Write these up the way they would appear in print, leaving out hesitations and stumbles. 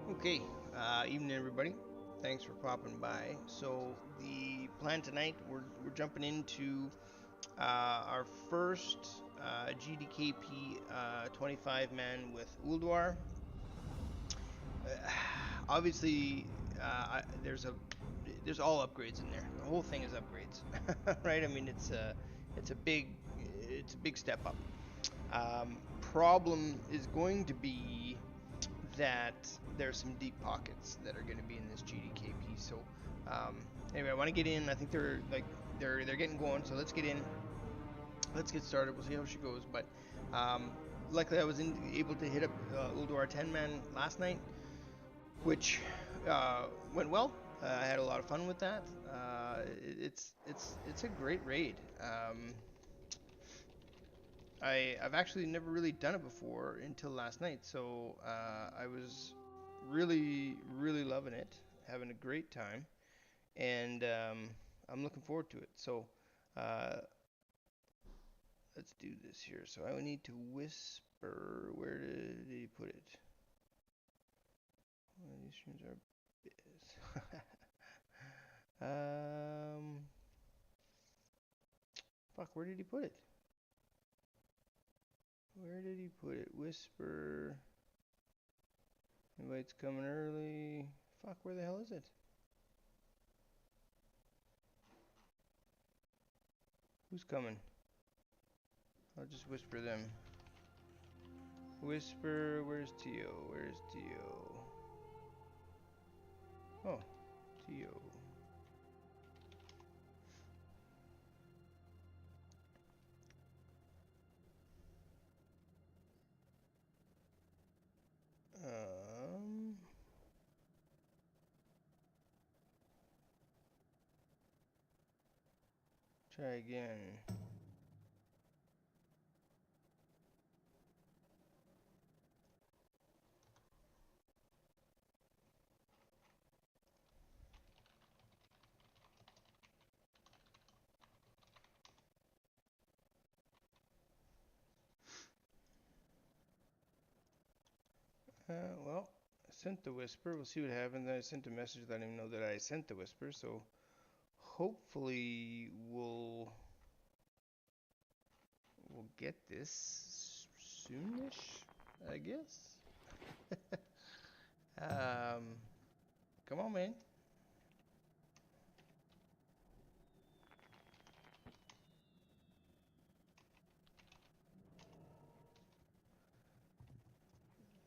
Okay, evening everybody. Thanks for popping by. So the plan tonight, we're jumping into our first GDKP 25 man with Ulduar. Obviously, there's all upgrades in there. The whole thing is upgrades, right? I mean, it's a big step up. Problem is going to be that there's some deep pockets that are going to be in this GDKP. So anyway, I want to get in. I think they're getting going. So let's get in. Let's get started. We'll see how she goes. But luckily, I was able to hit up Ulduar 10-man last night, which went well. I had a lot of fun with that. It's a great raid. I've actually never really done it before until last night, so I was really loving it, having a great time, and I'm looking forward to it. So let's do this here. So I need to whisper. Where did he put it? Well, these streams are fuck, where did he put it? Where did he put it? Whisper. Invite's coming early. Fuck, where the hell is it? Who's coming? I'll just whisper them. Whisper, where's Tio? Where's Tio? Oh, Tio. Try again. Well, I sent the whisper. We'll see what happens. I sent a message letting him know that I sent the whisper, so hopefully we'll get this soonish, I guess. Come on, man.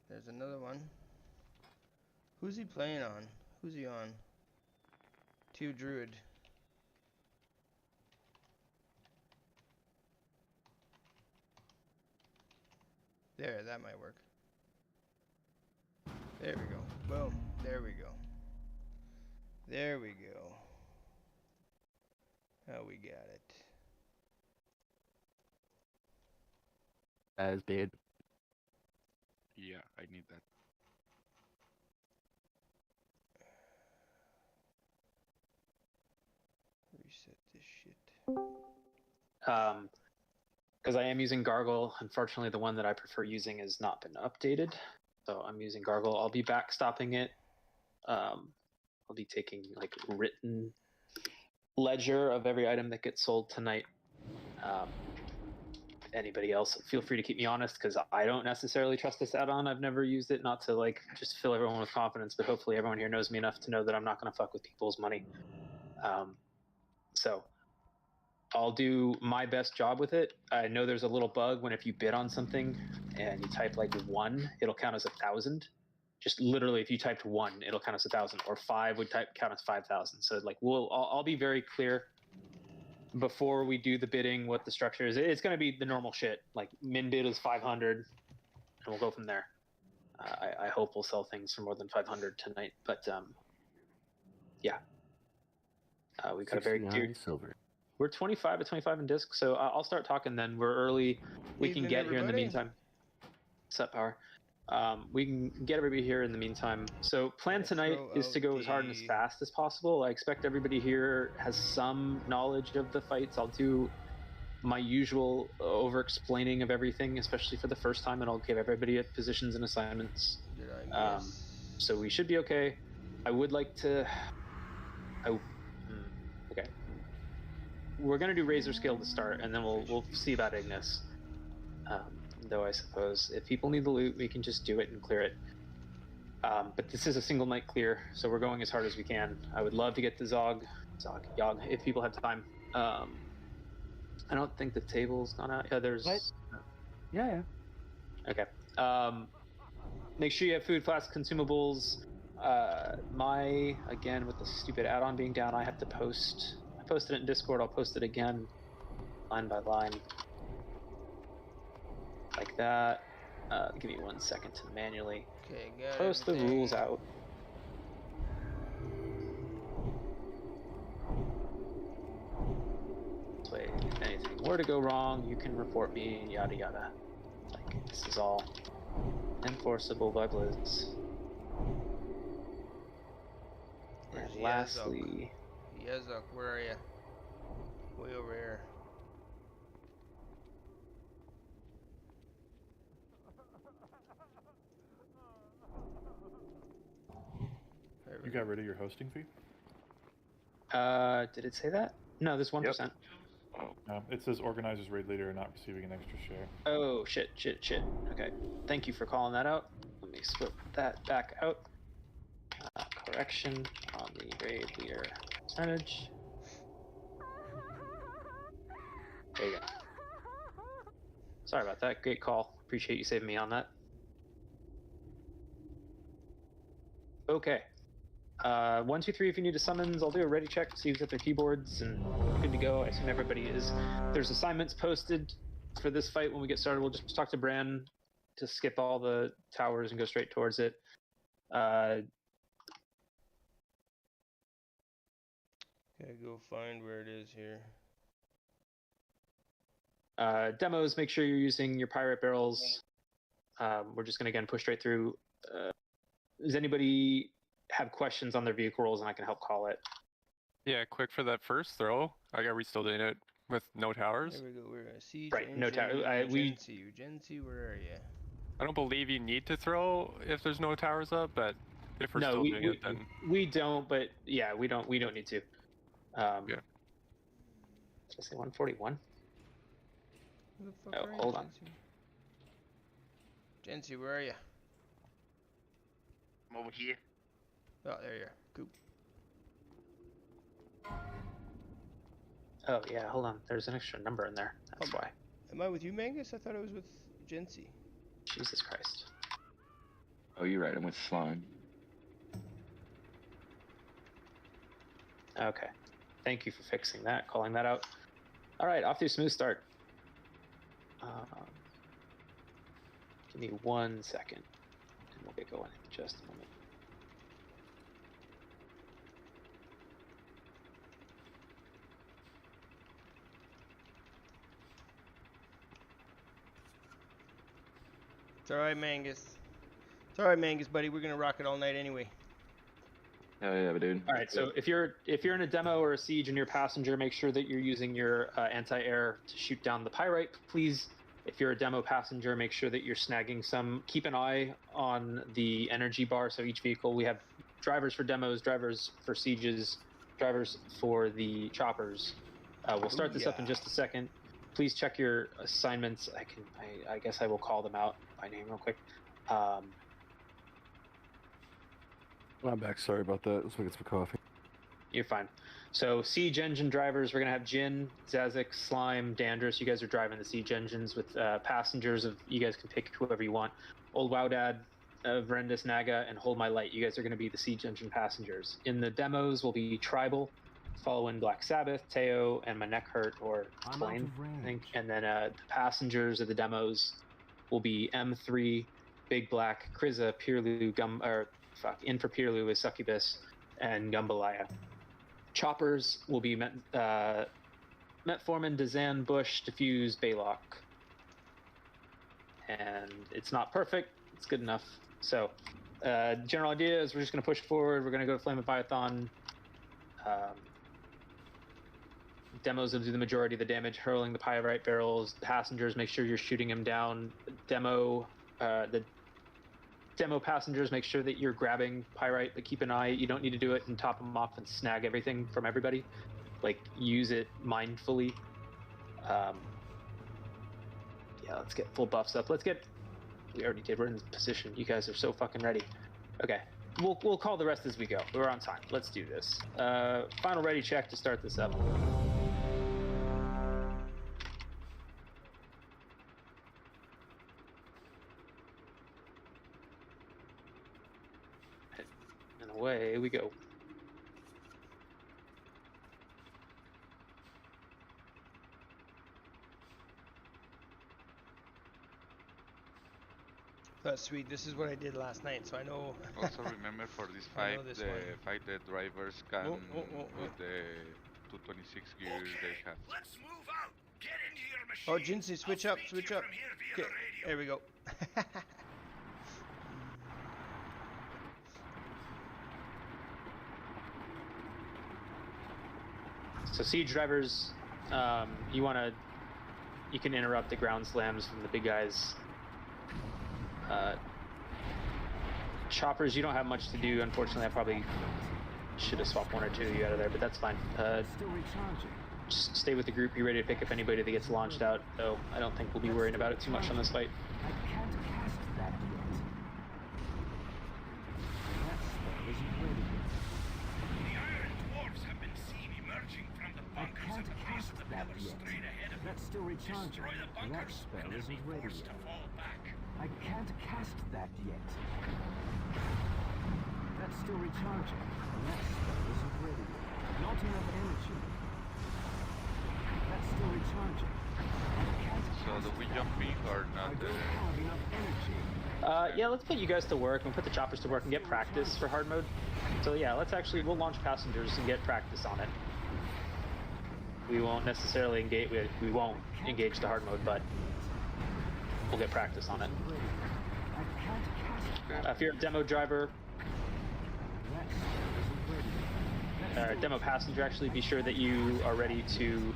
There's another one. Who's he playing on? Who's he on? Tio Druid. There, that might work. There we go. Boom. There we go. There we go. Oh, we got it. As bad. Yeah, I need that. Reset this shit. Because I am using Gargle. Unfortunately, the one that I prefer using has not been updated. So I'm using Gargle. I'll be backstopping it. I'll be taking like written ledger of every item that gets sold tonight. Anybody else, feel free to keep me honest, because I don't necessarily trust this add-on. I've never used it, not to like just fill everyone with confidence, but hopefully everyone here knows me enough to know that I'm not going to fuck with people's money. So I'll do my best job with it. I know there's a little bug when if you bid on something and you type like 1, it'll count as 1,000. Just literally, if you typed 1, it'll count as 1,000, or 5 would count as 5,000. So like I'll be very clear before we do the bidding what the structure is. It's going to be the normal shit. Like min bid is 500, and we'll go from there. I hope we'll sell things for more than 500 tonight. But yeah, we've got a very dear silver. We're 25 at 25 in disc, so I'll start talking then. We're early. We can get here in the meantime. Set power. We can get everybody here in the meantime. So plan tonight is to go as hard and as fast as possible. I expect everybody here has some knowledge of the fights. I'll do my usual over-explaining of everything, especially for the first time, and I'll give everybody positions and assignments. Did I miss? So we should be okay. I would like to... okay. We're going to do Razor Scale to start, and then we'll see about Ignis. Though I suppose if people need the loot, we can just do it and clear it. But this is a single night clear, so we're going as hard as we can. I would love to get the Yogg, if people have time. I don't think the table's gone out. Yeah, there's... What? Yeah. Okay. Make sure you have food, flasks, consumables. Again, with the stupid add-on being down, I have to post. I posted it in Discord. I'll post it again, line by line, like that. Give me 1 second to manually post the rules out. This way, if anything were to go wrong, you can report me, yada yada. Like, this is all enforceable by Blizz. And lastly... Yazok, where are you? Way over here. You got rid of your hosting fee? Did it say that? No, there's 1%. Yep. It says organizer's raid leader not receiving an extra share. Oh, shit. Okay. Thank you for calling that out. Let me split that back out. Correction on the raid leader percentage. There you go. Sorry about that. Great call. Appreciate you saving me on that. Okay. 1, 2, 3 if you need a summons. I'll do a ready check, see who's at their keyboards, and good to go. I assume everybody is. There's assignments posted for this fight when we get started. We'll just talk to Bran to skip all the towers and go straight towards it. Gotta go find where it is here. Demos, make sure you're using your pirate barrels. We're just gonna again push straight through. Does anybody have questions on their vehicle rolls, and I can help call it? Yeah, quick for that first throw. Are we still doing it with no towers? There we go. We're gonna see. Right, no tower. Gency, where are you? I don't believe you need to throw if there's no towers up, but if we're still doing it, then we don't. But yeah, we don't need to. Yeah. Did I say 141? Who the fuck are you, hold on. Gency, where are you? I'm over here. Oh, there you are. Cool. Oh yeah, hold on. There's an extra number in there. That's why. Am I with you, Mangus? I thought I was with Gency. Jesus Christ. Oh, you're right. I'm with Slime. Okay. Thank you for fixing that, calling that out. All right, off to a smooth start. Give me 1 second, and we'll get going in just a moment. It's alright, Mangus. It's alright, Mangus, buddy. We're gonna rock it all night anyway. Hell yeah, dude. All right, so if you're in a demo or a siege and you're a passenger, make sure that you're using your anti-air to shoot down the pyrite, please. If you're a demo passenger, make sure that you're snagging some. Keep an eye on the energy bar. So each vehicle, we have drivers for demos, drivers for sieges, drivers for the choppers. We'll start this up in just a second. Please check your assignments. I guess I will call them out by name real quick. I'm back. Sorry about that. Let's get some coffee. You're fine. So siege engine drivers, we're gonna have Jin, Zazik, Slime, Dandrus. You guys are driving the siege engines with passengers. You guys can pick whoever you want. Old Wowdad, Verendus, Naga, and Hold My Light. You guys are gonna be the siege engine passengers. In the demos will be Tribal, following Black Sabbath, Teo, and My Neck Hurt or Twain, I think. And then the passengers of the demos will be M3, Big Black, Kriza, Pirlu, In for Pirlu is Succubus, and Gumbalaya. Choppers will be Metformin, Dazan, Bush, Diffuse, Baylock. And it's not perfect, it's good enough. So, general idea is we're just going to push forward. We're going to go to Flame of Python. Demos will do the majority of the damage, hurling the pyrite barrels. Passengers, make sure you're shooting them down. The demo passengers, make sure that you're grabbing pyrite, but keep an eye. You don't need to do it and top them off and snag everything from everybody. Like, use it mindfully. Yeah, let's get full buffs up. We already did. We're in position. You guys are so fucking ready. Okay. We'll call the rest as we go. We're on time. Let's do this. Final ready check to start this up. And away we go. That's sweet. This is what I did last night, so I know. Also remember for this I fight, know this the one. fight the drivers can Oh. with the 226 gears they have. Let's move out. Get into your machine. Oh, Jinsey, switch I'll up, speak to switch you up. from here via Okay, the radio. there we go. So siege drivers, you can interrupt the ground slams from the big guys. Choppers, you don't have much to do. Unfortunately, I probably should have swapped one or two of you out of there, but that's fine. Just stay with the group. Be ready to pick up anybody that gets launched out, though I don't think we'll be worrying about it too much on this fight. I can't cast that yet. That spell isn't ready yet. The iron dwarves have been seen emerging from the I bunkers can't at the base cast of the that pillar yet. straight ahead of you. That's still recharging. Destroy the That bunkers, spell and they'll be isn't ready forced to yet. fall back. I can't cast that yet. That's still recharging. That spell isn't ready yet. Not enough energy. That's still recharging. I can't So cast do we that jump in yet. or I not? don't have enough energy. Yeah, let's put you guys to work and put the choppers to work and get practice for hard mode. So yeah, we'll launch passengers and get practice on it. We won't necessarily engage. We won't engage the hard mode, but we'll get practice on it. I can't cast that. If you're a demo driver, That spell isn't ready yet. That's still demo passenger, actually be sure that you are ready to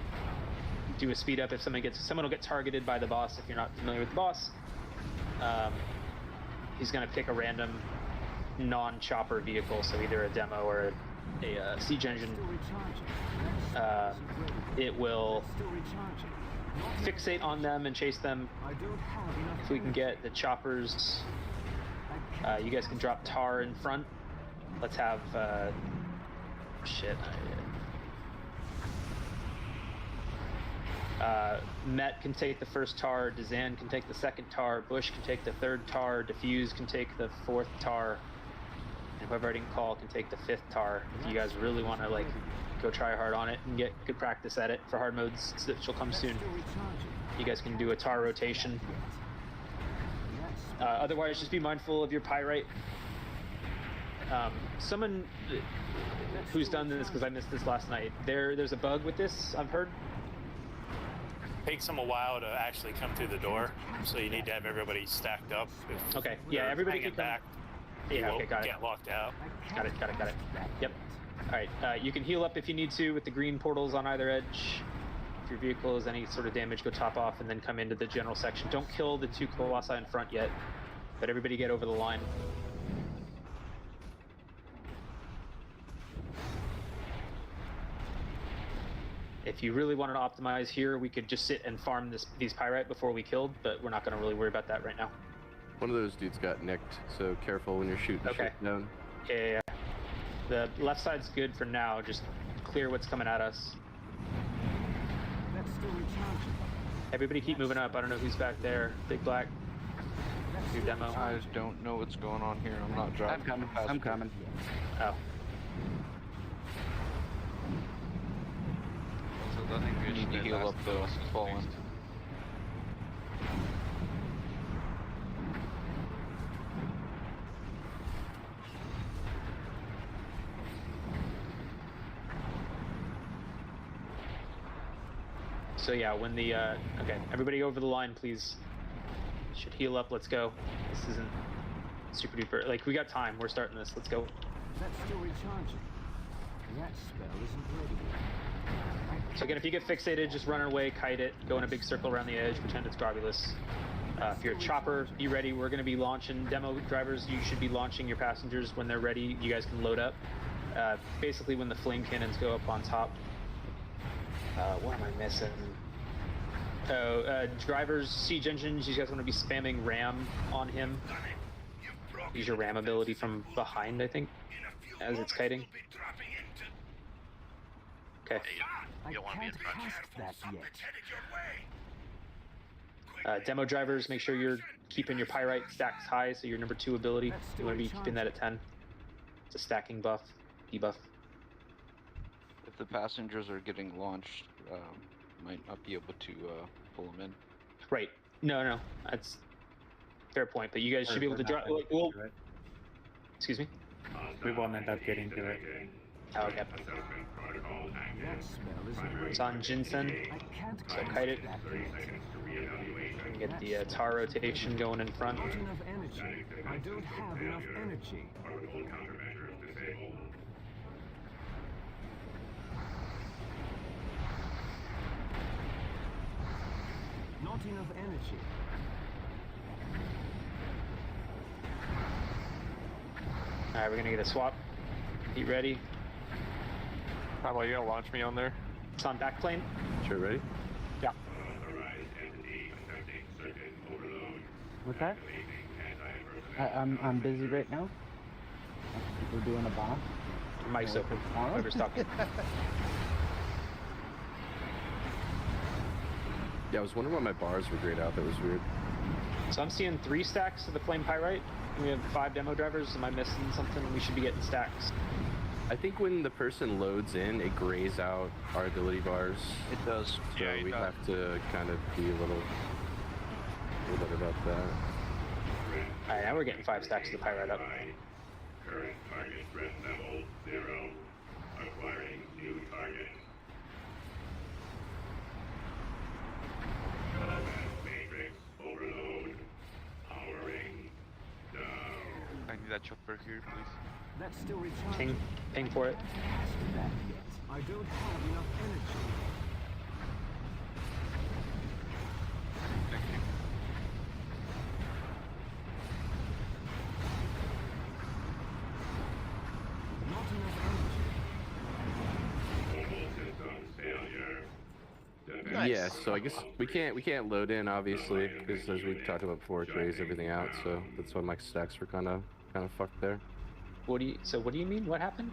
do a speed up if someone will get targeted by the boss. If you're not familiar with the boss, he's going to pick a random non-chopper vehicle, so either a demo or a siege engine. still recharging. That spell isn't ready yet. It will Still recharging. Not enough fixate on them and chase them. I don't have enough If we can energy. get the choppers, I can't you guys can drop tar in front. Let's have Met can take the first tar, Dazan can take the second tar, Bush can take the third tar, Diffuse can take the fourth tar, and whoever I didn't call can take the fifth tar. If you guys really want to like go try hard on it and get good practice at it for hard modes, so she'll come soon. still recharging. You guys can do a tar rotation. That spell Otherwise, just be mindful of your pyrite. Someone who's done this, because I missed this last night, there's a bug with this, I've heard. Takes them a while to actually come through the door, so you need to have everybody stacked up. If Okay, yeah, they're everybody hanging can come. back. You Yeah, okay, won't got it. get locked out. Got it. Yep. Alright, you can heal up if you need to with the green portals on either edge. If your vehicle is any sort of damage, go top off and then come into the general section. Don't kill the two colossi in front yet, but everybody get over the line. If you really wanted to optimize here, we could just sit and farm these pyrite before we killed, but we're not going to really worry about that right now. One of those dudes got nicked, so careful when you're shooting Okay. shit down. Yeah. The left side's good for now. Just clear what's coming at us. That's still recharging. Everybody keep moving up. I don't know who's back there. Big Black. That's Your still demo. I don't know what's going on here. I'm not driving. I'm coming. Oh. So don't engage Need to the heal last up the boss fallen. next. So yeah, when the okay, everybody over the line, please. Should heal up. Let's go. This isn't super duper. Like, we got time. We're starting this. Let's go. That's still recharging. That spell isn't ready yet. So again, if you get fixated, just run away, kite it, go in a big circle around the edge, pretend it's Grobulus. If you're a chopper, be ready. We're going to be launching demo drivers. You should be launching your passengers when they're ready. You guys can load up. Basically, when the flame cannons go up on top. What am I missing? Drivers, siege engines. You guys want to be spamming ram on him. Use your ram ability from behind, I think, as it's kiting. Okay. You don't want to be in front. That yet. Demo drivers, make sure you're keeping your pyrite stacks high, so your number 2 ability, you want to be keeping that at 10. It's a stacking buff, debuff. If the passengers are getting launched, might not be able to pull them in. Right. No, that's fair point. But you guys should be able to drive. Excuse me. We won't end up getting to it. Oh, yep. It's on Jinsen, so kite it. And get the tar rotation going in front. Not enough energy. I don't have enough energy. Not enough energy. Alright, we're gonna get a swap. Heat ready. How about you gonna launch me on there? It's on backplane. Sure, ready? Yeah. What's that? I'm busy right now. We're doing a bomb. Mic's open. Whoever's talking. Yeah, I was wondering why my bars were grayed out. That was weird. So I'm seeing 3 stacks of the flame pyrite. We have 5 demo drivers. Am I missing something? We should be getting stacks. I think when the person loads in, it grays out our ability bars. It does. So Yeah, we have to kind of be a little bit about that. Alright, now we're getting 5 stacks of the pyrite up. Current target threat level 0. Acquiring new target. Matrix overload. Powering down. I need a chopper here, please. That's still recharging. Ping for it. That yet. I don't have enough energy. Thank you. Not enough energy. Mobile systems failure. Nice. Yeah, so I guess we can't load in obviously because as we talked about before, it grays everything out. So that's why my stacks were kind of fucked there. What do you mean? What happened?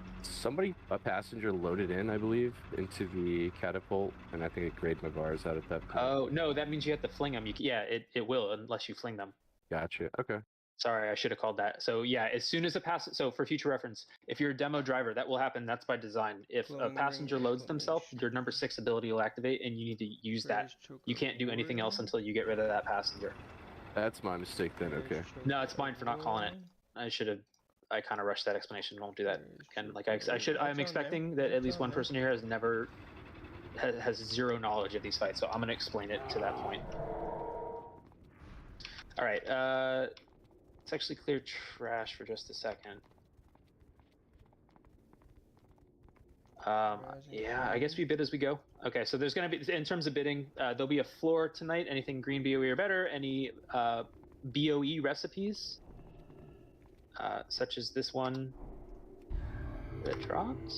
A passenger loaded in, I believe, into the catapult, and I think it grayed my bars out at that point. Oh, no, that means you have to fling them. It will, unless you fling them. Gotcha. Okay. Sorry, I should have called that. So yeah, as soon as so for future reference, if you're a demo driver, that will happen. That's by design. If a passenger loads themselves, your number 6 ability will activate, and you need to use that. You can't do anything else until you get rid of that passenger. That's my mistake then. Okay. No, it's mine for not calling it. I kind of rushed that explanation. Won't do that again. Like I'm expecting that at least one person here has zero knowledge of these fights, so I'm gonna explain it to that point. All right, let's actually clear trash for just a second. Yeah, I guess we bid as we go. Okay, so there's gonna be, in terms of bidding, there'll be a floor tonight. Anything green BOE or better. Any BOE recipes. Such as this one that dropped.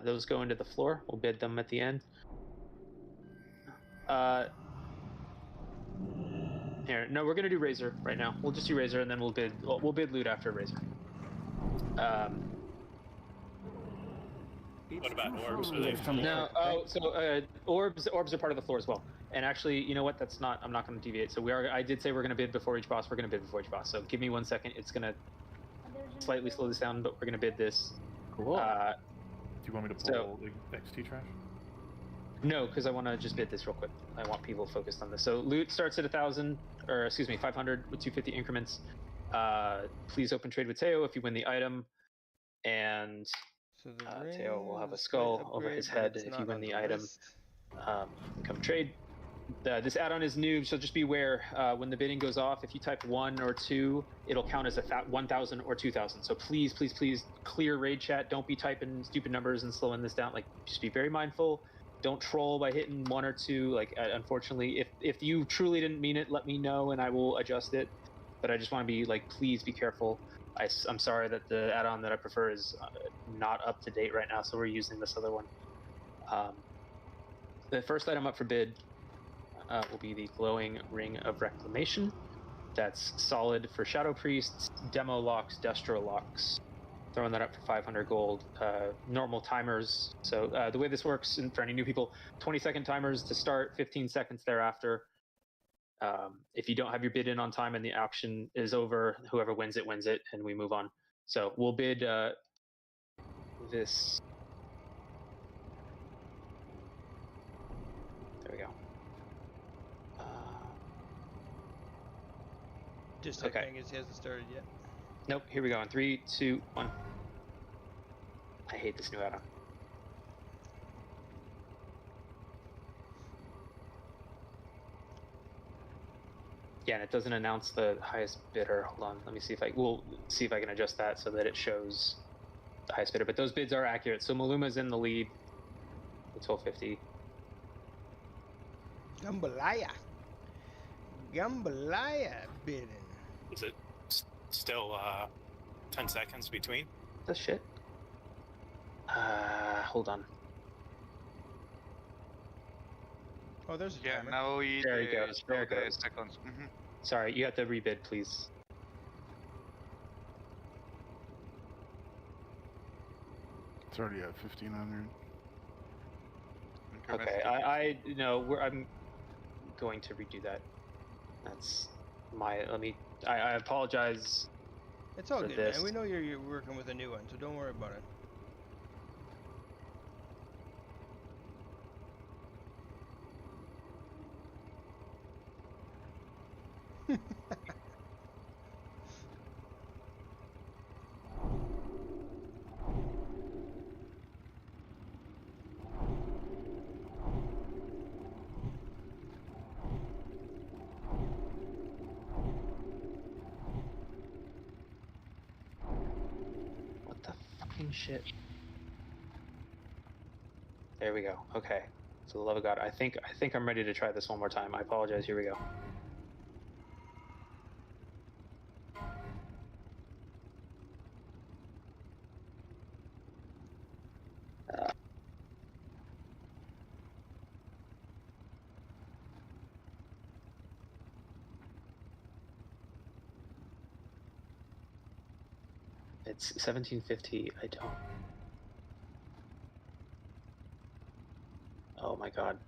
Those go into the floor. We'll bid them at the end. Here, no, we're gonna do Razor right now. We'll just do Razor, and then we'll bid loot after Razor. What about orbs? No. Oh, so orbs are part of the floor as well. And actually, you know what? I'm not going to deviate. So I did say we're going to bid before each boss. We're going to bid before each boss. So give me 1 second. It's going to slightly slow this down, but we're going to bid this. Cool. Do you want me to pull the XT trash? No, because I want to just bid this real quick. I want people focused on this. So loot starts at 500 with 250 increments. Please open trade with Teo if you win the item. And Teo will have a skull over his head if you win the item. Come trade. This add-on is new, so just be aware when the bidding goes off. If you type 1 or 2, it'll count as 1,000 or 2,000. So please, please, please clear raid chat. Don't be typing stupid numbers and slowing this down. Like, just be very mindful. Don't troll by hitting 1 or 2. Like, unfortunately, if you truly didn't mean it, let me know and I will adjust it. But I just want to be like, please be careful. I'm sorry that the add-on that I prefer is not up to date right now, so we're using this other one. The first item up for bid will be the Glowing Ring of Reclamation. That's solid for Shadow Priests, Demo Locks, Destro Locks. Throwing that up for 500 gold. Normal timers. So the way this works, and for any new people, 20-second timers to start, 15 seconds thereafter. If you don't have your bid in on time and the auction is over, whoever wins it, and we move on. So we'll bid this. There we go. Just okay. I guess he hasn't started yet. Nope, here we go. In 3, 2, 1. I hate this new add-on. Yeah, and it doesn't announce the highest bidder. Hold on, let me see if we'll see if I can adjust that so that it shows the highest bidder. But those bids are accurate. So Maluma's in the lead with 1250. Jambalaya bidding. Is it still 10 seconds between? This shit. Hold on. Oh, there's a timer. now there it goes. There it goes. Seconds. Sorry, you have to rebid, please. It's already at 1,500. Okay, I'm going to redo that. That's my. I apologize. It's all for good, this. man. We know you're working with a new one, so don't worry about it. What the fucking shit? There we go. Okay. For the love of God, I think I'm ready to try this one more time. I apologize. Here we go. It's 1750. I don't. Oh my God.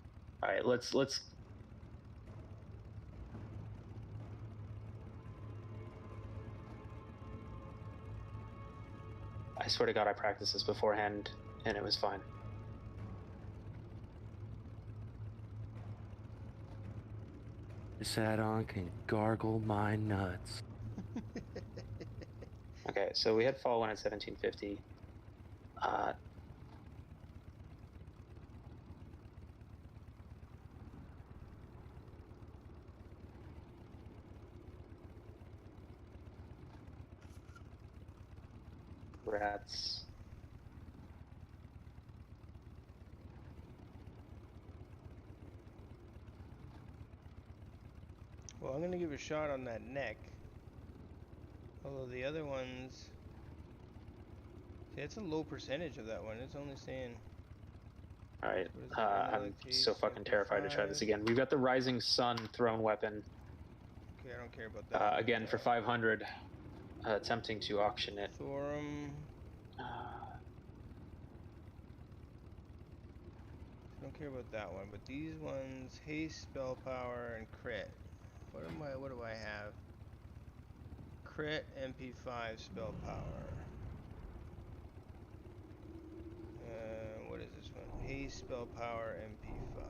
All right, let's. I swear to God, I practiced this beforehand, and it was fine. This add-on can gargle my nuts. Okay, so we had fall one at 1750. Rats. Well, I'm gonna give a shot on that neck. Although the other ones, see, it's a low percentage of that one. It's only saying. All right, I'm so fucking terrified to try this again. We've got the Rising Sun thrown weapon. Okay, I don't care about that. Again for 500. Attempting to auction it. Thorim. Don't care about that one, but these ones: haste, spell power, and crit. What do I have? Crit, MP5, spell power. What is this one? Haste, spell power, MP5.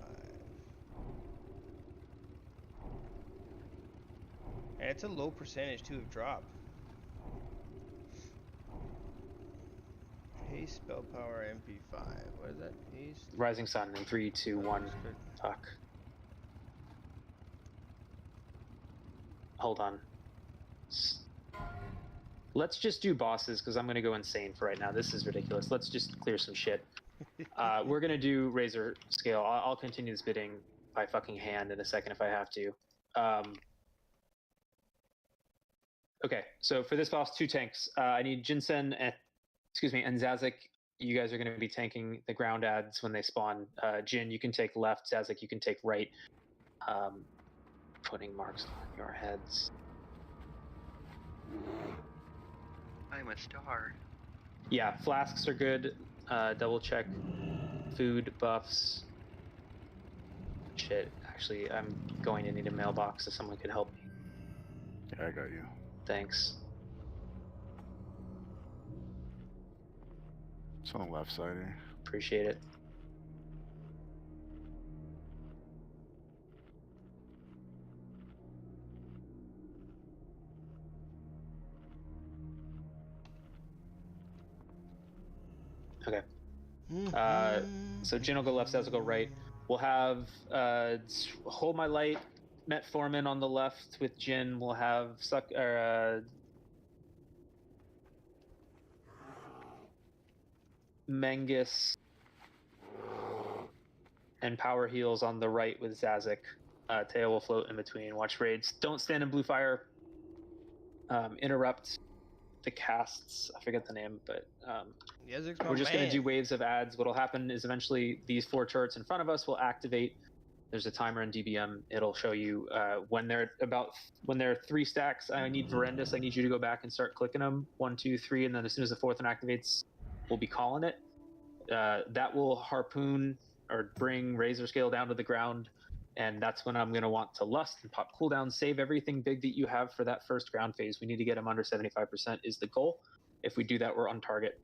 And it's a low percentage too of drop. Haste, spell power, MP5. What is that? Haste. Rising Sun in 3, 2, 1. Fuck. hold on. Let's just do bosses because I'm going to go insane for right now. This is ridiculous. Let's just clear some shit. We're going to do Razor Scale. I'll continue this bidding by fucking hand in a second if I have to. Okay, so for this boss, 2 tanks. I need Jinsen and Zazik. You guys are going to be tanking the ground ads when they spawn. Jin, you can take left. Zazik, you can take right. Putting marks on your heads. I'm a star. Yeah, flasks are good. Double check food buffs. Shit, actually, I'm going to need a mailbox if someone could help me. Yeah, I got you. Thanks. It's on the left side here. Appreciate it. Okay. So Jin will go left, Saz will go right. We'll have Hold My Light, Metformin on the left with Jin. We'll have Mengus and Power Heals on the right with Zazik. Teo will float in between. Watch raids. Don't stand in blue fire. Interrupt the casts. I forget the name, but we're just going to do waves of ads. What'll happen is eventually these 4 turrets in front of us will activate. There's a timer in DBM. It'll show you when they're 3 stacks. I need Verendus. I need you to go back and start clicking them. 1, 2, 3, and then as soon as the 4th one activates, we'll be calling it. That will harpoon or bring Razor Scale down to the ground, and that's when I'm going to want to lust and pop cooldown, save everything big that you have for that first ground phase. We need to get him under 75% is the goal. If we do that, we're on target.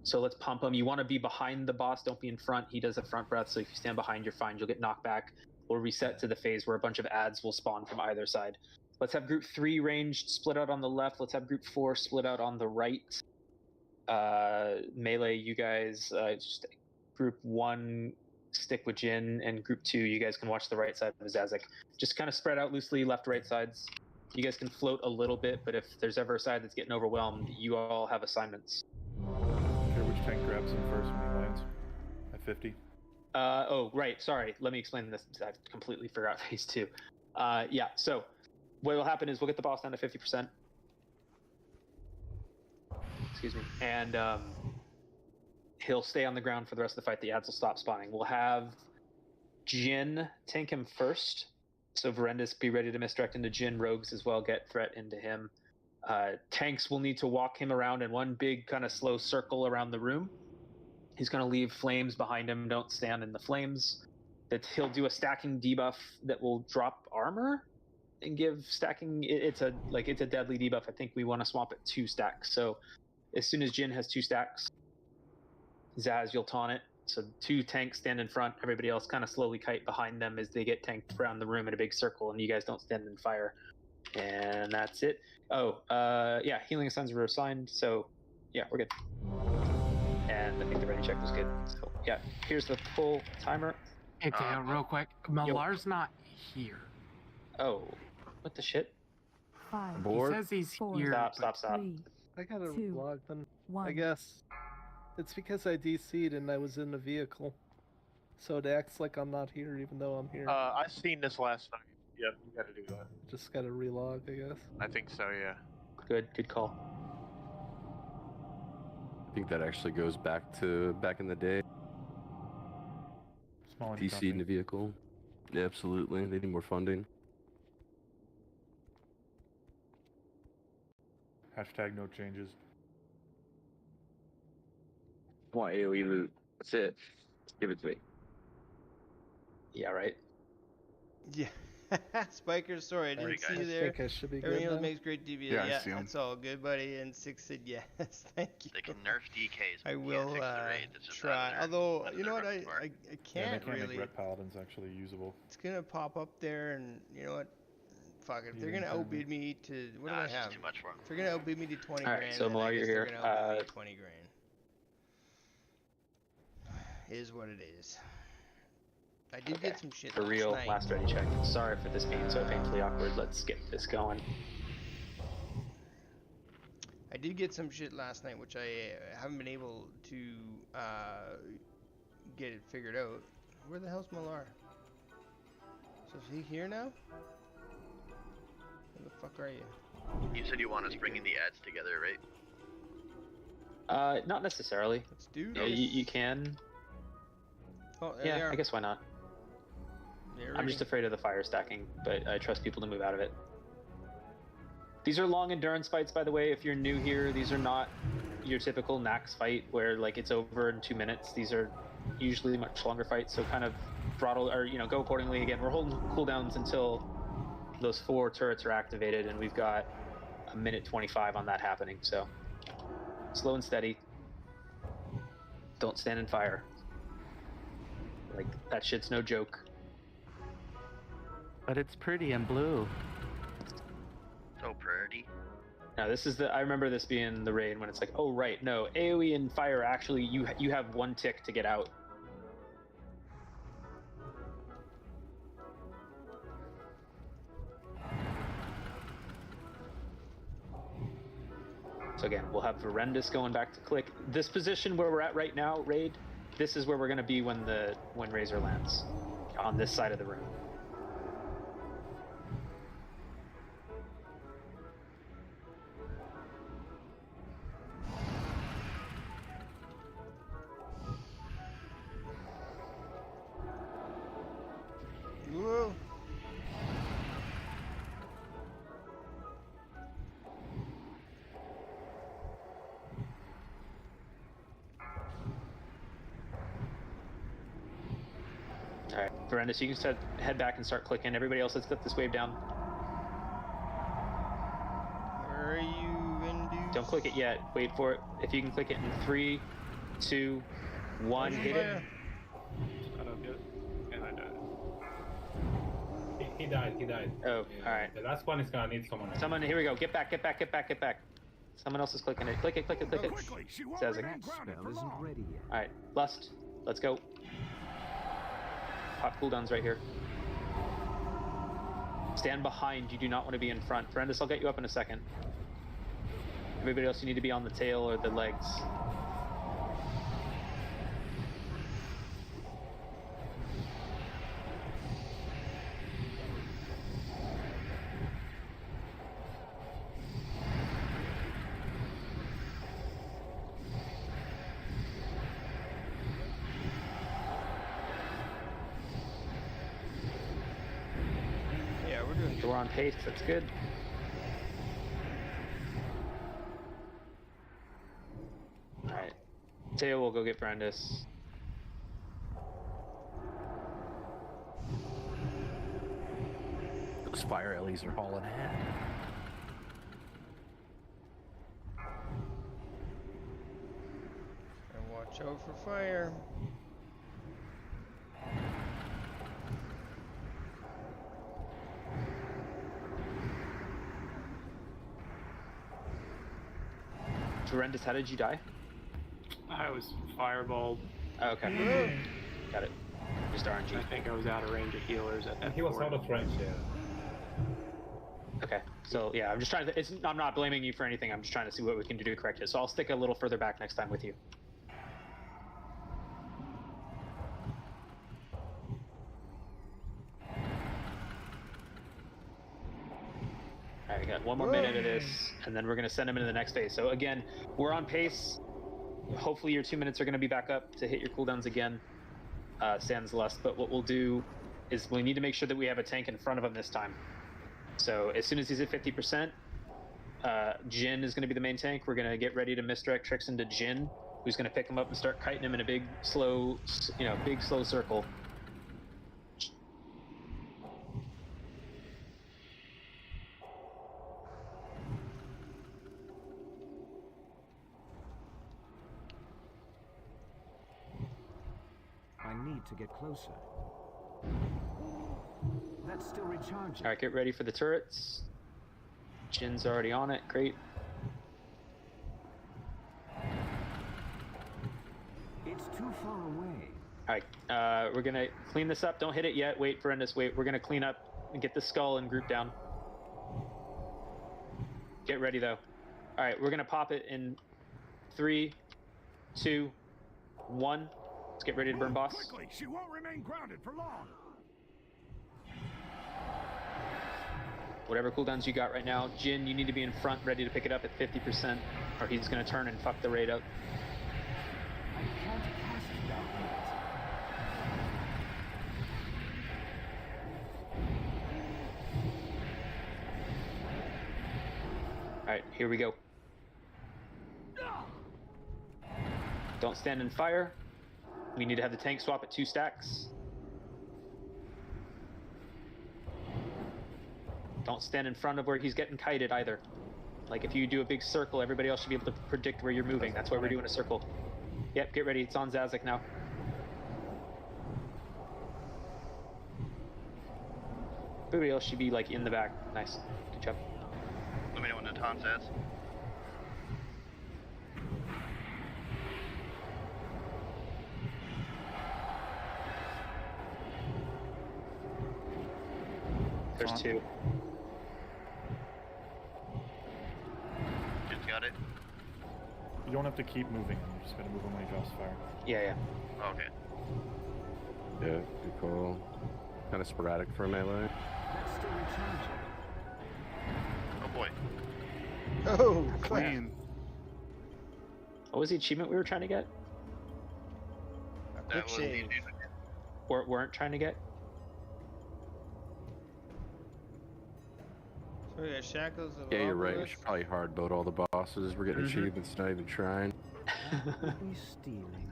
So let's pump him. You want to be behind the boss. Don't be in front. He does have front breath, so if you stand behind, you're fine. You'll get knocked back. We'll reset to the phase where a bunch of ads will spawn from either side. Let's have group 3 ranged split out on the left. Let's have group 4 split out on the right. Melee, you guys, just group 1 stick with Jin, and group 2, you guys can watch the right side of Zazik. Just kind of spread out loosely, left, right sides. You guys can float a little bit, but if there's ever a side that's getting overwhelmed, you all have assignments. Okay, which tank grabs him first when he lands? At 50? Oh, right, sorry. Let me explain this. I completely forgot phase 2. Yeah, so what will happen is we'll get the boss down to 50%. Excuse me. And he'll stay on the ground for the rest of the fight. The ads will stop spawning. We'll have Jin tank him first. So Verendus, be ready to misdirect into Jin. Rogues as well, get threat into him. Tanks will need to walk him around in one big kind of slow circle around the room. He's going to leave flames behind him. Don't stand in the flames. That he'll do a stacking debuff that will drop armor and give stacking. It's a deadly debuff. I think we want to swamp it 2 stacks. So as soon as Jin has 2 stacks, Zaz, you'll taunt it. So 2 tanks stand in front. Everybody else kind of slowly kite behind them as they get tanked around the room in a big circle, and you guys don't stand in fire. And that's it. Oh, yeah, healing ascends were assigned, so yeah, we're good. And I think the ready check was good. So yeah, here's the full timer. Hey, Teo, real quick. Millar's not here. Oh, what the shit? 5. Board? He says he's here. Stop. 3, I gotta log then. 1. I guess. It's because I DC'd and I was in the vehicle. So it acts like I'm not here even though I'm here. I seen this last night. Yep, you gotta do that. Just gotta relog, I guess. I think so, yeah. Good call. I think that actually goes back in the day. Small DC in the vehicle. Yeah, absolutely. They need more funding. Hashtag no changes. Want AoE loot. That's it. Give it to me. Yeah, right. Yeah. Spiker, sorry, I didn't see you there. I think I should be good Everyone now. makes great DB. Yeah, I see 'em. That's all good, buddy. And 6 said yes. Thank you. They can nerf DKs. I will try. Although, you know what, I can't they can't really. make ret paladins actually usable. It's gonna pop up there, and you know what? Fuck it. If they're gonna outbid me to what do I have? Too much for them. If they're gonna outbid me to 20 All right, grand, so then I Millar, guess you're they're here. gonna outbid me to 20 grand. Is what it is. I did get some shit For last real, night. last ready check. Sorry for this being so painfully awkward. Let's get this going. I did get some shit last night, which I haven't been able to get it figured out. Where the hell's Malar? So is he here now? Where the fuck are you? You said you want us bringing the ads together, right? Not necessarily. Let's do Yeah, this. you can. Oh, there they Yeah, are. I guess why not? They're I'm just ready. afraid of the fire stacking, but I trust people to move out of it. These are long endurance fights, by the way. If you're new here, these are not your typical Nax fight where like it's over in 2 minutes. These are usually much longer fights, so kind of throttle or go accordingly. Again, we're holding cooldowns until those 4 turrets are activated, and we've got a minute 25 on that happening. So slow and steady. Don't stand in fire. Like that shit's no joke. But it's pretty and blue. So pretty. Now this is I remember this being the raid when it's like, oh right, no, AoE and fire actually you have 1 tick to get out. So again, we'll have Verendus going back to click. This position where we're at right now, raid, this is where we're gonna be when Razor lands. On this side of the room. Whoa. Alright, Verendus, you can head back and start clicking. Everybody else, let's get this wave down. Where are you, Vindu? Don't click it yet. Wait for it. If you can click it in 3, 2, 1, hit it. I don't get it. And I died. He died. Oh, alright. The last one is gonna need someone else. Someone, here we go. Get back. Someone else is clicking it. Click it. Says it. Spell isn't ready yet. Alright, Lust, let's go. Pop cooldowns right here. Stand behind, you do not want to be in front. Verendus, I'll get you up in a second. Everybody else, you need to be on the tail or the legs. Yeah, we're doing We're on pace, that's good. Alright. Tail will go get Verendus. Those fire alleys are hauling ahead. And watch out for fire. Verendus, how did you die? I was fireballed. Oh, okay. Got it. Just RNG. I think I was out of range of healers at that He was point. out of range, yeah. Okay, so yeah, I'm just trying to. I'm not blaming you for anything. I'm just trying to see what we can do to correct it. So I'll stick a little further back next time with you. All right, we got 1 more minute of this, and then we're gonna send them into the next phase. So again, we're on pace. Hopefully your 2 minutes are gonna be back up to hit your cooldowns again. Sans Lust, but what we'll do is we need to make sure that we have a tank in front of him this time. So as soon as he's at 50%, Jin is going to be the main tank. We're going to get ready to misdirect tricks into Jin, who's going to pick him up and start kiting him in a big, slow circle. I need to get closer. That's still recharging. All right, get ready for the turrets. Jin's already on it. Great. It's too far away. Alright, we're gonna clean this up. Don't hit it yet. Wait for Endless. Wait. We're gonna clean up and get the skull and group down. Get ready though. Alright, we're gonna pop it in 3, 2, 1. Let's get ready to burn boss. Quickly, she won't remain grounded for long. Whatever cooldowns you got right now. Jin, you need to be in front, ready to pick it up at 50%, or he's gonna turn and fuck the raid up. I can't cast that yet. Alright, here we go. Don't stand in fire. We need to have the tank swap at 2 stacks. Don't stand in front of where he's getting kited either. Like if you do a big circle, everybody else should be able to predict where you're moving. That's why we're doing a circle. Yep, get ready. It's on Zazik now. Everybody else should be like in the back. Nice. Good job. Let me know when the taunt says. There's 2. Just got it. You don't have to keep moving him. You just gotta move him when he drops fire. Yeah. Okay. Yeah, good call. Kind of sporadic for melee. That's still recharging. Oh boy. Oh, Clean. What was the achievement we were trying to get? That was the save. achievement. Or weren't trying to get? So we got Shackles of Yeah, you're right. We Obelisk. should probably hard boat all the bosses. We're getting achievements, not even trying. We're stealing.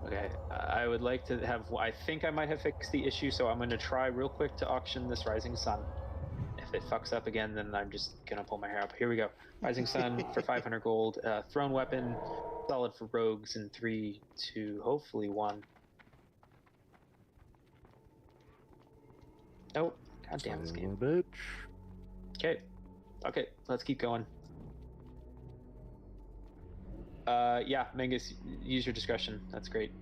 Okay, I would like to have. I think I might have fixed the issue, so I'm going to try real quick to auction this Rising Sun. If it fucks up again, then I'm just going to pull my hair up. Here we go. Rising Sun for 500 gold. Thrown weapon, solid for rogues in 3, 2, hopefully 1. Nope. God damn this game. Bitch. Okay. Okay, let's keep going. Yeah, Mangus, use your discretion. That's great.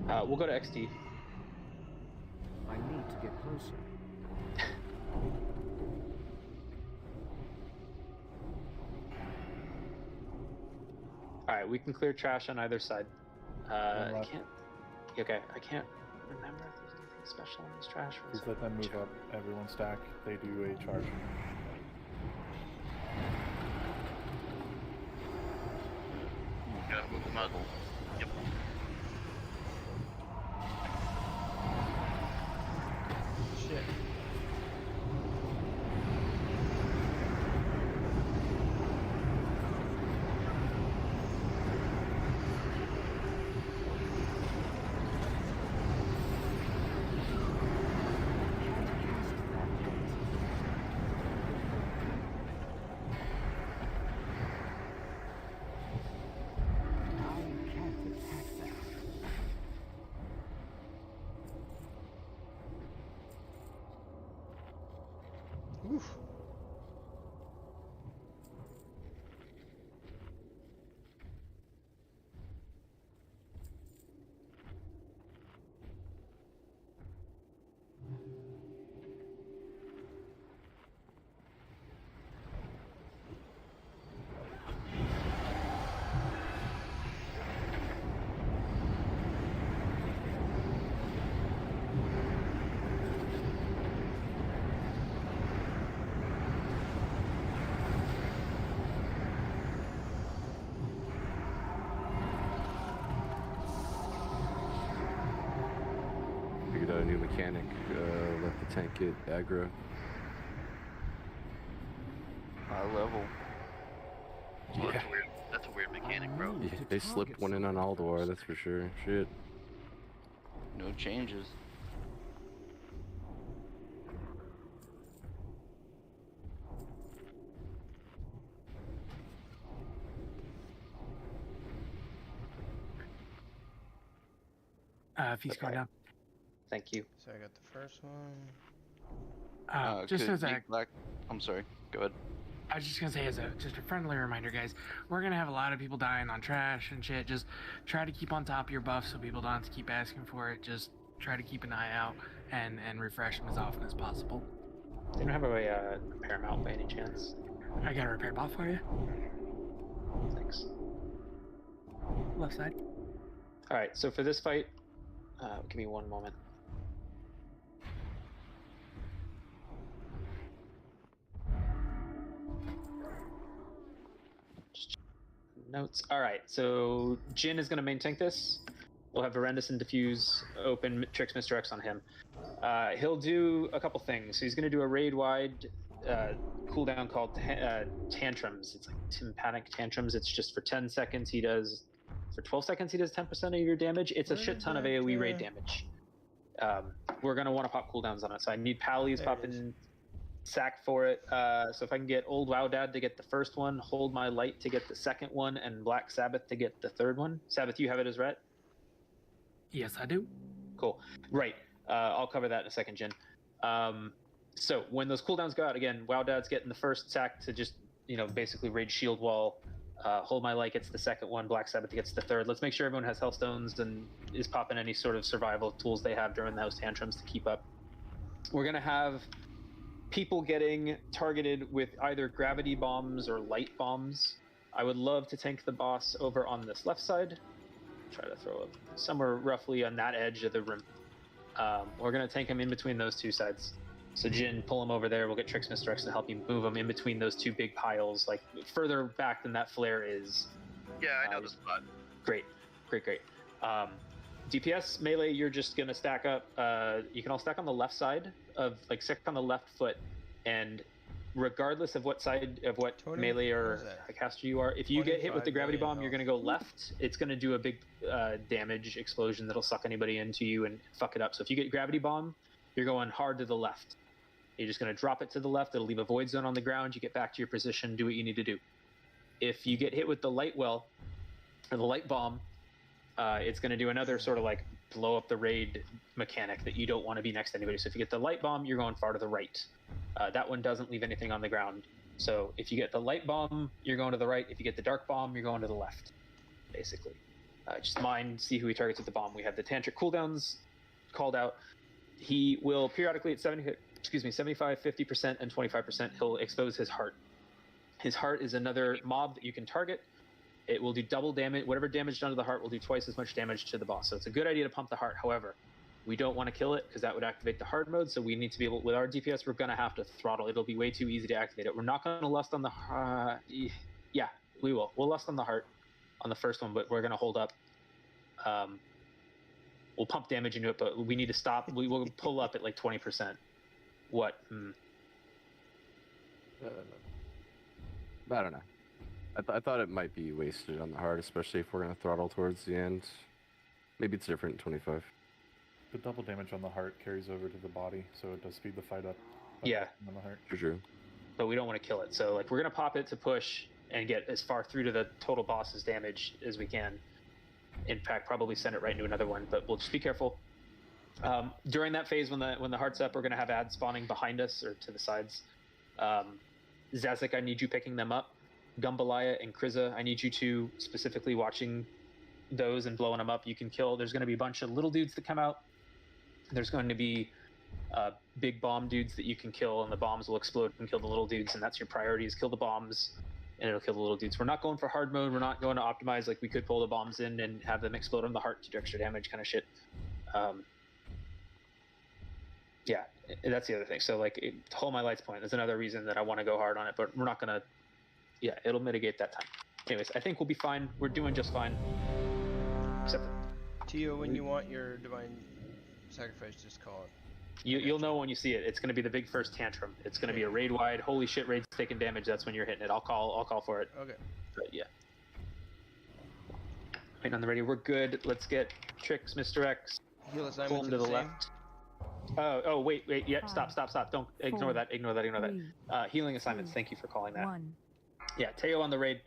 We'll go to XT. I need to get closer. Alright, we can clear trash on either side. I can't... Okay, I can't remember if there's anything special in this trash. Please let them move up. Everyone stack. They do a charge. Gotta move them out. Yep. Shit. Oof. Figured out a new mechanic. Let the tank get aggro. High level. Well, that's a weird mechanic, bro. Yeah, they slipped one in on Ulduar, that's for sure. Shit. No changes. If he's going down. Thank you. So I got the first one. Just could as a Nick Black. I'm sorry. Go ahead. I was just gonna say, as just a friendly reminder, guys, we're gonna have a lot of people dying on trash and shit. Just try to keep on top of your buff so people don't have to keep asking for it. Just try to keep an eye out and refresh them as often as possible. They don't have a repair mount by any chance. I got a repair bot for you. Thanks. Left side. All right, so for this fight, give me one moment. Notes. All right, so Jin is going to main tank this. We'll have Horrendous and Diffuse open Tricks Mr. X on him. He'll do a couple things. So he's going to do a raid-wide cooldown called Tantrums. It's like Tympanic Tantrums. It's just for 10 seconds. He does... For 12 seconds, he does 10% of your damage. It's a shit ton of AoE raid damage. We're going to want to pop cooldowns on it. So I need Pally's popping sack for it. So if I can get Old Wow Dad to get the first one, Hold My Light to get the second one, and Black Sabbath to get the third one. Sabbath, you have it as ret? Yes, I do. Cool. Right. I'll cover that in a second, Jin. So when those cooldowns go out, again, Wow Dad's getting the first sack to just, basically raid shield wall. Hold My Light gets the second one. Black Sabbath gets the third. Let's make sure everyone has health stones and is popping any sort of survival tools they have during those tantrums to keep up. We're going to have people getting targeted with either gravity bombs or light bombs. I would love to tank the boss over on this left side. Try to throw it somewhere roughly on that edge of the room. We're going to tank him in between those two sides. So Jin, pull him over there. We'll get Tricks Mr. X to help you move him in between those two big piles, like further back than that flare is. Yeah, I know the spot. Great. DPS melee, you're just gonna stack up. You can all stack on the left side stick on the left foot, and regardless of what side of what Thorim, melee or caster you are, if you get hit with the gravity bomb, you're gonna go left. It's gonna do a big damage explosion that'll suck anybody into you and fuck it up. So if you get gravity bomb, you're going hard to the left. You're just gonna drop it to the left. It'll leave a void zone on the ground. You get back to your position, do what you need to do. If you get hit with the light well or the light bomb, it's going to do another sort of like blow up the raid mechanic that you don't want to be next to anybody. So if you get the light bomb, you're going far to the right. That one doesn't leave anything on the ground. So if you get the light bomb, you're going to the right. If you get the dark bomb, you're going to the left, basically. Just see who he targets with the bomb. We have the tantric cooldowns called out. He will periodically at 75, 50%, and 25%, he'll expose his heart. His heart is another mob that you can target. It will do double damage. Whatever damage done to the heart will do twice as much damage to the boss. So it's a good idea to pump the heart. However, we don't want to kill it because that would activate the hard mode. So we need to be able, with our DPS, we're going to have to throttle. It'll be way too easy to activate it. We're not going to lust on the yeah, we will. We'll lust on the heart on the first one, but we're going to hold up. We'll pump damage into it, but we need to stop. We will pull up at like 20%. What? I don't know. I thought it might be wasted on the heart, especially if we're going to throttle towards the end. Maybe it's different in 25. The double damage on the heart carries over to the body, so it does speed the fight up. Yeah. On the heart. For sure. But we don't want to kill it. So like we're going to pop it to push and get as far through to the total boss's damage as we can. In fact, probably send it right into another one, but we'll just be careful. During that phase, when the heart's up, we're going to have ads spawning behind us or to the sides. Zazik, I need you picking them up. Gumbalaya and Kriza, I need you to specifically watching those and blowing them up. You can kill. There's going to be a bunch of little dudes that come out. There's going to be big bomb dudes that you can kill, and the bombs will explode and kill the little dudes, and that's your priority, is kill the bombs, and it'll kill the little dudes. We're not going for hard mode. We're not going to optimize. Like, we could pull the bombs in and have them explode on the heart to do extra damage kind of shit. Yeah, that's the other thing. So, like, Hold My Light's point is another reason that I want to go hard on it, but we're not going to... Yeah, it'll mitigate that time. Anyways, I think we'll be fine. We're doing just fine. Except Tio, when you want your divine sacrifice, just call it. You'll know when you see it. It's going to be the big first tantrum. It's going to be a raid wide. Holy shit, raid's taking damage. That's when you're hitting it. I'll call for it. Okay. But yeah. Waiting on the radio. We're good. Let's get Tricks, Mr. X. Heal assignments pull him to the left. Oh, wait. Yeah, stop. Don't ignore that. Ignore that. Healing assignments. Thank you for calling that. Yeah, Teo on the raid.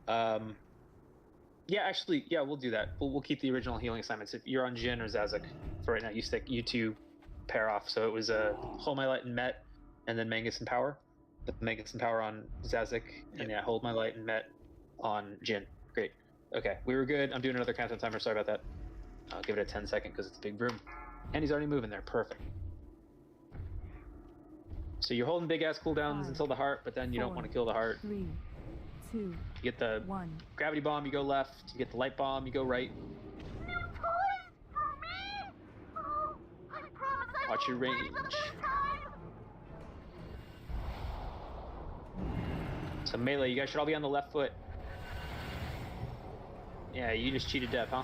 Yeah, actually, yeah, we'll do that. We'll keep the original healing assignments. If you're on Jin or Zazik for right now, you two pair off. So it was Hold My Light and Met, and then Mangus and Power. Making some power on Zazik, and yeah, hold my light and met on Jin. Great. Okay, we were good. I'm doing another countdown timer. Sorry about that. I'll give it a 10-second because it's a big room. And he's already moving there. Perfect. So you're holding big ass cooldowns until the heart, but then you don't want to kill the heart. 3, 2, you get the 1. gravity bomb, you go left. You get the light bomb, you go right. Watch your range. So melee, you guys should all be on the left foot. Yeah, you just cheated death, huh?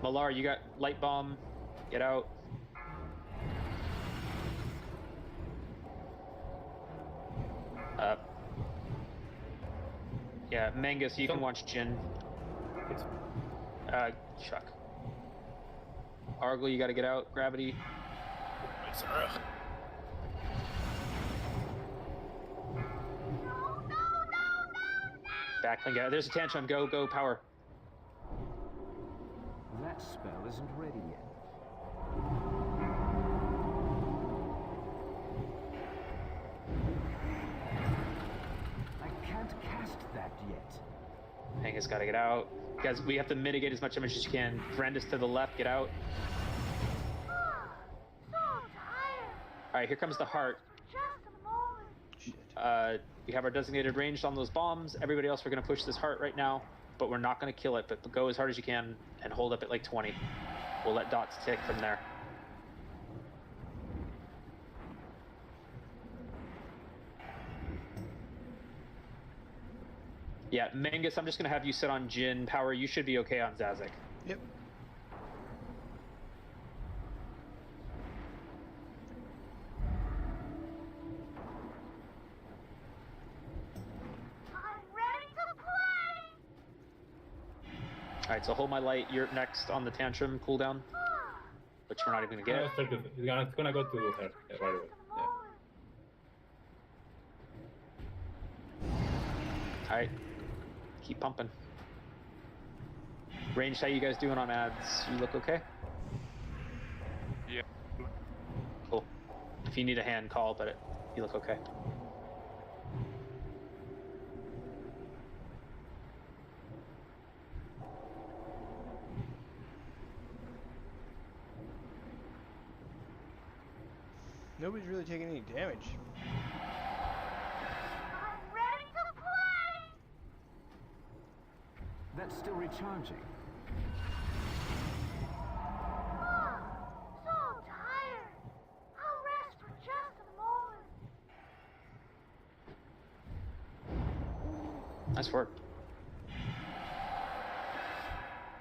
Malar, you got light bomb. Get out. Yeah, Mangus, you can watch Jin. Chuck. Argle, you gotta get out. Gravity. Backlink out. There's a tantrum. Go, go, power. That spell isn't ready yet. I can't cast that yet. Angus gotta get out. Guys, we have to mitigate as much damage as you can. Brenda's to the left, get out. Alright, here comes the heart. We have our designated range on those bombs. Everybody else, we're gonna push this heart right now, but we're not gonna kill it, but go as hard as you can and hold up at like 20. We'll let dots tick from there. Yeah, Mangus, I'm just gonna have you sit on Jin. Power, you should be okay on Zazik. Yep. Alright, so hold my light. You're next on the tantrum cooldown, which we're not even gonna get. It's gonna go to her right away. Yeah. Alright, keep pumping. Range, how you guys doing on ads? You look okay? Yeah. Cool. If you need a hand, call, but you look okay. Nobody's really taking any damage. That's still recharging. So tired. I'll rest for just a moment. Nice work.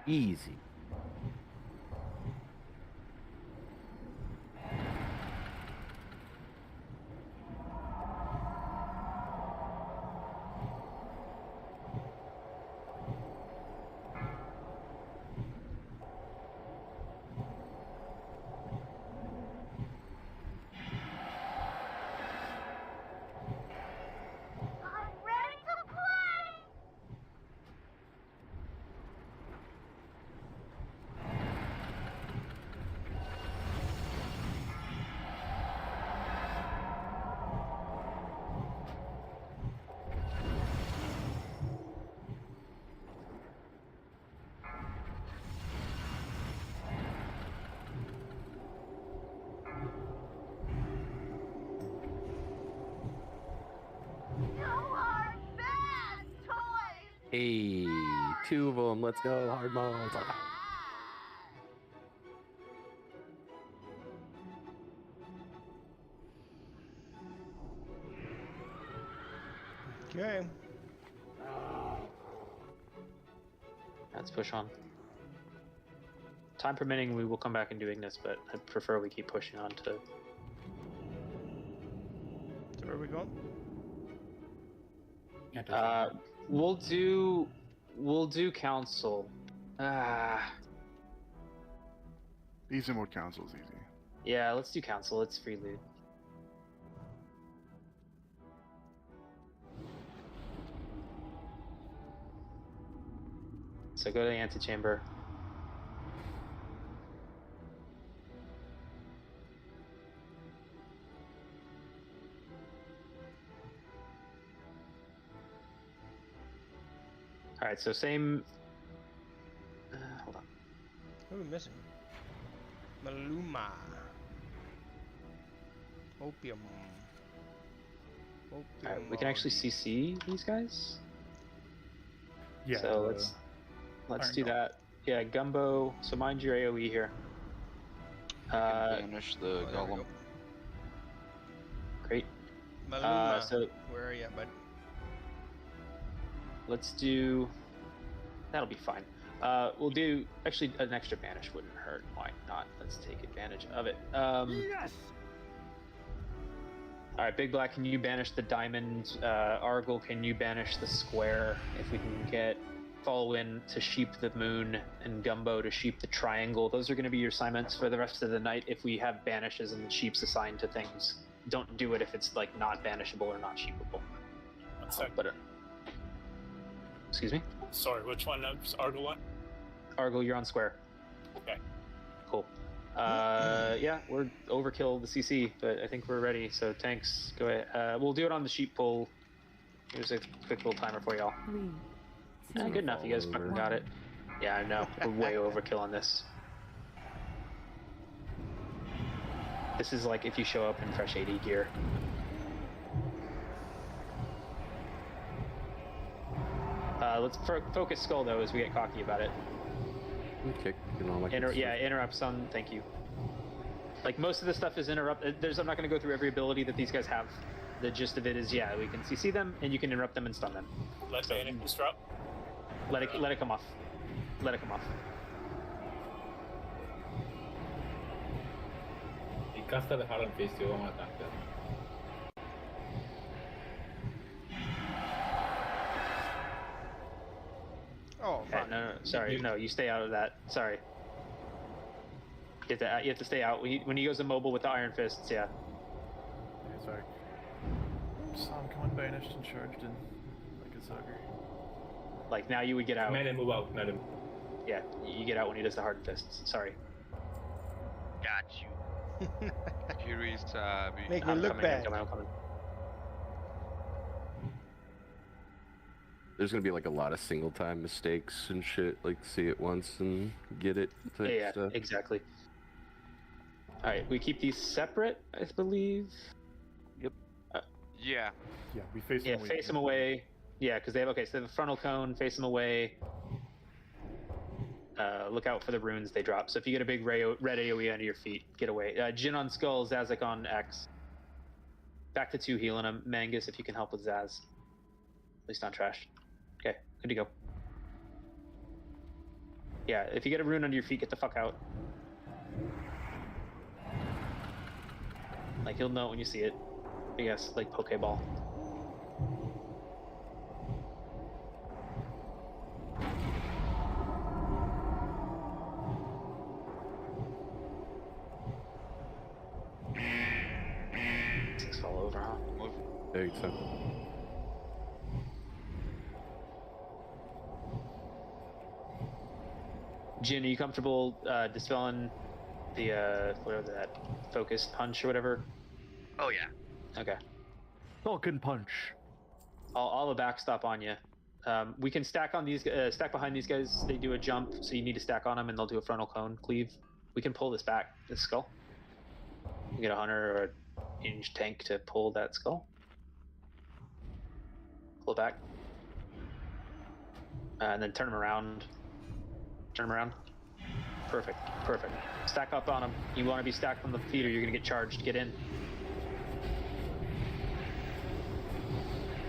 Easy. Hey, 2 of them. Let's go. Hard modes. Okay. Let's push on. Time permitting, we will come back and do Ignis, but I prefer we keep pushing on to... So where are we going? We'll do council. Easy mode council's easy. Yeah, let's do council. It's free loot. So go to the antechamber. right, so same. Hold on. Who are we missing? Maluma. Opium. Alright, we can actually CC these guys. Yeah. So let's do that. Yeah, Gumbo. So mind your AOE here. Banish the golem. Great. Maluma. So Where are you, bud? let's do. That'll be fine. We'll do actually an extra banish wouldn't hurt. Why not? Let's take advantage of it. Yes. All right, Big Black, can you banish the diamond? Argyle, can you banish the square? If we can get Fallwind to sheep the moon and Gumbo to sheep the triangle, those are going to be your assignments for the rest of the night. If we have banishes and sheeps assigned to things, don't do it if it's like not banishable or not sheepable. 1 sec. Excuse me? Sorry, which one? Argyle one? Argyle, you're on square. Okay. Cool. Yeah, we're overkill the CC, but I think we're ready. So tanks, go ahead. We'll do it on the sheep pull. Here's a quick little timer for y'all. Good enough, you guys fucking got it. Yeah, I know. We're way overkill on this. This is like if you show up in fresh AD gear. Let's focus skull though as we get cocky about it. Okay. Interrupts on. Thank you. Like most of the stuff is interrupt. I'm not going to go through every ability that these guys have. The gist of it is, yeah, we can CC them and you can interrupt them and stun them. Let Banish disrupt. Let it come off. Let it come off. Y casta dejar al fisio, vamos a atacar. Oh, fuck. No, sorry, no, you stay out of that. Sorry. You have to stay out. When he goes immobile with the iron fists, yeah. Yeah, sorry. Saw him come unbanished and charged in like a sucker. Like now you would get out. Made him move out, let him. Yeah, you get out when he does the hard fists. Sorry. Got you. Fury's Make me look bad. I'm coming. There's gonna be like a lot of single time mistakes and shit, like see it once and get it type Yeah, stuff. exactly. Alright, we keep these separate, I believe. Yep. Yeah. Yeah, we face them. Yeah, face them away. Yeah, because they have, okay, so they have a frontal cone, face them away. Look out for the runes they drop. So if you get a big red AoE under your feet, get away. Jin on skull, Zazek on X. Back to 2 healing him. Mangus, if you can help with Zaz. At least on trash. Okay, good to go. Yeah, if you get a rune under your feet, get the fuck out. Like, he'll know it when you see it. I guess, like Pokeball. It's all over, huh? Big time. Jin, are you comfortable dispelling the whatever that focused punch or whatever? Oh yeah. Okay. Falcon punch. I'll have a backstop on you. We can stack on these, stack behind these guys. They do a jump, so you need to stack on them, and they'll do a frontal cone cleave. We can pull this back, this skull. You get a hunter or a hinge tank to pull that skull. Pull it back, and then turn them around. Turn them around. Perfect, perfect. Stack up on them. You want to be stacked on the feet, or you're gonna get charged. Get in.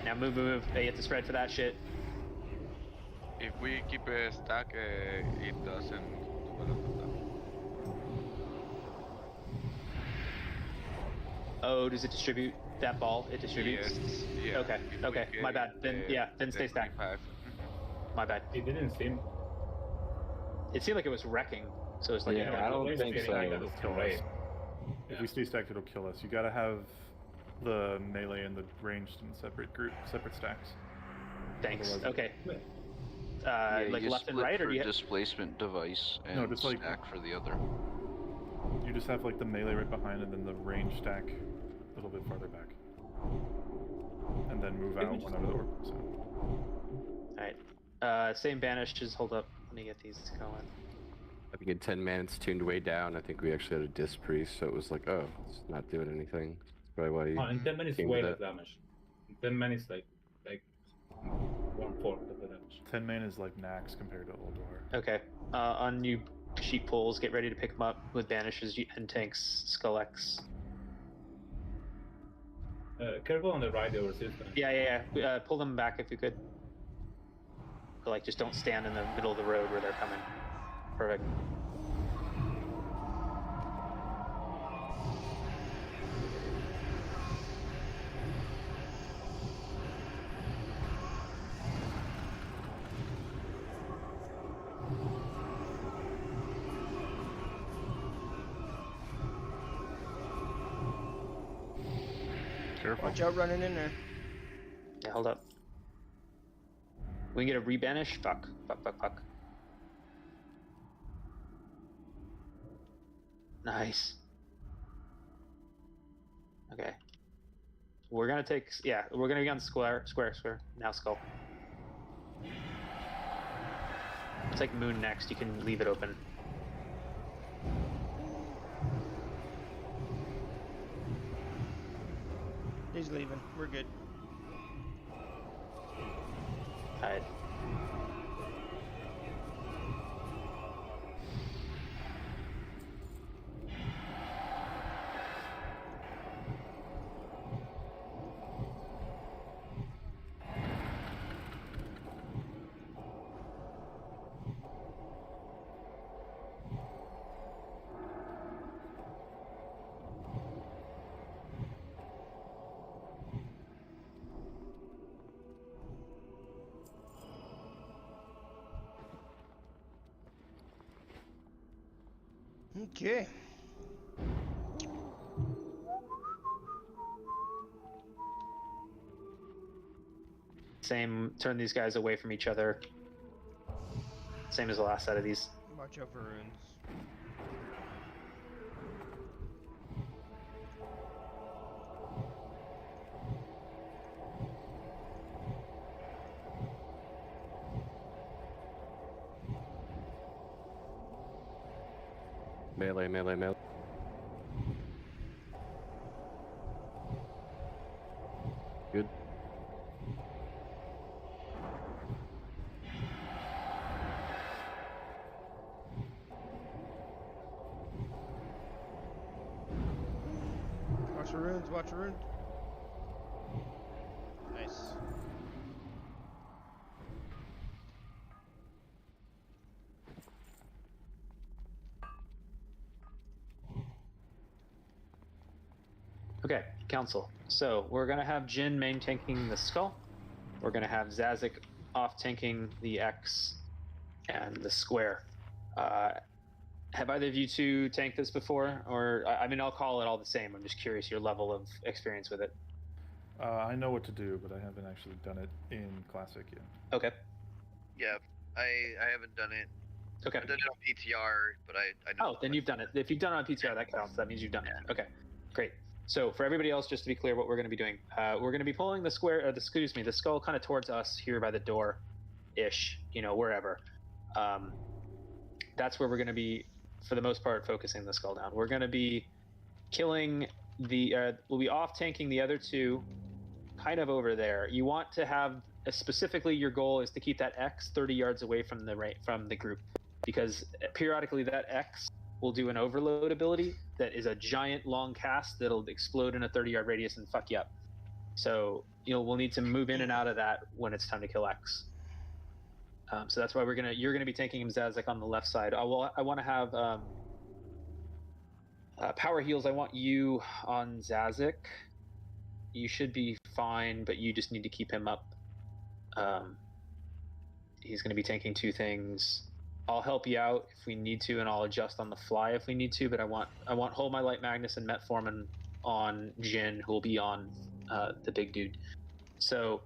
Now move, move, move. Hey, you have to spread for that shit. If we keep a stack, it doesn't. Oh, does it distribute that ball? It distributes? Yes. Yeah. Okay, okay. My bad. Then, yeah, then stay stacked. My bad. It didn't seem. It seemed like it was wrecking, so it's like. Yeah, I don't think so. It'll kill us. If we stay stacked, it'll kill us. You gotta have the melee and the ranged in separate stacks. Thanks. Okay. Yeah, like you left and split right, or for do you? displacement device and No, just like stack for the other. You just have like the melee right behind and then the range stack a little bit farther back. And then move out whenever the orb moves out. Alright. Same banish, just hold up. Let me get these going. I think in 10 minutes tuned way down. I think we actually had a disc priest, so it was like, oh, it's not doing anything. That's probably why he in 10 minutes, came way to less that. damage. In 10 minutes, like 1/4 of the damage. 10 main is like Nax compared to Ulduar. Okay. On you sheep pulls, get ready to pick them up with banishes and tanks, Skull X. Careful on the right, the resistance. Yeah. Pull them back if you could. But, like, just don't stand in the middle of the road where they're coming. Perfect. Careful. Watch out running in there. Yeah, hold up. We can get a rebanish? Fuck. Nice. Okay. We're gonna take, we're gonna be on square. Now skull. It's like moon next, you can leave it open. He's leaving. We're good. Alright. Okay. Same, turn these guys away from each other. Same as the last set of these. Watch out for runes. Melee. Good. Watch the runes. Nice. Okay, council. So we're gonna have Jin main tanking the skull. We're gonna have Zazik off tanking the X and the square. Have either of you two tanked this before? Or, I mean, I'll call it all the same. I'm just curious your level of experience with it. I know what to do, but I haven't actually done it in Classic yet. Okay. Yeah, I haven't done it. Okay. I did it on PTR, but I know. Oh, then you've done it. If you've done it on PTR, that counts. That means you've done it. Okay, great. So for everybody else, just to be clear, what we're going to be doing, we're going to be pulling the the skull kind of towards us here by the door-ish, wherever. That's where we're going to be, for the most part, focusing the skull down. We're going to be killing we'll be off tanking the other two, kind of over there. You want to have, specifically your goal is to keep that X 30 yards away from the group, because periodically that X will do an overload ability that is a giant long cast that'll explode in a 30-yard radius and fuck you up. So we'll need to move in and out of that when it's time to kill X. So that's why you're gonna be taking him Zazik on the left side. I want to have power heals. I want you on Zazik. You should be fine, but you just need to keep him up. He's going to be tanking two things. I'll help you out if we need to, and I'll adjust on the fly if we need to. But I want Hold My Light Magnus and Metformin on Jin, who will be on the big dude. So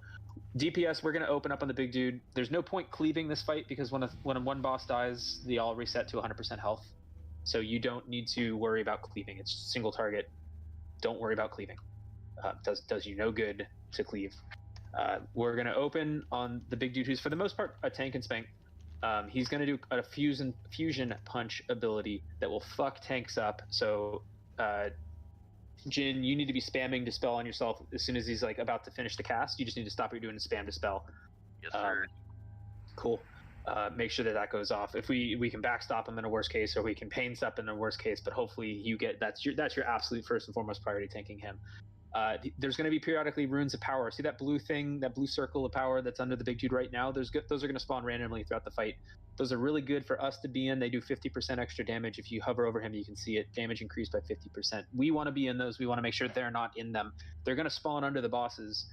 DPS, we're going to open up on the big dude. There's no point cleaving this fight because when one boss dies, they all reset to 100% health. So you don't need to worry about cleaving. It's single target. Don't worry about cleaving. Does you no good to cleave. We're going to open on the big dude, who's for the most part a tank and spank. He's going to do a fusion punch ability that will fuck tanks up. So, Jin, you need to be spamming Dispel on yourself as soon as he's like about to finish the cast. You just need to stop what you're doing and spam Dispel. Yes, sir. Cool. Make sure that goes off. If we can backstop him in a worst case, or we can pain stop in a worst case, but hopefully you get that's your absolute first and foremost priority, tanking him. There's going to be periodically runes of power. See that blue thing, that blue circle of power that's under the big dude right now? Those are going to spawn randomly throughout the fight. Those are really good for us to be in. They do 50% extra damage. If you hover over him, you can see it. Damage increased by 50%. We want to be in those. We want to make sure they're not in them. They're going to spawn under the bosses.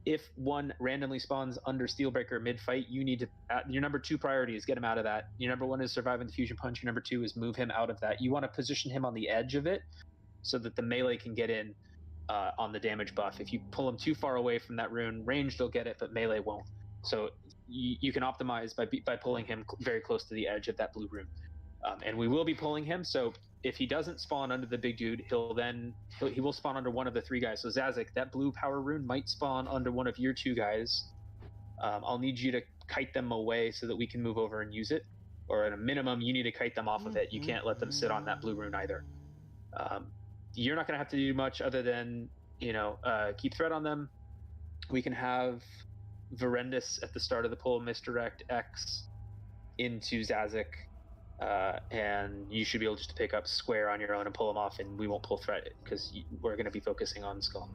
If one randomly spawns under Steelbreaker mid-fight, you need to... your number 2 priority is get him out of that. Your number 1 is surviving the fusion punch. Your number 2 is move him out of that. You want to position him on the edge of it so that the melee can get in on the damage buff. If you pull him too far away from that rune, ranged will get it, but melee won't. So you can optimize by pulling him very close to the edge of that blue rune. And we will be pulling him, so if he doesn't spawn under the big dude, he will spawn under one of the 3 guys. So Zazik, that blue power rune might spawn under one of your 2 guys. I'll need you to kite them away so that we can move over and use it. Or at a minimum, you need to kite them off of it. You can't let them sit on that blue rune either. You're not going to have to do much other than, keep threat on them. We can have Verendus at the start of the pull misdirect X into Zazik. And you should be able just to pick up Square on your own and pull them off, and we won't pull threat because we're going to be focusing on Skull.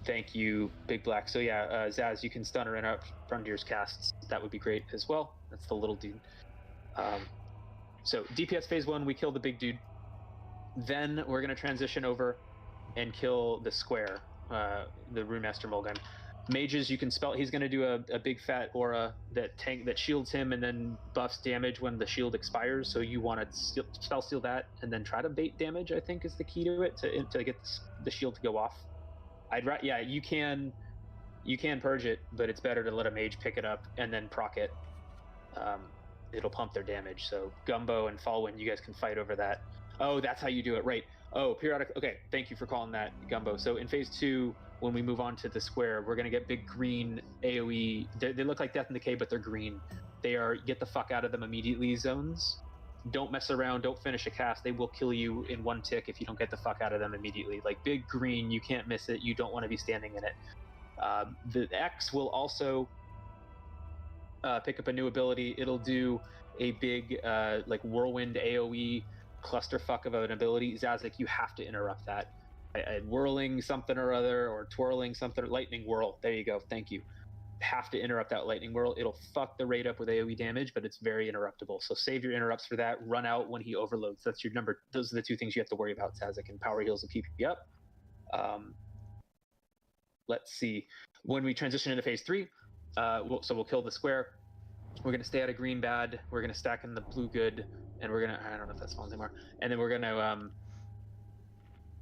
Thank you, Big Black. So yeah, Zaz, you can stun or interrupt Frontier's casts. That would be great as well. That's the little dude. So DPS phase 1, we kill the big dude. Then we're going to transition over and kill the Square, the Rune Master Mulgun. Mages, you can spell. He's going to do a big fat aura that shields him and then buffs damage when the shield expires. So you want to spell seal that and then try to bait damage, I think, is the key to it to get the shield to go off. You can purge it, but it's better to let a mage pick it up and then proc it. It'll pump their damage. So Gumbo and Falwyn, you guys can fight over that. Oh, that's how you do it, right? Oh, periodic. Okay, thank you for calling that, Gumbo. So in phase 2, when we move on to the Square, we're going to get big green AoE. They look like Death and Decay, but they're green. They are get the fuck out of them immediately zones. Don't mess around. Don't finish a cast. They will kill you in 1 tick if you don't get the fuck out of them immediately. Like big green, you can't miss it. You don't want to be standing in it. The X will also pick up a new ability. It'll do a big whirlwind AoE clusterfuck of an ability. Zazik, you have to interrupt that. Whirling something or other, or twirling something, lightning whirl. There you go. Thank you. Have to interrupt that lightning whirl. It'll fuck the rate up with AoE damage, but it's very interruptible. So save your interrupts for that. Run out when he overloads. That's your number. Those are the 2 things you have to worry about, Zazik, and power heals will keep you up. Let's see. When we transition into phase 3, we'll kill the Square. We're going to stay out of green bad. We're going to stack in the blue good, and we're going to, I don't know if that spawns anymore. And then we're going to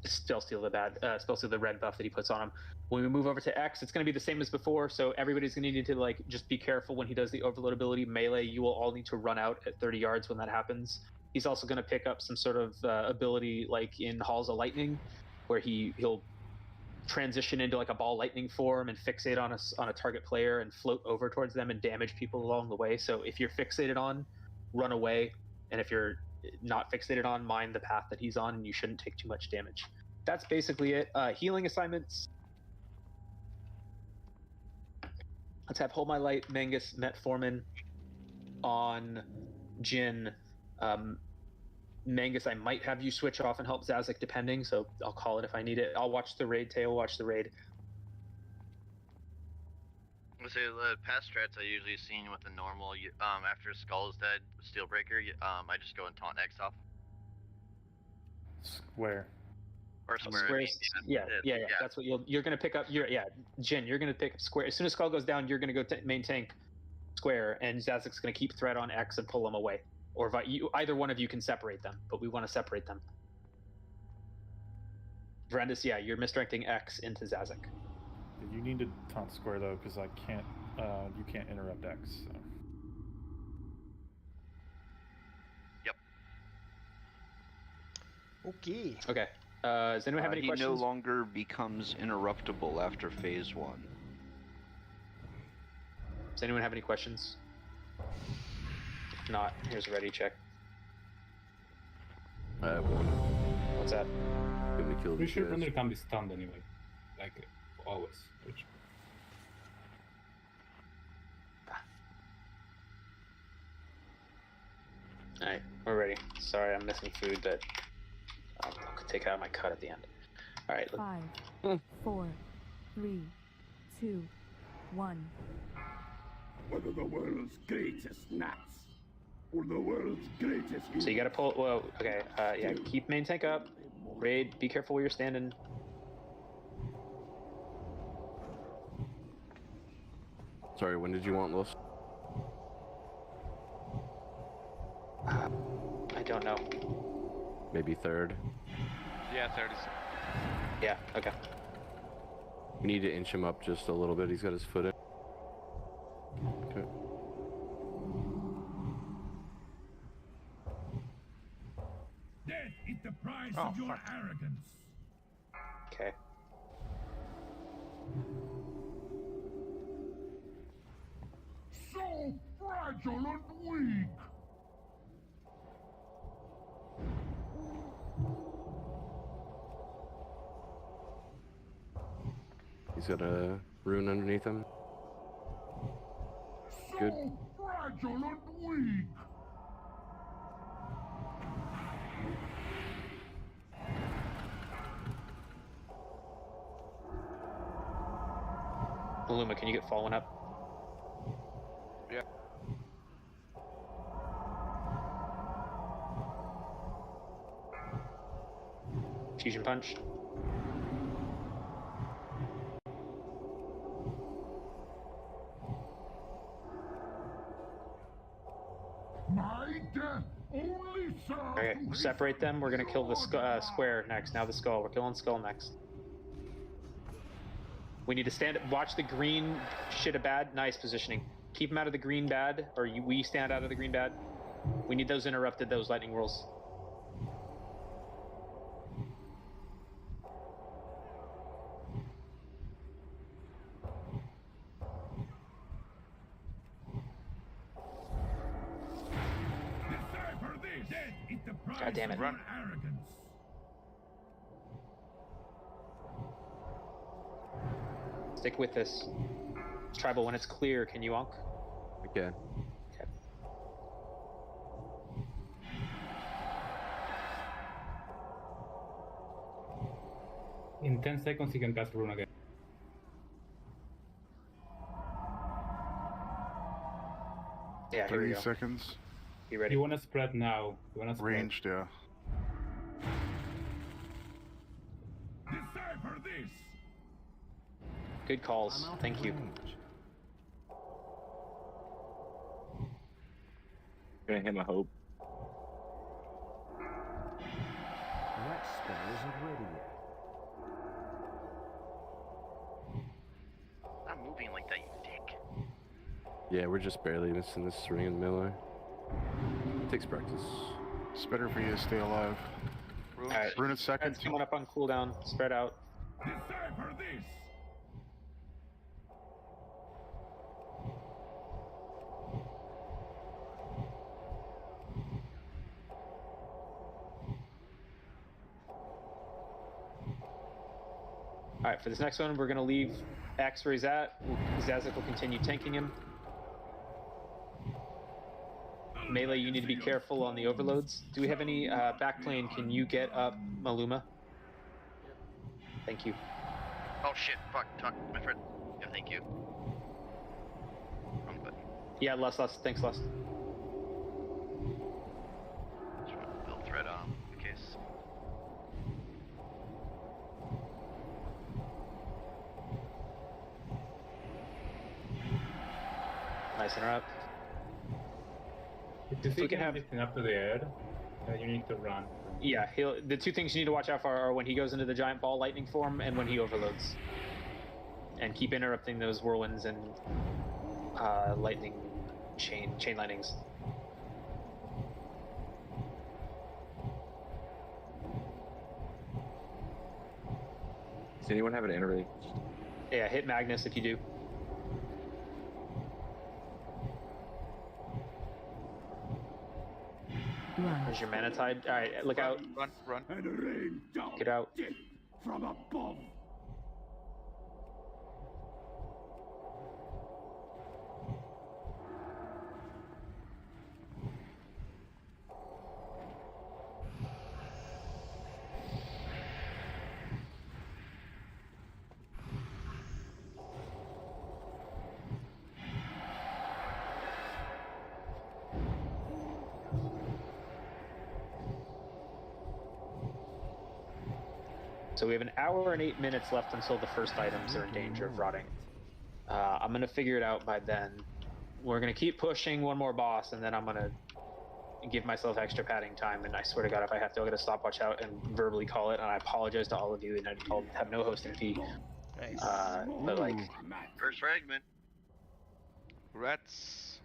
spell steal the red buff that he puts on him. When we move over to X, it's going to be the same as before. So everybody's going to need to just be careful when he does the overload ability. Melee, you will all need to run out at 30 yards when that happens. He's also going to pick up some sort of ability like in Halls of Lightning, where he'll transition into like a ball lightning form and fixate on a target player and float over towards them and damage people along the way. So if you're fixated on, run away, and if you're not fixated on, mind the path that he's on, and you shouldn't take too much damage. That's basically it. Healing assignments. Let's have Hold My Light, Mangus, Metformin on Jin. Mangus, I might have you switch off and help Zazik depending, so I'll call it if I need it. I'll watch the raid. Teo, watch the raid. I say the past strats I usually seen with the normal, after Skull is dead, Steelbreaker, I just go and taunt X off. Square. Or Square. Yeah. That's what you're going to pick up. Jin, you're going to pick up Square. As soon as Skull goes down, you're going to go main tank Square, and Zazik's going to keep threat on X and pull him away. Or either one of you can separate them, but we want to separate them. Verendus, you're misdirecting X into Zazik. You need to taunt Square though, because I can't. You can't interrupt X. So. Yep. Okay. Okay. Does anyone have any questions? He no longer becomes interruptible after phase 1. Does anyone have any questions? If not, here's a ready check. I have one. What's that? Can we kill Pretty these sure guys? Thundergun is stunned anyway. Like, always. Which... Alright, we're ready. Sorry, I'm missing food, but I'll take out my cut at the end. Alright. 5, 4, 3, 2, 1. Whether the world's greatest gnats or the world's greatest. So you gotta pull. Whoa, okay. Yeah, keep main tank up. Raid, be careful where you're standing. Sorry, when did you want Los? I don't know. Maybe third. Yeah, 30. Yeah, okay. We need to inch him up just a little bit. He's got his foot in. Okay. Death is the price of your arrogance. Okay. So fragile and weak. He's got a rune underneath him. Good. So fragile and weak. Maluma, can you get fallen up? Yeah. Fusion punch. My death only serves. Okay, separate them. We're gonna kill the square next. Now the skull. We're killing skull next. We need to stand. Watch the green shit a bad. Nice positioning. Keep them out of the green bad, or we stand out of the green bad. We need those interrupted. Those lightning rolls. Decipher this. Death is the price God damn it. of your arrogance. Stick with this. Tribal, when it's clear, can you onk? Okay. Okay. In 10 seconds, he can cast rune again. Yeah, here we 30 go. seconds. You ready? You want to spread now. You want to spread. Ranged, yeah. Decipher this. Good calls. Thank you. Gonna hit my hope. That spell isn't ready yet. Stop moving like that, you dick. Yeah, we're just barely missing this ring in the middle. It takes practice. It's better for you to stay alive. Alright. Rune at second. That's coming up on cooldown. Spread out. Decipher this. Alright, for this next one, we're going to leave Axe where he's at. Zazik will continue tanking him. Melee, you need to be careful on the overloads. Do we have any backplane? Can you get up Maluma? Thank you. Oh shit, fuck, talk, my friend. Yeah, thank you. Wrong button. Yeah, Lust. Thanks, Lust. Just want to build thread on in case. Nice interrupt. If you we see can him have- lifting up to the air, you need to run. Yeah, the two things you need to watch out for are when he goes into the giant ball lightning form and when he overloads. And keep interrupting those whirlwinds and lightning chain lightnings. Does anyone have an interlude? Yeah, hit Magnus if you do. Run. There's your mana tide. All right, look out. Run. And rain down Get out. death from above. So we have an hour and 8 minutes left until the first items are in danger of rotting. I'm gonna figure it out by then. We're gonna keep pushing one more boss, and then I'm gonna give myself extra padding time. And I swear to God, if I have to, I'll get a stopwatch out and verbally call it. And I apologize to all of you, and I'll have no hosting fee. Nice. But like, First fragment. Rats.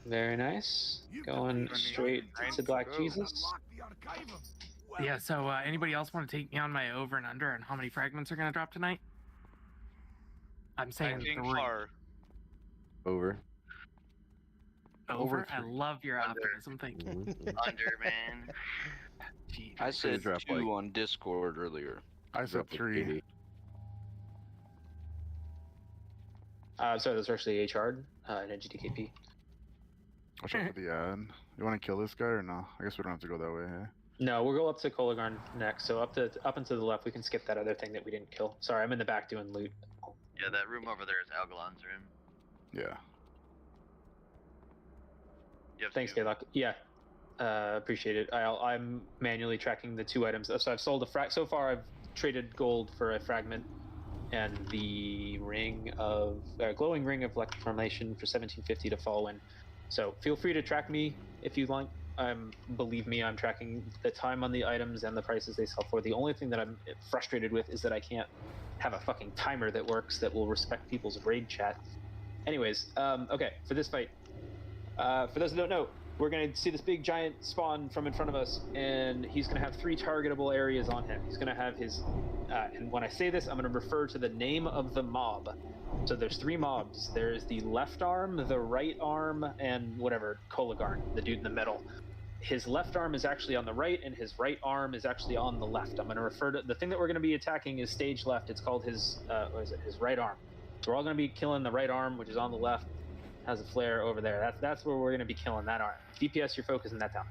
very nice. Going straight to Black Jesus. Yeah, so anybody else want to take me on my over and under and how many fragments are going to drop tonight? I'm saying 3. Over. Over? I love your optimism. Thank you. Under, man. I said drop 2 like- on Discord earlier. I said 3. Sorry, those are actually HR'd in a GDKP. Watch out for the ad. You want to kill this guy or no? I guess we don't have to go that way, hey? No, we'll go up to Cologarn next. So up and to the left, we can skip that other thing that we didn't kill. Sorry, I'm in the back doing loot. Yeah, that room over there is Algalon's room. Yeah. Thanks, Gaylock. Yeah, appreciate it. I'm manually tracking the 2 items. So I've sold so far I've traded gold for a fragment and the glowing ring of electroformation for 1750 to Fallwind. So feel free to track me if you like. Believe me, I'm tracking the time on the items and the prices they sell for. The only thing that I'm frustrated with is that I can't have a fucking timer that works that will respect people's raid chat. Anyways, okay, for this fight, for those who don't know, we're going to see this big giant spawn from in front of us, and he's going to have 3 targetable areas on him. He's going to have his, and when I say this, I'm going to refer to the name of the mob. So there's 3 mobs. There's the left arm, the right arm, and whatever, Cologarn, the dude in the middle. His left arm is actually on the right, and his right arm is actually on the left. I'm going to refer to the thing that we're going to be attacking is stage left. It's called his his right arm. So we're all going to be killing the right arm, which is on the left, has a flare over there. That's where we're going to be killing that arm. DPS, you're focusing that down.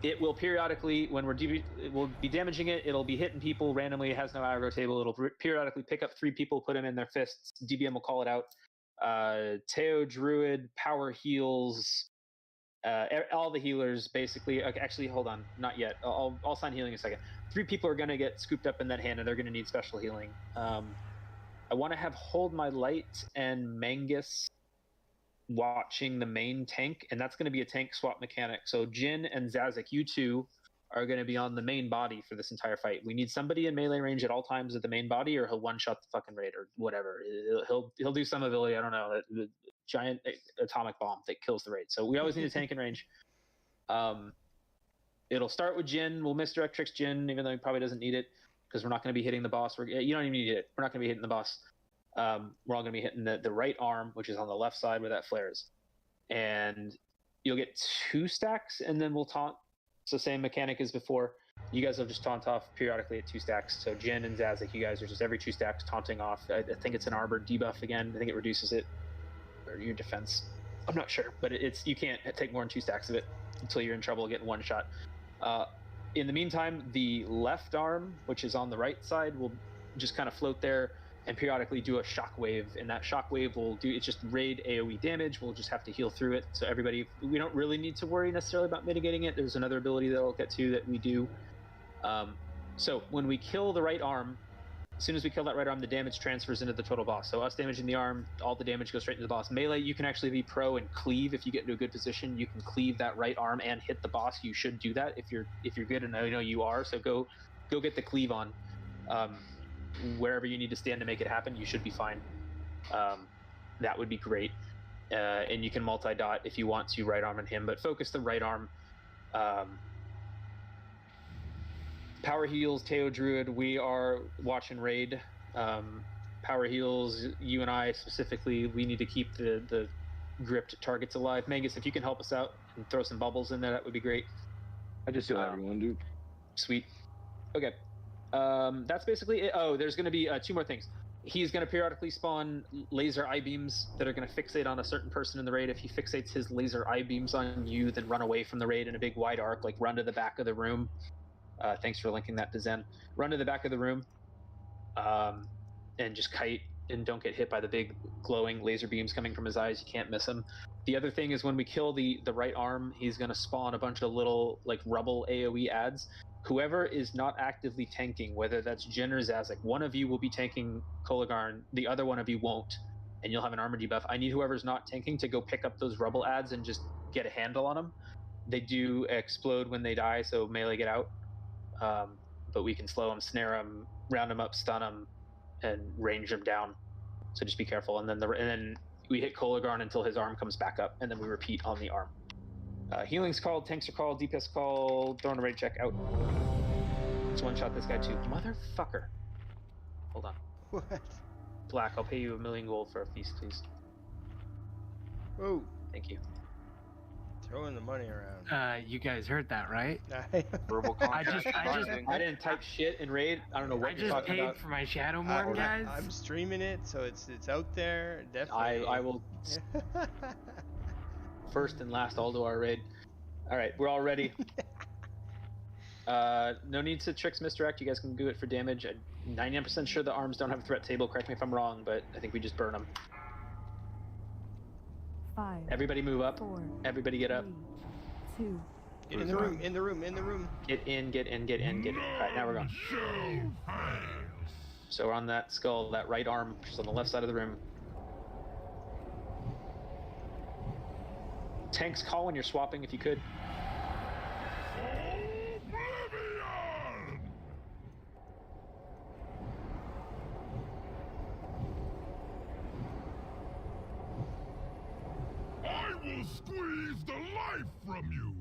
It will periodically, when we'll be damaging it, it'll be hitting people randomly. It has no aggro table. It'll periodically pick up 3 people, put them in their fists. DBM will call it out. Teo, Druid, Power Heals, all the healers basically. Actually, hold on, not yet. I'll sign healing in a second. 3 people are going to get scooped up in that hand, and they're going to need special healing. I want to have Hold My Light and Mangus watching the main tank, and that's going to be a tank swap mechanic. So Jin and Zazik, you 2 are going to be on the main body for this entire fight. We need somebody in melee range at all times at the main body, or he'll one-shot the fucking raid or whatever. He'll do some ability, I don't know, the giant atomic bomb that kills the raid. So we always need a tank in range. It'll start with Jin. We'll misdirect Tricks Jin, even though he probably doesn't need it, because we're not going to be hitting the boss. You don't even need it. We're not going to be hitting the boss. We're all going to be hitting the right arm, which is on the left side where that flare is. And you'll get 2 stacks, and then we'll taunt. So same mechanic as before. You guys will just taunt off periodically at 2 stacks. So Jin and Zazik, you guys are just every 2 stacks taunting off. I think it's an Arbor debuff again. I think it reduces it, or your defense. I'm not sure, but you can't take more than 2 stacks of it until you're in trouble getting one shot. In the meantime, the left arm, which is on the right side, will just kind of float there and periodically do a shockwave, and that shockwave will do, it's just raid AoE damage. We'll just have to heal through it. So everybody, we don't really need to worry necessarily about mitigating it. There's another ability that I'll get to that we do. So when we kill the right arm, as soon as we kill that right arm, the damage transfers into the total boss. So us damaging the arm, all the damage goes straight into the boss. Melee, you can actually be pro and cleave. If you get into a good position, you can cleave that right arm and hit the boss. You should do that if you're good, and I know you are. So go get the cleave on. Wherever you need to stand to make it happen, you should be fine. That would be great. And you can multi-dot if you want to right arm on him, but focus the right arm. Power Heals, Teo Druid, we are watching raid. Power Heals, you and I specifically, we need to keep the gripped targets alive. Magus, if you can help us out and throw some bubbles in there, that would be great. I just heal everyone, dude. Sweet. Okay. That's basically it. Oh, there's going to be 2 more things. He's going to periodically spawn laser I-beams that are going to fixate on a certain person in the raid. If he fixates his laser I-beams on you, then run away from the raid in a big wide arc, like run to the back of the room. Thanks for linking that to Zen. Run to the back of the room and just kite and don't get hit by the big glowing laser beams coming from his eyes. You can't miss him. The other thing is when we kill the right arm, he's going to spawn a bunch of little like rubble AoE ads. Whoever is not actively tanking, whether that's Jin or Zazik, one of you will be tanking Cologarn, the other one of you won't, and you'll have an armor debuff. I need whoever's not tanking to go pick up those rubble ads and just get a handle on them. They do explode when they die, so melee get out. But we can slow them, snare them, round them up, stun them, and range them down. So just be careful. And then we hit Cologarn until his arm comes back up, and then we repeat on the arm. Healing's called, tanks are called, DPS called, throwing a raid check out. Let's one-shot this guy too. Motherfucker. Hold on. What? Black, I'll pay you 1,000,000 gold for a feast, please. Oh. Thank you. Throwing the money around. You guys heard that, right? Verbal I didn't type shit in raid. I don't know what you're talking about. I just paid for my Shadowmourne, guys. I'm streaming it, so it's out there. Definitely. I will. First and last Ulduar raid. All right, we're all ready. No need to tricks misdirect. You guys can do it for damage. I'm 99% sure the arms don't have a threat table. Correct me if I'm wrong, but I think we just burn them. 5. Everybody move up. 4. Everybody get up. 2. Get in the room. In the room. In the room. Get in. Get in. Get in. Get in. All right, now we're going. So we're on that skull, that right arm, which is on the left side of the room. Tanks, call when you're swapping if you could. I will squeeze the life from you.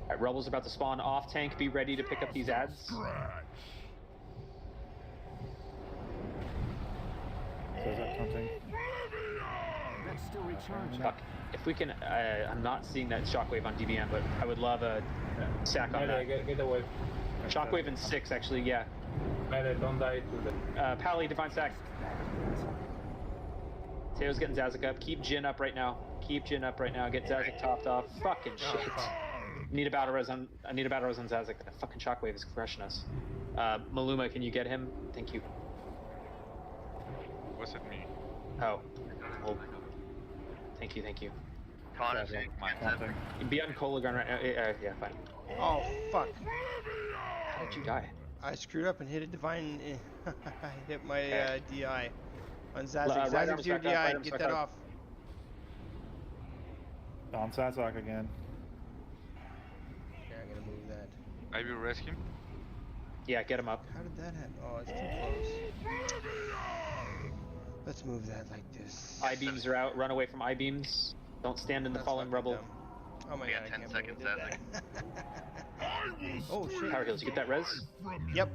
All right, Rebels about to spawn off tank. Be ready to pick up these ads. Fuck. If we can, I'm not seeing that shockwave on DBM, but I would love a sack on that. Get away. Shockwave in 6, actually, yeah. Don't die to the... Pally, divine sack. Teo's getting Zazik up. Keep Jin up right now. Keep Jin up right now. Get Zazik topped off. Fucking shit. Need a battle res on. I need a battle res on Zazik. That fucking shockwave is crushing us. Maluma, can you get him? Thank you. Was it me? Oh. Well, thank you. Be on Cologarn right now. Yeah, fine. Oh, fuck. How did you die? I screwed up and hit a divine. I hit my DI on Zazik. Right Zazik's your DI. Get that off. On Sazak again. Yeah, I'm gonna move that. I will rescue him. Yeah, get him up. How did that happen? Oh, it's too close. Let's move that like this. I-beams are out. Run away from I-beams. Don't stand in the fallen rubble. Dumb. Oh my god, 10 seconds, Zazik. Oh shit. Power heals. You get that res? Yep.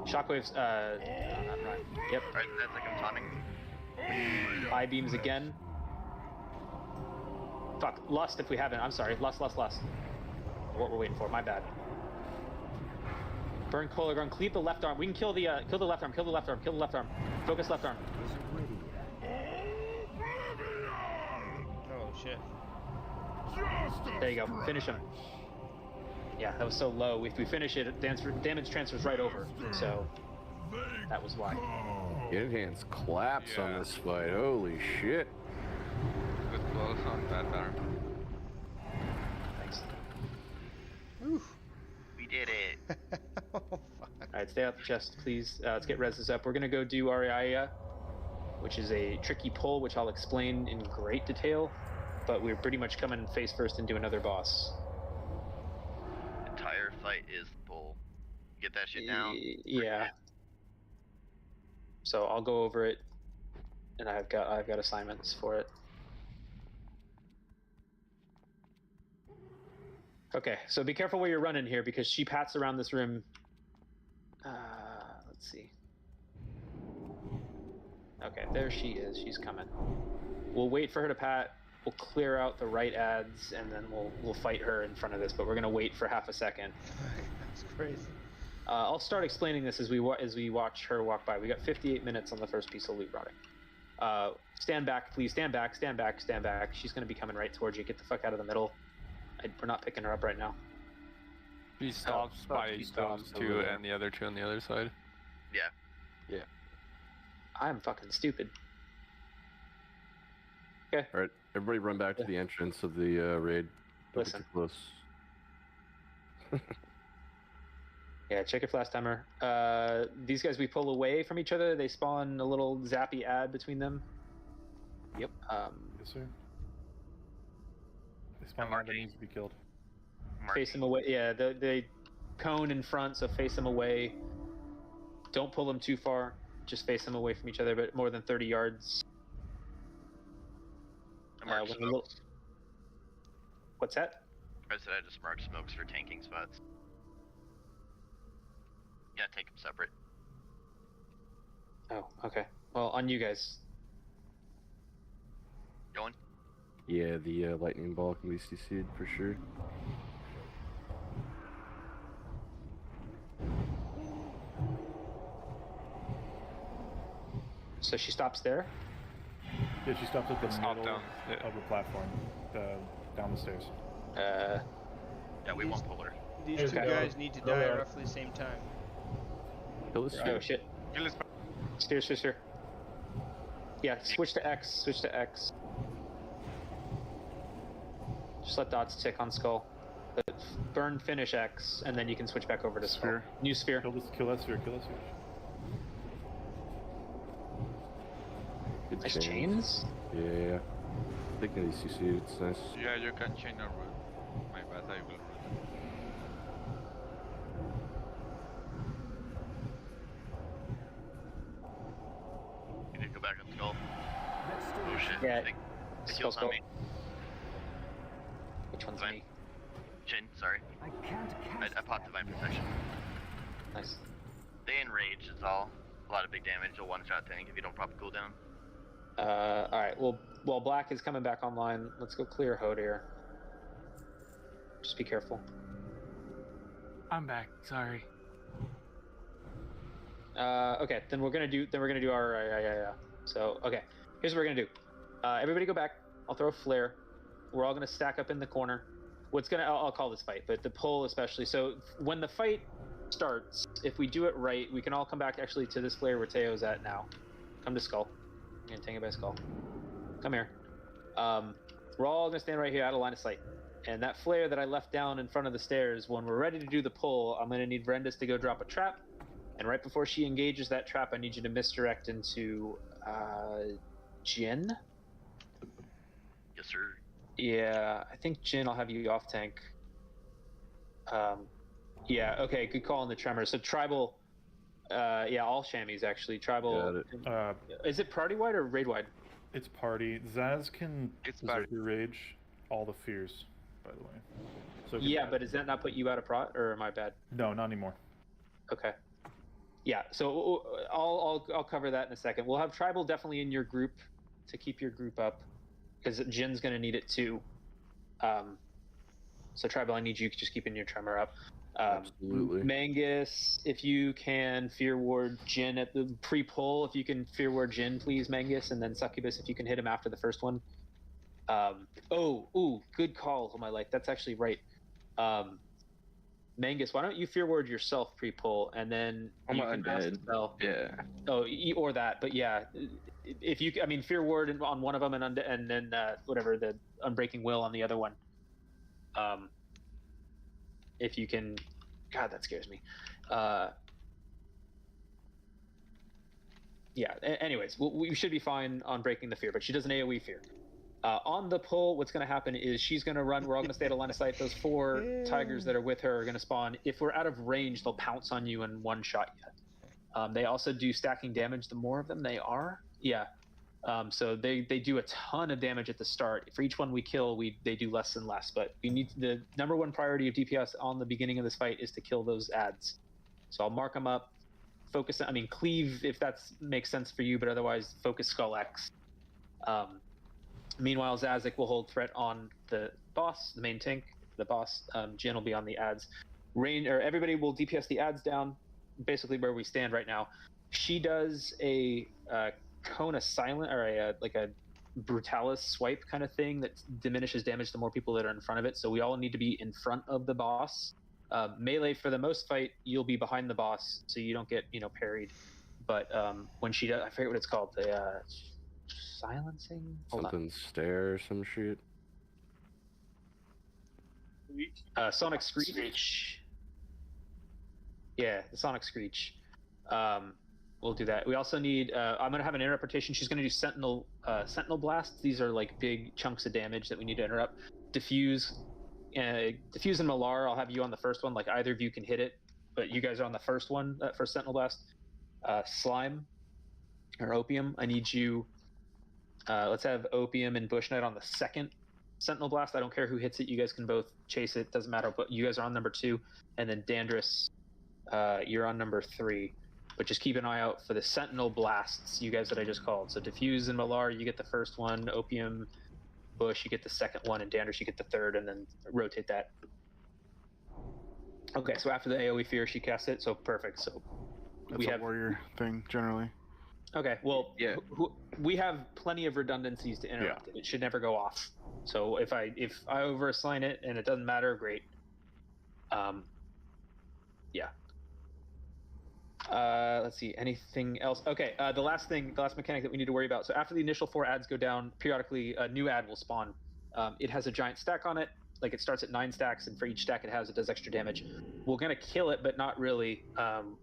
Shockwaves, not right. Yep. Alright, Zazik, I'm taunting. I-beams again. Fuck, Lust if we haven't. I'm sorry. Lust. What we're waiting for, my bad. Burn Cologarn, cleave the left arm. We can kill the left arm, kill the left arm. Focus left arm. Oh shit. There you go, finish him. Yeah, that was so low. If we finish it, damage transfers right over. So, that was why. Get hands claps on this fight. Holy shit. Good close on that arm. Thanks. Whew. We did it. Oh, fuck. Alright, stay out the chest, please. Let's get reses up. We're gonna go do Auriaya, which is a tricky pull, which I'll explain in great detail. But we're pretty much coming face first into another boss. Entire fight is the pull. Get that shit down. Yeah. So I'll go over it, and I've got assignments for it. Okay, so be careful where you're running here because she pats around this room. let's see. Okay, there she is. She's coming. We'll wait for her to pat. We'll clear out the right ads, and then we'll fight her in front of this. But we're gonna wait for half a second. That's crazy. I'll start explaining this as we watch her walk by. We got 58 minutes on the first piece of loot routing. Stand back, please. Stand back. Stand back. Stand back. She's gonna be coming right towards you. Get the fuck out of the middle. We're not picking her up right now. She stops by those two and the other two on the other side. Yeah. Yeah. I'm fucking stupid. Okay. All right, everybody, run back to the entrance of the raid. Don't Listen. get too close. Yeah, check your flash timer. These guys, we pull away from each other. They spawn a little zappy ad between them. Yep. Yes, sir. They spawn one that needs to be killed. Face them away. Yeah, they cone in front, so face them away. Don't pull them too far. Just face them away from each other, but more than 30 yards. What's that? I said I just marked smokes for tanking spots. Yeah, take them separate. Oh, okay. Well, on you guys. Going? Yeah, the lightning ball can be CC'd for sure. So she stops there? Yeah, she stops at the middle down. of the platform, down the stairs. Yeah, we won't pull her. These two guys need to die roughly the same time. Kill the Oh shit. Steer. Yeah, switch to X. Switch to X. Just let dots tick on skull. But burn finish X, and then you can switch back over to skull. New sphere. Kill that sphere. Good Nice chains? Yeah. I think in CC it's nice. Yeah, you can chain a route. My bad, I will route. You need to go back on skull. Oh shit. Yeah. The heal's on me. Which one's Divine. me? Chin, sorry. I can't cast I popped Divine Protection. Nice. They enrage is all. A lot of big damage, a one-shot tank if you don't pop a cooldown. Alright, well, while Black is coming back online, let's go clear Hodir. Just be careful. I'm back. Sorry. Okay, then we're gonna do our So okay, here's what we're gonna do. Everybody go back. I'll throw a flare. We're all gonna stack up in the corner. I'll call this fight, but the pull especially. So when the fight starts, if we do it right, we can all come back actually to this flare where Teo's at now. Come to skull. I'm gonna take it by skull. Come here. We're all gonna stand right here out of line of sight. And that flare that I left down in front of the stairs, when we're ready to do the pull, I'm gonna need Brendis to go drop a trap. And right before she engages that trap, I need you to misdirect into Jin. Yes, sir. Yeah, I think Jin, I'll have you off tank. Yeah, okay, good call on the tremor. So tribal, yeah, all chamois actually. Tribal. Is it party wide or raid wide? It's party. Zaz can Berserker Rage all the fears, by the way. So yeah, but does that not put you out of prot, or am I bad? No, not anymore. Okay. Yeah, so I'll cover that in a second. We'll have tribal definitely in your group to keep your group up, because Jin's gonna need it too. So tribal, I need you just keeping your tremor up. Absolutely. Mangus, if you can fear ward Jin at the pre-pull, if you can fear ward Jin, please, Mangus, and then Succubus, if you can hit him after the first one. Good call on my life. That's actually right. Mangus, why don't you fear ward yourself pre-pull, and then I'm you can cast undead. the spell. Yeah. Oh, or that, but yeah, if you, I mean, fear ward on one of them, and then whatever, the unbreaking will on the other one. If you can, God, that scares me. Yeah. Anyways, we should be fine on breaking the fear, but she does an AOE fear. On the pull, what's going to happen is she's going to run. We're all going to stay at a line of sight. Those 4 tigers that are with her are going to spawn. If we're out of range, they'll pounce on you and one-shot you. They also do stacking damage. The more of them they are, yeah. So they do a ton of damage at the start. For each one we kill, they do less and less. But we need the number one priority of DPS on the beginning of this fight is to kill those ads. So I'll mark them up. focus. I mean, cleave if that makes sense for you, but otherwise focus Skull X. Meanwhile, Zazik will hold threat on the boss, the main tank. The boss, Jin will be on the ads. Everybody will DPS the ads down, basically where we stand right now. She does a Kona silent or a brutalis swipe kind of thing that diminishes damage the more people that are in front of it. So we all need to be in front of the boss. Melee for the most fight, you'll be behind the boss, so you don't get parried. But when she does, I forget what it's called, the silencing. Something stare or some shit. Sonic Screech. Yeah, the Sonic Screech. We'll do that. We also need. I'm gonna have an interruptation. She's gonna do Sentinel blasts. These are like big chunks of damage that we need to interrupt. Diffuse and Malar. I'll have you on the first one. Like either of you can hit it, but you guys are on the first one. First Sentinel blast. Slime or Opium. I need you. Let's have Opium and Bush Knight on the second Sentinel blast. I don't care who hits it. You guys can both chase it. Doesn't matter. But you guys are on number 2, and then Dandrus, you're on number 3. But just keep an eye out for the Sentinel blasts, you guys that I just called. So Diffuse and Malar, you get the first one. Opium, Bush, you get the second one, and Dandrus, you get the third, and then rotate that. Okay, so after the AoE Fear, she casts it. So perfect. So that's a warrior thing generally. Okay, well, yeah, we have plenty of redundancies to interrupt. Yeah. It should never go off. So if I overassign it and it doesn't matter, great. Yeah. Let's see, anything else? Okay, the last mechanic that we need to worry about. So after the initial 4 ads go down, periodically a new ad will spawn. It has a giant stack on it. Like it starts at 9 stacks, and for each stack it does extra damage. We're gonna kill it, but not really.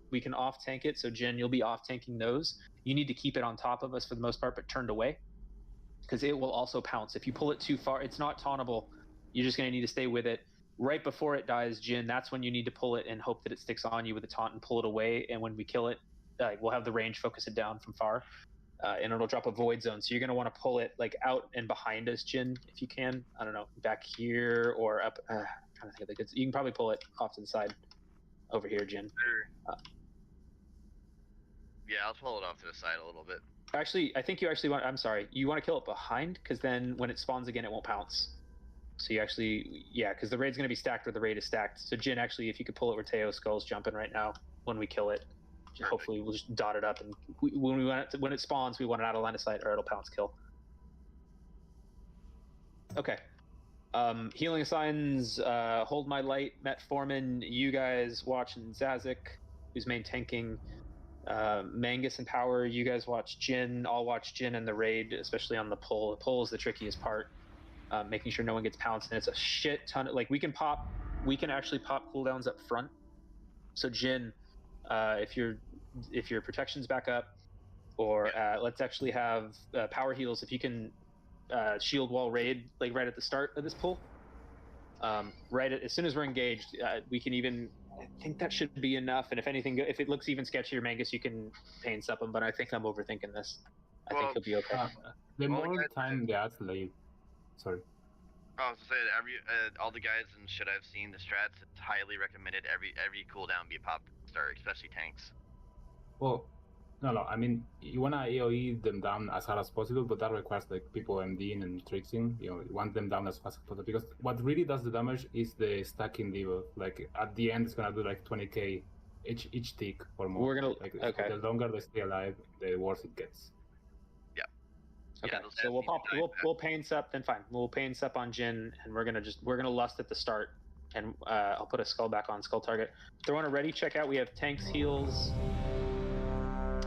We can off tank it. So Jen, you'll be off tanking those. You need to keep it on top of us for the most part, but turned away, because it will also pounce. If you pull it too far, it's not tauntable. You're just gonna need to stay with it. Right before it dies, Jin, that's when you need to pull it and hope that it sticks on you with a taunt and pull it away. And when we kill it, we'll have the range focus it down from far, and it'll drop a void zone. So you're going to want to pull it like out and behind us, Jin, if you can. I don't know, back here or up. I'm trying to think of the good. You can probably pull it off to the side over here, Jin. Sure. Yeah, I'll pull it off to the side a little bit. Actually, I think you actually want. I'm sorry. You want to kill it behind, because then when it spawns again, it won't pounce. So you actually, yeah, because the raid's going to be stacked where the raid is stacked. So Jin, actually, if you could pull it where Teo Skull's jumping right now when we kill it, hopefully we'll just dot it up, and when it spawns, we want it out of line of sight, or it'll pounce kill. Okay. Healing signs, Hold My Light, Metformin, you guys watching Zazik, who's main tanking. Mangus and Power, you guys watch Jin. I'll watch Jin in the raid, especially on the pull. The pull is the trickiest part. Making sure no one gets pounced, and it's a shit ton of, like, we can actually pop cooldowns up front. So Jin, if your protection's back up, or let's actually have power heals. If you can shield wall raid, like right at the start of this pull, as soon as we're engaged, we can even. I think that should be enough. And if anything, if it looks even sketchier, Mangus, you can pain sup him. But I think I'm overthinking this. I think he'll be okay. The more time the ads leave. Sorry. I was gonna say all the guys and shit I've seen the strats, it's highly recommended every cooldown be a pop start, especially tanks. Well, no. I mean, you wanna AOE them down as hard as possible, but that requires like people MDing and tricksing. You want them down as fast as possible, because what really does the damage is the stacking debuff. Like at the end, it's gonna do like 20k each tick or more. We're gonna okay. The longer they stay alive, the worse it gets. Okay, so we'll pain sup, then fine. We'll pain sup on Jin, and we're gonna lust at the start, and I'll put a skull back on skull target. Throw on a ready checkout. We have tanks, heals,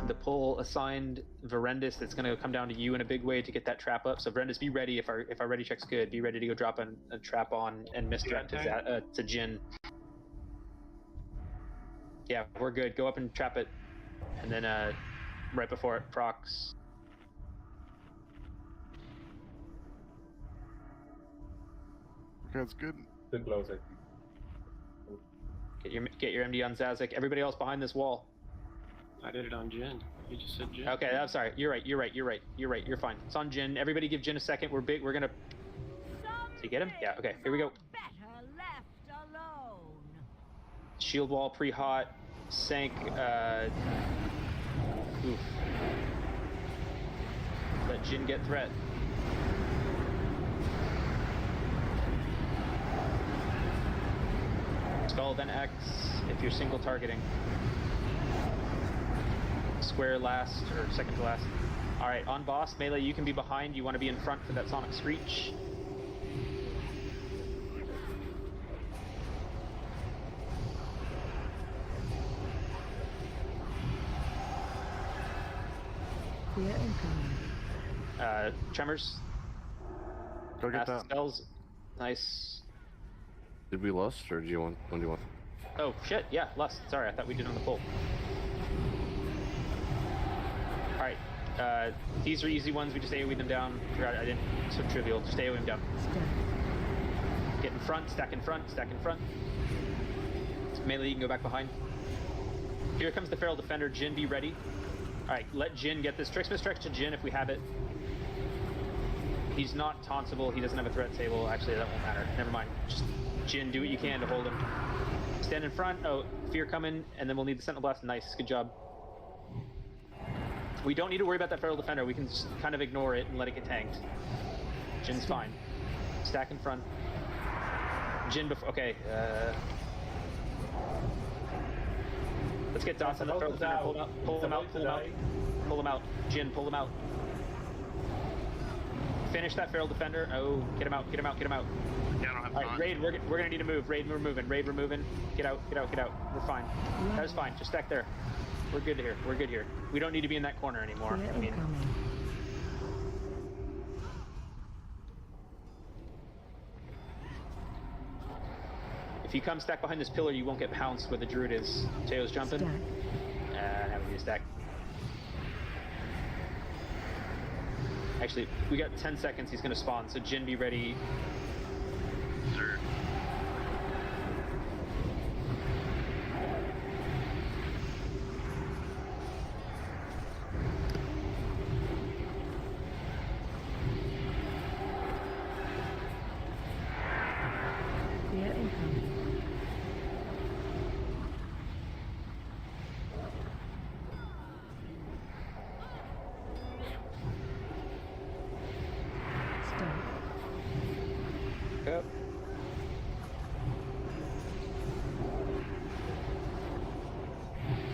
the pull assigned Verendis. That's gonna come down to you in a big way to get that trap up. So Verendis, be ready if our ready check's good. Be ready to go drop a trap on and misdirect to Jin. Yeah, we're good. Go up and trap it, and then right before it procs. That's good. Good closing. Get your MD on Zazik. Everybody else behind this wall. I did it on Jin. You just said Jin. Okay, I'm sorry. You're right. You're fine. It's on Jin. Everybody give Jin a second. We're gonna. So you get him? Yeah. Okay. Here we go. Better left alone. Shield wall pre-hot. Sank, oof. Let Jin get threat. Skull, then X if you're single targeting. Square last, or second to last. Alright, on boss, melee, you can be behind. You want to be in front for that sonic screech. Tremors. Go get that. Spells. Nice. Did we lust, or do you want? When do you want? Oh shit! Yeah, lust. Sorry, I thought we did on the pull. All right. These are easy ones. We just AoE them down. I didn't. So trivial. Just AoE them down. Get in front. Stack in front. Stack in front. Melee, you can go back behind. Here comes the Feral Defender. Jin, be ready. All right, let Jin get this. Tricksmith stretch to Jin if we have it. He's not tauntable. He doesn't have a threat table. Actually, that won't matter. Never mind. Just Jin, do what you can to hold him. Stand in front. Oh, fear coming, and then we'll need the Sentinel Blast. Nice, good job. We don't need to worry about that Feral Defender. We can just kind of ignore it and let it get tanked. Jin's fine. Stack in front. Jin before. Okay. Let's get Dawson. Feral Defender. Pull him out. Pull him out. Pull him out. Pull him out. Jin, pull him out. Finish that Feral Defender. Oh, get him out. Get him out. Get him out. Yeah, I don't have All right, Raid, we're gonna need to move. Raid, we're moving. Raid, we're moving. Get out. Get out. Get out. We're fine. That was fine. Just stack there. We're good here. We're good here. We don't need to be in that corner anymore. I mean, if you come stack behind this pillar, you won't get pounced where the druid is. Teo's jumping. Now we need to stack. Actually, we got 10 seconds. He's gonna spawn. So Jin, be ready. Sir. Yep.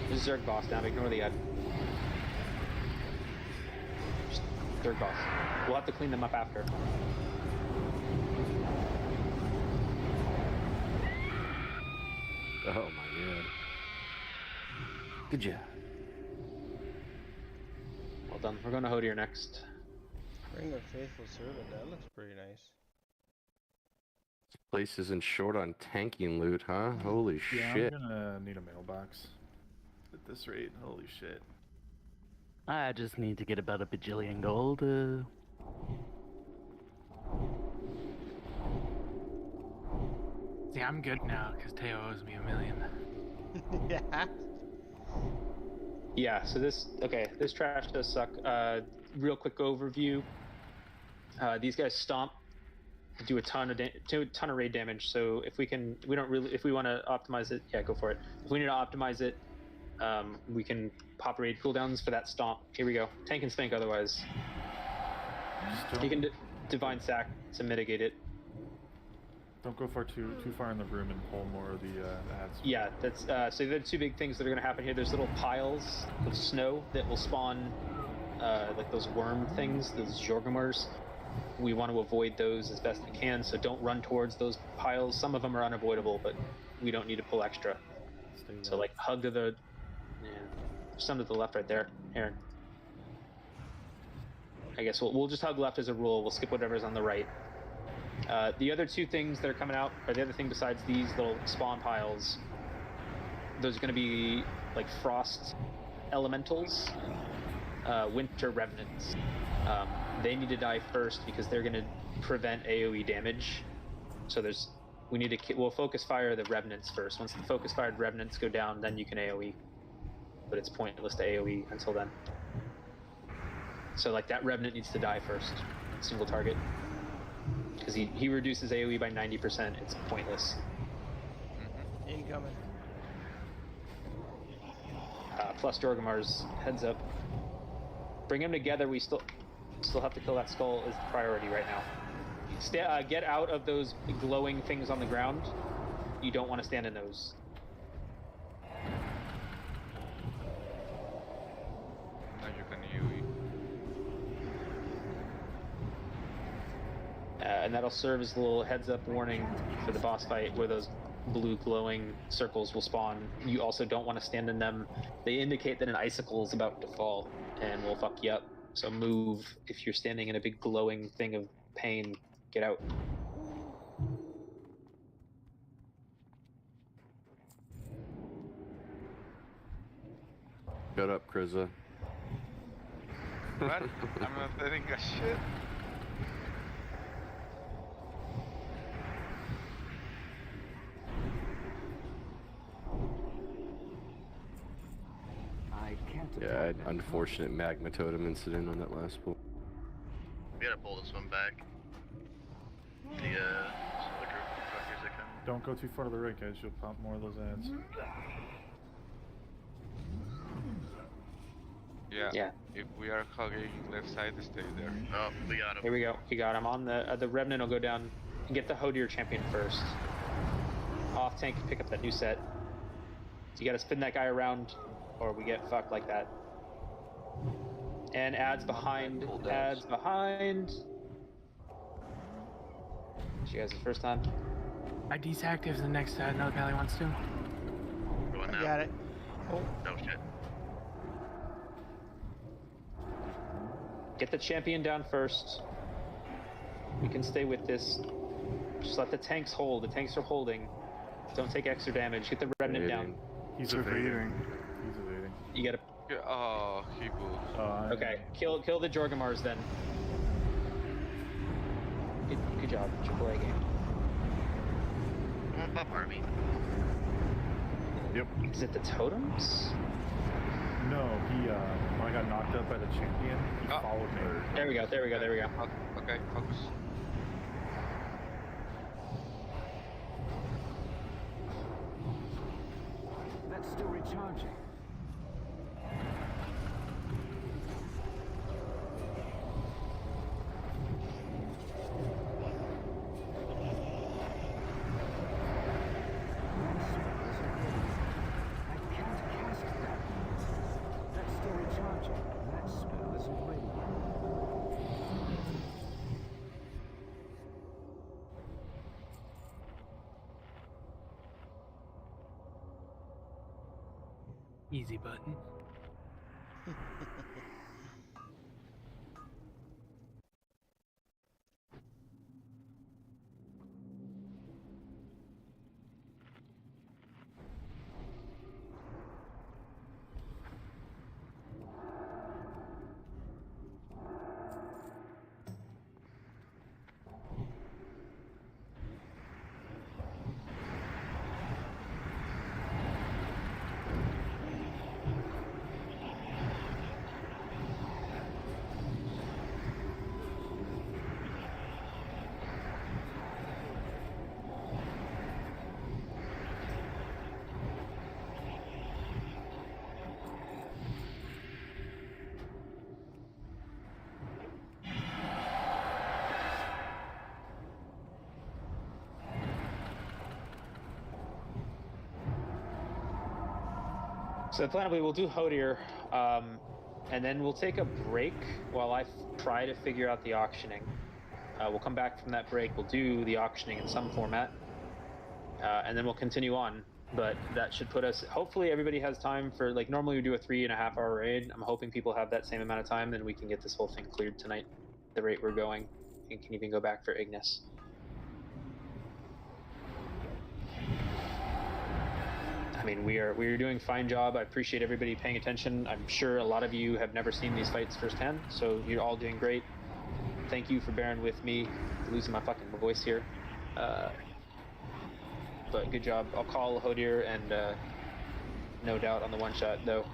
This is Zerg boss now. Ignore the ad. Just Zerg boss. We'll have to clean them up after. Oh my god. Good job. Well done. We're going to Hodir next. Ring of Faithful Servant. That looks pretty nice. This place isn't short on tanking loot, huh? Holy Yeah, shit. I'm gonna need a mailbox at this rate. Holy shit. I just need to get about a bajillion gold. See, I'm good now because Teo owes me $1 million. Yeah. Yeah, so this trash does suck. Real quick overview. These guys stomp, do a ton of raid damage. So if we want to optimize it, yeah, go for it. If we need to optimize it, we can pop raid cooldowns for that stomp. Here we go. Tank and spank otherwise. You can divine sack to mitigate it. Don't go too far in the room and pull more of the ads. Yeah, that's so there are two big things that are going to happen here. There's little piles of snow that will spawn like those worm things, those Jorgamers. We want to avoid those as best we can, so don't run towards those piles. Some of them are unavoidable, but we don't need to pull extra. So like hug to the, some to the left right there, Aaron. I guess we'll just hug left as a rule. We'll skip whatever's on the right. The other two things that are coming out, or the other thing besides these little spawn piles, those are going to be like frost elementals, winter revenants. They need to die first because they're going to prevent AoE damage. So we'll focus fire the revenants first. Once the focus fired revenants go down, then you can AoE. But it's pointless to AoE until then. So like that revenant needs to die first, single target. Because he reduces AoE by 90%, it's pointless. Incoming. plus Jorgamar's. Heads up. Bring them together. We still have to kill that skull is the priority right now. Get out of those glowing things on the ground. You don't want to stand in those. Now you can AoE. And that'll serve as a little heads-up warning for the boss fight where those blue glowing circles will spawn. You also don't want to stand in them. They indicate that an icicle is about to fall and will fuck you up. So move. If you're standing in a big glowing thing of pain, get out. Shut up, Kriza. What? I'm not saying a shit. Yeah, unfortunate magma totem incident on that last pool. We gotta pull this one back. The group of fuckers that come. Don't go too far to the right, guys. You'll pop more of those ads. Yeah. If we are hugging left side, stay there. Oh, we got him. Here we go. We got him on the Revenant will go down. Get the Hodir champion first. Off tank, pick up that new set. So you gotta spin that guy around, or we get fucked like that. And ads behind. Ads behind. Did you guys the first time? I desactive the next another pally wants to. I got it. Oh. No shit. Get the champion down first. We can stay with this. Just let the tanks hold. The tanks are holding. Don't take extra damage. Get the Revenant down. He's evading. He's evading. You gotta. Oh, he moved. Okay, kill the Jorgamars then. Good job, AAA game. Come on, pop army. Yep. Is it the totems? No, he when I got knocked up by the champion, he followed me. There we go. Okay, focus. That's still recharging. Easy button. So the plan will be we'll do Hodir, and then we'll take a break while I try to figure out the auctioning. We'll come back from that break, we'll do the auctioning in some format, and then we'll continue on. But that should put us, hopefully everybody has time for, like normally we do a 3.5 hour raid. I'm hoping people have that same amount of time, then we can get this whole thing cleared tonight, the rate we're going, and can even go back for Ignis. I mean, we are doing a fine job. I appreciate everybody paying attention. I'm sure a lot of you have never seen these fights firsthand, so you're all doing great. Thank you for bearing with me, losing my fucking voice here. But good job. I'll call Hodir and no doubt on the one shot, though.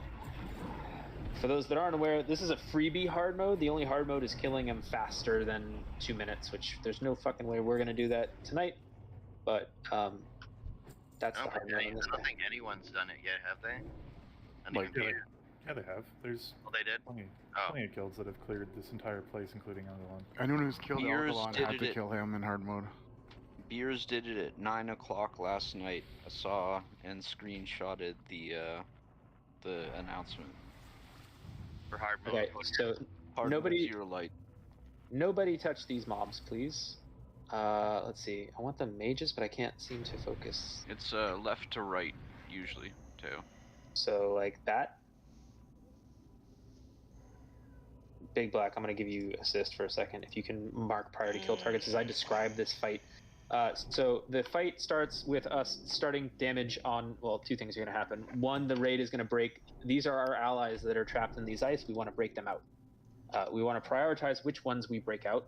For those that aren't aware, this is a freebie hard mode. The only hard mode is killing him faster than 2 minutes, which there's no fucking way we're gonna do that tonight. But that's the hard mode on this I don't think anyone's done it yet, have they? And Like, even yeah, they have. There's Oh, they did? plenty of guilds that have cleared this entire place, including Algalon. Anyone who's killed Beers Algalon did had it to at- kill him in hard mode. Beers did it at 9 o'clock last night. I saw and screenshotted the announcement. For hard mode. Okay, so Hard nobody, mode, 0 light. nobody touch these mobs, please. Let's see. I want the mages, but I can't seem to focus. It's left to right usually too. So like that. Big Black, I'm going to give you assist for a second. If you can mark priority kill targets as I describe this fight. So the fight starts with us starting damage on, well, two things are going to happen. One, the raid is going to break. These are our allies that are trapped in these ice. We want to break them out. We want to prioritize which ones we break out.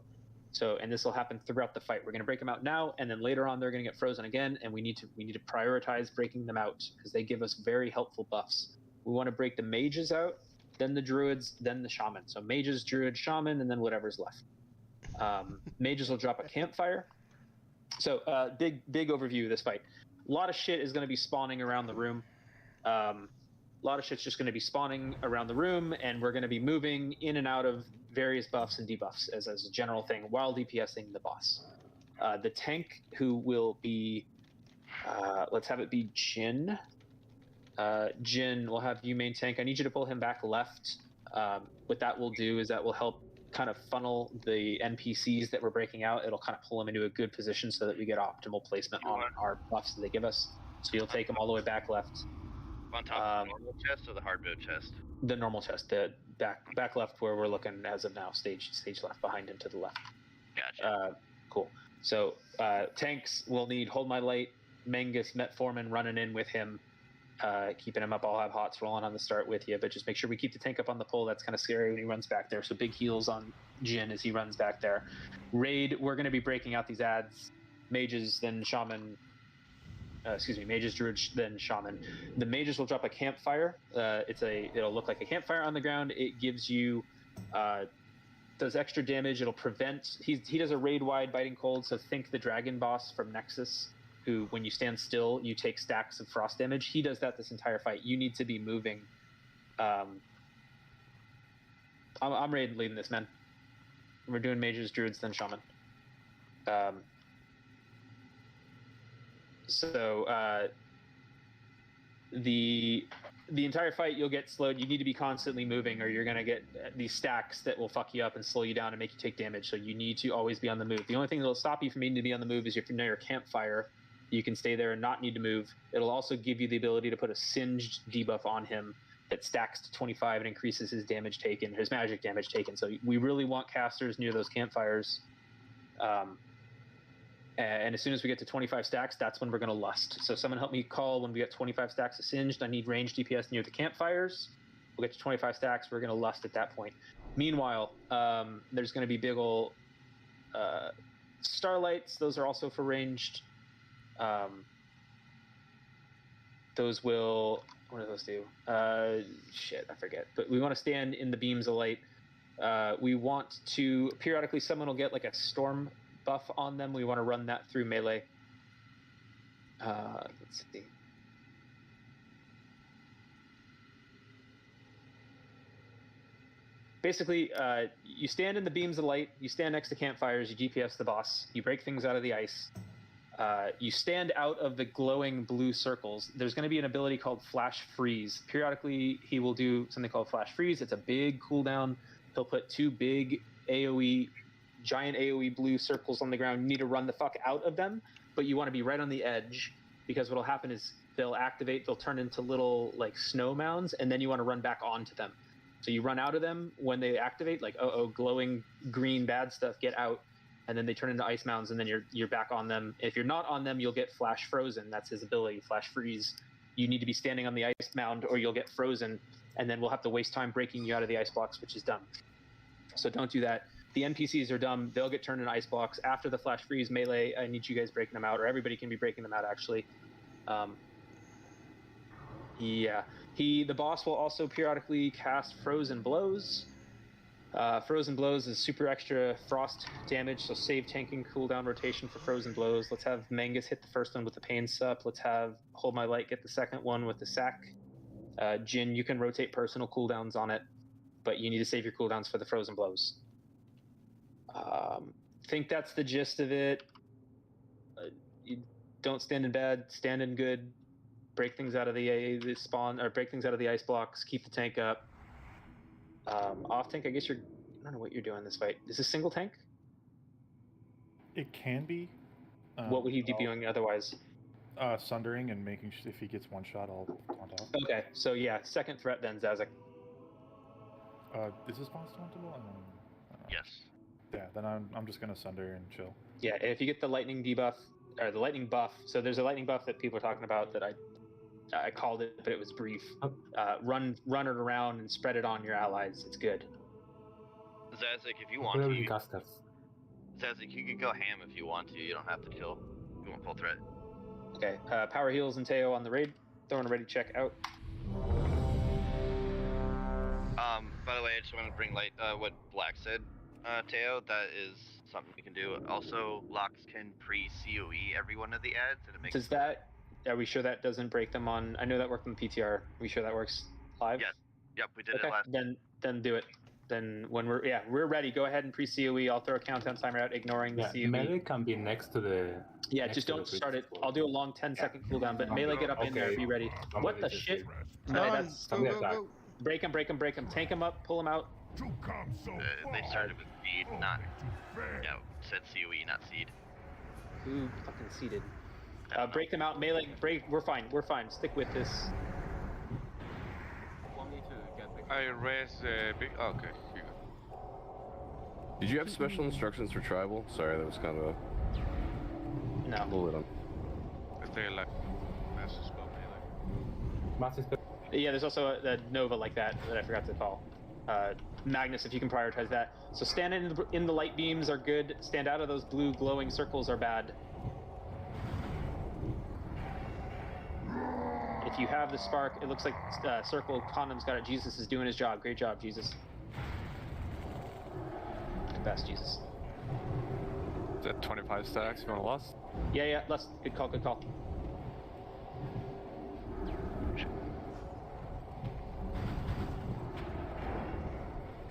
So, and this will happen throughout the fight. We're going to break them out now, and then later on they're going to get frozen again, and we need to prioritize breaking them out because they give us very helpful buffs. We want to break the mages out, then the druids, then the shaman. So mages, druid, shaman, and then whatever's left. Mages will drop a campfire. So big overview of this fight. A lot of shit is going to be spawning around the room. A lot of shit's just going to be spawning around the room, and we're going to be moving in and out of various buffs and debuffs as a general thing while DPSing the boss. The tank, who will be, let's have it be Jin. Jin, we'll have you main tank. I need you to pull him back left. What that will do is that will help kind of funnel the NPCs that we're breaking out. It'll kind of pull them into a good position so that we get optimal placement on our buffs that they give us. So you'll take them all the way back left. On top of the normal chest or the hard mode chest? The normal chest, the back left where we're looking as of now, stage left, behind and to the left. Gotcha. Cool. So tanks will need Hold My Light, Mangus, Metformin running in with him, keeping him up. I'll have Hots rolling on the start with you, but just make sure we keep the tank up on the pole. That's kind of scary when he runs back there. So big heals on Jin as he runs back there. Raid, we're going to be breaking out these ads. Mages, then shaman. Mages, druid, then shaman. The mages will drop a campfire. It'll look like a campfire on the ground. It gives you does extra damage. It'll prevent. He does a raid-wide biting cold. So think the dragon boss from Nexus, who when you stand still, you take stacks of frost damage. He does that this entire fight. You need to be moving. I'm raid leading this, man. We're doing mages, druids, then shaman. The entire fight you'll get slowed. You need to be constantly moving or you're going to get these stacks that will fuck you up and slow you down and make you take damage. So you need to always be on the move. The only thing that'll stop you from needing to be on the move is if you're near your campfire. You can stay there and not need to move. It'll also give you the ability to put a singed debuff on him that stacks to 25 and increases his damage taken, his magic damage taken. So we really want casters near those campfires. And as soon as we get to 25 stacks, that's when we're going to lust. So someone help me call when we get 25 stacks of singed. I need ranged DPS near the campfires. We'll get to 25 stacks. We're going to lust at that point. Meanwhile, there's going to be big ol' starlights. Those are also for ranged. Those will... What do those do? Shit, I forget. But we want to stand in the beams of light. We want to... Periodically, someone will get like a storm buff on them. We want to run that through melee. Let's see. Basically, you stand in the beams of light, you stand next to campfires, you GPS the boss, you break things out of the ice, you stand out of the glowing blue circles. There's going to be an ability called Flash Freeze. Periodically, he will do something called Flash Freeze. It's a big cooldown. He'll put two big giant AoE blue circles on the ground. You need to run the fuck out of them, but you want to be right on the edge because what'll happen is they'll activate, they'll turn into little like snow mounds, and then you want to run back onto them. So you run out of them when they activate, like glowing green bad stuff, get out, and then they turn into ice mounds, and then you're back on them. If you're not on them, you'll get Flash Frozen. That's his ability, Flash Freeze. You need to be standing on the ice mound, or you'll get frozen, and then we'll have to waste time breaking you out of the ice blocks, which is dumb. So don't do that. The NPCs are dumb. They'll get turned into ice blocks. After the Flash Freeze melee, I need you guys breaking them out, or everybody can be breaking them out, actually. The boss will also periodically cast Frozen Blows. Frozen Blows is super extra frost damage, so save tanking cooldown rotation for Frozen Blows. Let's have Mangus hit the first one with the Pain Sup. Let's have Hold My Light get the second one with the Sack. Jin, you can rotate personal cooldowns on it, but you need to save your cooldowns for the frozen blows. Think that's the gist of it. You don't stand in bad, stand in good. Break things out of the spawn, or break things out of the ice blocks. Keep the tank up. Off tank, I guess I don't know what you're doing this fight. Is this single tank? It can be. What would he be doing otherwise? Sundering and making if he gets one shot, I'll taunt off. Okay, so yeah, second threat then, Zazek. Is this boss tauntable? Yes. Yeah, then I'm just gonna Sunder and chill. Yeah, if you get the lightning debuff, or the lightning buff, so there's a lightning buff that people are talking about that I called it, but it was brief. Run it around and spread it on your allies. It's good. Zazek, if you want to, Zazek, you can go ham if you want to. You don't have to kill. You want full threat. Okay, power heals and Teo on the raid. Throwing a ready check out. By the way, I just wanted to bring light what Black said, Teo. That is something we can do. Also, locks can pre-COE every one of the ads, and it makes. Does that? Are we sure that doesn't break them on? I know that worked in the PTR. Are we sure that works live? Yes. Yep, we did it last. Then do it. Then when we're ready. Go ahead and pre-COE. I'll throw a countdown timer out, ignoring the COE. Melee can be next to the. Yeah, just don't start it. I'll do a long 10-second cooldown, but melee, get up in there. Be ready. What the shit? Go. Break him. Tank him up. Pull him out. They started with seed, not. Yeah, said COE, not seed. Who fucking seeded? Break them out. Melee. Break. We're fine. Stick with this. I raised the big. Oh, okay, here you go. Did you have special instructions for tribal? Sorry, that was kind of a little bit on. If they like master spell melee. Yeah, there's also a Nova like that I forgot to call. Magnus, if you can prioritize that. So stand in the light beams are good. Stand out of those blue glowing circles are bad. If you have the spark, it looks like Circle Condom's got it. Jesus is doing his job. Great job, Jesus. Best, Jesus. Is that 25 stacks? You want to lust? Yeah, lust. Good call.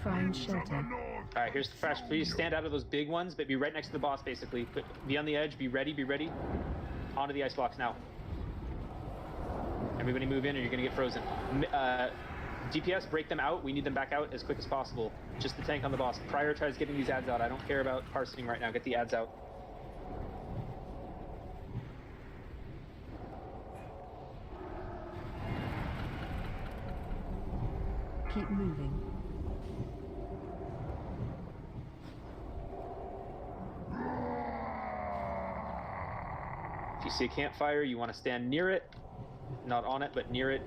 Find shelter. Alright, here's the flash. Please stand out of those big ones, but be right next to the boss, basically. Be on the edge, be ready. Onto the ice blocks now. Everybody move in or you're gonna get frozen. DPS, break them out. We need them back out as quick as possible. Just the tank on the boss. Prioritize getting these ads out. I don't care about parsing right now. Get the ads out. Keep moving. If you see a campfire, you want to stand near it. Not on it, but near it.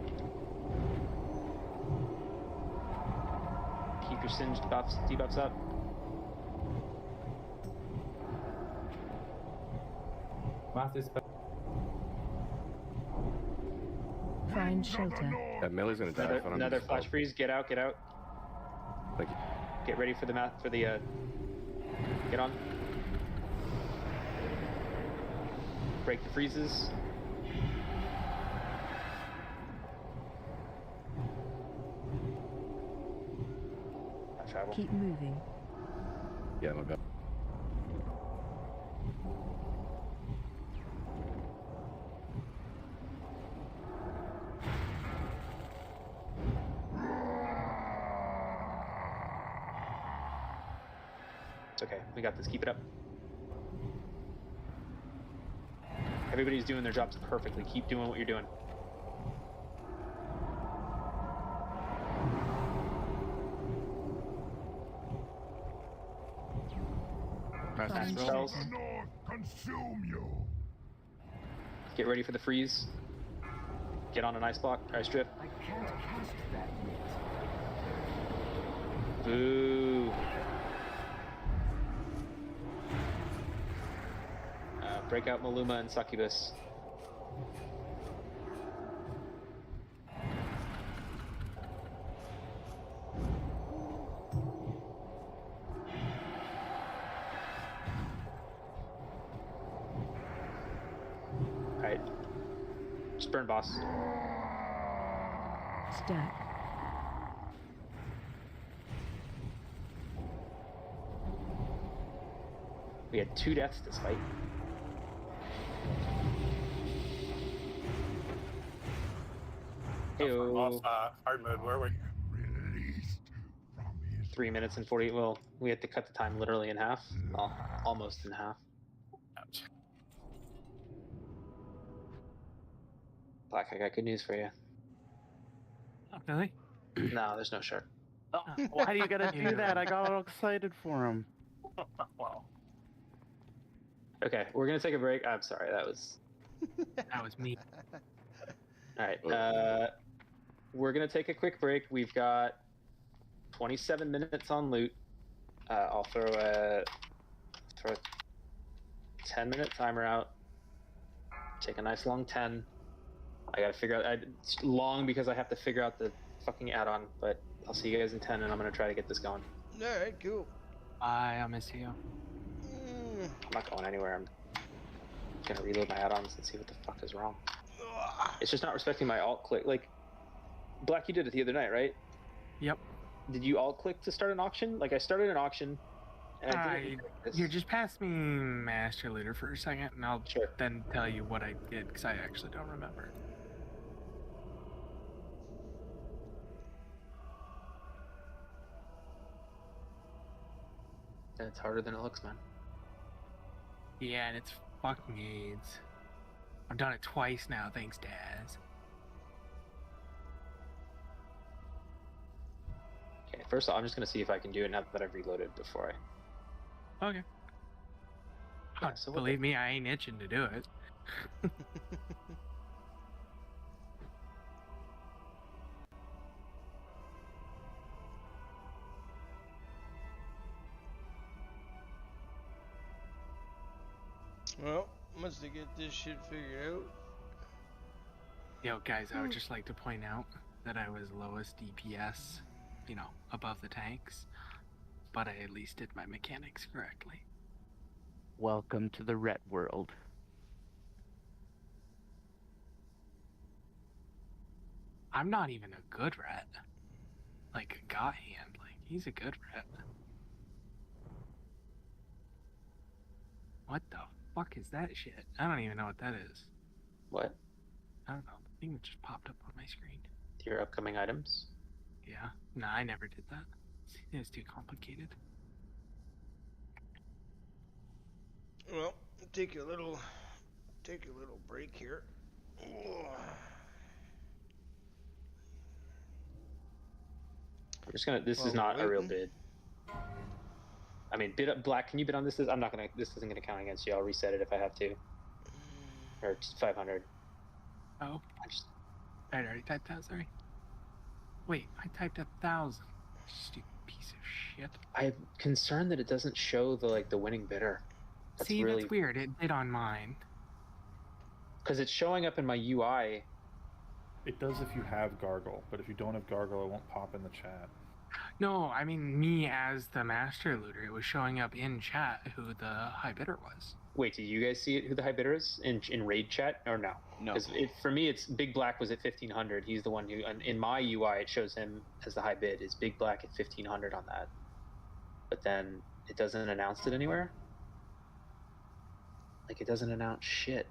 Keep your singed debuffs up. Find shelter. That melee's gonna die. Another flash freeze. Get out. Thank you. Get ready for the get on. Break the freezes. Travel. Keep moving. Yeah, my bad. It's okay. We got this. Keep it up. Everybody's doing their jobs perfectly. Keep doing what you're doing. Spells. Consume you. Get ready for the freeze. Get on an ice block, ice drift. I can't cast that yet. Boo. Break out Maluma and Succubus. Alright. Just burn boss. Next deck. We had 2 deaths this fight. Off hard mode, where were we? 3 minutes and 40. Well, we had to cut the time literally in half. Well, almost in half. Ouch. Black, I got good news for you. Oh, really? No, there's no shirt. Oh, why do you gotta do that? I got all excited for him. Wow. Okay, we're gonna take a break. I'm sorry, that was me. All right, we're gonna take a quick break. We've got 27 minutes on loot. I'll throw a 10-minute timer out. Take a nice long 10. I gotta figure out. It's long because I have to figure out the fucking add-on. But I'll see you guys in 10, and I'm gonna try to get this going. All right, cool. Bye. I'll miss you. I'm not going anywhere. I'm gonna reload my add-ons and see what the fuck is wrong. It's just not respecting my alt click. Like, Black, you did it the other night, right? Yep. Did you alt click to start an auction? Like, I started an auction. And Here, just pass me Master Looter for a second, and I'll then tell you what I did, because I actually don't remember. It's harder than it looks, man. Yeah, and it's fucking AIDS. I've done it twice now, thanks, Daz. Okay, first of all, I'm just gonna see if I can do it now that I've reloaded before I... Okay. Yeah, so believe me, I ain't itching to do it. Well, must to get this shit figured out. Yo, guys, I would just like to point out that I was lowest DPS, you know, above the tanks, but I at least did my mechanics correctly. Welcome to the Ret world. I'm not even a good Ret. Like a god hand, like he's a good Ret. What the fuck is that shit? I don't even know what that is. What? I don't know. The thing that just popped up on my screen. Your upcoming items? Yeah. No, I never did that. It's too complicated. Well, take a little break here. I'm just gonna. This is not a real bid. I mean, bid up Black. Can you bid on this? I'm not gonna. This isn't gonna count against you. I'll reset it if I have to. Or 500. Oh. I already typed that. Sorry. Wait, I typed 1,000. Stupid piece of shit. I'm concerned that it doesn't show the winning bidder. See, that's weird. It did on mine. Because it's showing up in my UI. It does if you have Gargle, but if you don't have Gargle, it won't pop in the chat. No, I mean me as the Master Looter. It was showing up in chat who the high bidder was. Wait, did you guys see it, who the high bidder is in raid chat or no? No. Because for me, it's Big Black was at 1,500. He's the one who, in my UI, it shows him as the high bid. Is Big Black at 1,500 on that? But then it doesn't announce it anywhere. Like it doesn't announce shit.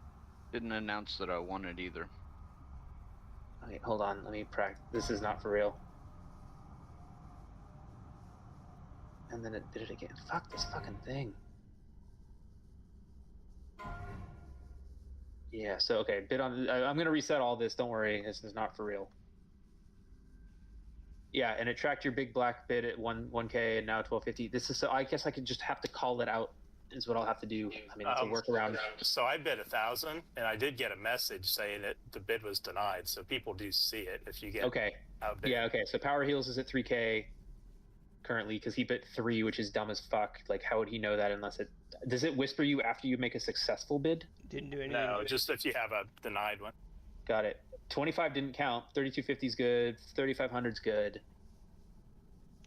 Didn't announce that I won it either. Okay, hold on. Let me practice. This is not for real. And then it did it again. Fuck this fucking thing. Yeah, so okay, bid on. I'm gonna reset all this. Don't worry, this is not for real. Yeah, and it tracked your Big Black bid at 1K and now 1250. This is so. I guess I could just have to call it out. Is what I'll have to do. I mean, it's a workaround. So I bid 1,000, and I did get a message saying that the bid was denied. So people do see it if you get outbid. Yeah, okay. So Power Heals is at 3K currently because he bid 3, which is dumb as fuck. Like, how would he know that unless it does it whisper you after you make a successful bid? Didn't do anything. No, just if you have a denied one. Got it. 25 didn't count. 3250 is good. 3500 is good.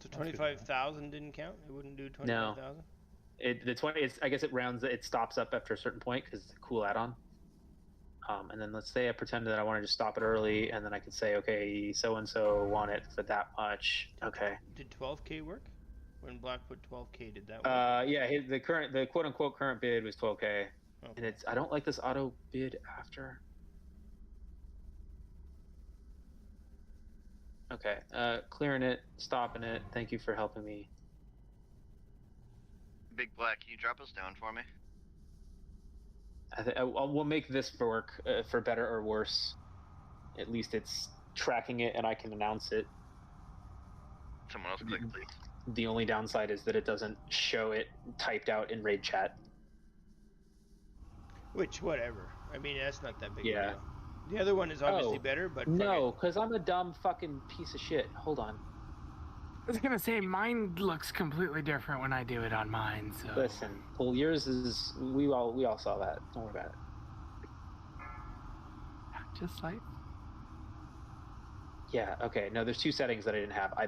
So 25,000 didn't count. It wouldn't do 25,000. No. The 20. I guess it rounds. It stops up after a certain point because it's a cool add-on. And then let's say I pretend that I want to just stop it early, and then I could say, okay, so and so want it for that much. Okay. Did 12K work? When Black put 12K, did that work? Yeah, the quote unquote current bid was 12K, okay. And I don't like this auto bid after. Okay, clearing it, stopping it. Thank you for helping me. Big Black, can you drop us down for me? We'll make this work for better or worse. At least it's tracking it, and I can announce it. Someone else click, please. The only downside is that it doesn't show it typed out in raid chat. Which, whatever. I mean, that's not that big a deal. The other one is obviously better, but... No, because I'm a dumb fucking piece of shit. Hold on. I was gonna say, mine looks completely different when I do it on mine, so... Listen, well, yours is... We all saw that. Don't worry about it. Just like... Yeah, okay. No, there's 2 settings that I didn't have. I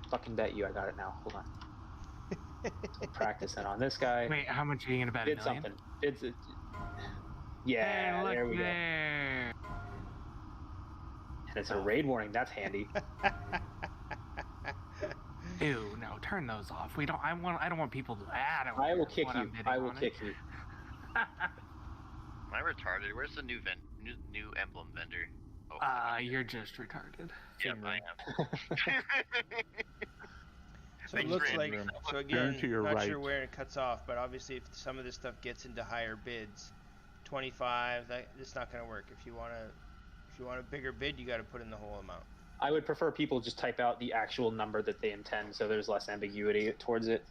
fucking bet you I got it now. Hold on. Practicing on this guy. Wait, how much are you gonna bet? Did something. Yeah, hey, look there we go. there. And it's a raid warning. That's handy. Ew, no, turn those off. I don't want people to. I will kick you. I will kick you. Am I retarded? Where's the new emblem vendor? Oh, you're just retarded. Yep, I am. So it looks like, so again, not sure where it cuts off, but obviously if some of this stuff gets into higher bids, 25, it's not going to work. If you want a bigger bid, you got to put in the whole amount. I would prefer people just type out the actual number that they intend, so there's less ambiguity towards it.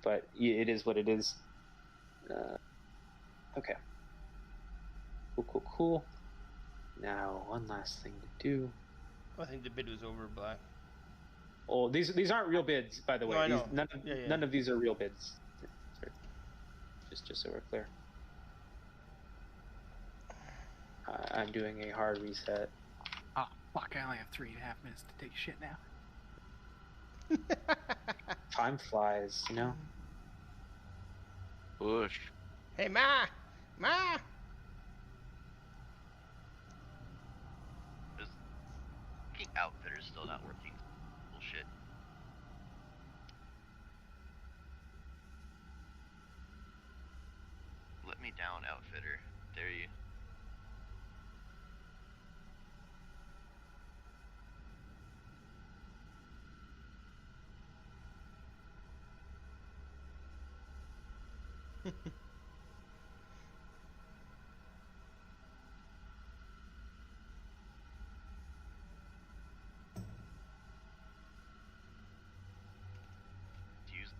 But it is what it is. Okay. Cool. Now, one last thing to do. I think the bid was over, Black. Oh, these aren't real bids, by the way. No, I know. None of these are real bids. Just so we're clear. I'm doing a hard reset. Oh, fuck, I only have 3.5 minutes to take a shit now. Time flies, you know? Push. Hey, Ma! This fucking outfitter's still not working. Bullshit. Let me down, outfitter. Dare you. Use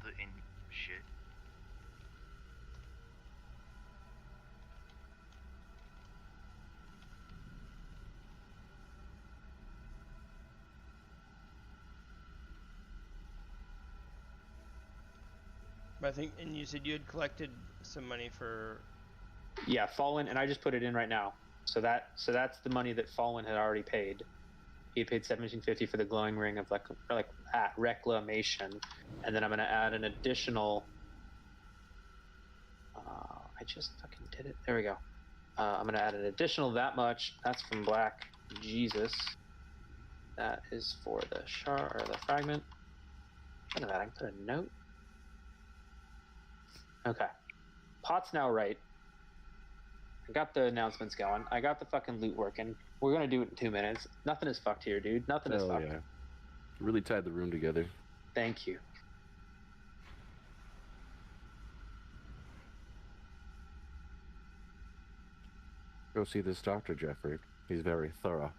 the in shit. But I think, and you said you had collected some money for... Yeah, Fallen, and I just put it in right now. So that's the money that Fallen had already paid. He paid $17.50 for the glowing ring of reclamation, and then I'm gonna add an additional. I just fucking did it. There we go. I'm gonna add an additional that much. That's from Black Jesus. That is for the shard or the fragment. Look at that. I can put a note. Okay. Pot's now right. I got the announcements going. I got the fucking loot working. We're gonna do it in 2 minutes. Nothing is fucked here, dude. Nothing is fucked. Yeah. Really tied the room together. Thank you. Go see this doctor, Jeffrey. He's very thorough.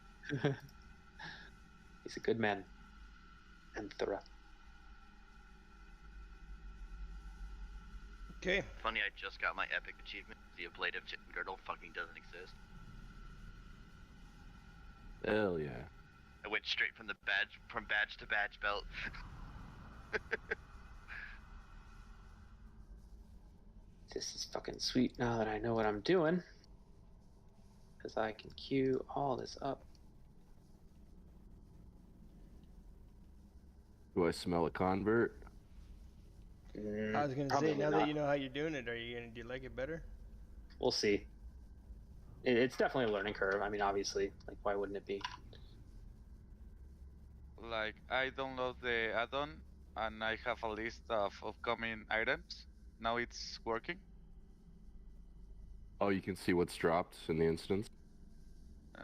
He's a good man. And thorough. Okay. Funny, I just got my epic achievement. The ablative chicken girdle fucking doesn't exist. Hell yeah. I went straight from badge to badge belt. This is fucking sweet now that I know what I'm doing. Because I can queue all this up. Do I smell a convert? I was gonna say, now that you know how you're doing it, do you like it better? We'll see. It's definitely a learning curve. I mean, obviously, like, why wouldn't it be? Like, I download the add-on and I have a list of upcoming items. Now it's working. Oh, you can see what's dropped in the instance.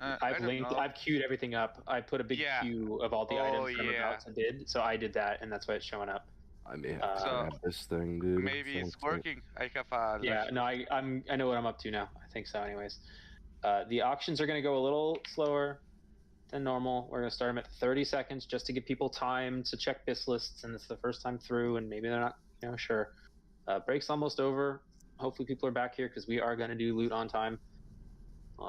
I've queued everything up. I put a big queue of all the items that I'm about to bid, so I did that, and that's why it's showing up. I may have to grab this thing, dude. Maybe it's working. I have a no, I know what I'm up to now. I think so, anyways. The auctions are going to go a little slower than normal. We're going to start them at 30 seconds just to give people time to check BIS lists, and it's the first time through, and maybe they're not, sure. Break's almost over. Hopefully people are back here because we are going to do loot on time.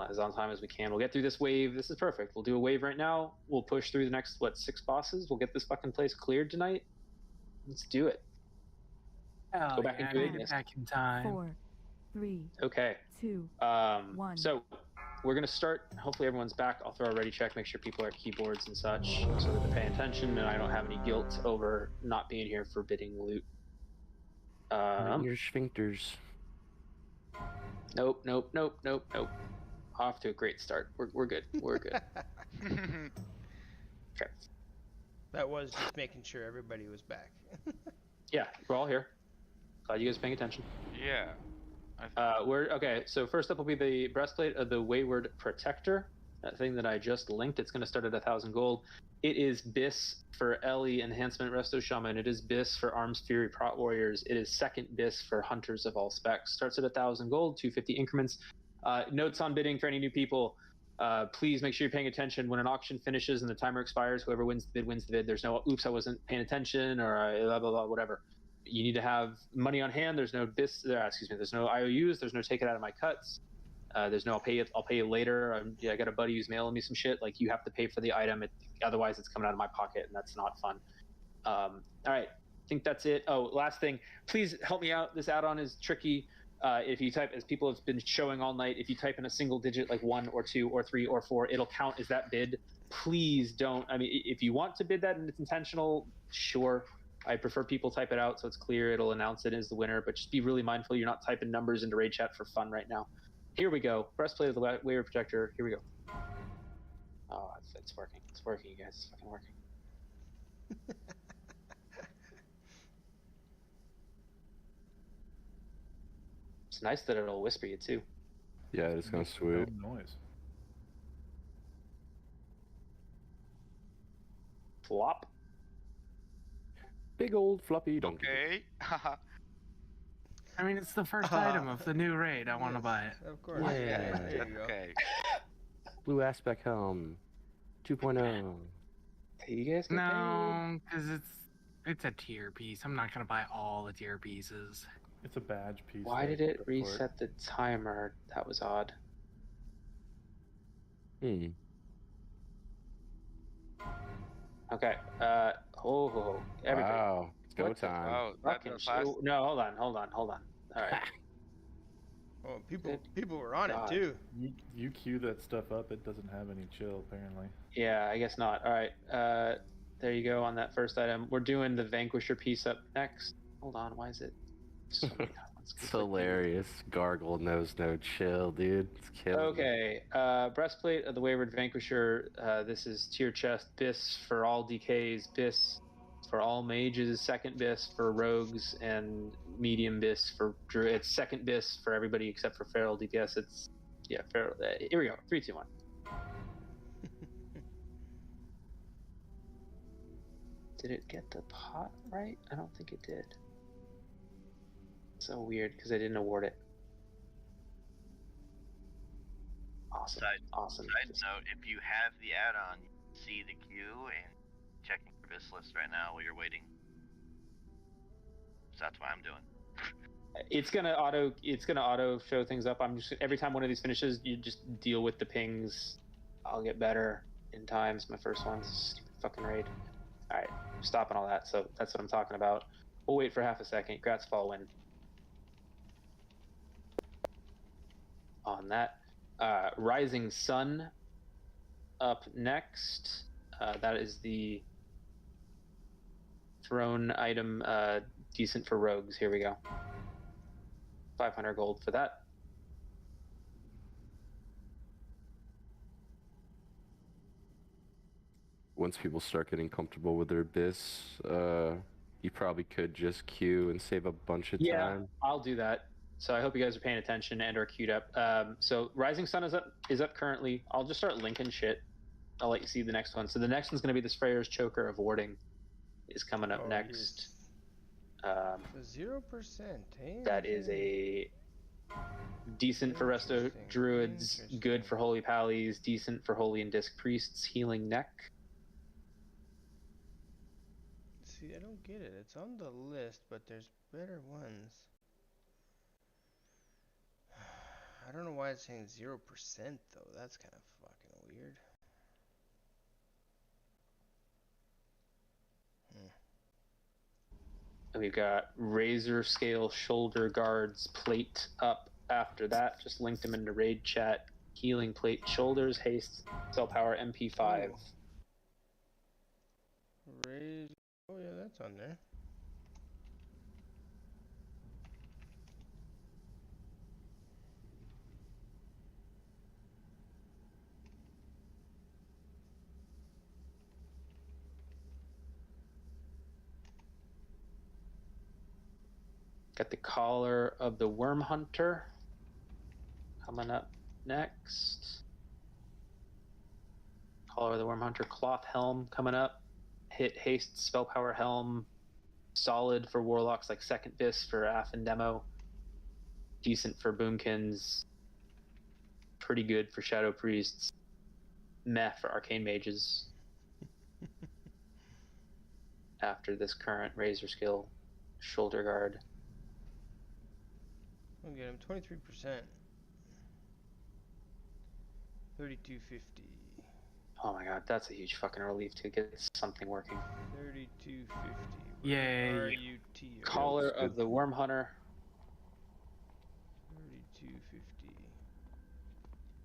As on time as we can. We'll get through this wave. This is perfect. We'll do a wave right now. We'll push through the next, 6 bosses. We'll get this fucking place cleared tonight. Let's do it. Go back and do it. Back in time. 4, 3, okay. 2, 1. So we're going to start. Hopefully everyone's back. I'll throw a ready check, make sure people are at keyboards and such so that they're paying attention and I don't have any guilt over not being here for bidding loot. Your sphincters. Nope. Off to a great start. We're good. We're good. Okay. That was just making sure everybody was back. Yeah, we're all here. Glad you guys are paying attention. Yeah. Okay. So first up will be the breastplate of the Wayward Protector. That thing that I just linked. It's going to start at 1,000 gold. It is BIS for Ellie Enhancement Resto Shaman. It is BIS for Arms Fury Prot Warriors. It is second BIS for Hunters of all specs. Starts at 1,000 gold, 250 increments. Notes on bidding for any new people. Please make sure you're paying attention when an auction finishes and the timer expires. Whoever wins the bid wins the bid. There's no oops, I wasn't paying attention or blah blah blah whatever. You need to have money on hand. There's no BIS. There's no IOUs. There's no take it out of my cuts. There's no I'll pay you later. I got a buddy who's mailing me some shit. Like, you have to pay for the item. Otherwise it's coming out of my pocket and that's not fun. All right. I think that's it. Oh, last thing. Please help me out. This add-on is tricky. If you type, as people have been showing all night, if you type in a single digit like 1 or 2 or 3 or 4, it'll count as that bid. Please don't. I mean, if you want to bid that and it's intentional, sure. I prefer people type it out so it's clear. It'll announce it as the winner, but just be really mindful you're not typing numbers into raid chat for fun right now. Here we go. Breastplate of the Wayward Protector. Here we go. Oh, it's working. It's working, you guys. It's fucking working. It's nice that it'll whisper you too. Yeah, it's kind of sweet. No noise. Flop. Big old floppy donkey. Okay. I mean, it's the first item of the new raid. I want to buy it. Of course. Yeah. There you go. Okay. Blue aspect helm 2.0. You guys get No, because it's a tier piece. I'm not gonna buy all the tier pieces. It's a badge piece. Why did it reset the timer? That was odd. Okay. Everybody. Wow. It's go time. Oh, that's fast. No, hold on. All right. Oh, people were on it too. You queue that stuff up, it doesn't have any chill apparently. Yeah, I guess not. All right. There you go on that first item. We're doing the Vanquisher piece up next. Hold on. Why is it so many ones? It's hilarious. Gargle knows no chill, dude. It's killing Okay. Breastplate of the Wayward Vanquisher. This is tier chest. BIS for all DKs. BIS for all mages. Second BIS for rogues, and medium BIS for druid. It's second BIS for everybody except for feral DPS. Feral. Here we go. 3, 2, 1. Did it get the pot right? I don't think it did. So weird because I didn't award it. Awesome. Awesome. Side note, if you have the add-on, you can see the queue and checking your BIS list right now while you're waiting. So that's what I'm doing. It's gonna auto show things up. I'm just every time one of these finishes, you just deal with the pings. I'll get better in time. It's my first one. Stupid fucking raid. All right, I'm stopping all that. So that's what I'm talking about. We'll wait for half a second. Grats fall win. On that, Rising Sun up next. That is the throne item, decent for rogues. Here we go. 500 gold for that. once people start getting comfortable with their abyss, you probably could just queue and save a bunch of time. I'll do that. So I hope you guys are paying attention and are queued up. So Rising Sun is up currently. I'll just start linking shit. I'll let you see the next one. So the next one's going to be this Freya's Choker of Warding is coming up next. Yes. 0%. Hey, That is a decent for Resto Druids, good for Holy Pallies, decent for Holy and Disc Priests, Healing Neck. See, I don't get it. It's on the list, but there's better ones. I don't know why it's saying 0% though. That's kind of fucking weird. We've got Razor Scale Shoulder Guards Plate up after that. Just linked them into raid chat. Healing Plate Shoulders, Haste, Cell Power, MP5. Razor. Oh yeah, that's on there. Got the Collar of the Worm Hunter coming up next. Collar of the Worm Hunter, Cloth Helm coming up. Hit, Haste, Spell Power Helm. Solid for Warlocks like Second Fist for Aff and Demo. Decent for Boomkins. Pretty good for Shadow Priests. Meh for Arcane Mages. After this current Razor Skill Shoulder Guard. We'll get him 23%. 3250. Oh my god, that's a huge fucking relief to get something working. 3250. Yay. RUT. Collar of the Worm Hunter. 3250.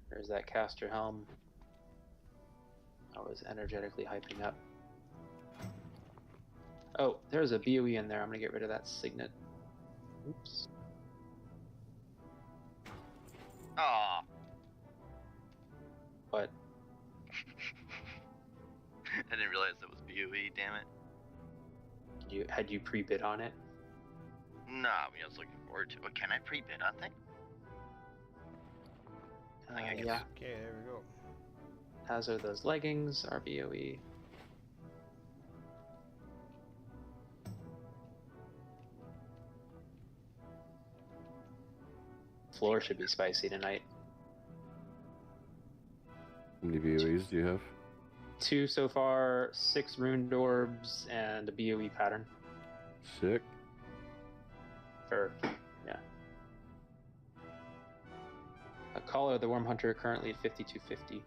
There's that caster helm. I was energetically hyping up. Oh, there's a BOE in there. I'm gonna get rid of that signet. Oops. Aw. What? I didn't realize it was BOE, damn it. Had you pre-bid on it? Nah, I mean, I was looking forward to it. Can I pre-bid on thing? I think I can. Yeah. Okay, there we go. As are those leggings, our BOE. Floor should be spicy tonight. How many BOEs do you have? 2 so far, 6 runed orbs, and a BOE pattern. Sick. Yeah. A Collar of the Worm Hunter currently at 5250.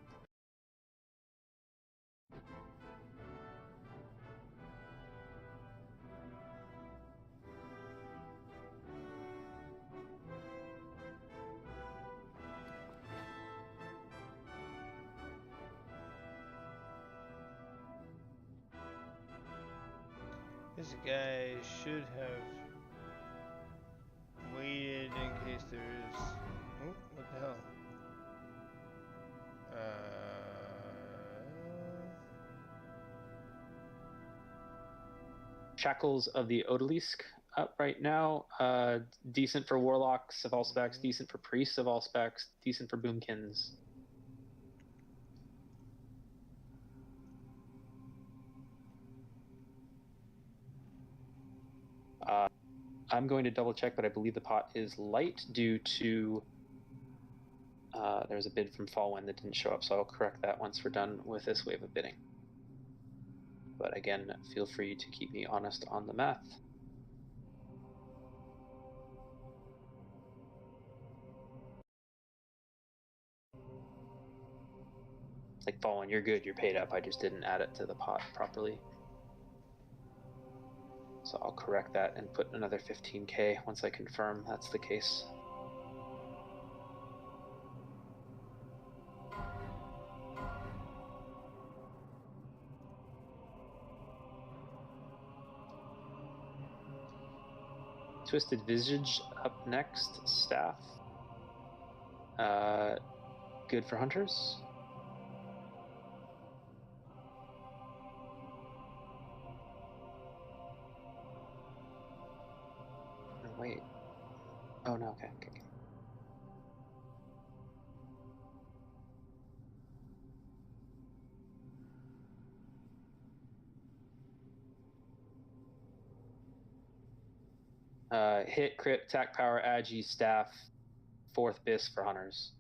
This guy should have waited in case there is. Oh, what the hell? Shackles of the Odalisque up right now. Decent for Warlocks of all specs, decent for Priests of all specs, decent for Boomkins. I'm going to double check, but I believe the pot is light due to there's a bid from Fallwind that didn't show up, so I'll correct that once we're done with this wave of bidding. But again, feel free to keep me honest on the math. Like Fallwind, you're good, you're paid up, I just didn't add it to the pot properly. So I'll correct that and put another 15k once I confirm that's the case. Twisted Visage up next, Staff. Good for Hunters. wait. Oh no. Okay. Hit, crit, attack power, agi, staff, 4th bis for hunters.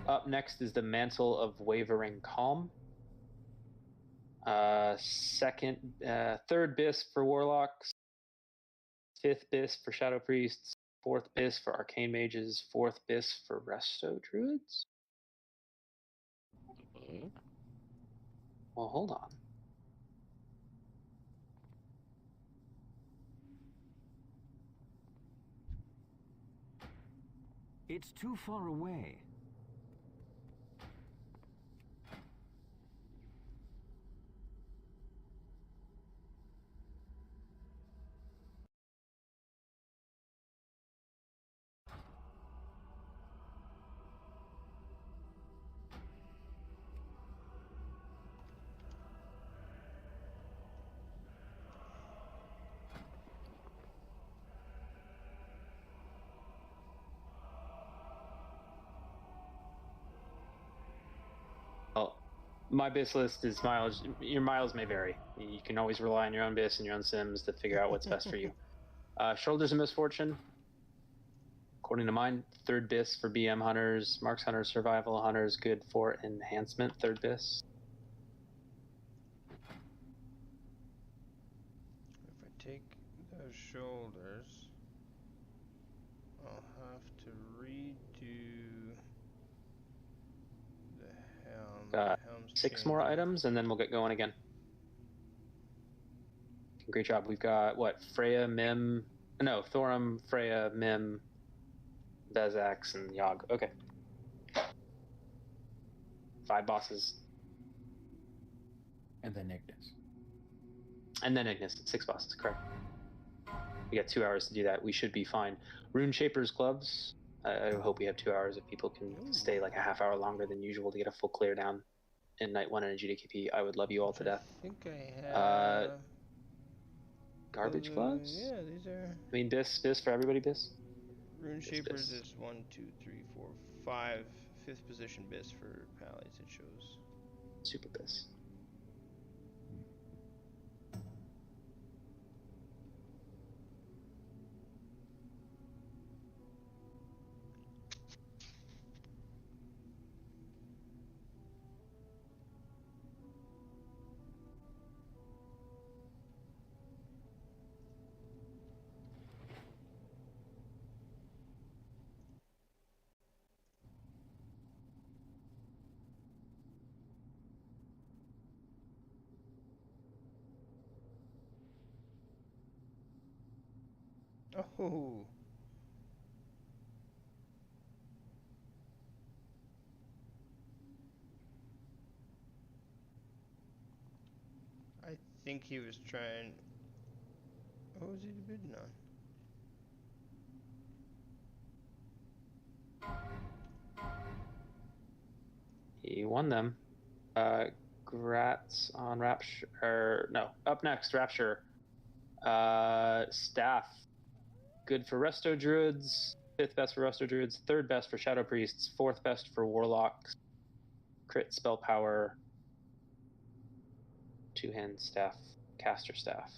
Up next is the Mantle of Wavering Calm. 3rd bis for warlocks, 5th bis for shadow priests, 4th bis for arcane mages, 4th bis for resto druids. Well, hold on. It's too far away. Well, my bis list is mileage. Your miles may vary. You can always rely on your own bis and your own sims to figure out what's best for you. Shoulders of Misfortune. According to mine, 3rd bis for BM hunters, Marks hunters, survival hunters, good for enhancement, 3rd bis. If I take those shoulders, I'll have to redo the helm. Got 6 more items, and then we'll get going again. Great job. We've got, what, Freya, Thorim, Freya, Mim, Bezax, and Yogg. Okay. 5 bosses. And then Ignis. And then Ignis. 6 bosses, correct. We got 2 hours to do that. We should be fine. Rune Shaper's Gloves. I hope we have 2 hours if people can stay like a half hour longer than usual to get a full clear down in night 1 in a GDKP. I would love you all to death. I think I have... garbage gloves? Yeah, these are... I mean, bis for everybody, bis? Rune Shapers is 1, 2, 3, 4, 5. 5th position bis for pallies, it shows. Super bis. Oh. I think he was trying... What was he bidding on? He won them. Grats on Rapture. No, up next, Rapture. Staff. Good for Resto Druids. 5th best for Resto Druids. 3rd best for Shadow Priests. 4th best for Warlocks. Crit spell power. 2-hand staff. Caster staff.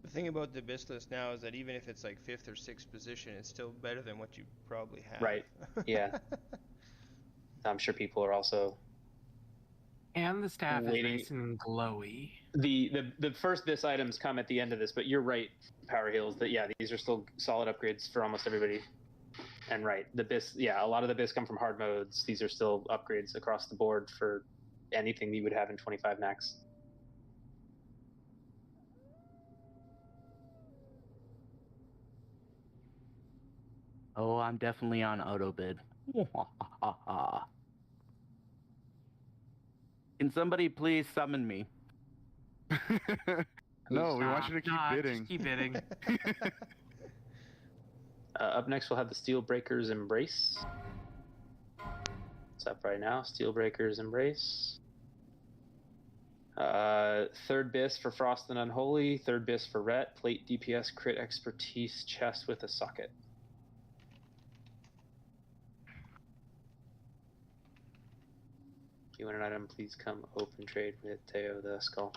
The thing about the bis list now is that even if it's like 5th or 6th position, it's still better than what you probably have. Right. Yeah. I'm sure people are also... And the staff is nice and glowy. The first bis items come at the end of this, but you're right, Power Heals, that yeah, these are still solid upgrades for almost everybody. And right, the bis, yeah, a lot of the bis come from hard modes. These are still upgrades across the board for anything you would have in 25 max. Oh, I'm definitely on auto bid. Can somebody please summon me? No, we want you to keep bidding. Just keep bidding. Up next, we'll have the Steel Breaker's Embrace. It's up right now. Steelbreaker's Embrace. Third Bis for Frost and Unholy. Third Bis for Ret. Plate DPS crit expertise chest with a socket. If you want an item, please come open trade with Teo the Skull.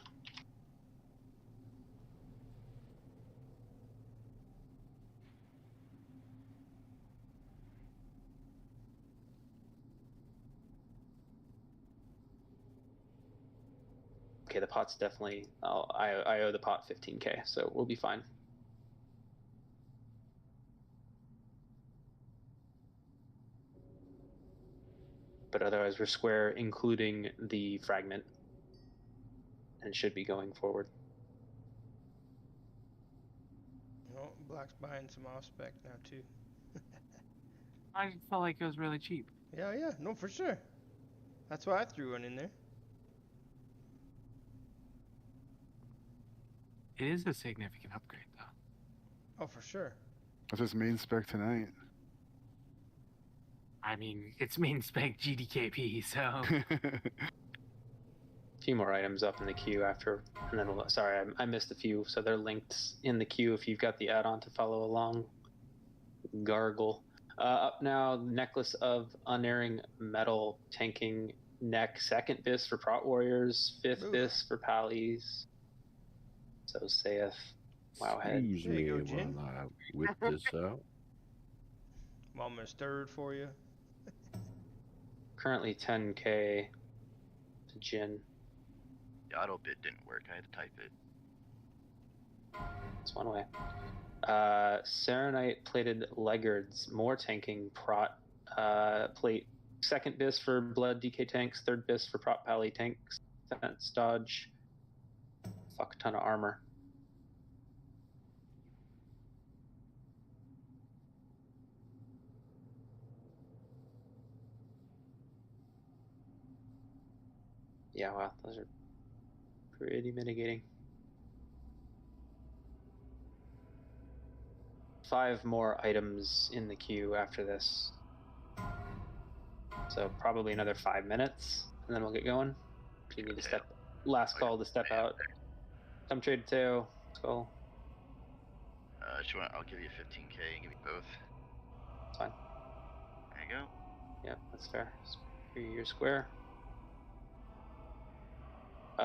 Okay, the pot's definitely. I owe the pot 15k, so we'll be fine. But otherwise, we're square, including the fragment, and should be going forward. Oh, Black's buying some off spec now too. I felt like it was really cheap. Yeah, no, for sure. That's why I threw one in there. It is a significant upgrade, though. Oh, for sure. What's his main spec tonight? I mean, it's main spec GDKP, so. A few more items up in the queue after, and then sorry, I missed a few, so they're linked in the queue if you've got the add-on to follow along. Gargle. Up now, Necklace of Unerring Metal, tanking neck. Second Bis for Prot Warriors. Fifth Bis for Pallies. So saith Wowhead. Excuse me while I whip this out. Well, I'm gonna stir it for you. Currently 10k to Jin. The auto bit didn't work. I had to type it. It's one way. Serenite plated leggards, more tanking prot plate. Second Bis for blood DK tanks. Third Bis for prot pally tanks. Defense dodge. Fuck ton of armor. Yeah, wow, those are pretty mitigating. 5 more items in the queue after this. So probably another 5 minutes, and then we'll get going. You need to step. Last call to step out. Come trade Teo. Skull. I'll give you 15k and give you both. It's fine. There you go. Yep, that's fair. You're square.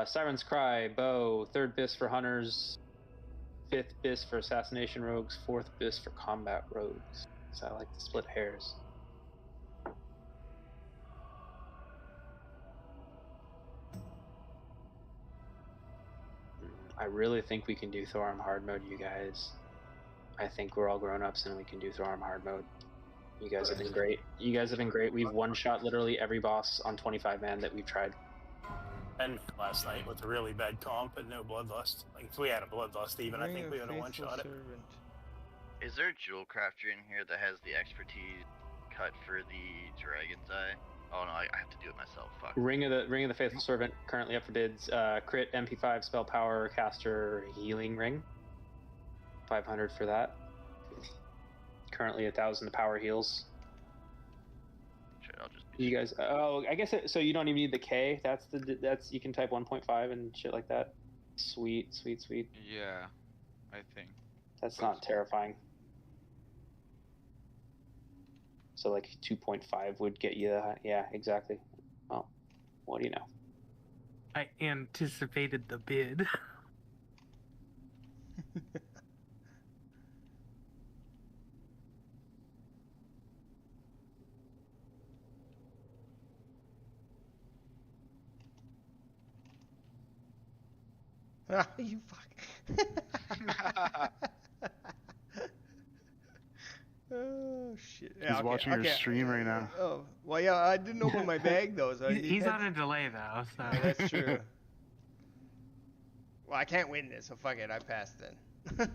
Siren's Cry, bow. Third Bis for hunters. Fifth Bis for assassination rogues. Fourth Bis for combat rogues. So I like to split hairs. I really think we can do Thorim hard mode, you guys. I think we're all grown-ups and we can do Thorim hard mode. You guys have been great. You guys have been great. We've one-shot literally every boss on 25-man that we've tried. And last night with a really bad comp and no bloodlust. Like if we had a bloodlust even, I think we would have one-shot it. Is there a jewel crafter in here that has the expertise cut for the Dragon's Eye? Oh no, I have to do it myself. Fuck. Ring of the Faithful Servant currently up for bids. Crit MP5 spell power caster healing ring. 500 for that. Currently 1,000 power heals. I'll just you guys, oh, I guess so. You don't even need the K. That's you can type 1.5 and shit like that. Sweet. Yeah, I think. That's not terrifying. So like 2.5 would get you. Yeah, exactly. Well, what do you know? I anticipated the bid. Ah, you fuck. Oh shit. Yeah, He's watching your stream right now. Oh, well, yeah, I didn't open my bag though. So he's on a delay though, so. Yeah, that's true. Well, I can't win this, so fuck it. I passed then.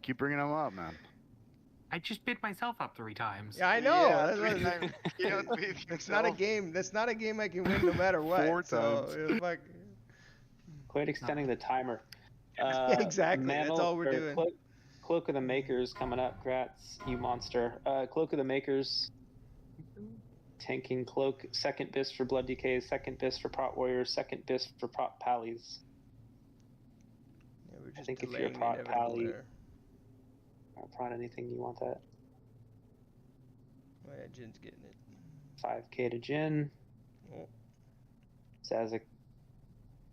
Keep bringing them up, man. I just bid myself up 3 times. Yeah, I know. Yeah, you don't bid it's not a game. That's not a game I can win no matter what. 4 times. So, fuck. Quit extending the timer. Exactly. That's all we're doing. Cloak of the Makers coming up. Grats, you monster. Cloak of the Makers. tanking cloak, second bis for blood decay, second bis for prot warriors, second bis for prot pallies. Yeah, we're just I think if you're delaying the prot inevitable pally there. or prot anything, you want that. Oh yeah, Jin's getting it. 5k to Jin. Oh. Zazik,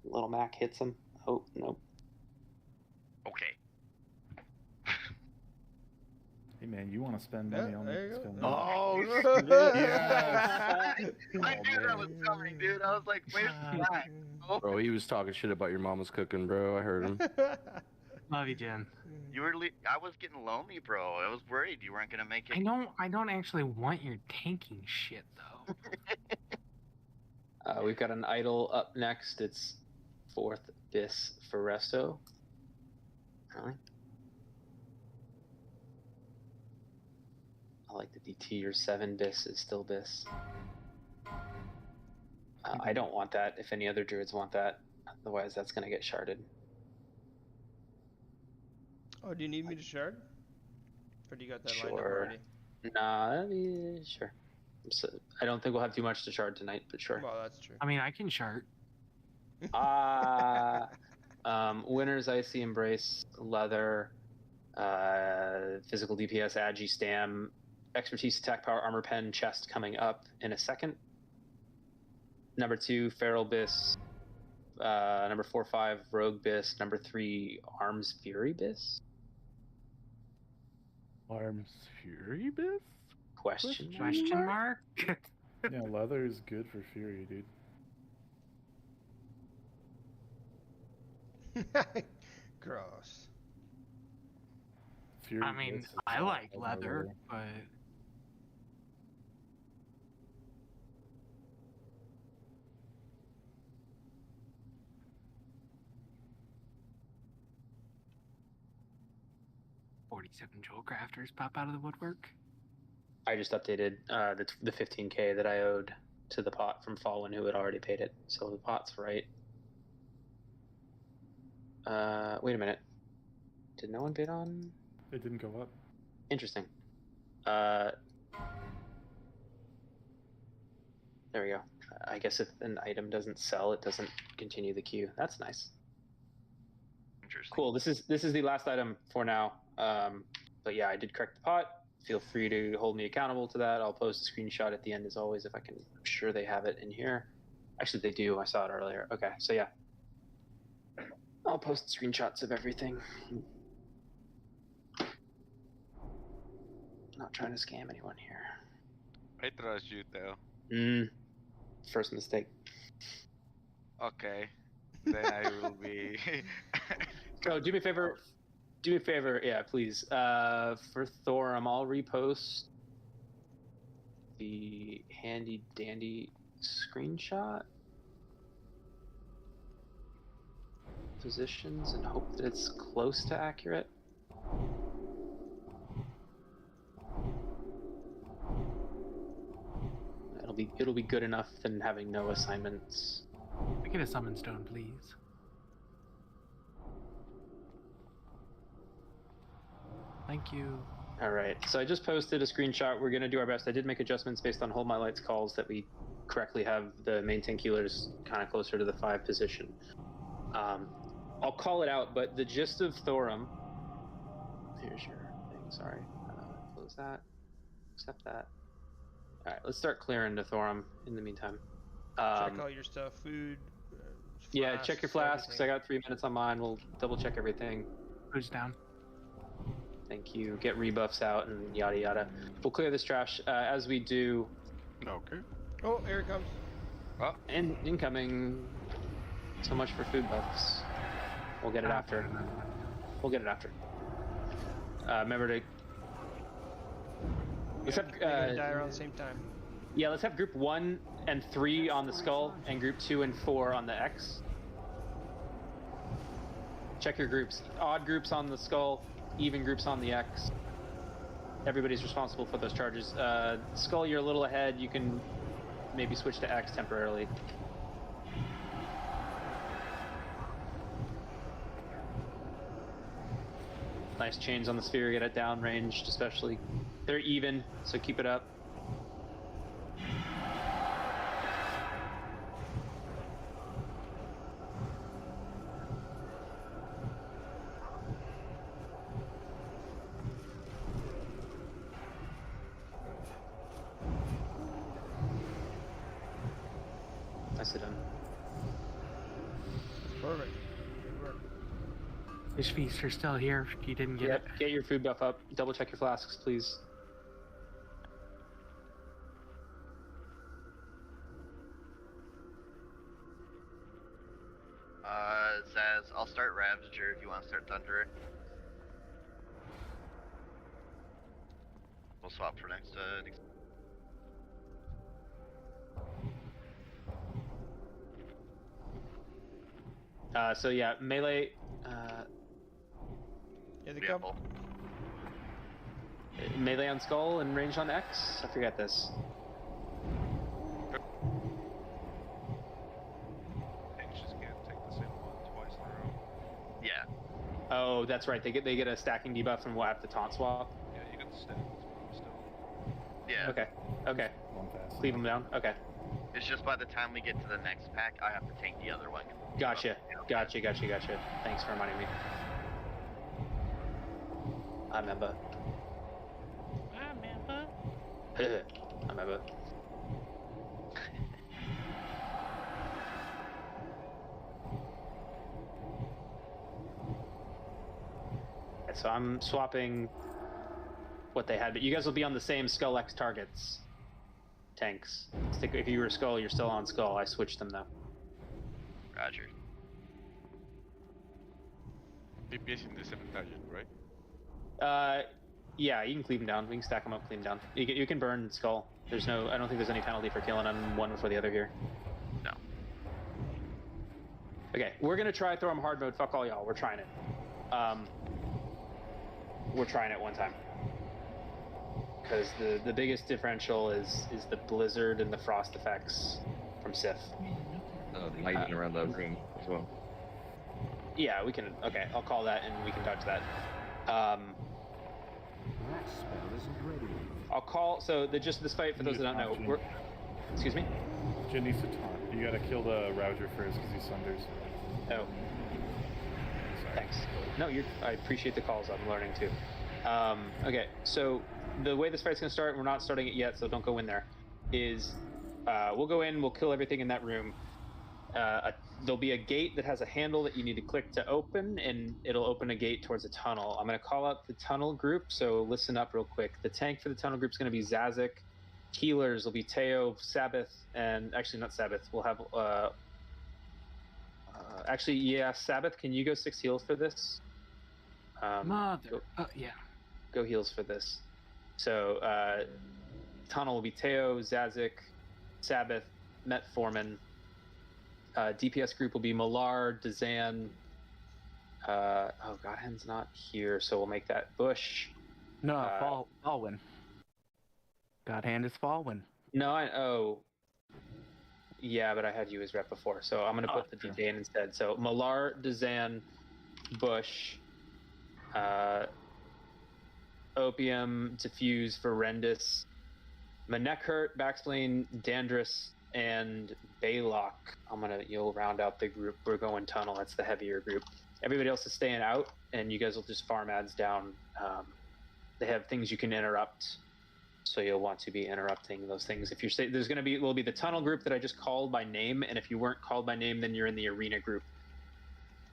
little Mac hits him. Oh, nope. Okay. Hey man, you want to spend money on there you spend go. money. Oh, yes. I knew that was coming, dude. I was like, where's that? Oh. Bro, he was talking shit about your mama's cooking, bro. I heard him. Love you, Jen. You were. I was getting lonely, bro. I was worried you weren't gonna make it. I don't actually want your tanking shit though. We've got an idol up next. It's 4th bis for Resto. Really? I like the DT. Your 7 bis is still bis. I don't want that. If any other druids want that, otherwise that's gonna get sharded. Oh, do you need me to shard? Or do you got that lined up Sure. already? Nah, sure. So, I don't think we'll have too much to shard tonight, but sure. Well, that's true. I mean, I can shard. Winners, Icy Embrace, Leather, Physical DPS, Agi, Stam, Expertise, Attack Power, Armor Pen, Chest coming up in a second. Number 2, Feral Bis. Number 4, 5, Rogue Bis. Number 3, Arms Fury Bis. Arms Fury Bis? Question mark? Yeah, leather is good for Fury, dude. Gross. Fury I mean, Bis is I like all leather, over. but $47 jewel crafters pop out of the woodwork. I just updated the 15k that I owed to the pot from Fallen, who had already paid it. So the pot's right. Wait a minute. Did no one bid on? It didn't go up. Interesting. There we go. I guess if an item doesn't sell, it doesn't continue the queue. That's nice. Interesting. Cool. This is the last item for now. But yeah, I did correct the pot. Feel free to hold me accountable to that. I'll post a screenshot at the end as always if I can. I'm sure they have it in here. Actually, they do. I saw it earlier. Okay, so yeah. I'll post screenshots of everything. Not trying to scam anyone here. I trust you, Theo. First mistake. Okay. Then I will be. Oh, do me a favor. Do me a favor, yeah, please. For Thorim, I'll repost the handy dandy screenshot positions and hope that it's close to accurate. It'll be good enough than having no assignments. I get a summon stone, please. Thank you. All right, so I just posted a screenshot. We're gonna do our best. I did make adjustments based on Hold My Light's calls that we correctly have the main 10 healers kind of closer to the 5 position. I'll call it out, but the gist of Thorim. Here's your thing. Sorry. Close that. Accept that. All right, let's start clearing the Thorim in the meantime. Check all your stuff, food. Yeah, check your flasks. I got 3 minutes on mine. We'll double check everything. Food's down. Thank you. Get rebuffs out and yada yada. We'll clear this trash as we do. Okay. Oh, here it comes. Oh, and incoming. So much for food buffs. We'll get it after. We'll get it after. Remember to. Let's have. They're gonna die around the same time. Yeah, let's have group 1 and 3 on the skull, and group 2 and 4 on the X. Check your groups. Odd groups on the skull, even groups on the X. Everybody's responsible for those charges. Skull, you're a little ahead. You can maybe switch to X temporarily. Nice chains on the sphere, get it downranged especially. They're even, so keep it up. Nicely done. Perfect. Good work. Fish feast are still here. If you didn't get Yep. it. Get your food buff up. Double check your flasks, please. Zaz, I'll start Ravager if you want to start Thunderer. We'll swap for next. So yeah, melee. Yeah, the couple. Melee on skull and range on X. I forget this. Just can't take the same one twice in a row. Yeah. Oh, that's right. They get a stacking debuff from what the taunt swap. Yeah, you can stack this one still. Yeah. Okay. Cleave them down. Okay. It's just by the time we get to the next pack, I have to take the other one. Gotcha. Thanks for reminding me. I remember. I remember. So I'm swapping what they had, but you guys will be on the same Skull X targets. Tanks. If you were Skull, you're still on Skull. I switched them though. Roger. DPS in the same target, right? Yeah, you can cleave them down. We can stack them up, cleave them down. You can burn Skull. I don't think there's any penalty for killing them one before the other here. No. Okay, we're gonna try throw them hard mode. Fuck all y'all. We're trying it. We're trying it one time. Because the biggest differential is the blizzard and the frost effects from Sith. The lightning around the room as well. Yeah, we can. Okay, I'll call that and we can dodge that. That spell isn't ready. I'll call. So this fight, for those that don't know, excuse me. Jin needs to taunt. You gotta kill the Rouger first because he sunders. Oh. Thanks. No, I appreciate the calls. I'm learning too. Okay, so the way this fight's gonna start, we're not starting it yet, so don't go in there. Is we'll go in, we'll kill everything in that room. There'll be a gate that has a handle that you need to click to open, and it'll open a gate towards a tunnel. I'm going to call out the tunnel group, so listen up real quick. The tank for the tunnel group is going to be Zazik. Healers will be Teo, Sabbath, and actually not Sabbath. We'll have actually, yeah, Sabbath. Can you go 6 heals for this? Yeah. Go heals for this. So tunnel will be Teo, Zazik, Sabbath, Metformin. DPS group will be Malar, Dazan. Godhand's not here, so we'll make that Bush. No, Falwyn. Godhand is Falwyn. No, yeah, but I had you as rep before, so I'm gonna put the DJ in instead. So Malar, Dazan, Bush, Opium, Diffuse, Verendus, my neck hurt, backspleen, Dandrus, and Baylock. You'll round out the group. We're going tunnel. That's the heavier group. Everybody else is staying out, and you guys will just farm ads down. They have things you can interrupt, so you'll want to be interrupting those things. If you're will be the tunnel group that I just called by name, and if you weren't called by name, then you're in the arena group.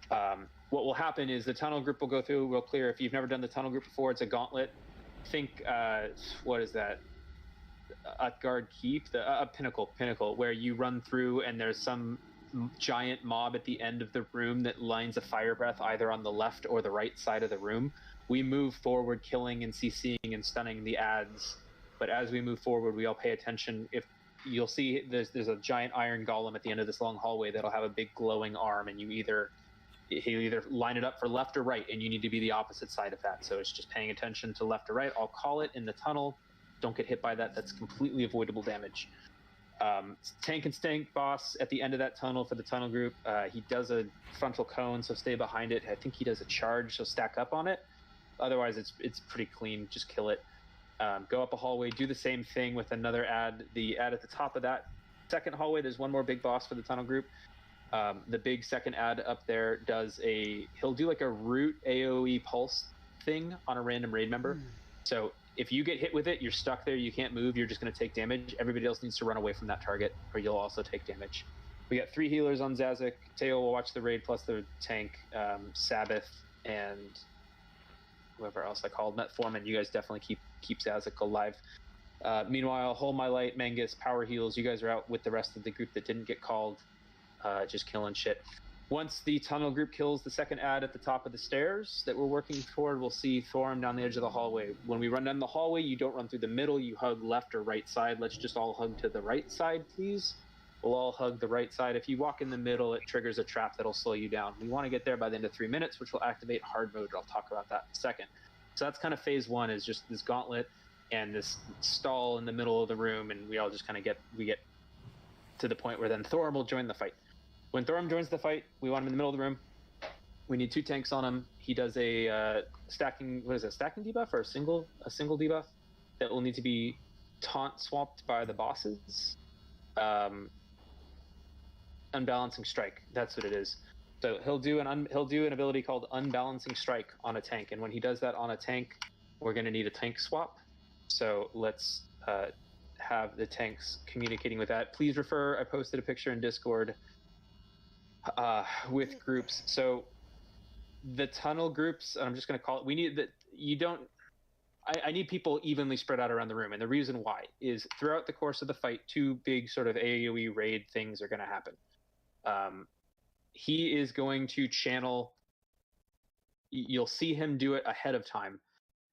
What will happen is the tunnel group will go through real clear. If you've never done the tunnel group before, it's a gauntlet. Think, what is that? Utgard Keep, Pinnacle, where you run through and there's some giant mob at the end of the room that lines a fire breath either on the left or the right side of the room. We move forward, killing and CCing and stunning the ads. But as we move forward, we all pay attention. If you'll see, there's a giant iron golem at the end of this long hallway that'll have a big glowing arm, and he'll either line it up for left or right, and you need to be the opposite side of that. So it's just paying attention to left or right. I'll call it in the tunnel. Don't get hit by that. That's completely avoidable damage. Tank and Stank boss at the end of that tunnel for the tunnel group. He does a frontal cone, so stay behind it. I think he does a charge, so stack up on it. Otherwise, it's pretty clean. Just kill it. Go up a hallway. Do the same thing with another ad. The ad at the top of that second hallway, there's one more big boss for the tunnel group. The big second ad up there he'll do like a root AoE pulse thing on a random raid member. So if you get hit with it, you're stuck there, you can't move, you're just going to take damage. Everybody else needs to run away from that target, or you'll also take damage. We got 3 healers on Zazik. Teo will watch the raid plus the tank. Sabbath and whoever else I called. Metformin, you guys definitely keep Zazik alive. Meanwhile, Hold My Light, Mangus, Power Heals, you guys are out with the rest of the group that didn't get called, just killing shit. Once the tunnel group kills the second ad at the top of the stairs that we're working toward, we'll see Thorim down the edge of the hallway. When we run down the hallway, you don't run through the middle, you hug left or right side. Let's just all hug to the right side, please. We'll all hug the right side. If you walk in the middle, it triggers a trap that'll slow you down. We want to get there by the end of 3 minutes, which will activate hard mode. I'll talk about that in a second. So that's kind of phase 1, is just this gauntlet and this stall in the middle of the room, and we all just kind of get to the point where then Thorim will join the fight. When Thorim joins the fight, we want him in the middle of the room. We need 2 tanks on him. He does a stacking debuff or a single debuff that will need to be taunt swapped by the bosses. Unbalancing Strike, that's what it is. So he'll do an ability called Unbalancing Strike on a tank, and when he does that on a tank, we're going to need a tank swap. So let's have the tanks communicating with that. Please refer. I posted a picture in Discord with groups. So the tunnel groups, I'm just going to call it. We need that. You don't. I need people evenly spread out around the room, and the reason why is throughout the course of the fight, 2 big sort of AoE raid things are going to happen. He is going to channel. You'll see him do it ahead of time.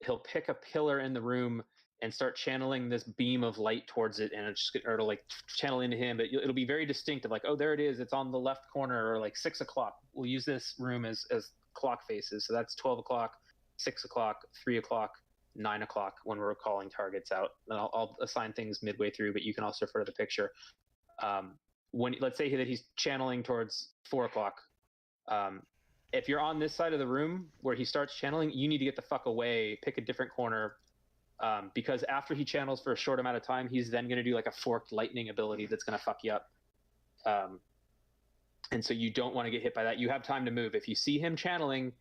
He'll pick a pillar in the room and start channeling this beam of light towards it, and it'll like channel into him, but it'll be very distinctive, like, oh, there it is, it's on the left corner, or like 6 o'clock. We'll use this room as clock faces, so that's 12 o'clock, 6 o'clock, 3 o'clock, 9 o'clock when we're calling targets out. And I'll assign things midway through, but you can also refer to the picture. When let's say that he's channeling towards 4 o'clock, if you're on this side of the room where he starts channeling, you need to get the fuck away, pick a different corner, because after he channels for a short amount of time, he's then going to do like a forked lightning ability that's going to fuck you up. And so you don't want to get hit by that. You have time to move. If you see him channeling,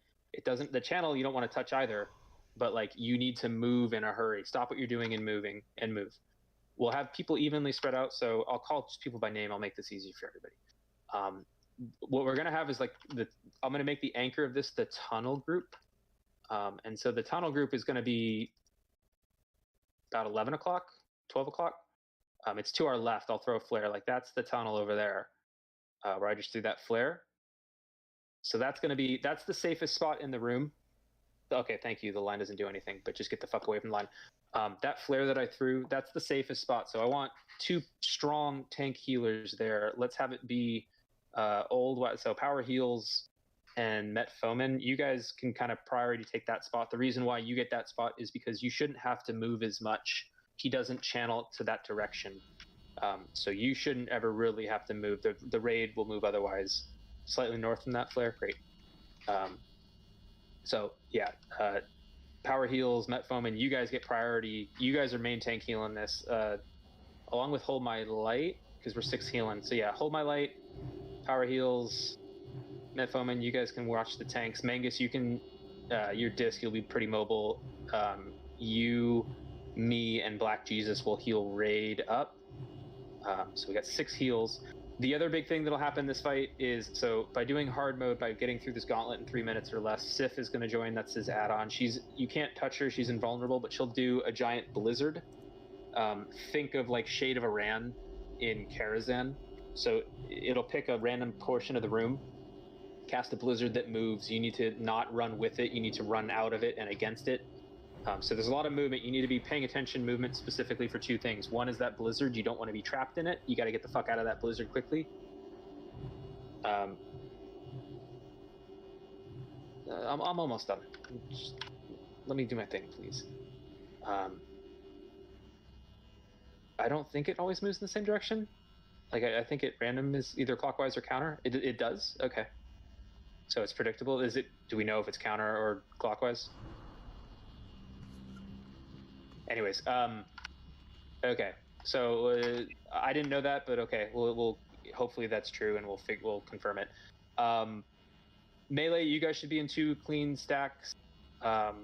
the channel you don't want to touch either, but like you need to move in a hurry. Stop what you're doing and move. We'll have people evenly spread out, so I'll call just people by name. I'll make this easy for everybody. What we're going to have is I'm going to make the anchor of this the tunnel group. And so the tunnel group is going to be about 11 o'clock, 12 o'clock. It's to our left. I'll throw a flare. Like that's the tunnel over there, where I just threw that flare. So that's the safest spot in the room. Okay, thank you. The line doesn't do anything, but just get the fuck away from the line. That flare that I threw, that's the safest spot. So I want 2 strong tank healers there. Let's have it be so Power Heals and Metformin. You guys can kind of priority take that spot. The reason why you get that spot is because you shouldn't have to move as much. He doesn't channel to that direction. So you shouldn't ever really have to move. The raid will move otherwise. Slightly north from that flare, great. So yeah, Power Heals, Metformin, you guys get priority. You guys are main tank healing this, along with Hold My Light, because we're 6 healing. So yeah, Hold My Light, Power Heals, Metformin, you guys can watch the tanks. Mangus, you can, your disc, you'll be pretty mobile. You, me, and Black Jesus will heal raid up. So we got 6 heals. The other big thing that'll happen in this fight is, so by doing hard mode, by getting through this gauntlet in 3 minutes or less, Sif is going to join. That's his add-on. You can't touch her. She's invulnerable, but she'll do a giant blizzard. Think of like Shade of Iran in Karazhan. So it'll pick a random portion of the room, cast a blizzard that moves. You need to not run with it. You need to run out of it and against it. So there's a lot of movement. You need to be paying attention movement specifically for 2 things. One is that blizzard. You don't want to be trapped in it. You got to get the fuck out of that blizzard quickly. I'm almost done. Just let me do my thing, please. I don't think it always moves in the same direction. Like I think it random is either clockwise or counter. It does? Okay. So it's predictable. Do we know if it's counter or clockwise? Anyways, okay. So I didn't know that, but okay. We'll hopefully that's true, and we'll confirm it. Melee, you guys should be in 2 clean stacks. You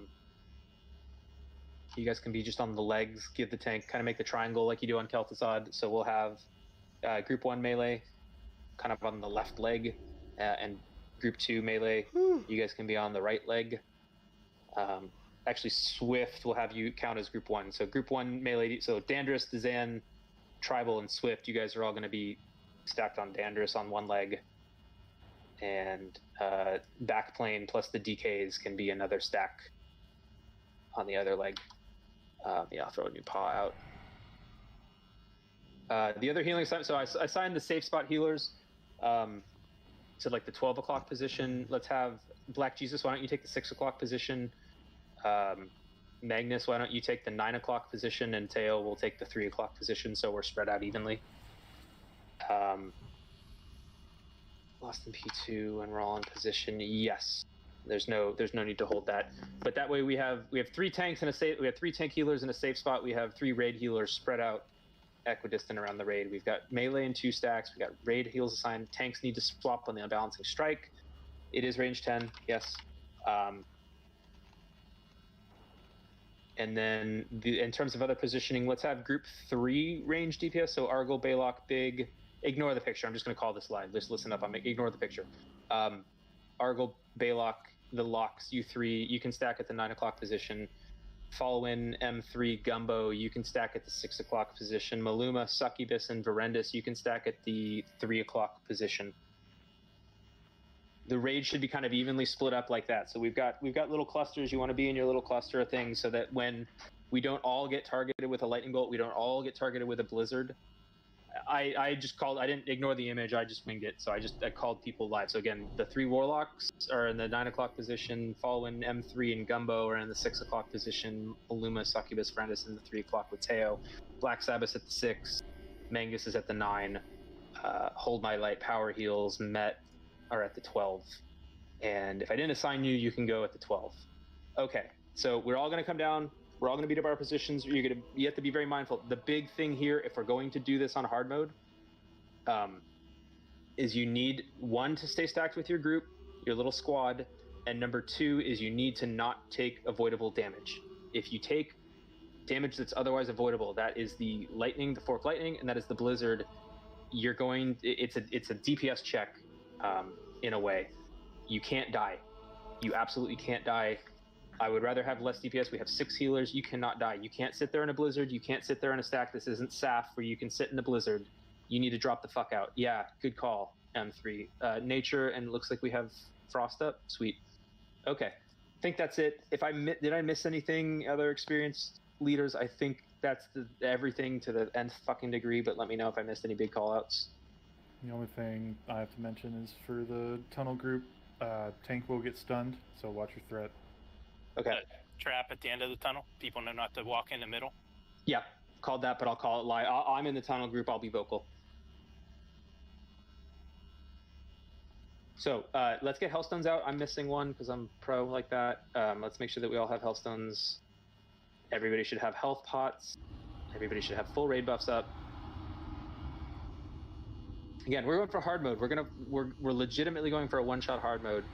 guys can be just on the legs. Give the tank, kind of make the triangle like you do on Kel'Thuzad. So we'll have Group 1 melee, kind of on the left leg, and Group 2 melee, you guys can be on the right leg. Actually, Swift will have you count as Group 1. So Group 1 melee, so Dandruss, Dazan, Tribal, and Swift, you guys are all going to be stacked on Dandruss on one leg. And Backplane plus the DKs can be another stack on the other leg. Yeah, I'll throw a new paw out. The other healing sign, so I assigned the safe spot healers to like the 12 o'clock position. Let's have Black Jesus, why don't you take the 6 o'clock position? Magnus, why don't you take the 9 o'clock position, and Teo will take the 3 o'clock position, so we're spread out evenly. Lost in P2 and we're all in position. Yes, there's no need to hold that. But that way we have 3 tanks and a safe. We have 3 tank healers in a safe spot. We have 3 raid healers spread out equidistant around the raid. We've got melee in 2 stacks. We got raid heals assigned. Tanks need to swap on the unbalancing strike. It is range 10. Yes. And then in terms of other positioning, let's have Group 3 range DPS. So Argyle, Baylock, Big. Ignore the picture. I'm just going to call this live. Just listen up. Ignore the picture. Argyle, Baylock, the locks, you 3, you can stack at the 9 o'clock position. Follow in M3, Gumbo, you can stack at the 6 o'clock position. Maluma, Succubus, and Verendus, you can stack at the 3 o'clock position. The raid should be kind of evenly split up like that. So we've got little clusters. You want to be in your little cluster of things so that when we don't all get targeted with a lightning bolt, we don't all get targeted with a blizzard. I didn't ignore the image, I just winged it. So I called people live. So again, the 3 warlocks are in the 9 o'clock position, following M3 and Gumbo are in the 6 o'clock position, Illuma, Succubus, Friendus in the 3 o'clock with Teo, Black Sabbath at the 6, Mangus is at the 9, Hold My Light, Power Heals, Met are at the 12. And if I didn't assign you, you can go at the 12. Okay, so we're all going to come down. We're all going to beat up our positions. You have to be very mindful. The big thing here, if we're going to do this on hard mode, is you need 1 to stay stacked with your group, your little squad, and number 2 is you need to not take avoidable damage. If you take damage that's otherwise avoidable, that is the lightning, the fork lightning, and that is the blizzard. It's a DPS check in a way. You can't die. You absolutely can't die. I would rather have less DPS. We have 6 healers. You cannot die. You can't sit there in a blizzard. You can't sit there in a stack. This isn't SAF where you can sit in the blizzard. You need to drop the fuck out. Yeah, good call, M3. Nature, and it looks like we have Frost up. Sweet. Okay. I think that's it. Did I miss anything, other experienced leaders? I think that's everything to the nth fucking degree, but let me know if I missed any big call-outs. The only thing I have to mention is for the tunnel group, tank will get stunned, so watch your threat. Okay. Trap at the end of the tunnel. People know not to walk in the middle. Yeah, called that, but I'll call it live. I'm in the tunnel group. I'll be vocal. So let's get Hellstones out. I'm missing one because I'm pro like that. Let's make sure that we all have Hellstones. Everybody should have health pots. Everybody should have full raid buffs up. Again, we're going for hard mode. We're legitimately going for a one-shot hard mode.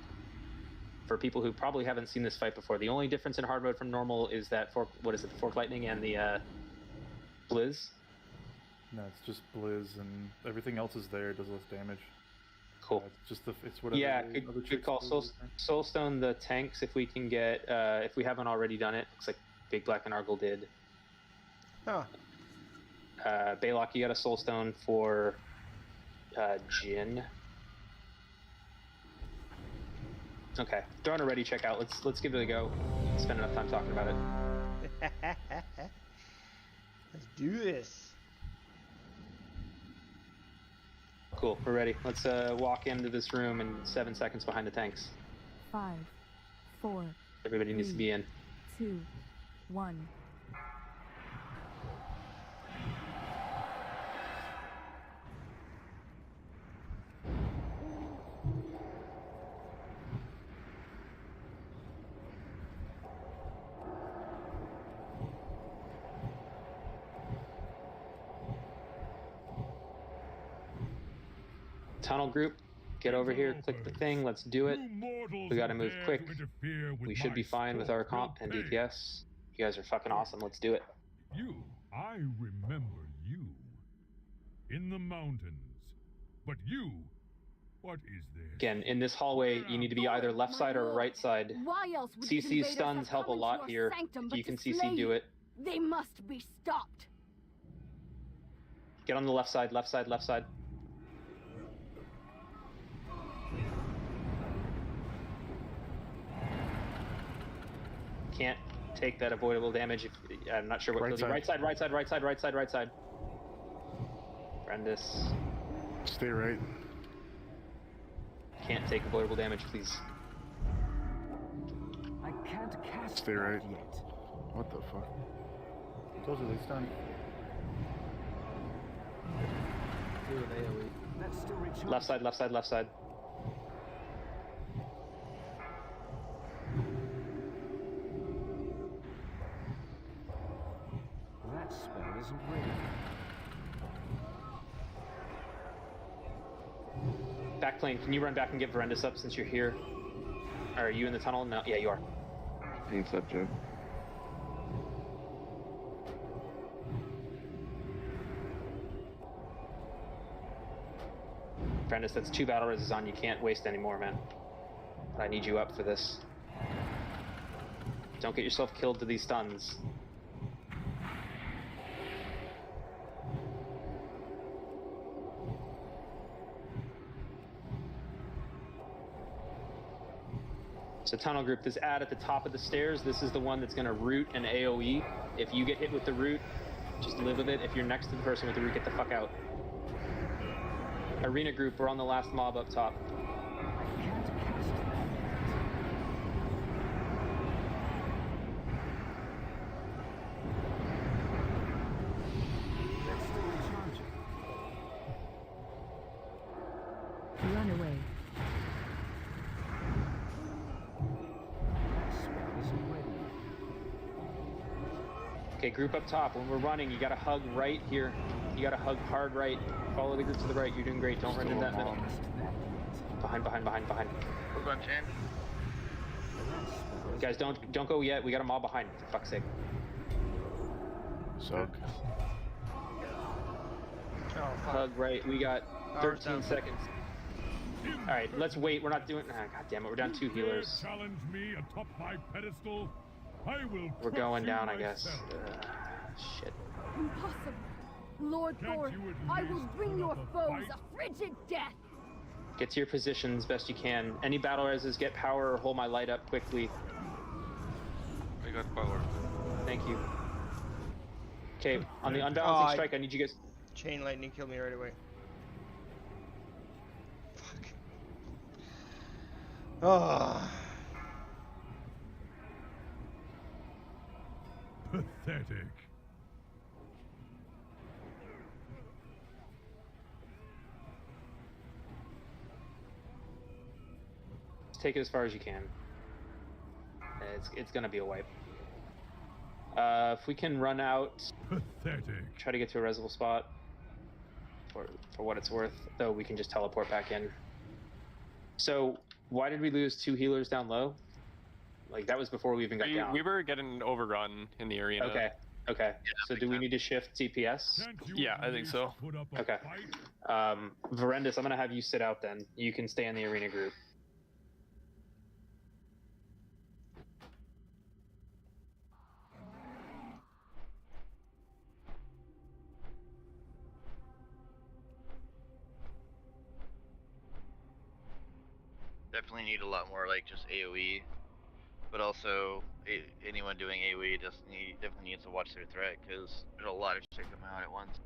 For people who probably haven't seen this fight before, the only difference in hard mode from normal is that the fork lightning and the blizz. No, it's just blizz, and everything else is there. It does less damage. Cool. It's just it's whatever. Yeah, good call. Soulstone the tanks if we can get if we haven't already done it. Looks like Big Black and Argyle did. Oh. Baylock, you got a Soulstone for Jin. Okay, throwing a ready check out. Let's give it a go. Spend enough time talking about it. Let's do this. Cool, we're ready. Let's walk into this room in 7 seconds behind the tanks. 5, 4. Everybody needs to be in. 2, 1. Tunnel group, get over here, click the thing, let's do it. We gotta move quick. We should be fine with our comp and DPS. You guys are fucking awesome, let's do it. I remember you. In the mountains. But you What is this? Again, in this hallway, you need to be either left side or right side. Why else would CC invaders stuns have help a come into lot your here. sanctum If but you can to slay CC, do you? it. They must be stopped. Get on the left side, left side, left side. Can't take that avoidable damage if I'm not sure what kills you. Right side, right side, right side, right side, right side. Brandis. Stay right. Can't take avoidable damage, please. I can't cast Stay right. yet. What the fuck? Told you they stunned. That's still recharged. Left side, left side, left side. That spell isn't ready. Backplane, can you run back and get Verendis up since you're here? Are you in the tunnel? No, yeah, you are. Thanks up, Joe. Verendis, that's 2 battle reses on. You can't waste any more, man. I need you up for this. Don't get yourself killed to these stuns. So tunnel group, this ad at the top of the stairs, this is the one that's going to root an AoE. If you get hit with the root, just live with it. If you're next to the person with the root, get the fuck out. Arena group, we're on the last mob up top. Run away. Okay, group up top. When we're running, you gotta hug right here. You gotta hug hard right. Follow the group to the right. You're doing great. Don't run in that middle. Behind, behind, behind, behind. We're going chain. Guys, don't go yet. We got a mob behind, for fuck's sake. Suck. Hug right. We got 13 seconds. All right, let's wait. We're not doing. God damn it. We're down 2 healers. Challenge me atop my pedestal. I will. We're going crush down, you I guess. myself. Shit. Impossible. Lord Thor, I will bring your foes a frigid death. Get to your positions best you can. Any battle reses, get power or hold my light up quickly. I got power. Thank you. Okay, on the unbalancing strike, I need you guys. Chain lightning killed me right away. Fuck. Oh. Pathetic. Just take it as far as you can. It's gonna be a wipe. If we can run out, pathetic. Try to get to a resable spot. For what it's worth, though, we can just teleport back in. So why did we lose 2 healers down low? Like, that was before we even got down. We were getting overrun in the arena. Okay. Yeah, so do we need to shift CPS? Yeah, I think so. Okay. Verendis, I'm gonna have you sit out then. You can stay in the arena group. Definitely need a lot more, like, just AoE. But also, anyone doing AoE definitely needs to watch their threat, because there's a lot of shit coming out at once.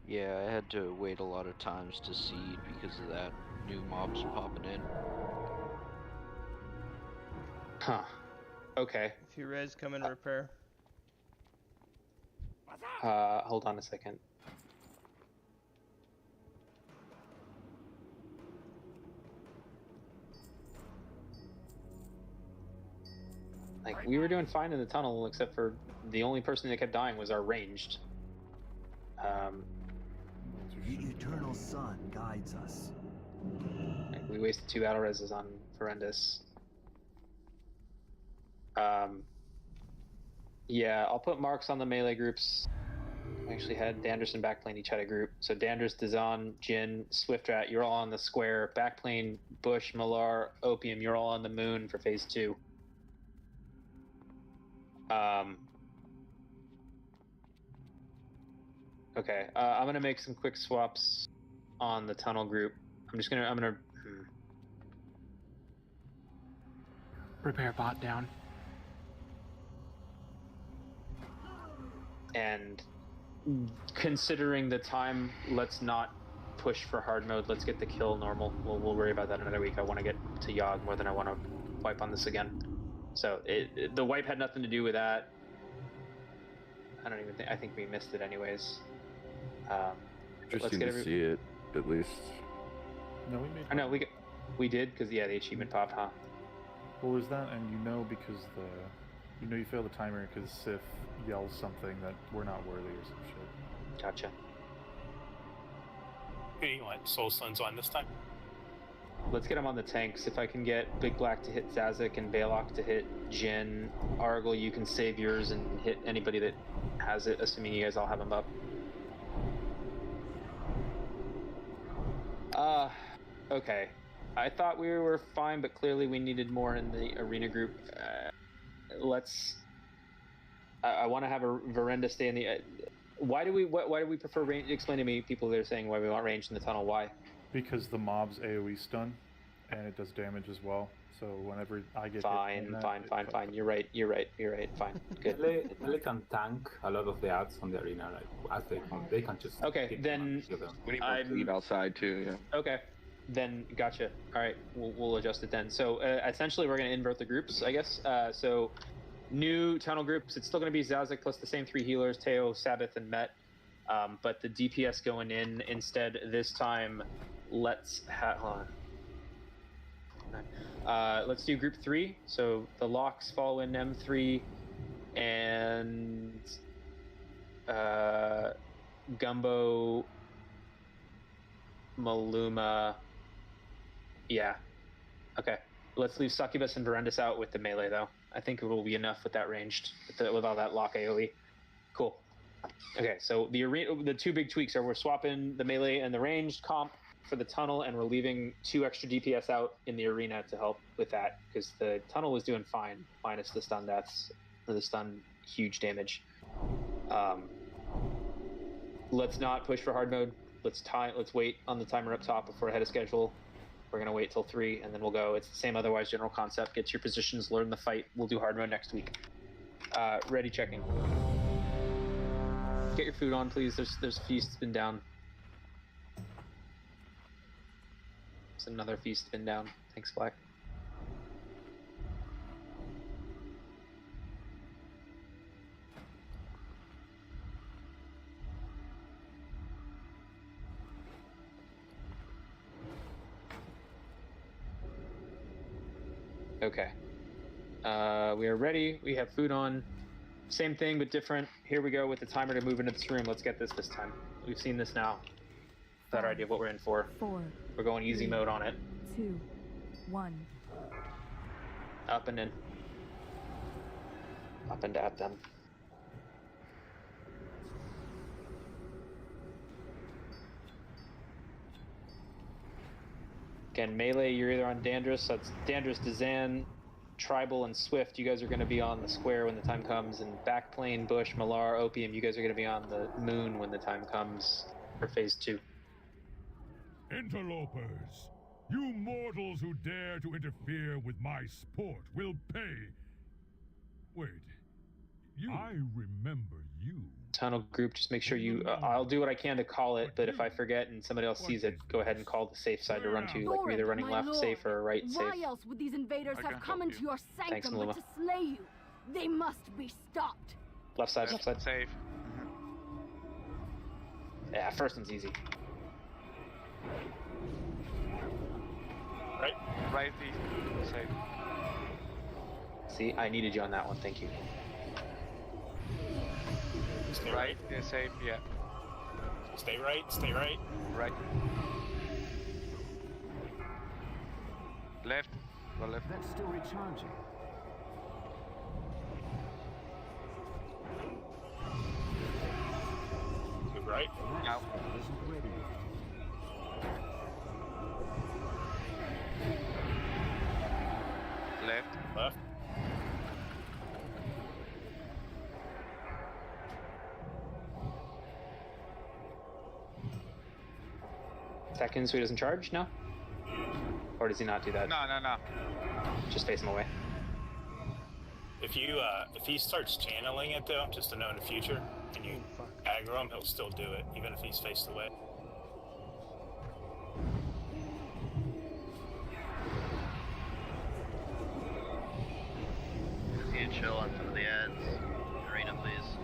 Yeah, I had to wait a lot of times to seed because of that. New mobs popping in. Huh. Okay. If you res, come and repair. Hold on a second. Like, we were doing fine in the tunnel, except for the only person that kept dying was our ranged. The eternal sun guides us. Like, we wasted 2 battle reses on Verendis. Yeah, I'll put marks on the melee groups. actually had Dandruss and Backplane each had a group. So Dandruss, Dazan, Jin, Swiftrat, you're all on the square. Backplane, Bush, Malar, Opium, you're all on the moon for phase 2. Okay, I'm gonna make some quick swaps on the tunnel group. I'm gonna Prepare bot down. And considering the time, let's not push for hard mode. Let's get the kill normal. We'll worry about that another week. I want to get to Yogg more than I want to wipe on this again. So the wipe had nothing to do with that. I don't even think. I think we missed it anyways. Interesting to see it, at least. No, we made. I know we did because the achievement popped, huh? Well, is that, and because you fail the timer because Sif yells something that we're not worthy or some shit. Gotcha. Who do you want Soul Stones on this time? Let's get him on the tanks. If I can get Big Black to hit Zazik and Balok to hit Jin, Argyle, you can save yours and hit anybody that has it, assuming you guys all have them up. Okay. I thought we were fine, but clearly we needed more in the arena group. I want to have a Verenda stay in the. Why do we prefer range? Explain to me, people that are saying why we want range in the tunnel. Why? Because the mob's AoE stun, and it does damage as well. So whenever I get fine. You're right. Fine. Good. Melee can tank a lot of the ads on the arena, like as they can just. Okay, then we need more clean outside too. Yeah. Okay. Then gotcha. All right, we'll adjust it then. So essentially, we're going to invert the groups, I guess. So new tunnel groups. It's still going to be Zazik plus the same 3 healers: Teo, Sabbath, and Met. But the DPS going in instead this time. Let's hold on. Let's do group 3. So the locks fall in M3, and Gumbo, Maluma. Yeah. Okay. Let's leave Succubus and Verendus out with the melee, though. I think it will be enough with that ranged, with all that lock AoE. Cool. Okay, so the 2 big tweaks are we're swapping the melee and the ranged comp for the tunnel, and we're leaving 2 extra DPS out in the arena to help with that, because the tunnel was doing fine, minus the stun deaths, or the stun huge damage. Let's not push for hard mode. Let's wait on the timer up top if we're ahead of schedule. We're going to wait till 3, and then we'll go. It's the same otherwise general concept. Get your positions, learn the fight. We'll do hard mode next week. Ready, checking. Get your food on, please. There's a feast been down. There's another feast been down. Thanks, Black. Okay. We are ready. We have food on. Same thing, but different. Here we go with the timer to move into this room. Let's get this time. We've seen this now. Better idea of what we're in for. 4. We're going easy mode on it. 2, 1. Up and in. Up and at them. Again, melee, you're either on Dandruss, so it's Dandruss, Dazan, Tribal, and Swift. You guys are going to be on the square when the time comes, and Backplane, Bush, Malar, Opium, you guys are going to be on the moon when the time comes for phase 2. Interlopers, you mortals who dare to interfere with my sport will pay. Wait, I remember you. Tunnel group, just make sure you. I'll do what I can to call it, but if I forget and somebody else sees it, go ahead and call the safe side to run to, like we're either running left safe or right safe. Why else would these invaders have come into your sanctum but to slay you? They must be stopped. Left side. Safe. Yeah, first one's easy. Right feet. Safe. See, I needed you on that one. Thank you. Stay right. Yeah, safe. Yeah. Stay right. Stay right. Right. Left. Go left. That's still recharging. right? That spell isn't ready yet. Left. Seconds so he doesn't charge? No? Or does he not do that? No. Just face him away. If he starts channeling it though, just to know in the future, and you aggro him, he'll still do it, even if he's faced away. Just need to chill on some of the ads. Arena, please.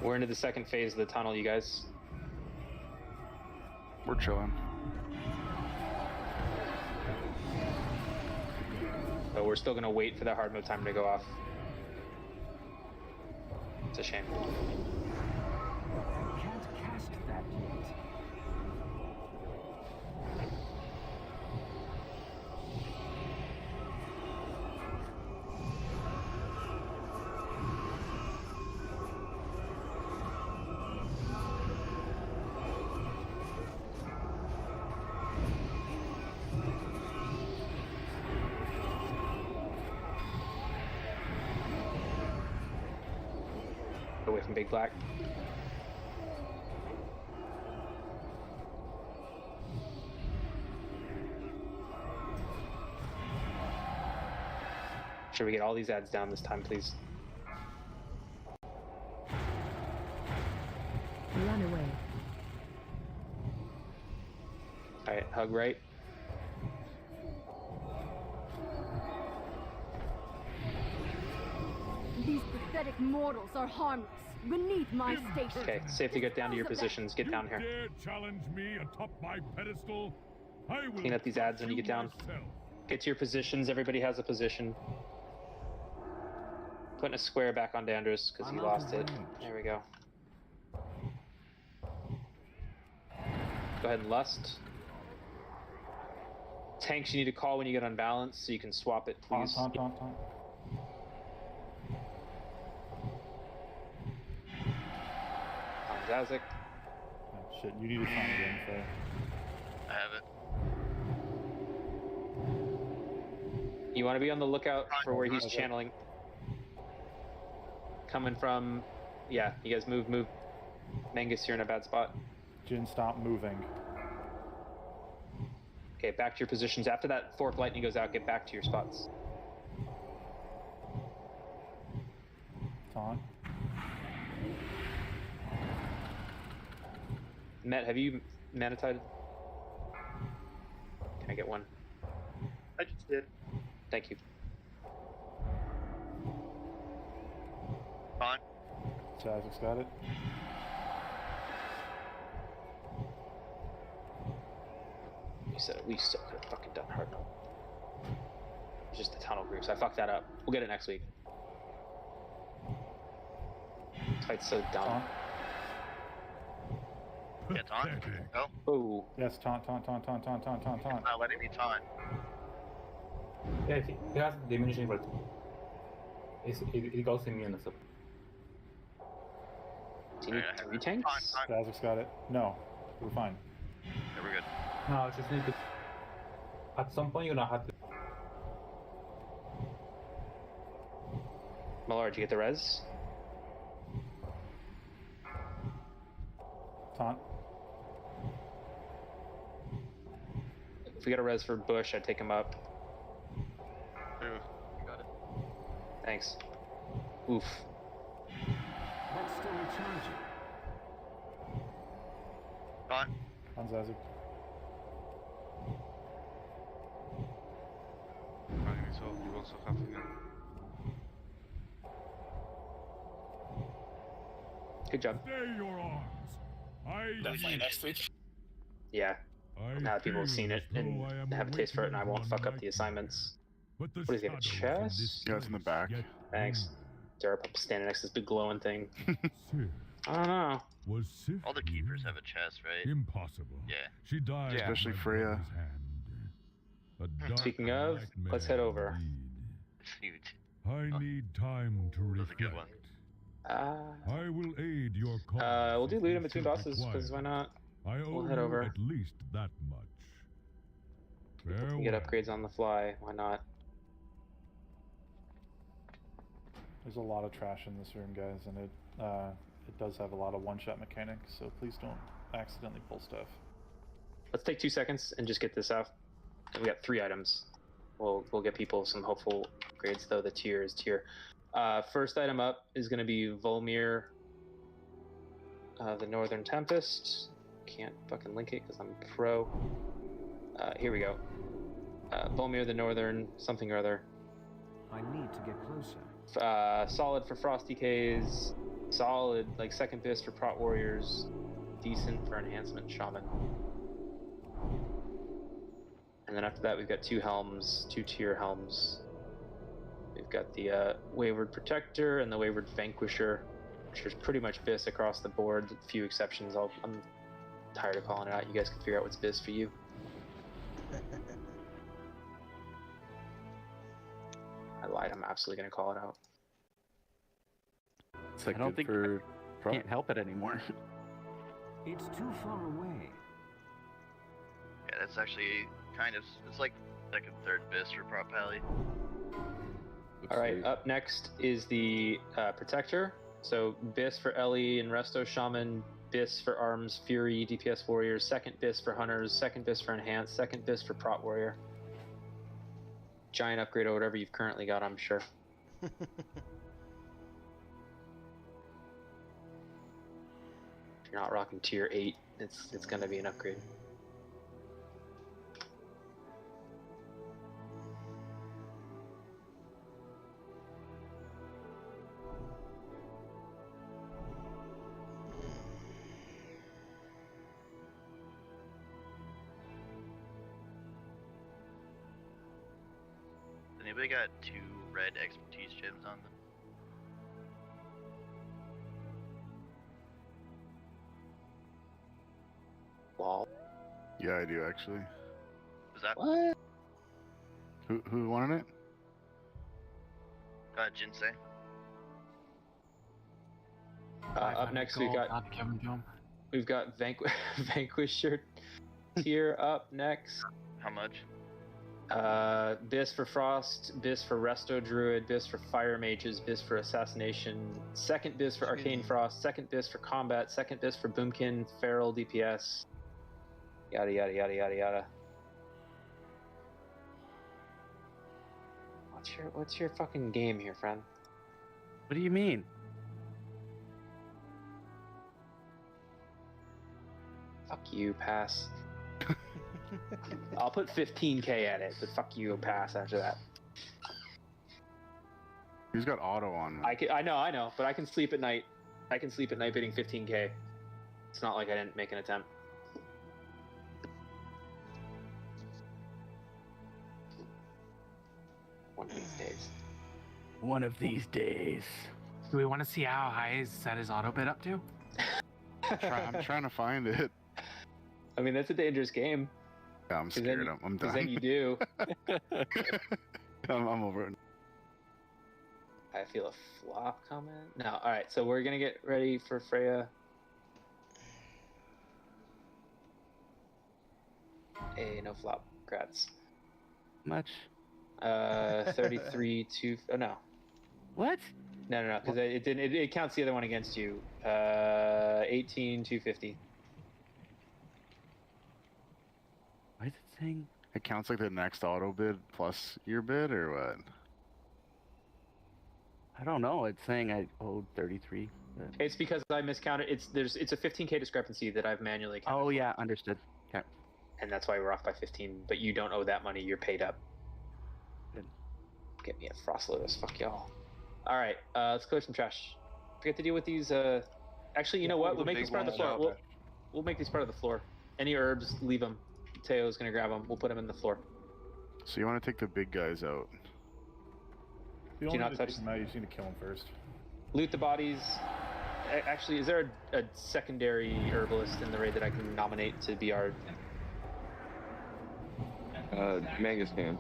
We're into the second phase of the tunnel, you guys. We're chilling. But we're still going to wait for that hard mode timer to go off. It's a shame. I can't cast that yet. Away from Big Black. Should we get all these ads down this time, please? Run away. Alright, hug right. These pathetic mortals are harmless. Beneath my station. Okay, safe to get down to your positions. Get down here. Dare challenge me atop my pedestal? I will Clean up these ads when you get down. Get to your positions. Everybody has a position. Putting a square back on Danders because he lost it. There we go. Go ahead and lust. Tanks you need to call when you get unbalanced so you can swap it, please. Taunt. Zazik. Oh, shit, you need to taunt again, Freya. I have it. You want to be on the lookout for where he's channeling. Coming from... Yeah, you guys move. Mangus, you're in a bad spot. Jin, stop moving. Okay, back to your positions. After that fork lightning goes out, get back to your spots. Taunt. Matt, have you manatide? Can I get one? I just did. Thank you. On. Chazik's got it. You said we still could have fucking done hard mode. It's just the tunnel groups. I fucked that up. We'll get it next week. This fight's so dumb. Yeah, taunt. Go. Oh. Yes, taunt. Not letting me taunt. Yeah, he has diminishing rate. It goes immune and stuff. Do you need 3 tanks? Chazik's got it. No, we're fine. Yeah, we're good. No, just need to... At some point you're gonna have to... Malar, did you get the res? Taunt. If we got a res for Bush, I'd take him up. Got it. Thanks. Oof. That's still recharging. On. On Zazik. So you also have him. Good job. Stay your arms. Definitely next week. Yeah. Now that people have seen it and have a taste for it, and I won't fuck up the assignments. What does he have, a chest? Yeah, it's in the back. Thanks. Derp standing next to this big glowing thing. I don't know. All the keepers have a chest, right? Impossible. Yeah. She died. Especially Freya. Speaking of, let's head over. Huge. I need time to reflect. I will aid your cause. We'll do if loot you in between should bosses, because why require. not? I We'll owe head you over. at least that much. We Farewell. get upgrades on the fly. Why not? There's a lot of trash in this room, guys, and it does have a lot of one-shot mechanics, so please don't accidentally pull stuff. Let's take 2 seconds and just get this out. We got 3 items. We'll get people some hopeful upgrades, though the tier is tier. First item up is going to be Volmir, the Northern Tempest. Can't fucking link it because I'm pro. Here we go. Volmir, the Northern something or other. I need to get closer. Solid for Frosty K's. Solid, like second best for Prot Warriors. Decent for Enhancement Shaman. And then after that, we've got 2 helms, 2 tier helms. We've got the Wayward Protector and the Wayward Vanquisher, which is pretty much BIS across the board. A few exceptions. I'm tired of calling it out. You guys can figure out what's BIS for you. I lied. I'm absolutely going to call it out. It's like I don't think I can't help it anymore. It's too far away. Yeah, that's actually kind of, it's like second, third BIS for Prop Pally. Alright, up next is the Protector. So BIS for Ellie and Resto Shaman, BIS for Arms, Fury, DPS Warriors, second BIS for Hunters, second BIS for Enhance, second BIS for Prot Warrior. Giant upgrade or whatever you've currently got, I'm sure. If you're not rocking tier 8, it's going to be an upgrade. Anybody got 2 red expertise gems on them? Lol. Yeah, I do actually. Was that what? Who wanted it? Jinsei. Up next we've got Vanquisher tier up next. How much? BIS for Frost, BIS for Resto Druid, BIS for Fire Mages, BIS for Assassination, second BIS for Arcane Frost, second BIS for Combat, second BIS for Boomkin, Feral DPS, yada yada yada yada yada. What's your fucking game here, friend? What do you mean? Fuck you, pass. I'll put 15k at it, but fuck you, pass after that. He's got auto on. I know, but I can sleep at night. I can sleep at night bidding 15k. It's not like I didn't make an attempt. One of these days. One of these days. Do we want to see how high is set his auto bid up to? I'm trying to find it. I mean, that's a dangerous game. Yeah, I'm scared. I'm done. Because then you do. I'm over it. I feel a flop coming. No, alright, so we're gonna get ready for Freya. Hey, no flop. Congrats. Much? 33 2. Oh no. What? No, because it didn't. It counts the other one against you. 18 250. Why is it saying? It counts like the next auto bid plus your bid, or what? I don't know. It's saying I owed 33. But... It's because I miscounted. It's a 15k discrepancy that I've manually counted. Oh yeah, understood. Okay. And that's why we're off by 15. But you don't owe that money. You're paid up. Good. Get me a Frost Lotus. Fuck y'all. All right. Let's clear some trash. Forget to deal with these. Actually, you know what? We'll make these part of the floor. We'll make these part of the floor. Any herbs, leave them. Teo's gonna grab them. We'll put them in the floor. So you want to take the big guys out? You don't need to take them out, you just need to kill them first. Loot the bodies. Actually, is there a secondary herbalist in the raid that I can nominate to be our... Mangus can.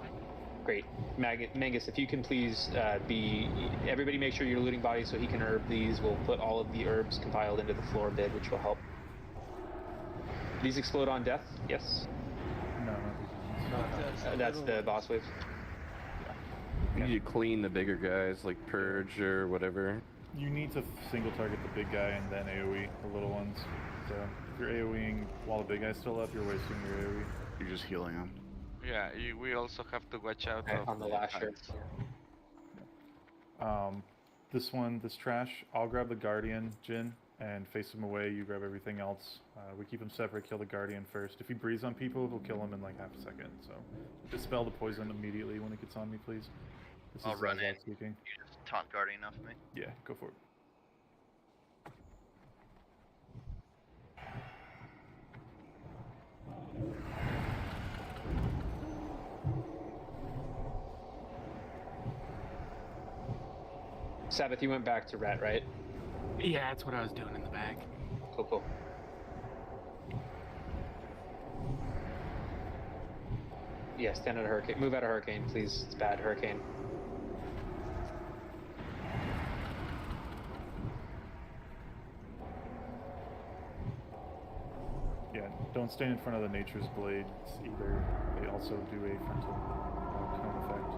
Great. Mangus, if you can please everybody make sure you're looting bodies so he can herb these. We'll put all of the herbs compiled into the floor bid, which will help. These explode on death? Yes? No, that's the boss waves. You need to clean the bigger guys, like Purge or whatever. You need to single target the big guy and then AoE the little ones. So if you're AoEing while the big guy's still up, you're wasting your AoE. You're just healing him. Yeah, we also have to watch out on the lasher. This trash, I'll grab the Guardian, Jin, and face him away. You grab everything else. We keep him separate, kill the Guardian first. If he breathes on people, we'll kill him in like half a second. So dispel the poison immediately when it gets on me, please. This I'll is run in. speaking. You just taunt Guardian off me. Yeah, go for it. Sabbath, you went back to Rat, right? Yeah, that's what I was doing in the back. Cool. Yeah, stand out of Hurricane. Move out of Hurricane, please. It's bad, Hurricane. Yeah, don't stand in front of the Nature's Blades either. They also do a frontal cone effect.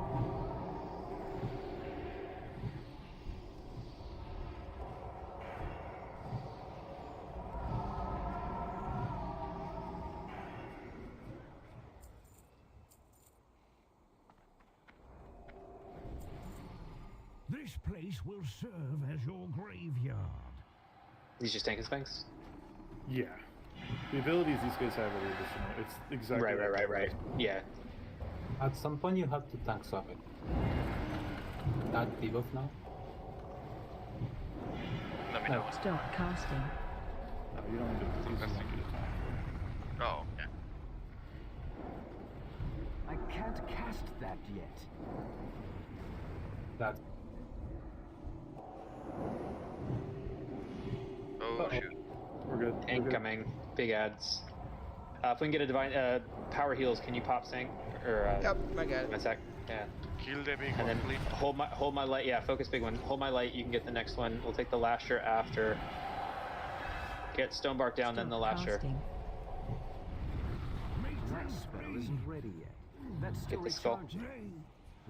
This place will serve as your graveyard. These just tank and spanks? Yeah. The abilities these guys have are additional. It's exactly Right. Yeah. At some point you have to tank swap it. That debuff now? Let me know. Start casting. No, you don't need to use one at a time. Oh, okay. I can't cast that yet. That. Oh, shoot. We're good. Incoming. Big ads. If we can get a divine power heals, can you pop sync or? Yep, I got it. Attack. Yeah. Kill the big And then one, please. hold my light. Yeah, focus big one. Hold my light. You can get the next one. We'll take the lasher after. Get Stonebark down, then the lasher. That spell isn't ready yet. That's still Get the skull. recharging.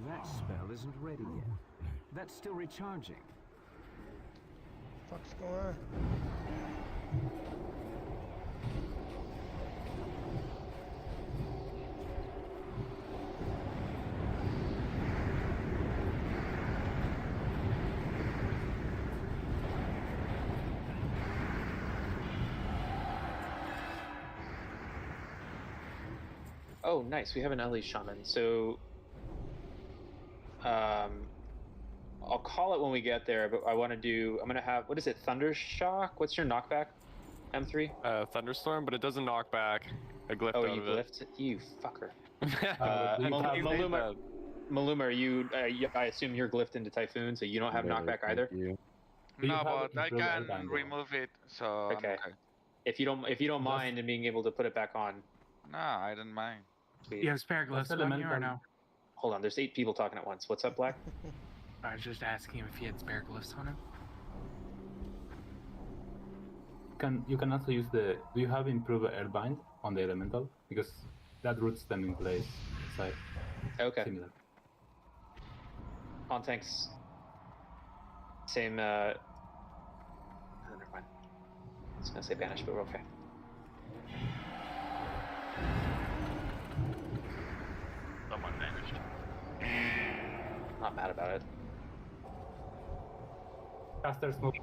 That spell isn't ready yet. That's still recharging. What's going on? Oh, nice. We have an Ellie Shaman. So, I'll call it when we get there, but I want to do... I'm going to have... What is it? Thundershock? What's your knockback? M3? Thunderstorm, but it doesn't knock back. I glyphed out you of it. glyphed? You fucker. Maluma, Maluma, I assume you're glyphed into Typhoon, so you don't have knockback either? No, but I can remove it, so Okay. I'm okay. If you don't mind and being able to put it back on. No, I don't mind. Sweet. You have spare glyphs on you or no? Hold on, there's 8 people talking at once. What's up, Black? I was just asking him if he had spare glyphs on him. You can also use the... Do you have improved Airbind on the elemental? Because that roots them in place. It's like Okay. similar. On tanks. Same, never mind. I was gonna say banish, but we're okay. Someone vanished. Not mad about it. Caster smoke.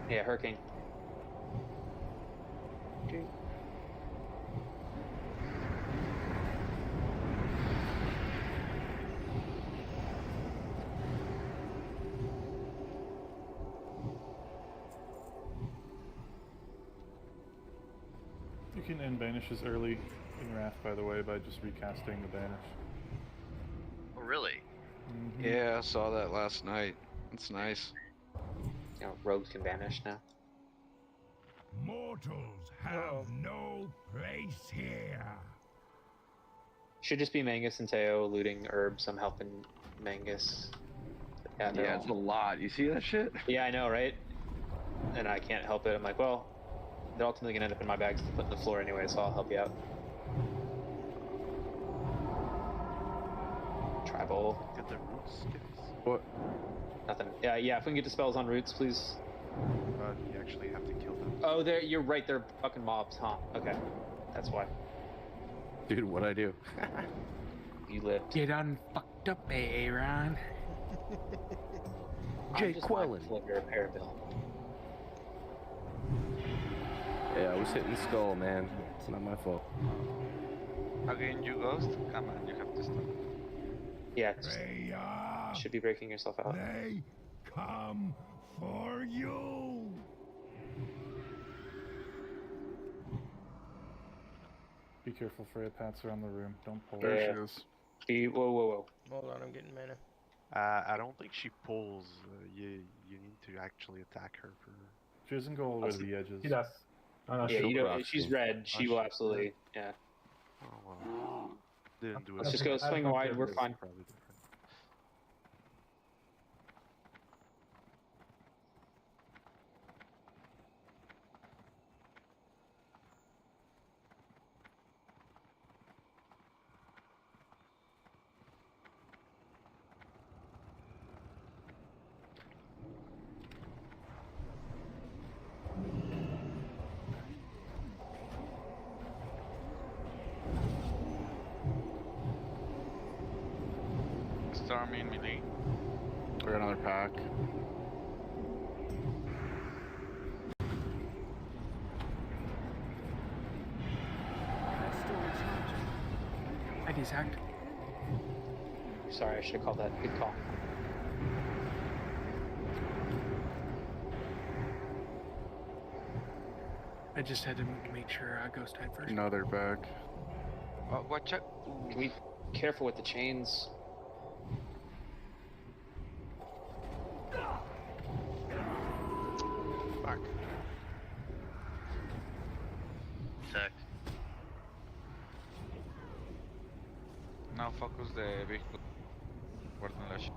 Yeah, Hurricane. You can end banishes early in Wrath, by the way, by just recasting the banish. Oh, really? Mm-hmm. Yeah, I saw that last night. It's nice. You know, rogues can banish now. Mortals have no place here. Should just be Mangus and Teo looting herbs. I'm helping Mangus. Yeah, it's a lot. You see that shit? Yeah, I know, right? And I can't help it. I'm like, well, they're ultimately gonna end up in my bags to put in the floor anyway, so I'll help you out. Tribal. Get the roots, guys. What? Nothing. Yeah, if we can get dispels on roots, please. You actually have to kill them. Oh, you're right. They're fucking mobs, huh? Okay, that's why. Dude, what'd I do? You lived. You done fucked up, Aaron. Jay Quellen. Your repair bill. Yeah, I was hitting skull, man. It's not my fault. Again, you ghost? Come on, you have to stop. Yeah, Freya, should be breaking yourself out. they come for you. Be careful, Freya. Pat's around the room. Don't pull. There she is. Whoa. Hold on, I'm getting mana. I don't think she pulls. You need to actually attack her for. She doesn't go all the way to the edges. She does. Yeah, she's red. She will absolutely. Yeah. Oh well. Didn't do it. Let's just go swing wide. We're fine. Probably different. Storm in melee. We got another pack. I desacked. Sorry, I should have called that. Good call. I just had to make sure Ghost died first. Another back. Watch out. Can we careful with the chains? Fuck. Attack. Now focus the vehicle. Guarden lash.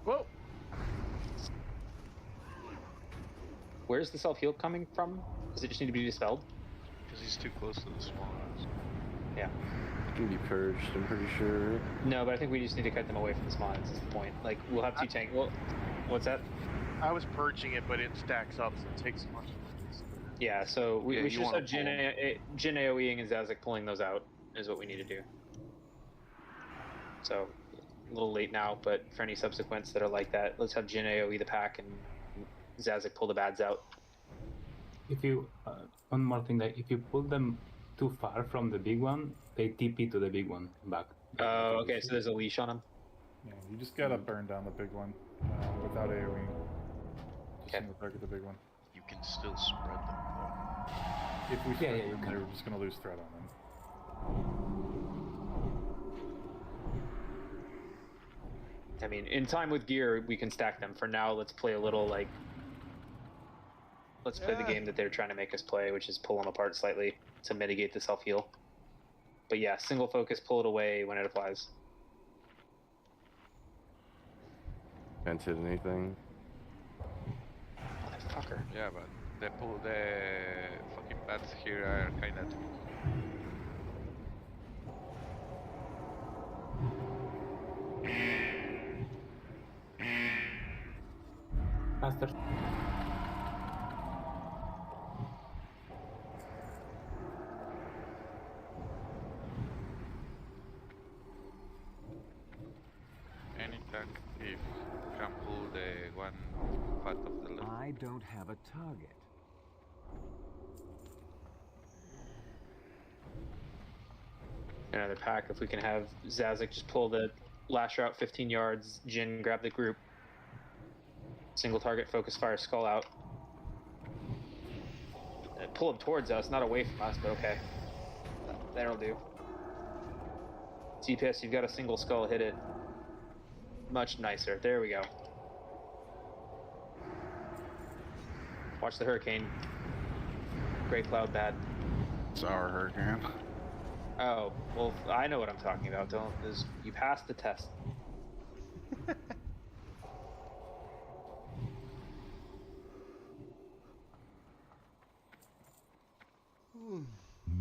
Whoa! Where's the self-heal coming from? Does it just need to be dispelled? Because he's too close to the swans. Yeah. It can be purged, I'm pretty sure. No, but I think we just need to cut them away from the spawns is the point. Like, we'll have two tank... Well, what's that? I was purging it, but it stacks up, so it takes much. Yeah, so we should just have Jin pull AoEing and Zazik pulling those out is what we need to do. So, a little late now, but for any subsequents that are like that, let's have Jin AoE the pack and Zazik pull the bads out. If you, one more thing, like if you pull them too far from the big one, they TP to the big one back. Oh, okay, so there's a leash on them? Yeah, you just gotta burn down the big one without AoE. Just Okay. target the big one. You can still spread them, though. If we Yeah, spread yeah, you them, can. they're just gonna lose threat on them. I mean, in time with gear, we can stack them. For now, let's play a little, like... Let's play the game that they're trying to make us play, which is pull them apart slightly to mitigate the self-heal. But yeah, single focus, pull it away when it applies. Can't hit anything. Motherfucker. Yeah, but the fucking bats here are kinda tricky. Faster. Anytime if can pull the one part of the left. I don't have a target. Another pack, if we can have Zazik just pull the lasher out 15 yards, Jin grab the group. Single target, focus fire, skull out. Pull him towards us, not away from us, but okay. That'll do. TPS, you've got a single skull, hit it. Much nicer. There we go. Watch the hurricane. gray cloud bad? Sour hurricane. Oh, well, I know what I'm talking about. Don't, because you passed the test.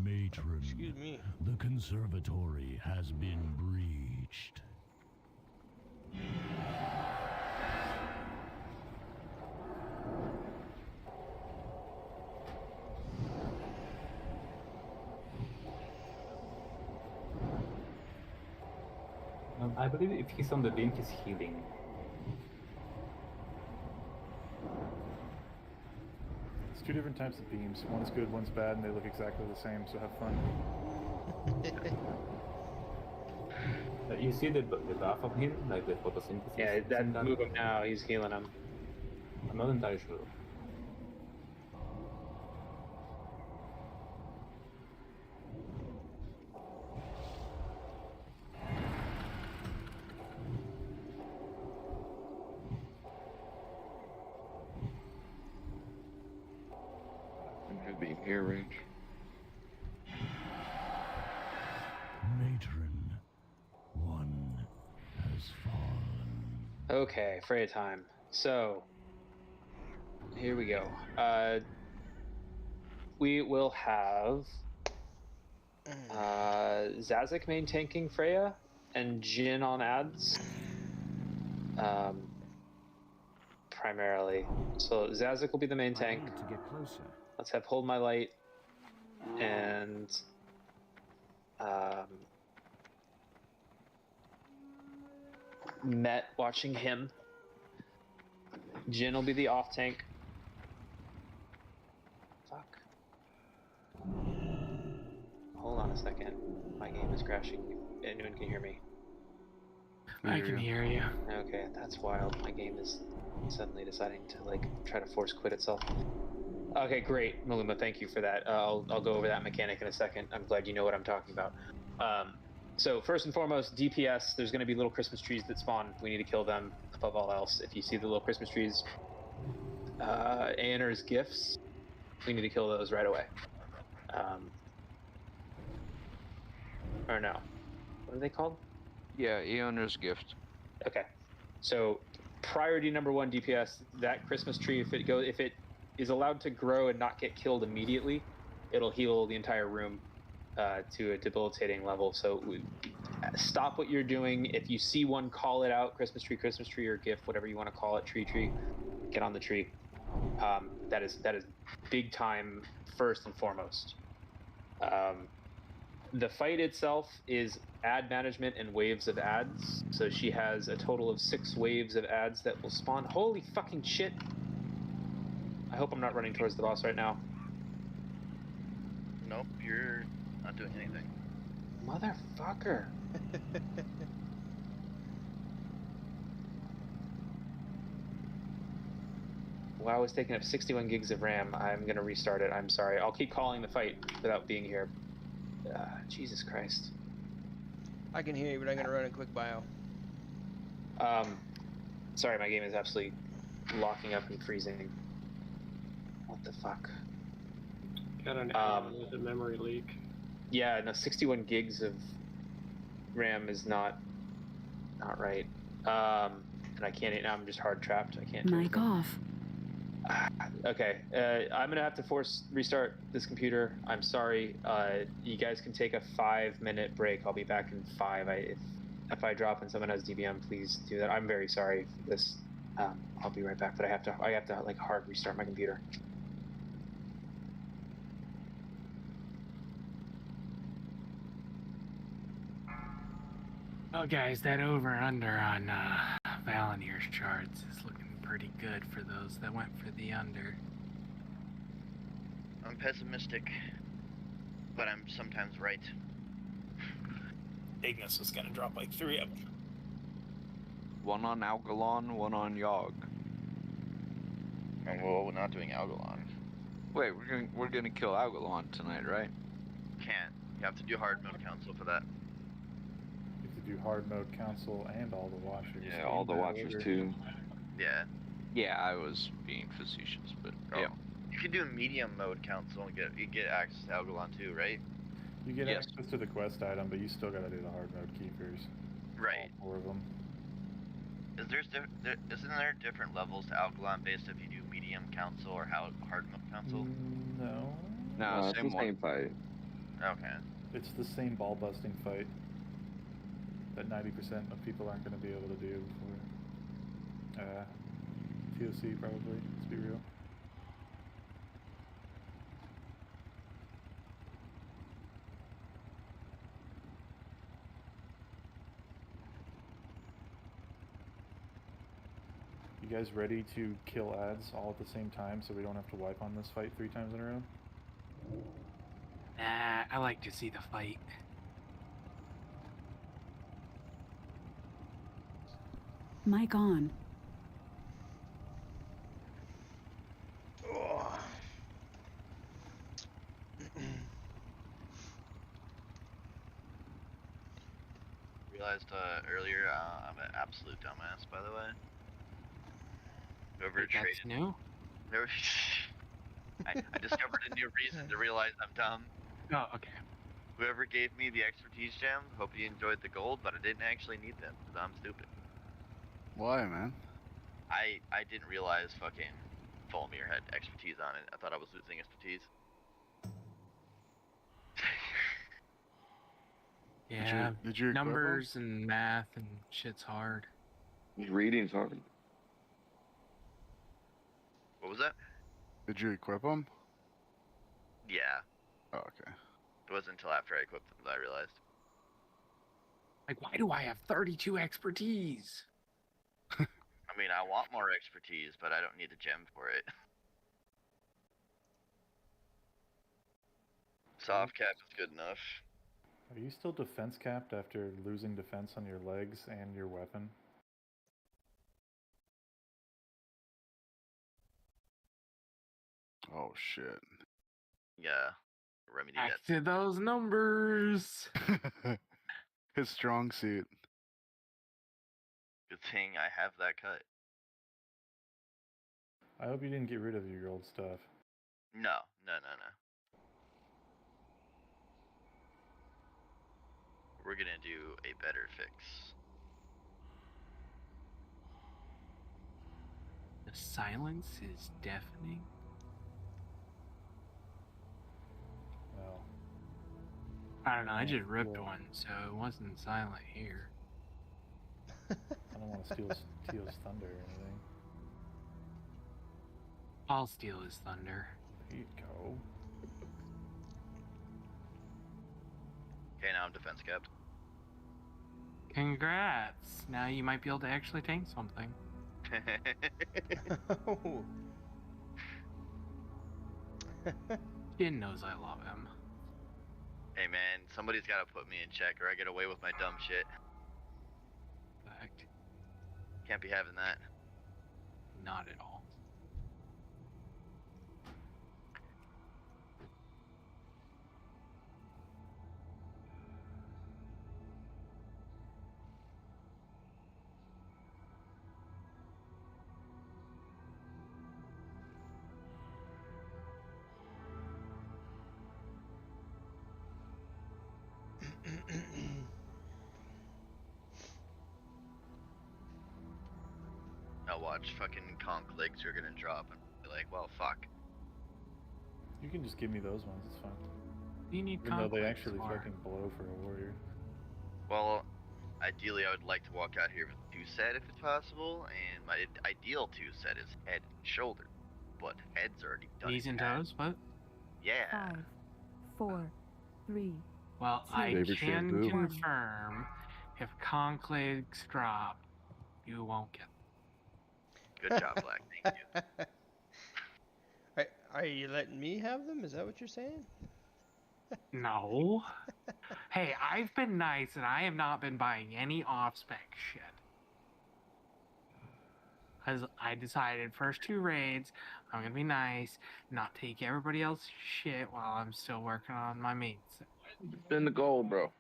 Matron, Excuse me. the conservatory has been breached. I believe if he's on the beam, he's healing. It's two different types of beams. One's good, one's bad, and they look exactly the same, so have fun. You see the buff of him, like the photosynthesis? Yeah, that move him now, he's healing him. I'm not entirely sure. Could be air range. Matron, one has fallen. Okay, Freya time. So, here we go. We will have Zazik main tanking Freya and Jin on ads. Primarily. So Zazik will be the main tank. To get closer. Let's have Hold My Light and Met watching him. Jin will be the off tank. Fuck. Hold on a second. My game is crashing. Anyone can hear me? I can hear you. Okay, that's wild. My game is suddenly deciding to like try to force quit itself. Okay, great, Maluma. Thank you for that. I'll go over that mechanic in a second. I'm glad you know what I'm talking about. So first and foremost, DPS. There's going to be little Christmas trees that spawn. We need to kill them above all else. If you see the little Christmas trees, Aeoner's gifts, we need to kill those right away. Or no, what are they called? Yeah, Aeoner's gift. Okay, so priority number one DPS. That Christmas tree, if it is allowed to grow and not get killed immediately, it'll heal the entire room to a debilitating level. So stop what you're doing. If you see one, call it out. Christmas tree, or gift, whatever you want to call it. Tree. Get on the tree. That is big time first and foremost. The fight itself is ad management and waves of ads. So she has a total of 6 waves of ads that will spawn. Holy fucking shit. I hope I'm not running towards the boss right now. Nope, you're not doing anything. Motherfucker. WoW is taking up 61 gigs of RAM. I'm going to restart it. I'm sorry. I'll keep calling the fight without being here. Jesus Christ. I can hear you, but I'm going to run a quick bio. Sorry, my game is absolutely locking up and freezing. What the fuck? Got an error with a memory leak. Yeah, no, 61 gigs of RAM is not right. And I can't. Now I'm just hard trapped. I can't. Mic off. Okay, I'm gonna have to force restart this computer. I'm sorry. You guys can take a 5-minute break. I'll be back in 5. If I drop and someone has DBM, please do that. I'm very sorry for this. I'll be right back, but I have to like hard restart my computer. Oh, guys, that over/under on Valinir's charts is looking pretty good for those that went for the under. I'm pessimistic, but I'm sometimes right. Ignis is gonna drop like 3 of them. One on Algalon, one on Yogg. And well, we're not doing Algalon. Wait, we're gonna kill Algalon tonight, right? Can't. You have to do hard mode council for that. You have to do hard mode council and all the watchers. Yeah, all the watchers too. Yeah. Yeah, I was being facetious, but yeah. You can do medium mode council and get access to Algalon too, right? You get access to the quest item, but you still gotta do the hard mode keepers. Right. All 4 of them. Isn't there different levels to Algalon based if you do medium council or hard mode council? No. No, it's the same fight. Okay. It's the same ball busting fight that 90% of people aren't going to be able to do before. TOC probably, let's be real. You guys ready to kill ads all at the same time so we don't have to wipe on this fight 3 times in a row? Nah, I like to see the fight. Mic on. Realized earlier I'm an absolute dumbass, by the way. Whoever traded. That's new? I discovered a new reason to realize I'm dumb. Oh, okay. Whoever gave me the expertise gems, hope you enjoyed the gold, but I didn't actually need them because I'm stupid. Why, man? I didn't realize fucking Fulmir had expertise on it. I thought I was losing expertise. Yeah, did you numbers and math and shit's hard. Reading's hard. What was that? Did you equip them? Yeah. Oh, okay. It wasn't until after I equipped them that I realized. Like, why do I have 32 expertise? I mean, I want more expertise, but I don't need a gem for it. Soft cap is good enough. Are you still defense capped after losing defense on your legs and your weapon? Oh, shit. Yeah. Remedy Back to those numbers. His strong suit. Good thing I have that cut. I hope you didn't get rid of your old stuff. No. We're gonna do a better fix. The silence is deafening. Well, I don't know, I just ripped one, so it wasn't silent here. I don't want to steal Teal's thunder or anything. I'll steal his thunder. There you go. Okay, now I'm defense capped. Congrats! Now you might be able to actually tank something. Jin knows I love him. Hey man, somebody's gotta put me in check or I get away with my dumb shit. Fact. Can't be having that. Not at all. Now watch, fucking conch legs are gonna drop and be like, well, fuck. You can just give me those ones, it's fine. You need even though they conflicts actually for. fucking blow for a warrior. Well, ideally I would like to walk out here with a 2-set if it's possible, and my ideal 2-set is head and shoulder, but head's already done. Knees and toes, what? Yeah. 5, 4, 3. Well, I can confirm if conclaves drop, you won't get them. Good job, Black. Thank you. Are you letting me have them? Is that what you're saying? No. Hey, I've been nice and I have not been buying any off-spec shit. Because I decided first 2 raids, I'm going to be nice, not take everybody else's shit while I'm still working on my mates. Spend the gold, bro.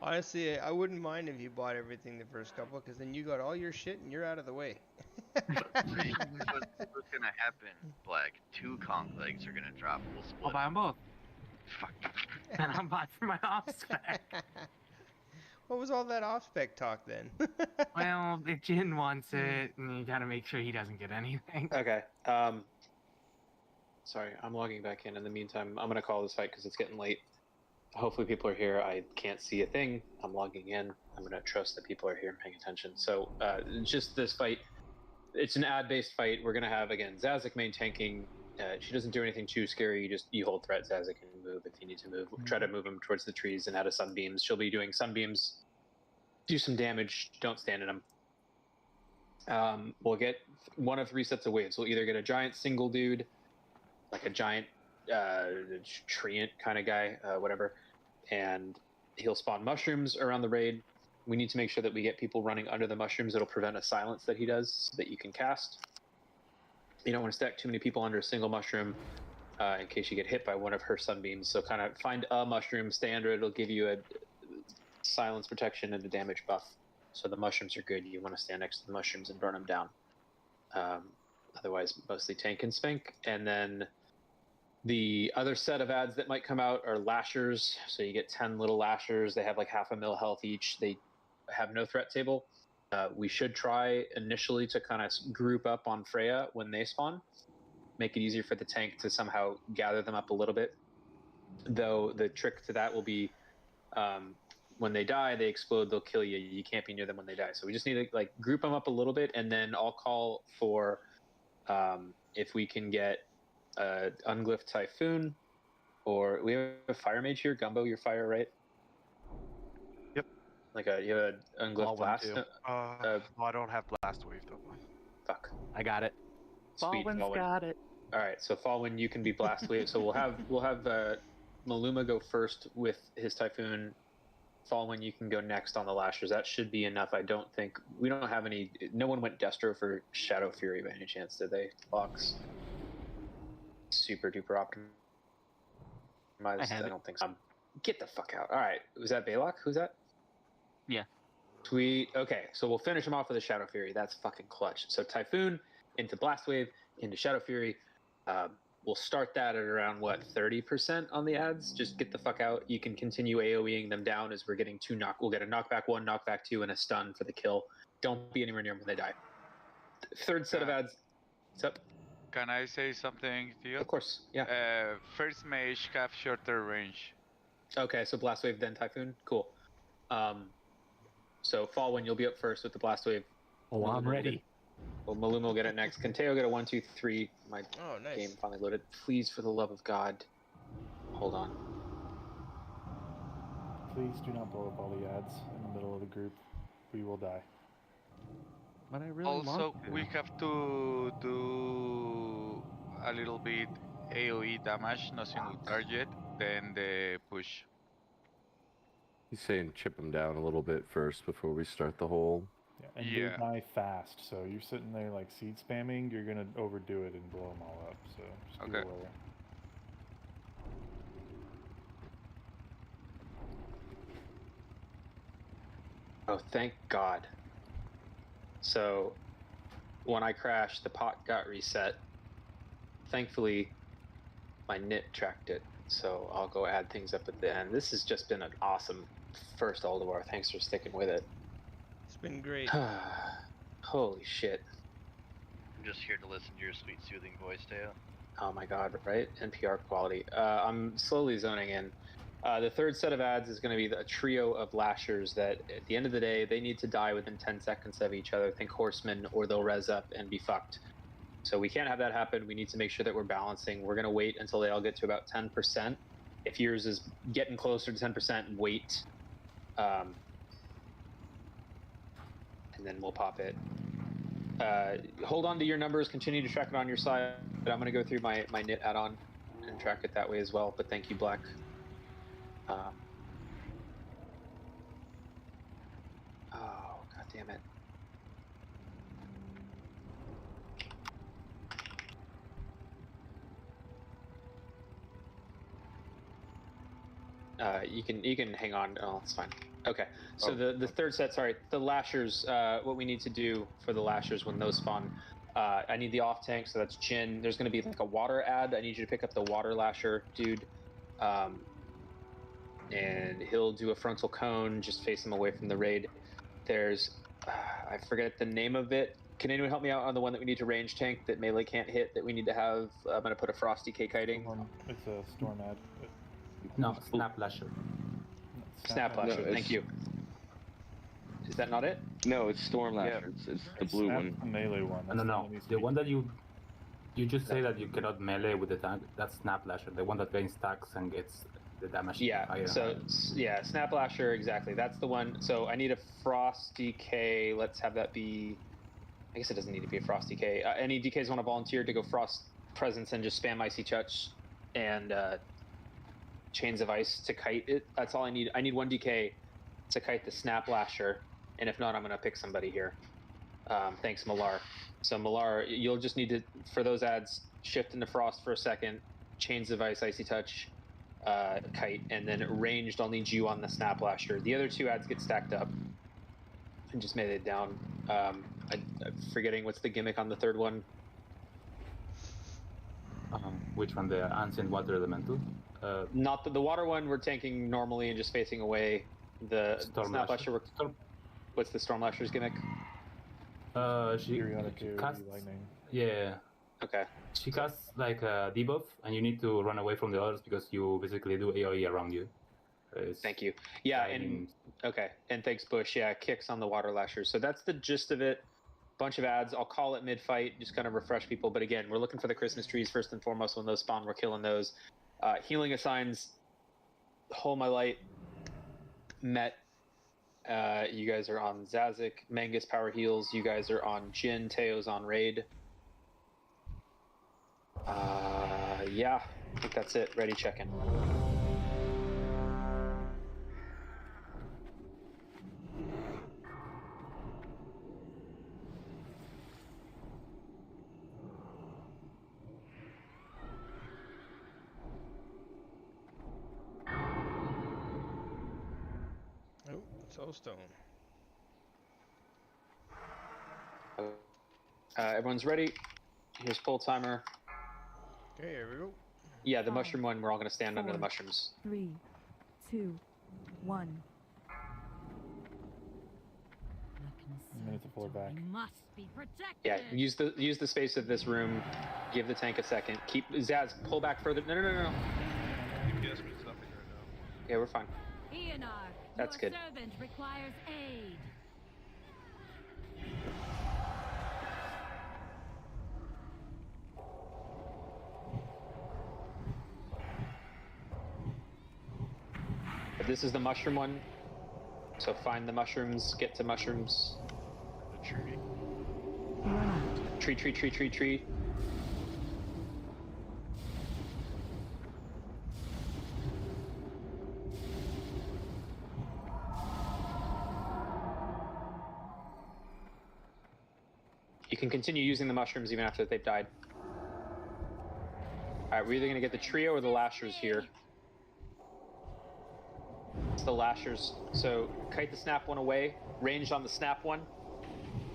Honestly, I wouldn't mind if you bought everything the first couple, because then you got all your shit and you're out of the way. Right. What's gonna happen, Black? 2 conch legs are gonna drop. We'll split. I'll buy them both. Fuck. And I'll buy for my off spec. What was all that off-spec talk then? Well, if Jin wants it, you gotta make sure he doesn't get anything. Okay. Sorry, I'm logging back in. In the meantime, I'm gonna call this fight because it's getting late. Hopefully people are here. I can't see a thing. I'm logging in. I'm gonna trust that people are here and paying attention. So just this fight, it's an ad-based fight. We're gonna have, again, Zazik main tanking. She doesn't do anything too scary. You hold threat Zazik and move if you need to move. Try to move him towards the trees and out of sunbeams. She'll be doing sunbeams. Do some damage. Don't stand in them. We'll get one of 3 sets of waves. We'll either get a giant single dude, like a giant treant kind of guy, whatever, and he'll spawn mushrooms around the raid. We need to make sure that we get people running under the mushrooms. It'll prevent a silence that he does so that you can cast. You don't want to stack too many people under a single mushroom in case you get hit by one of her sunbeams. So kind of find a mushroom, stay under it. It'll give you a silence protection and a damage buff. So the mushrooms are good. You want to stand next to the mushrooms and burn them down. Otherwise, mostly tank and spank. And then the other set of ads that might come out are lashers. So you get 10 little lashers. They have like 0.5 mil health each. They have no threat table. We should try initially to kind of group up on Freya when they spawn. Make it easier for the tank to somehow gather them up a little bit. Though the trick to that will be when they die, they explode, they'll kill you. You can't be near them when they die. So we just need to like group them up a little bit, and then I'll call for if we can get Unglyph Typhoon, or we have a Fire Mage here. Gumbo, your fire, right? Yep. Like you have an Unglyph Blast? No, I don't have Blast Wave though. Fuck. I got it. Sweet, Falwyn's got it. All right, so Falwyn, you can be Blast Wave. So we'll have Maluma go first with his Typhoon. Falwyn, you can go next on the lashers. That should be enough. I don't think we don't have any. No one went Destro for Shadow Fury by any chance, did they? Fox. Super duper optimized. I don't think so. Get the fuck out. All right, was that Balok? Who's that? Yeah. Sweet. Okay, so we'll finish him off with a Shadow Fury. That's fucking clutch. So Typhoon into Blast Wave into Shadow Fury. We'll start that at around, 30% on the ads? Just get the fuck out. You can continue AoEing them down as we're getting 2 knock. We'll get a knockback 1, knockback 2, and a stun for the kill. Don't be anywhere near them when they die. Third set of ads. What's up? Can I say something to you? Of course, yeah. First mage have shorter range. Okay, so Blast Wave, then Typhoon? Cool. So Falwyn, you'll be up first with the Blast Wave. Oh, I'm ready. Well, Maluma will get it next. Kanteo get a 1, 2, 3. My nice. game finally loaded. Please, for the love of God, hold on. Please do not blow up all the ads in the middle of the group. We will die. But I really Also, want to. we have to do a little bit AoE damage, no single target, then the push. He's saying chip them down a little bit first before we start the whole. Yeah, and they die fast, so you're sitting there like seed spamming, you're gonna overdo it and blow them all up, so just be aware. Oh, thank God. So, when I crashed, the pot got reset. Thankfully, my knit tracked it, so I'll go add things up at the end. This has just been an awesome first Ulduar. Thanks for sticking with it. It's been great. Holy shit. I'm just here to listen to your sweet, soothing voice, Teo. Oh my God, right? NPR quality. I'm slowly zoning in. The third set of ads is going to be a trio of lashers that, at the end of the day, they need to die within 10 seconds of each other. Think horsemen, or they'll res up and be fucked. So we can't have that happen. We need to make sure that we're balancing. We're going to wait until they all get to about 10%. If yours is getting closer to 10%, wait. And then we'll pop it. Hold on to your numbers. Continue to track it on your side. But I'm going to go through my knit add-on and track it that way as well. But thank you, Black. Oh, God damn it. You can hang on. Oh, it's fine. Okay, so the third set, sorry, the lashers, what we need to do for the lashers when those spawn, I need the off tank, so that's Jin. There's going to be like a water ad. I need you to pick up the water lasher dude. And he'll do a frontal cone, just face him away from the raid. There's, I forget the name of it. Can anyone help me out on the one that we need to range tank that melee can't hit that we need to have? I'm going to put a Frosty K kiting. It's a storm ad. No, Snap Lasher. Snap Lasher, thank you. Is that not it? No, it's Storm Lasher. It's the blue one. The melee one. No. The one that you just say that you cannot melee with the tank. That's Snap Lasher. The one that gains stacks and gets the damage. Yeah. So yeah, Snap Lasher, exactly. That's the one. So I need a Frosty K. Let's have that be. I guess it doesn't need to be a Frosty K. Any DKs want to volunteer to go Frost Presence and just spam Icy Touch and Chains of Ice to kite it? That's all I need. I need one DK to kite the Snap Lasher. And if not, I'm going to pick somebody here. Thanks, Malar. So, Malar, you'll just need to, for those ads, shift into Frost for a second, Chains of Ice, Icy Touch, Kite, and then ranged, I'll need you on the Snap Lasher. The other two ads get stacked up and just made it down. I'm forgetting what's the gimmick on the third one. Which one? The Ancient Water Elemental? Not the water one, we're tanking normally and just facing away. The Snap Lasher, what's the Storm Lasher's gimmick? She casts lightning. Yeah. Okay. She casts like a debuff, and you need to run away from the others because you basically do AoE around you. Thank you. Yeah, and okay, and thanks, Bush. Yeah, kicks on the Water Lasher. So that's the gist of it. Bunch of ads. I'll call it mid-fight, just kind of refresh people. But again, we're looking for the Christmas trees first and foremost. When those spawn, we're killing those. Healing assigns. Hold My Light. Met. You guys are on Zazik. Mangus power heals. You guys are on Jin. Teo's on Raid. Yeah, I think that's it. Ready, check in. Oh, Soulstone. Everyone's ready. Here's pull timer. Okay, here we go. Yeah, the mushroom one, we're all going to stand under the mushrooms. 3, 2, 1. Minute to pull her back. Must be protected. Yeah, use the space of this room. Give the tank a second. Keep Zaz, pull back further. No. DPS means nothing right now. Yeah, we're fine. Eonar, That's your good. servant requires aid. But this is the mushroom one. So find the mushrooms, get to mushrooms. The tree. Tree. You can continue using the mushrooms even after they've died. Alright, we're either going to get the trio or the lashers here. It's the lashers. So, kite the snap one away, ranged on the snap one,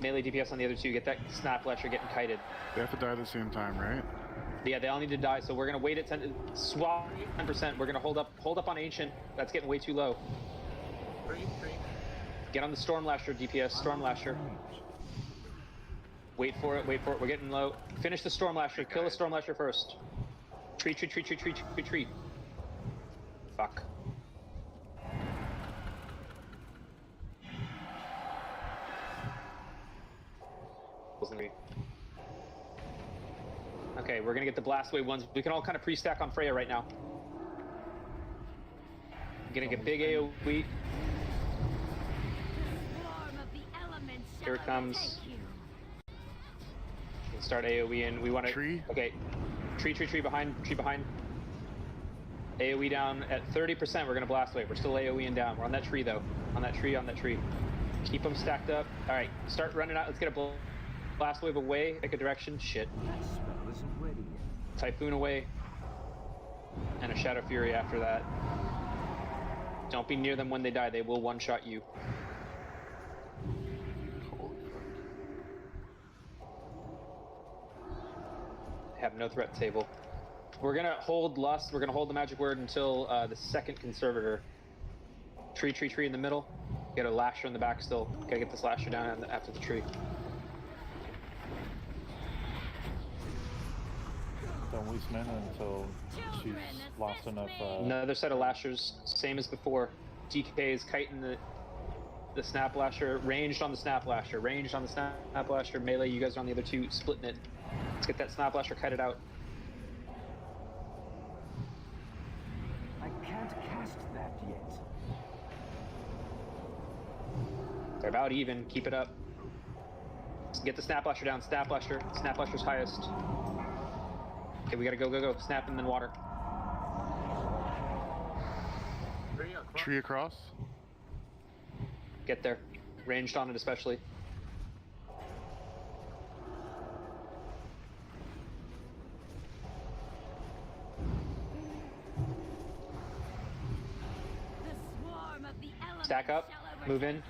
melee DPS on the other two, get that snap lasher getting kited. They have to die at the same time, right? Yeah, they all need to die, so we're going to wait at 10, swap 10%, we're going to hold up on Ancient, that's getting way too low. Get on the Storm Lasher DPS, Storm Lasher. Wait for it, we're getting low. Finish the Storm Lasher, kill the Storm Lasher first. Tree. Fuck. Okay, we're gonna get the blast wave ones. We can all kind of pre-stack on Freya right now. I'm gonna get big AoE. Here it comes. Let's start AoE in. We want to. Tree. Okay. Tree behind. AoE down at 30%. We're gonna blast wave. We're still AoE down. We're on that tree though. On that tree. Keep them stacked up. All right. Start running out. Let's get a blast wave away. Pick a direction. Shit. That spell isn't ready yet. Typhoon away. And a Shadow Fury after that. Don't be near them when they die. They will one-shot you. Have no threat table. We're gonna hold Lust. We're gonna hold the magic word until the second conservator. Tree in the middle. Get a lasher in the back still. Gotta get this lasher down after the tree. Don't waste mana until she's lost enough. Another set of lashers, same as before. DK is kiting the snap lasher, ranged on the snap lasher, ranged on the snap lasher. Melee, you guys are on the other two, splitting it. Let's get that snap lasher kited out. I can't cast that yet. They're about even. Keep it up. Get the snap lasher down. Snap lasher. Snap lasher's highest. Okay, we gotta go. Snap and then water. Tree across. Get there. Ranged on it especially. Stack up. Move in.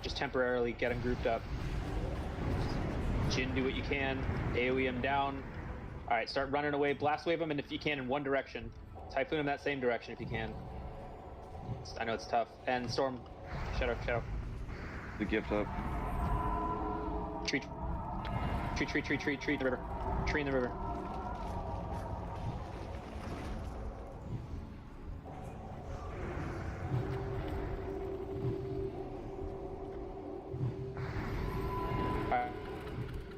Just temporarily get them grouped up. Jin, do what you can. AoE them down. Alright, start running away. Blast wave them, and if you can, in one direction. Typhoon them that same direction if you can. I know it's tough. And Storm. Shadow. The gift up. Tree in the river. Tree in the river.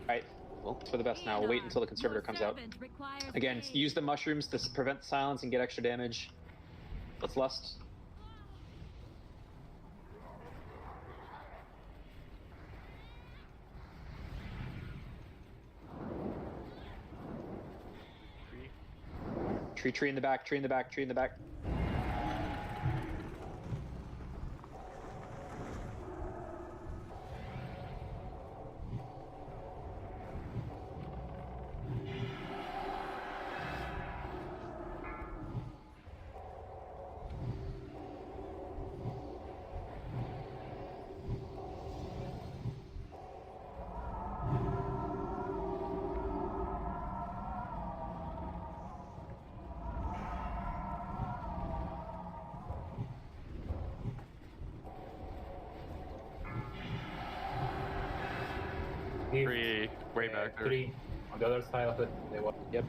Alright. Well, for the best now. We'll wait until the conservator comes out. Again, use the mushrooms to prevent the silence and get extra damage. Let's lust. Tree in the back. Three, way back there. 3 on the other side of it. Yep,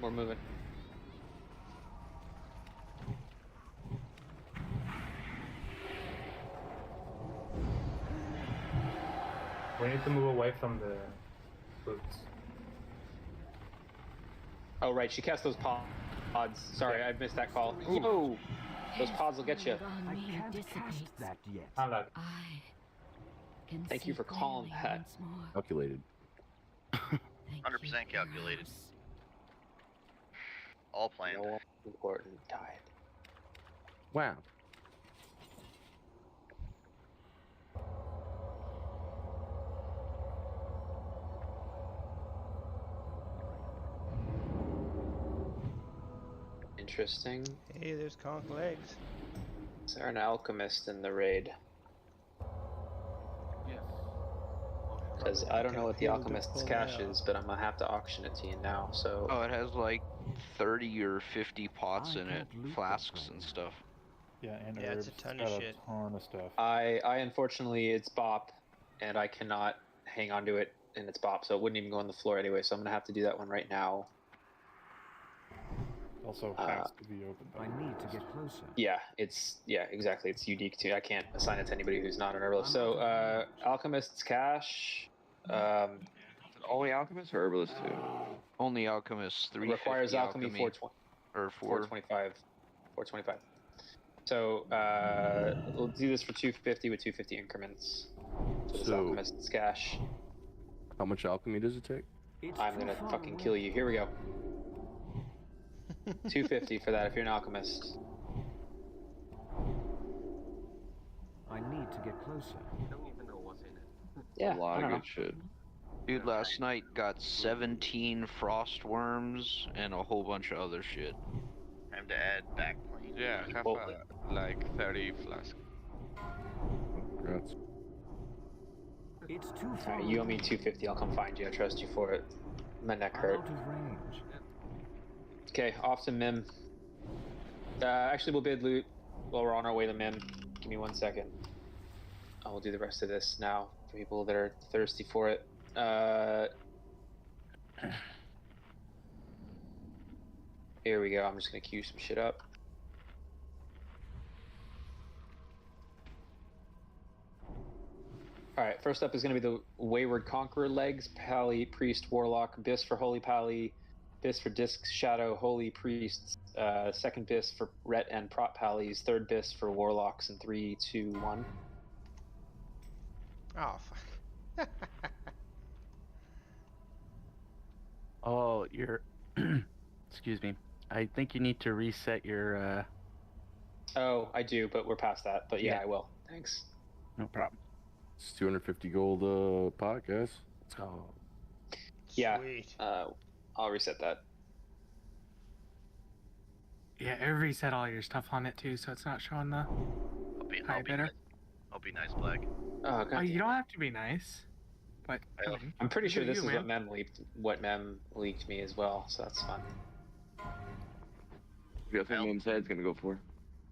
we're moving. We need to move away from the roots. Oh right, she cast those pods. Sorry, I missed that call. Yo, those pods will get you. I can't cast that yet. Thank you for calling that. Calculated. 100% calculated. All planned. No one important died. Wow. Interesting. Hey, there's conch legs. Is there an alchemist in the raid? Because I don't know what the alchemist's cache is, but I'm gonna have to auction it to you now. So. Oh, it has like 30 or 50 pots in it, flasks and stuff. Yeah, and yeah, herbs. it's a ton Got of shit. Ton of stuff. I unfortunately it's bop, and I cannot hang on to it in its bop, so it wouldn't even go on the floor anyway. So I'm gonna have to do that one right now. Also has to be open. I need to get closer. Yeah, exactly. It's unique too. I can't assign it to anybody who's not an herbalist. So alchemist's cache. Only alchemists or herbalists too? Only alchemists. 350 requires alchemy 420 or 425. 425. So we'll do this for 250 with 250 increments. So this alchemist's cache. How much alchemy does it take? I'm gonna fucking kill you. Here we go. 250 for that if you're an alchemist. I need to get closer. I don't even know what's in it. Yeah, a lot I of don't good shit. Dude, last night got 17 frost worms and a whole bunch of other shit. Time to add backplane. Yeah, I have like 30 flasks. Congrats. It's too far. Alright, you owe me 250. I'll come find you. I trust you for it. My neck I'm hurt. out of range. Okay, off to Mim. Actually, we'll bid loot while we're on our way to Mim. Give me 1 second. I will do the rest of this now for people that are thirsty for it. Here we go. I'm just gonna queue some shit up. Alright, first up is going to be the Wayward Conqueror legs, Pally, Priest, Warlock, Bis for Holy Pally, Bis for Disc Shadow, Holy Priests, second Bis for Ret and Prot Pallies, third Bis for Warlocks, and 3, 2, 1. Oh, fuck. Oh, you're... Excuse me. I think you need to reset your... Oh, I do, but we're past that. But yeah, I will. Thanks. No problem. It's 250 gold pot, guys. Let's go. Yeah, Sweet. I'll reset that. Yeah, reset all your stuff on it too, so it's not showing the high bidder. I'll be nice, Black. Oh, Oh, you don't have to be nice, but I'm pretty sure this is man. what Mem leaked me as well, so that's fun. You got Mem's head's gonna go for.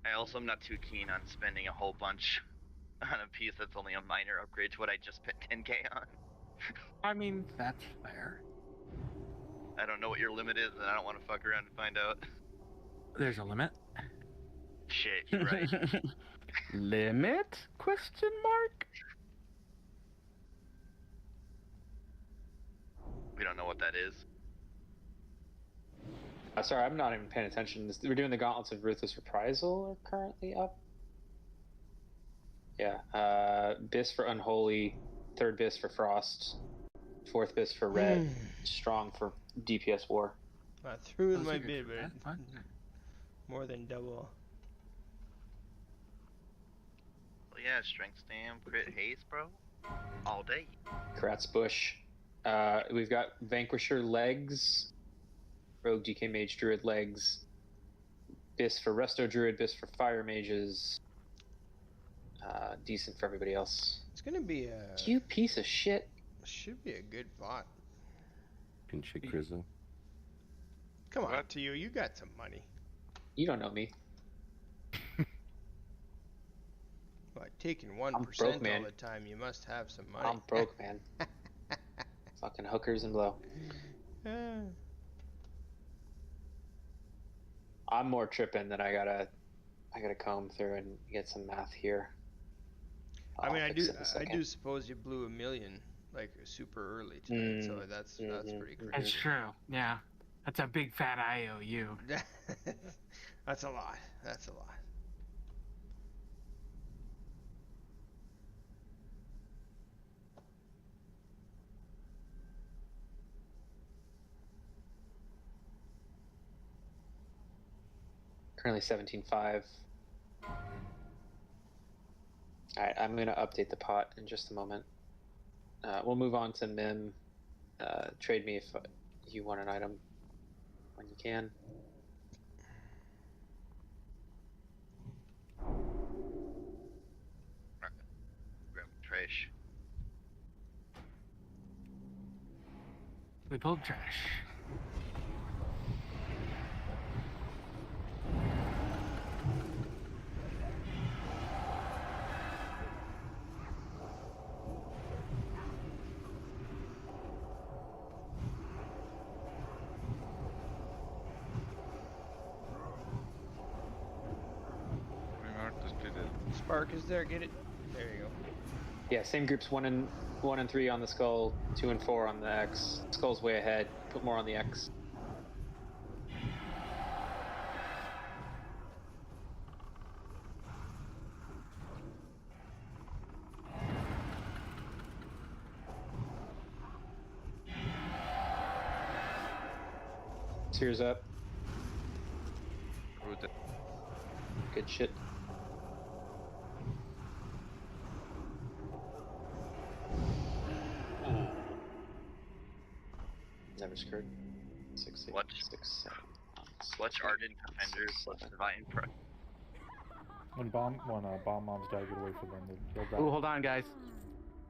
I also am not too keen on spending a whole bunch on a piece that's only a minor upgrade to what I just spent 10k on. I mean, that's fair. I don't know what your limit is, and I don't want to fuck around and find out. There's a limit. Shit, you're right. Limit? Question mark? We don't know what that is. Sorry, I'm not even paying attention. We're doing the Gauntlets of Ruthless Reprisal are currently up. Yeah, Bis for Unholy, third Bis for Frost, fourth Bis for Red, Strong for DPS War. I threw in my bid, but more than double. Well, yeah, strength stam, crit haste, bro. All day. Kratz Bush. We've got Vanquisher legs, Rogue DK Mage Druid legs, Bis for Resto Druid, Bis for Fire Mages. Decent for everybody else. It's gonna be a... You piece of shit. Should be a good bot. Pinch it, Grizzle. Come on, Tio, you got some money. You don't know me. Well, taking 1% broke, all man. the time, you must have some money. I'm broke, man. Fucking hookers and blow. I'm more tripping that I gotta comb through and get some math here. I mean, I do do suppose you blew 1 million like super early tonight, so that's pretty crazy. That's true. Yeah, that's a big fat IOU. That's a lot. That's a lot. Currently 17.5. Alright, I'm going to update the pot in just a moment. We'll move on to Mim. Trade me if you want an item when you can. Grab trash. We pulled trash. Spark is there, get it. There you go. Yeah, same groups 1 and 3 on the skull, 2 and 4 on the X. Skull's way ahead. Put more on the X. Tears up. Good shit. Never screwed. 6, 8, Watch 6, 7. Ardent Defenders, let's Divine When bomb mobs die, get away from them. They'll die. Ooh, hold on, guys.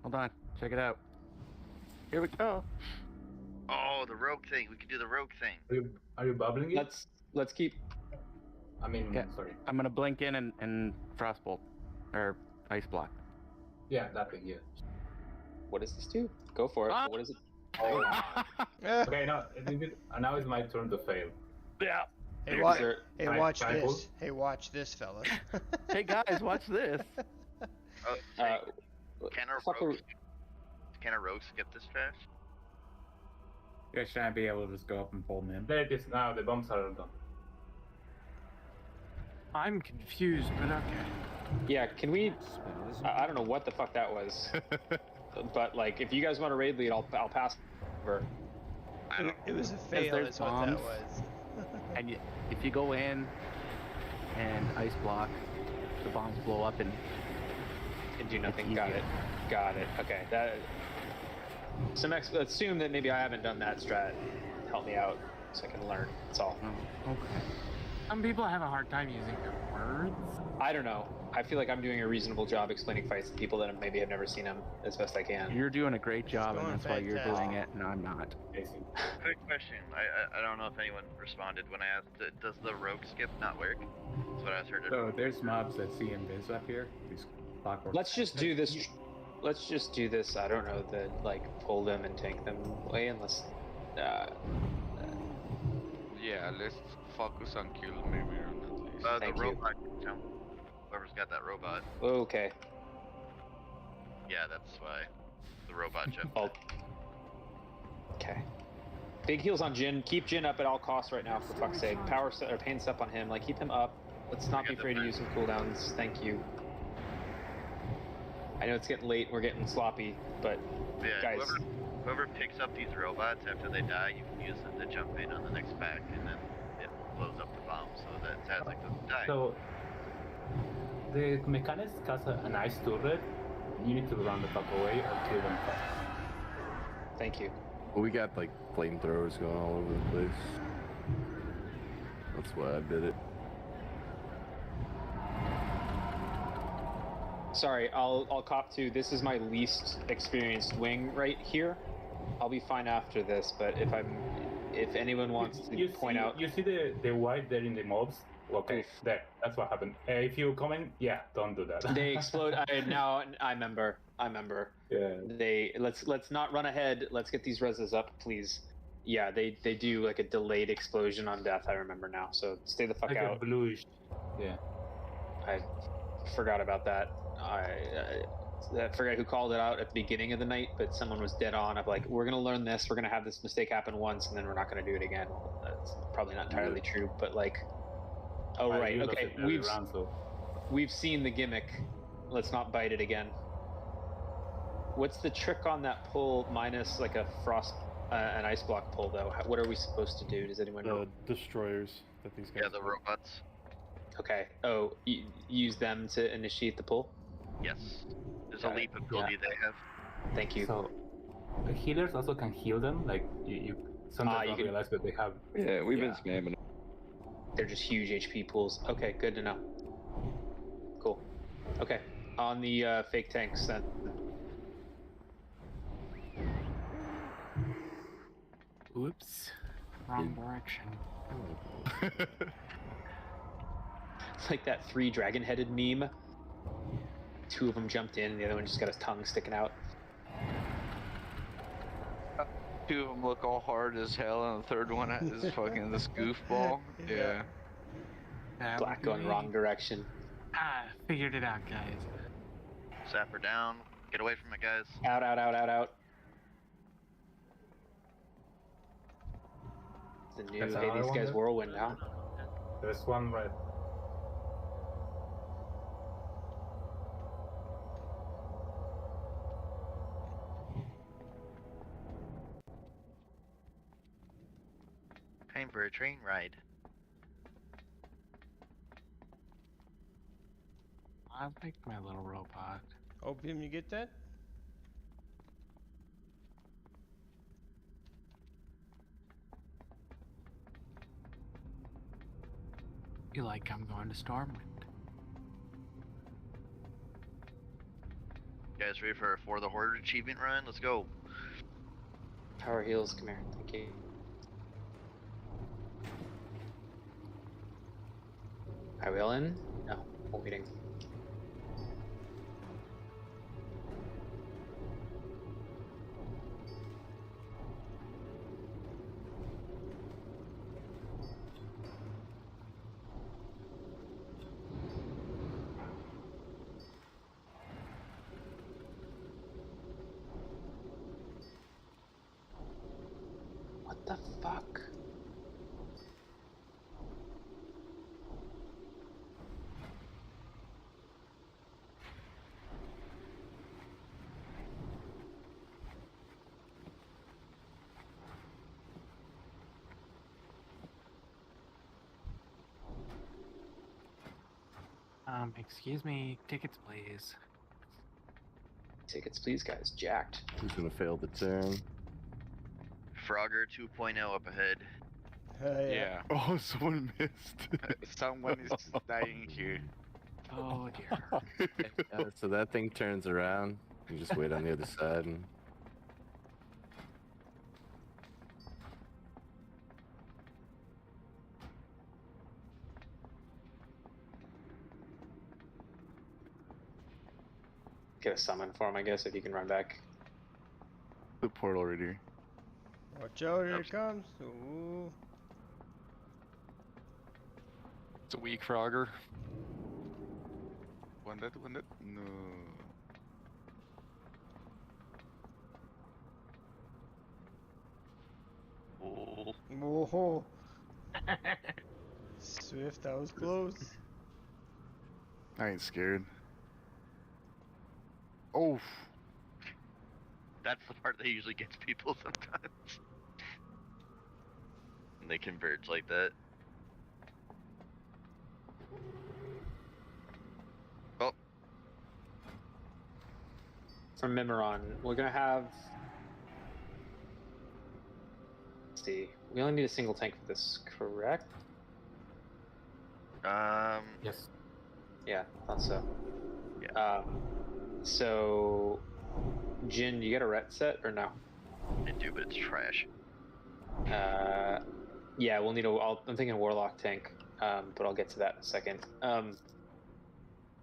Hold on. Check it out. Here we go. Oh, the rogue thing. We could do the rogue thing. Are you bubbling it? Let's keep. I mean, Okay. sorry. I'm gonna blink in and frostbolt or ice block. Yeah, that thing. Yeah. What does this do? Go for it. What is it? Oh. Okay, now it's my turn to fail. Yeah. Hey, Is watch Can I pull? this. Hey, watch this, fellas. Hey guys, watch this. Can a rogue skip this trash? You guys should be able to just go up and pull them in. There it is now. The bombs are done. I'm confused, but okay. Yeah, can we? I don't know what the fuck that was, but like, if you guys want to raid lead, I'll pass over. It was a fail. there's Is what that bombs. was. And if you go in and ice block, the bombs blow up and do nothing. Got it. Okay. That. Assume that maybe I haven't done that strat. Help me out so I can learn. That's all. Oh, okay. Some people have a hard time using their words. I don't know. I feel like I'm doing a reasonable job explaining fights to people that maybe have never seen them as best I can. You're doing a great job, and that's why you're doing it, and I'm not. Quick question. I don't know if anyone responded when I asked. Does the rogue skip not work? That's what I was heard. So there's mobs that see invis up here. These clockwork. Let's just do this. Let's just do this. I don't know, pull them and tank them away, unless. Yeah, let's focus on kill Mimiron at least. The robot. Whoever's got that robot. Okay. Yeah, that's why the robot jumped. Okay. Big heals on Jin. Keep Jin up at all costs right now, for fuck's sake. Pain step on him. Like, keep him up. Let's not be afraid to use some cooldowns. Thank you. I know it's getting late. We're getting sloppy, but guys. Whoever picks up these robots after they die, you can use them to jump in on the next pack, and then it blows up the bomb, so that Tazak doesn't die. So the mechanics cast an ice turret. You need to run the fuck away or kill them fast. Thank you. Well, we got like flamethrowers going all over the place. That's why I did it. Sorry, I'll cop to. This is my least experienced wing right here. I'll be fine after this, but if anyone wants to point out, you see the white there in the mobs. Okay, there. That's what happened. If you comment, yeah, don't do that. they explode. I remember. Yeah. Let's not run ahead. Let's get these reses up, please. Yeah, they do like a delayed explosion on death. I remember now. So stay the fuck like out. A bluish. Yeah. I forgot about that. I forget who called it out at the beginning of the night, but someone was dead on of like, we're gonna learn this. We're gonna have this mistake happen once, and then we're not gonna do it again. That's probably not entirely true, but like. Oh right, okay. We've seen the gimmick. Let's not bite it again. What's the trick on that pull minus like a frost, an ice block pull though? What are we supposed to do? Does anyone know? Destroyers that these guys. Yeah, the robots. Okay. Oh, use them to initiate the pull. Yes. There's a leap ability they have. Thank you. So the healers also can heal them. Like you sometimes don't realize that they have. Yeah, we've been spamming. They're just huge HP pools. Okay, good to know. Cool. Okay, on the fake tanks then. Oops. Wrong direction. It's like that 3 dragon-headed meme. 2 of them jumped in, and the other one just got his tongue sticking out. 2 of them look all hard as hell, and the third one is fucking this goofball. Yeah. Black going wrong direction. Figured it out, guys. Sapper down. Get away from it, guys. Out. The new, hey, these guys whirlwind now. There's one right. Time for a train ride. I like my little robot. Opium, you get that? You like I'm going to Stormwind. guys ready for the Hodir achievement run? Let's go. Power heals, come here. Thank you. Are we all in? No, we're waiting. What the fuck? Excuse me, tickets please. Tickets please, guys. Jacked. Who's gonna fail the turn? Frogger 2.0 up ahead. Yeah. Oh, someone missed. Someone is dying here. Oh dear. So that thing turns around. You just wait on the other side and. Get a summon for him, I guess, if you can run back. The portal right here. Watch out, here it comes. Ooh. It's a weak Frogger. One dead. No. Oh. Whoa. Swift, that was close. I ain't scared. Oh. That's the part that usually gets people sometimes. When they converge like that. Oh. From Mimiron, we're gonna have. Let's see. We only need a single tank for this, correct? Yes. Yeah, thought so. Yeah. So, Jin, you got a ret set or no? I do, but it's trash. Yeah, we'll need I'm thinking Warlock tank, but I'll get to that in a second.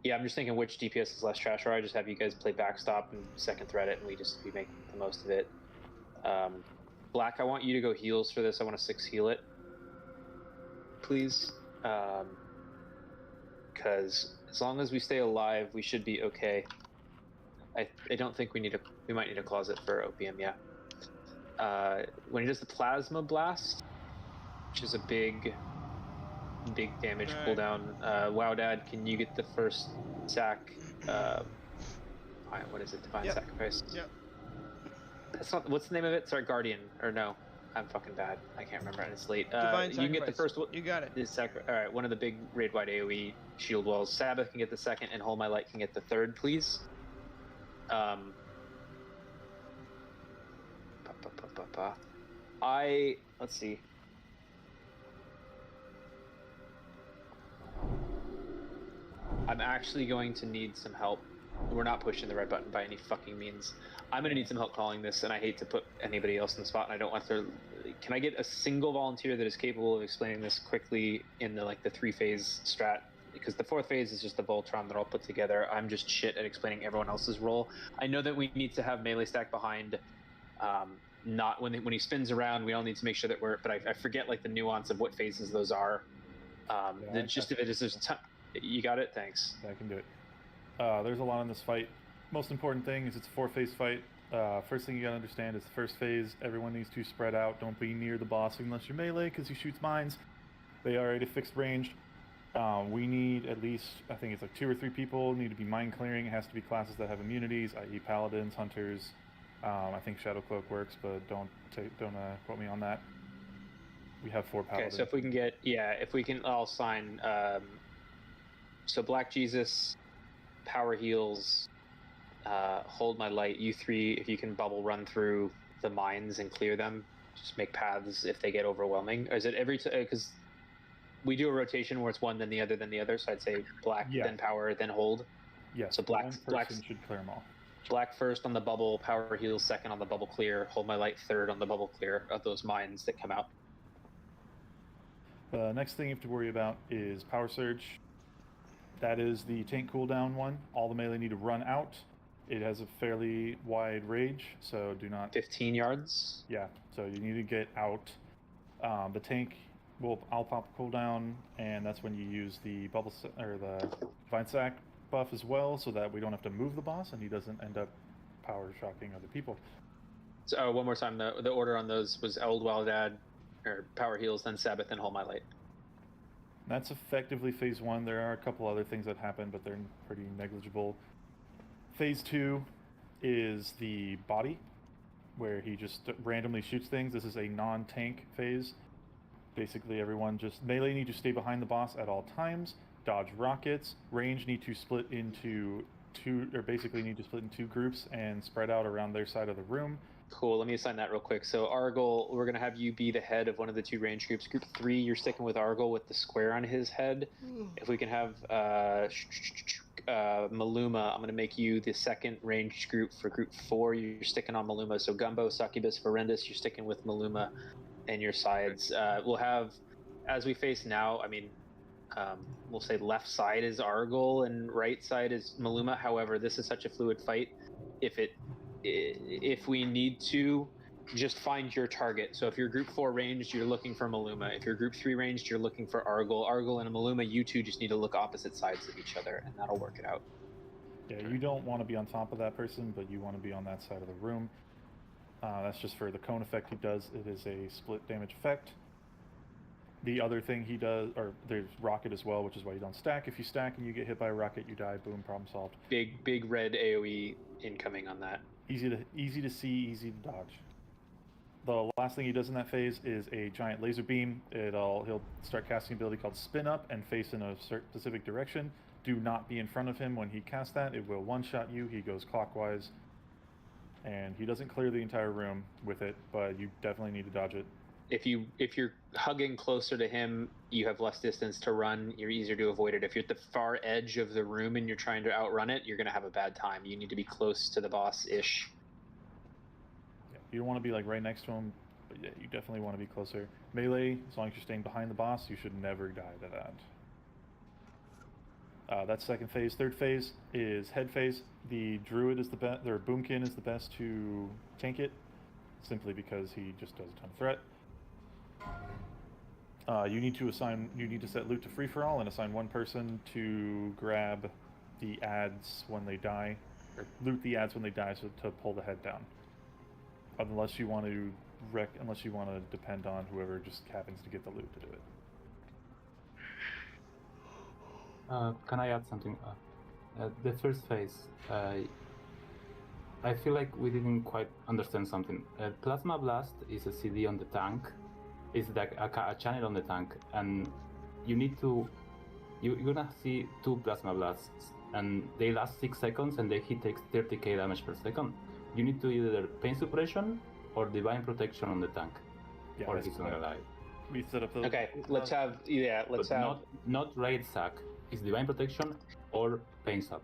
Yeah, I'm just thinking which DPS is less trash, or I just have you guys play backstop and second threat it, and we make the most of it. Black, I want you to go heals for this. I want to 6 heal it, please. Because as long as we stay alive, we should be okay. I don't think we might need a closet for OPM, yeah. When he does the plasma blast, which is a big damage cooldown, WoW Dad, can you get the first sack? What is it? Divine Sacrifice? Yep. That's not. What's the name of it? Sorry, Guardian. Or no, I'm fucking bad. I can't remember. And it's late. Divine you can get the Sacrifice. first. You got it. All right, one of the big raid wide AOE shield walls. Sabbath can get the second, and Hold My Light can get the third, please. Let's see. I'm actually going to need some help. We're not pushing the red button by any fucking means. I'm going to need some help calling this, and I hate to put anybody else in the spot, and I don't want to... Can I get a single volunteer that is capable of explaining this quickly in the 3-phase strat? Because the 4th phase is just the Voltron that I'll put together. I'm just shit at explaining everyone else's role. I know that we need to have melee stack behind. Not when he spins around, we all need to make sure that we're... But I forget the nuance of what phases those are. The gist of it is there's a ton... You got it? Thanks. I can do it. There's a lot in this fight. Most important thing is it's a 4-phase fight. First thing you gotta understand is the first phase, everyone needs to spread out. Don't be near the boss unless you're melee, because he shoots mines. They are at a fixed range. We need at least, I think it's 2 or 3 people need to be mine clearing. It has to be classes that have immunities, i.e. paladins, hunters. I think Shadow Cloak works, but don't quote me on that. We have 4 paladins. Okay, so if we can get, if we can all sign, so Black Jesus, Power Heals, Hold My Light, you 3, if you can bubble run through the mines and clear them, just make paths if they get overwhelming. Or is it every time? Because we do a rotation where it's one, then the other, so I'd say Black, then Power, then Hold. Yes, so Black should clear them all. Black first on the bubble, power heal second on the bubble clear, hold my light third on the bubble clear of those mines that come out. The next thing you have to worry about is power surge. That is the tank cooldown one. All the melee need to run out. It has a fairly wide range, so do not... 15 yards? Yeah, so you need to get out. The tank I'll pop cooldown, and that's when you use the the Divine Sack buff as well, so that we don't have to move the boss and he doesn't end up power shocking other people. So one more time, the order on those was Old Wild Ad, or power heals, then Sabbath, then hold my light. That's effectively phase 1. There are a couple other things that happen, but they're pretty negligible. Phase 2 is the body, where he just randomly shoots things. This is a non-tank phase. Basically, everyone just melee need to stay behind the boss at all times, dodge rockets, range need to split into two groups and spread out around their side of the room. Cool, let me assign that real quick. So Argol, we're going to have you be the head of one of the two range groups. Group 3, you're sticking with Argol with the square on his head. If we can have Maluma, I'm going to make you the second range group for Group 4. You're sticking on Maluma. So Gumbo, Succubus, Verendus, you're sticking with Maluma and your sides. We'll have, as we face now, we'll say left side is Argol and right side is Maluma. However, this is such a fluid fight. If we need to, just find your target. So if you're Group 4 ranged, you're looking for Maluma. If you're Group 3 ranged, you're looking for Argol. Argol and Maluma, you two just need to look opposite sides of each other, and that'll work it out. Yeah, you don't want to be on top of that person, but you want to be on that side of the room. That's just for the cone effect he does. It is a split damage effect. The other thing he does, or there's rocket as well, which is why you don't stack. If you stack and you get hit by a rocket, you die. Boom, problem solved. Big red AoE incoming on that. Easy to see, easy to dodge. The last thing he does in that phase is a giant laser beam. He'll start casting an ability called Spin Up and face in a specific direction. Do not be in front of him when he casts that. It will one-shot you. He goes clockwise. And he doesn't clear the entire room with it, but you definitely need to dodge it. If you're hugging closer to him, you have less distance to run. You're easier to avoid it. If you're at the far edge of the room and you're trying to outrun it, you're going to have a bad time. You need to be close to the boss-ish. Yeah, you don't want to be like right next to him, but yeah, you definitely want to be closer. Melee, as long as you're staying behind the boss, you should never die to that. That's second phase. Third phase is head phase. The druid is the best, or Boomkin is the best to tank it, simply because he just does a ton of threat. You need to set loot to free for all and assign one person to grab the ads when they die, or loot the ads when they die, so to pull the head down. Unless you want to depend on whoever just happens to get the loot to do it. Can I add something? The first phase, I feel like we didn't quite understand something. Plasma Blast is a CD on the tank. It's like a channel on the tank, and you're gonna see 2 Plasma Blasts, and they last 6 seconds, and he takes 30k damage per second. You need to either Pain Suppression or Divine Protection on the tank, or he's not alive. We set up the... Okay, let's have... Not Raid Sack. It's Divine Protection or Pain Sub.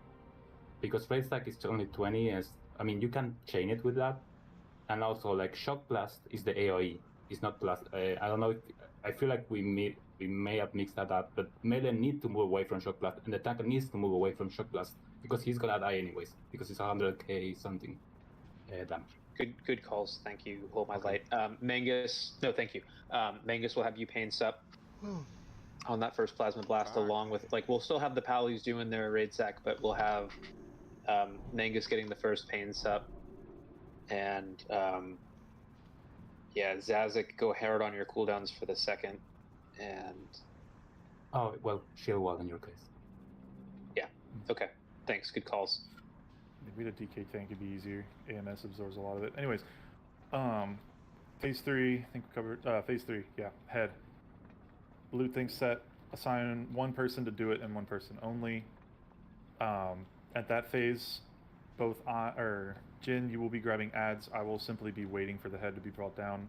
Because Raid Sack is only 20, you can chain it with that. And also, like, Shock Blast is the AoE. It's not Blast. I don't know, I feel like we may have mixed that up, but melee needs to move away from Shock Blast, and the tank needs to move away from Shock Blast, because he's gonna die anyways, because it's 100k something damage. Good calls, thank you. Hold my light. Mangus, no, thank you. Mangus will have you Pain Sup on that first Plasma Blast, along with, we'll still have the Pallies doing their Raid Sack, but we'll have Mangus getting the first Pain Sup, and Zazik, go hard on your cooldowns for the second, and... Oh, well, Shield Wall in your case. Yeah, okay, thanks, good calls. Maybe the DK tank could be easier. AMS absorbs a lot of it. Anyways, phase 3, I think we covered, phase 3, yeah, head. Loot things set, assign one person to do it and one person only. At that phase, both Jin, you will be grabbing ads. I will simply be waiting for the head to be brought down.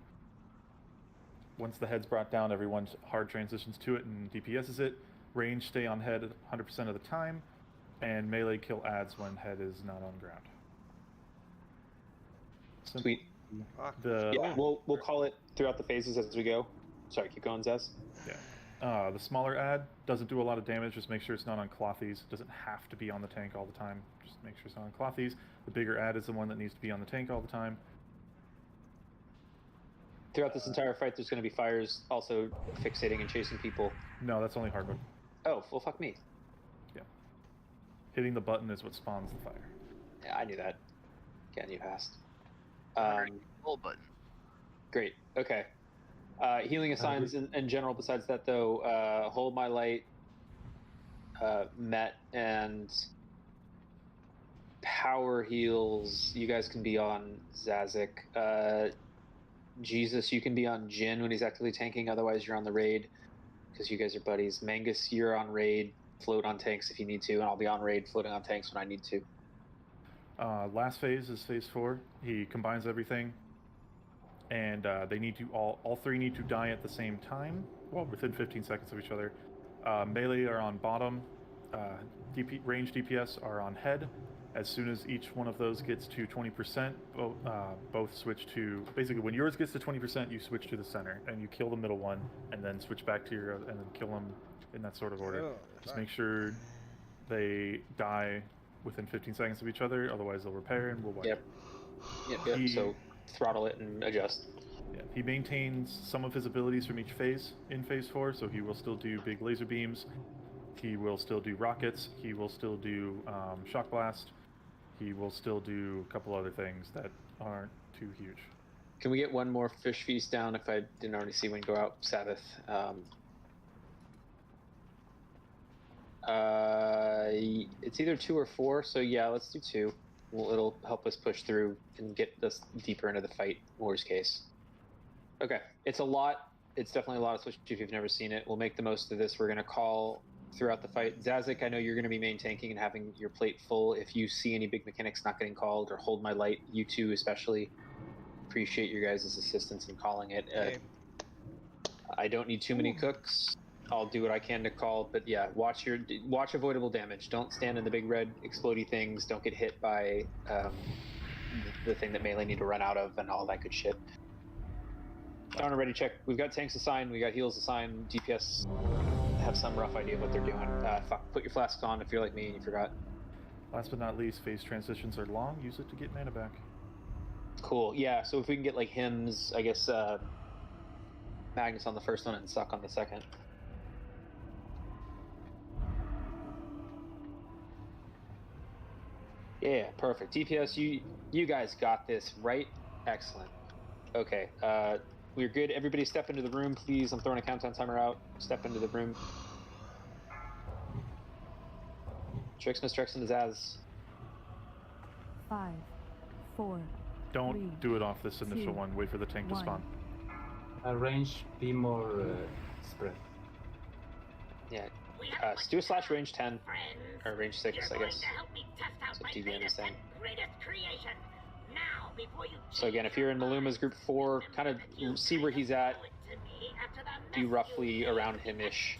Once the head's brought down, everyone hard transitions to it and DPSs it. Range stay on head 100% of the time, and melee kill ads when head is not on ground. Sweet. The Yeah, we'll call it throughout the phases as we go. Sorry, keep going, Zaz. Yeah. The smaller ad doesn't do a lot of damage. Just make sure it's not on clothies. It doesn't have to be on the tank all the time. Just make sure it's not on clothies. The bigger ad is the one that needs to be on the tank all the time. Throughout this entire fight, there's going to be fires also fixating and chasing people. No, that's only hard mode. Oh, well, fuck me. Yeah. Hitting the button is what spawns the fire. Yeah, I knew that. Again, you passed. Hold button. Great. Okay. Healing assigns in general. Besides that, though, hold my light, Met, and power heals. You guys can be on Zazik. Jesus, you can be on Jin when he's actively tanking. Otherwise, you're on the raid because you guys are buddies. Mangus, you're on raid. Float on tanks if you need to, and I'll be on raid floating on tanks when I need to. Last phase is phase 4. He combines everything, and they need to all three need to die at the same time. Well, within 15 seconds of each other. Melee are on bottom. Range DPS are on head. As soon as each one of those gets to 20%, both switch to... Basically, when yours gets to 20%, you switch to the center, and you kill the middle one, and then switch back to your... and then kill them in that sort of order. Just make sure they die within 15 seconds of each other, otherwise they'll repair and we'll wipe. Yep. So throttle it and adjust. Yeah, he maintains some of his abilities from each phase in phase 4, so he will still do big laser beams, he will still do rockets, he will still do shock blast, he will still do a couple other things that aren't too huge. Can we get one more fish feast down if I didn't already see one go out? Sabbath. It's either 2 or 4, so yeah, let's do 2. It'll help us push through and get us deeper into the fight, worst case. Okay, it's a lot. It's definitely a lot, especially if you've never seen it. We'll make the most of this. We're going to call throughout the fight. Zazik, I know you're going to be main tanking and having your plate full. If you see any big mechanics not getting called, or hold my light, you two especially, appreciate your guys' assistance in calling it. I don't need too many cooks. I'll do what I can to call, but yeah, watch avoidable damage. Don't stand in the big red explodey things. Don't get hit by the thing that melee need to run out of and all that good shit. Counter ready check. We've got tanks assigned. We got heals assigned. DPS have some rough idea of what they're doing. Put your flasks on if you're like me and you forgot. Last but not least, phase transitions are long. Use it to get mana back. Cool. Yeah. So if we can get like hymns, I guess Magnus on the first one and Suck on the second. Yeah, perfect. DPS, you guys got this, right? Excellent. Okay, we're good. Everybody step into the room, please. I'm throwing a countdown timer out. Step into the room. Trixmas, Trex, and Zaz. 5, 4. Don't 3, do it off this initial 2, one. Wait for the tank to spawn. Range, be more spread. Yeah. Do a / range 10 or range 6, I guess. So TVN is saying. So again, if you're in Maluma's group 4, kind of see where he's at. Be roughly around him-ish.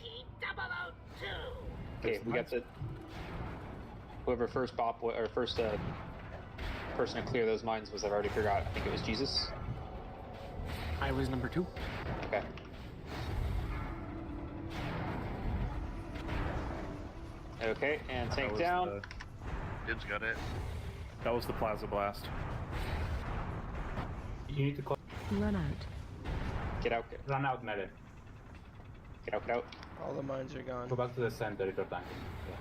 Okay, we got the whoever first person to clear those mines was. I've already forgot. I think it was Jesus. I was number 2. Okay. Okay, and tank down. Dibs got it. That was the Plaza Blast. You need to call. Run out. Get out. Run out, melee. Get out, get out. All the mines are gone. Go back to the center if you're tanking. Yeah.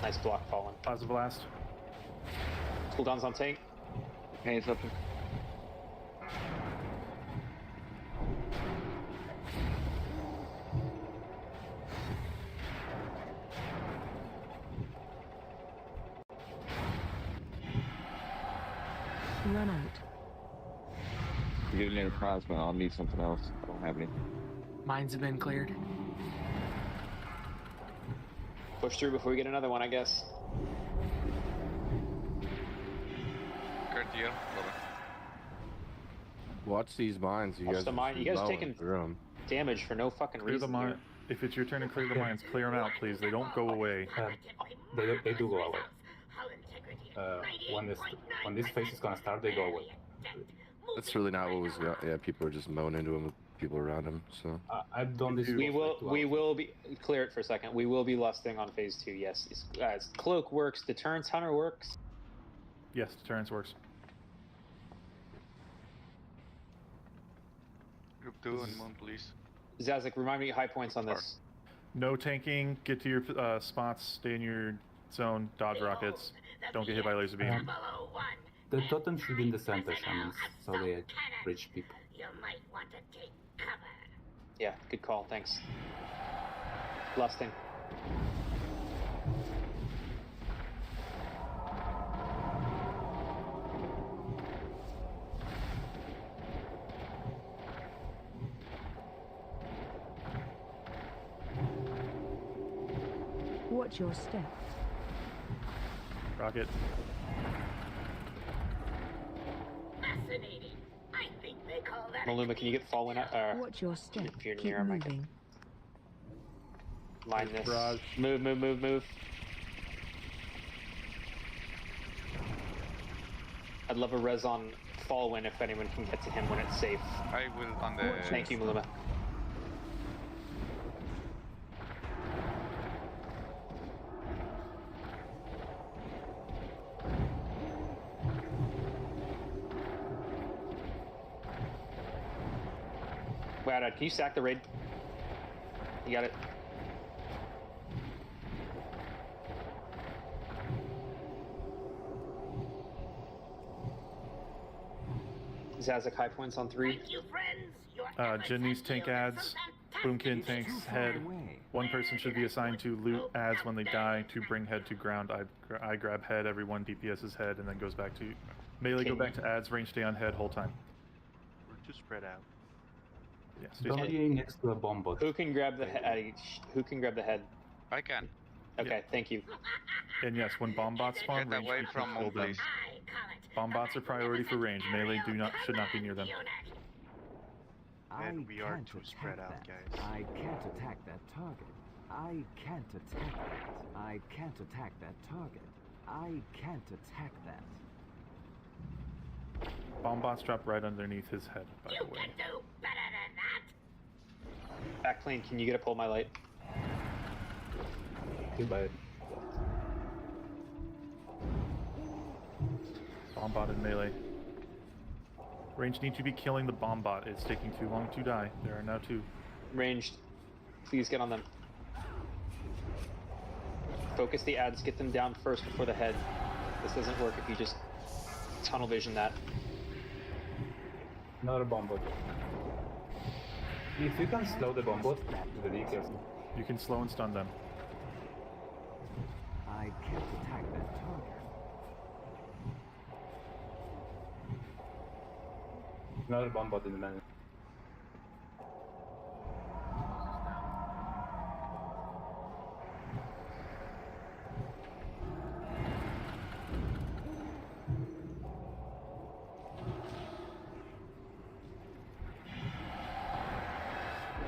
Nice block falling. Plaza Blast. Cooldowns on tank. Hands up. Run out. If you get an plasma, I'll need something else. I don't have any. Mines have been cleared. Push through before we get another one, I guess. Cartier, Watch these mines. You Watch guys the mine. You guys are taking through them. damage for no fucking Clear reason. the mine. If it's your turn to clear the mines, clear them out, please. They don't go away. They do go away. When this phase is gonna start, they go away. That's really not what was. Yeah, people are just mowing into him with people around him. So I've done this. We will be clear it for a second. We will be lusting on phase 2. Yes, cloak works. Deterrence hunter works. Yes, deterrence works. Group 2 and Moon, please. Zazik, remind me high points on this. No tanking. Get to your spots. Stay in your zone. Dodge rockets. Don't get hit by laser beam. The totem should be in the center, shamans, so they reach people. You might want to take cover. Yeah, good call. Thanks. Lusting. Watch your step. Rocket. Fascinating. I think they call that. Maluma, can you get fallen up? Watch your step. If you're Keep near him, I can moving. mine this. Barrage. Move. I'd love a res on Fallwind if anyone can get to him when it's safe. I will on the. Thank you, Maluma. Wow, can you sack the raid? You got it. Zazik high points on 3. Thank you, friends. Jin needs tank ads. Boomkin tanks head. One person should be assigned to loot ads when they die to bring head to ground. I grab head, everyone DPS's head, and then goes back to melee. Go back to ads, range stay on head whole time. We're too spread out. Yeah, Don't be next to a bomb bot. Who can grab the head? Who can grab the head? I can. Okay, thank you. And yes, when bomb bots spawn, Get range away people from kill them, them. please. Bomb bots are priority for range. Melee should not be near them. And we are too spread out, guys. I can't attack that target. I can't attack that. I can't attack that target. I can't attack that. Bomb bots drop right underneath his head, by the way. Do better than that. Back plane, can you get a pull my light? Too bad. Bomb bot in melee. Range need to be killing the bomb bot. It's taking too long to die. There are now 2. Ranged. Please get on them. Focus the ads. Get them down first before the head. This doesn't work if you just tunnel vision that. Another bomb bot. If you can slow the bomb bot, the decals. You can slow and stun them. I can't attack that target. Another bomb bot in the man.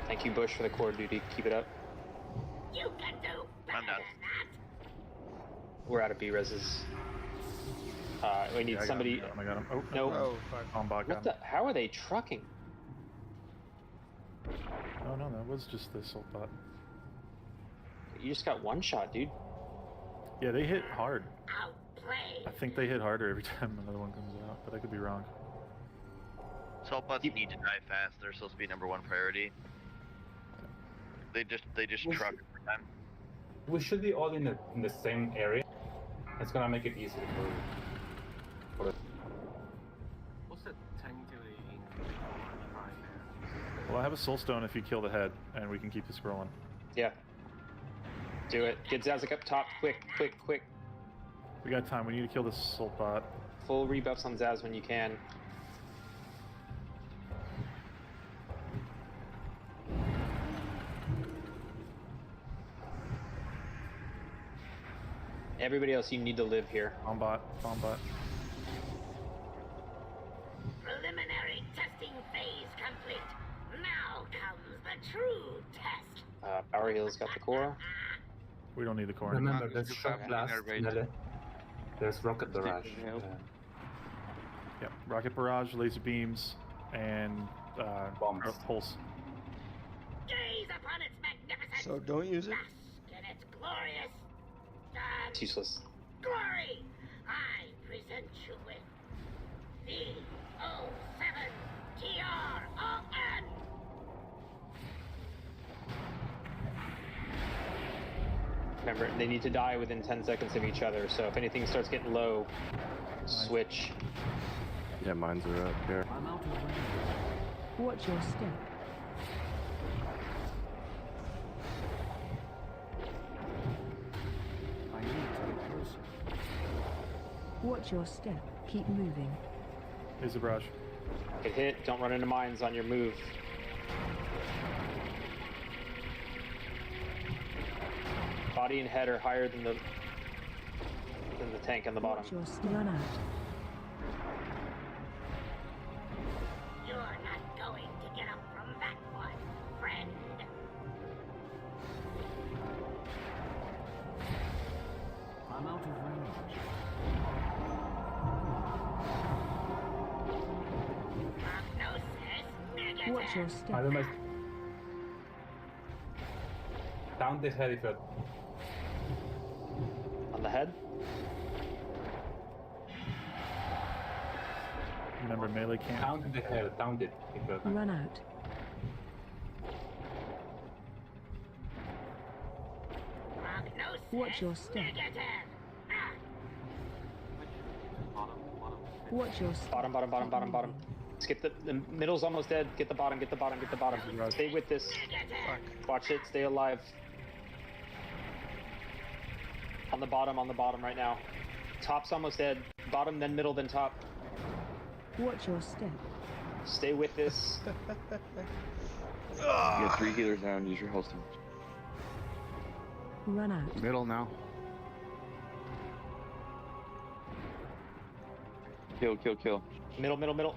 Thank you, Bush, for the core duty. Keep it up. You can do better I'm done. than that. We're out of B-reses. We need somebody. I got him. Oh, No. Oh, fuck. Bomb bot got What the? How are they trucking? him. Oh no, that was just the assault bot. You just got one shot, dude. Yeah, they hit hard. Outplay. I think they hit harder every time another one comes out, but I could be wrong. Assault bots need to die fast. They're supposed to be #1 priority. They just truck every time. We should be all in the same area. It's gonna make it easier for it. What's the technically Well, I have a soul stone if you kill the head, and we can keep this scrolling. Yeah. Do it. Get Zazik up top. Quick. We got time. We need to kill this assault bot. Full rebuffs on Zaz when you can. Everybody else, you need to live here. Bomb bot. Preliminary testing phase complete. Now comes the true test. Power Heal's got the core. We don't need the core. Remember, Magnus, there's you Shock have Blast, Innervate. Mele. There's Rocket Barrage. Yep. Rocket barrage, laser beams, and bombs. Pulse. Gaze upon its magnificence. So don't use it. Bask in its glorious It's useless. glory. I present you with the 07 TRON. Remember, they need to die within 10 seconds of each other, so if anything starts getting low, switch. Yeah, mines are up here. I'm out of range. Watch your step. I need to get closer. Watch your step. Keep moving. Here's the barrage. Get hit, don't run into mines on your move. Body and head are higher than the tank on the bottom. Watch your step. Run out. You're not going to get up from that one, friend. I'm out of range. Prognosis negative. Watch your step. I don't know. Down the head if you're... On the head? Remember, melee can't. Down the head, down it if you're... Run out. Prognosis Watch your step. negative. Watch your step. Bottom, bottom, bottom, bottom, bottom. Skip the middle's almost dead. Get the bottom, get the bottom, get the bottom. Stay with this. Watch it, stay alive. On the bottom right now. Top's almost dead. Bottom, then middle, then top. Watch your step. Stay with this. You have 3 healers now and use your health stones. Run out. Middle now. Kill, kill, kill. Middle, middle, middle.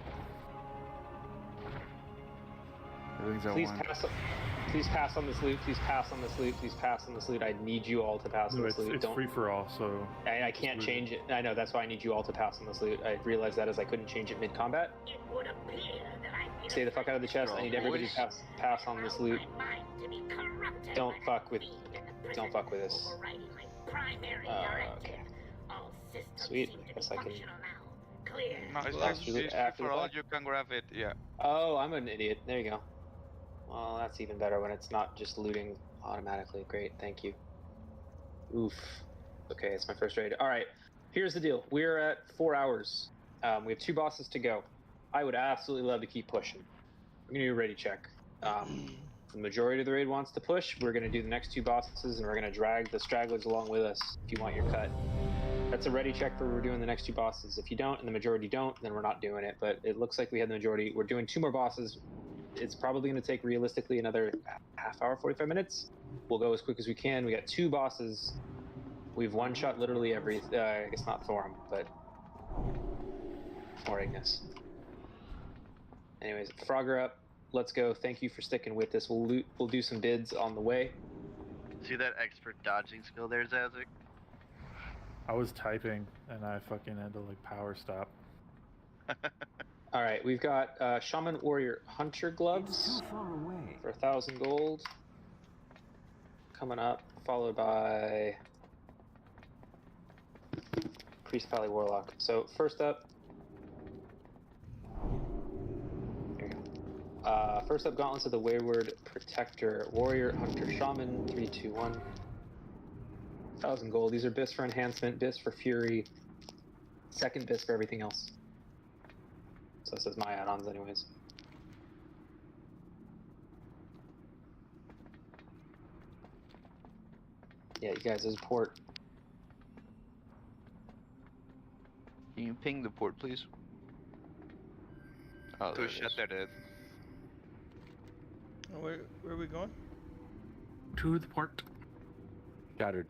Everything's at Please one. pass. Please pass on this loot. Please pass on this loot. Please pass on this loot. I need you all to pass on No, this loot. it's free for all, so. I can't change it. I know, that's why I need you all to pass on this loot. I realized that as I couldn't change it mid-combat. It would appear that I Stay the fuck out of the chest. I need everybody to pass on this loot. mind to be corrupted. Don't fuck with this. Overriding my primary directive. Okay. All systems Sweet. seem to Guess be I can. functional now. Clear. No, it's After just the- it's after for the all. fact. You can grab it. Yeah. Oh, I'm an idiot. There you go. Well, that's even better when it's not just looting automatically. Great, thank you. Oof. Okay, it's my first raid. All right, here's the deal. We're at 4 hours. We have 2 bosses to go. I would absolutely love to keep pushing. I'm gonna do a ready check. The majority of the raid wants to push. We're gonna do the next 2 bosses, and we're gonna drag the stragglers along with us if you want your cut. That's a ready check for we're doing the next 2 bosses. If you don't, and the majority don't, then we're not doing it. But it looks like we had the majority. We're doing 2 more bosses. It's probably going to take realistically another half hour, 45 minutes. We'll go as quick as we can. We got 2 bosses. We've one-shot literally every, I guess not Thorim, but more Ignis. Anyways, Frogger up. Let's go. Thank you for sticking with this. We'll do some bids on the way. See that expert dodging skill there, Zazik? I was typing and I fucking had to like power stop. All right, we've got Shaman Warrior Hunter gloves for 1,000 gold. Coming up, followed by Priest Pally Warlock. So first up, here we go. First up, Gauntlets of the Wayward Protector Warrior Hunter Shaman 3, 2, 1. 1,000 gold. These are bis for enhancement, bis for fury, second bis for everything else. So this is my add-ons anyways. Yeah, you guys, there's a port. Can you ping the port, please? Oh, To there it shut is. that in. Where are we going? To the port. Shattered.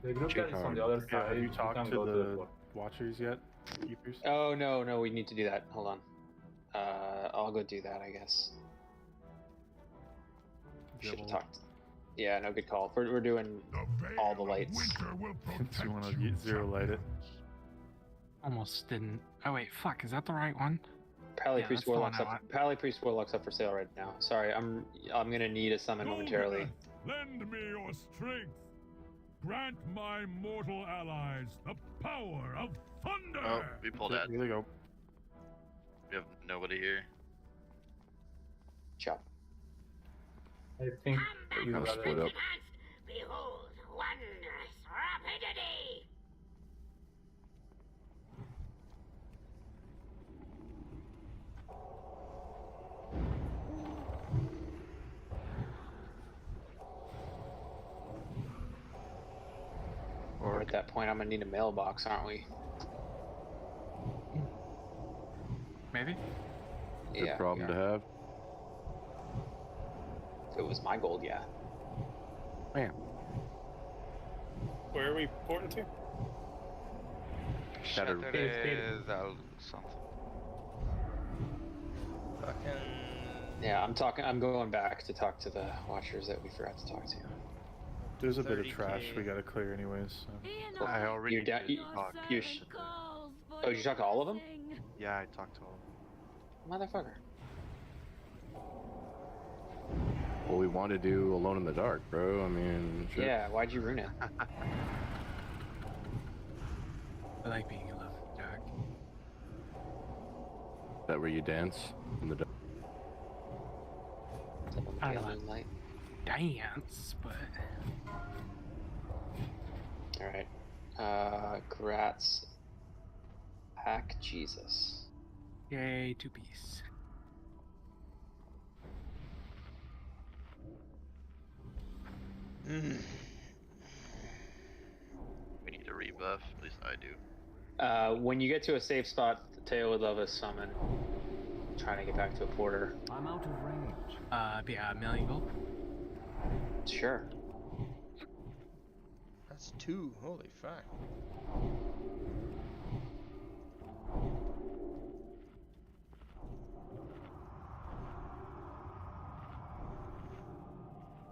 The group that is on the other side. Have you you talked can to go the the port. watchers yet? Keepers? Oh, no, we need to do that. Hold on. I'll go do that, I guess. Should have Double. talked. Yeah, no, good call. We're doing all the lights. Do you want to zero light it? Almost didn't. Oh wait, fuck. Is that the right one? Pally Yeah, Priest that's the one Warlock's I up. want. Pally Priest Warlock's up for sale right now. Sorry, I'm gonna need a summon momentarily. Lend me your strength. Grant my mortal allies the power of thunder. Oh, we pulled out. Here they go. We have nobody here. Chop. I think you Kind of gotta... split up. Behold wondrous rapidity! Or at that point, I'm gonna need a mailbox, aren't we? Maybe. Good problem to have. If it was my gold, yeah. Man. Where are we porting to? Shattered. Something. Fucking. Yeah, I'm going back to talk to the watchers that we forgot to talk to. There's a bit of 30K. trash we gotta clear anyways. So. I already You're down. did talk. Oh, did you talk to all of them? Yeah, I talked to all. Motherfucker. Well, we want to do Alone in the Dark, bro. I mean, shit. Yeah, why'd you ruin it? I like being alone in the dark. Is that where you dance in the dark? I don't know. Moonlight. Dance, but Alright. Gratz. Hack Jesus. yay, 2-piece. We need a rebuff. At least I do. When you get to a safe spot, Teo would love a summon. Trying to get back to a porter. I'm out of range. Yeah, a million gold. Sure. That's 2. Holy fuck.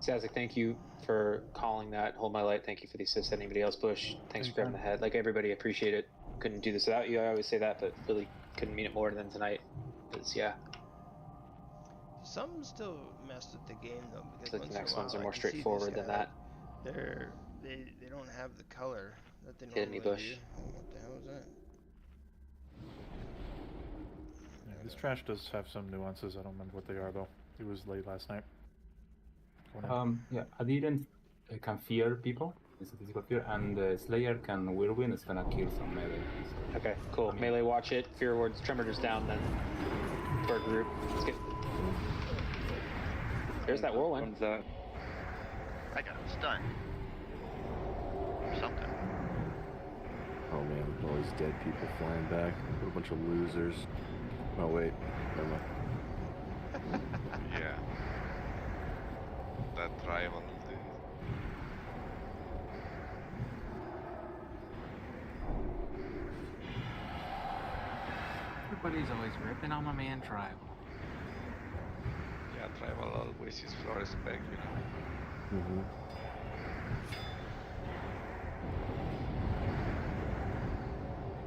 Sazik, thank you for calling that. Hold my light. Thank you for the assist. Anybody else? Bush, thanks for grabbing the head. Like everybody, appreciate it. Couldn't do this without you. I always say that, but really couldn't mean it more than tonight. Because yeah, Some still messed with the game though, because the once next in a ones while, are I more can see straightforward this than guy, that. They don't have the color that they Kidding me, normally Bush? do. Oh, what the hell is that? Yeah, this trash does have some nuances. I don't remember what they are though. It was late last night. Yeah, Adherent can fear people. It's a physical fear, and Slayer can whirlwind. It's gonna kill some melee. So. Okay, cool. Melee, watch it. Fear words. Tremor's down then. For a group. Let's get. There's that whirlwind. One's that. I got stunned. Or something. Oh man, all these dead people flying back. What a bunch of losers. Oh wait, never mind. Yeah. That rival. Everybody's always ripping on my man Tribal. Yeah, tribal always is for respect, you know. Mm-hmm.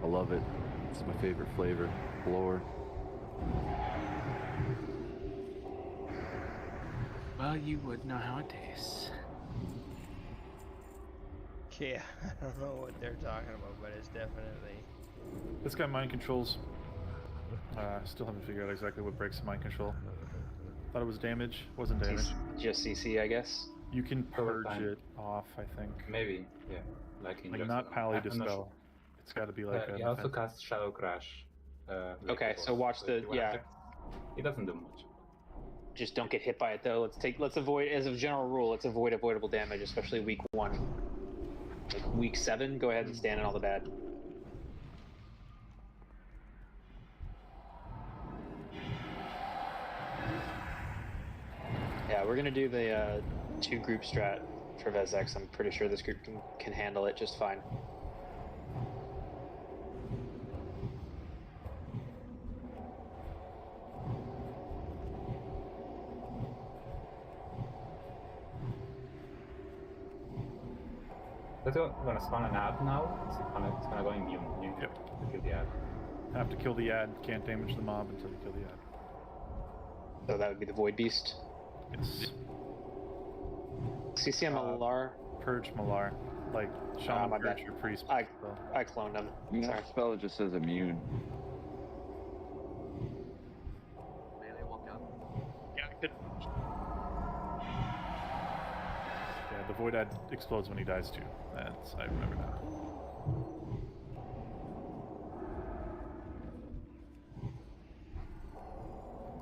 I love it. It's my favorite flavor. Blower. Well, you would know how it tastes. Yeah, I don't know what they're talking about, but it's definitely. This guy mind controls. Still haven't figured out exactly what breaks mind control. Thought it was damage. Wasn't damage. Just CC, I guess. You can purge it off, I think. Maybe, yeah. Like not Pally I'm not Dispel. sure. It's got to be like he a. also casts Shadow Crash. Okay, so watch the It doesn't do much. Just don't get hit by it though. Let's avoid, as a general rule, let's avoid avoidable damage, especially week 1. Like week 7, go ahead and stand in all the bad. Yeah, we're gonna do the 2 group strat for Vezex. I'm pretty sure this group can handle it just fine. Let's go. We're gonna spawn an ad now. It's gonna go immune. Yep. To kill the ad. Have to kill the ad. Can't damage the mob until you kill the ad. So that would be the Void Beast. Yes. CC Malar. Purge Malar. Like Shaman my Purge bad. your priest. I cloned him. That spell just says immune. Melee walk out. Yeah, I could. Yeah, the Void Ad explodes when he dies too. I remember now.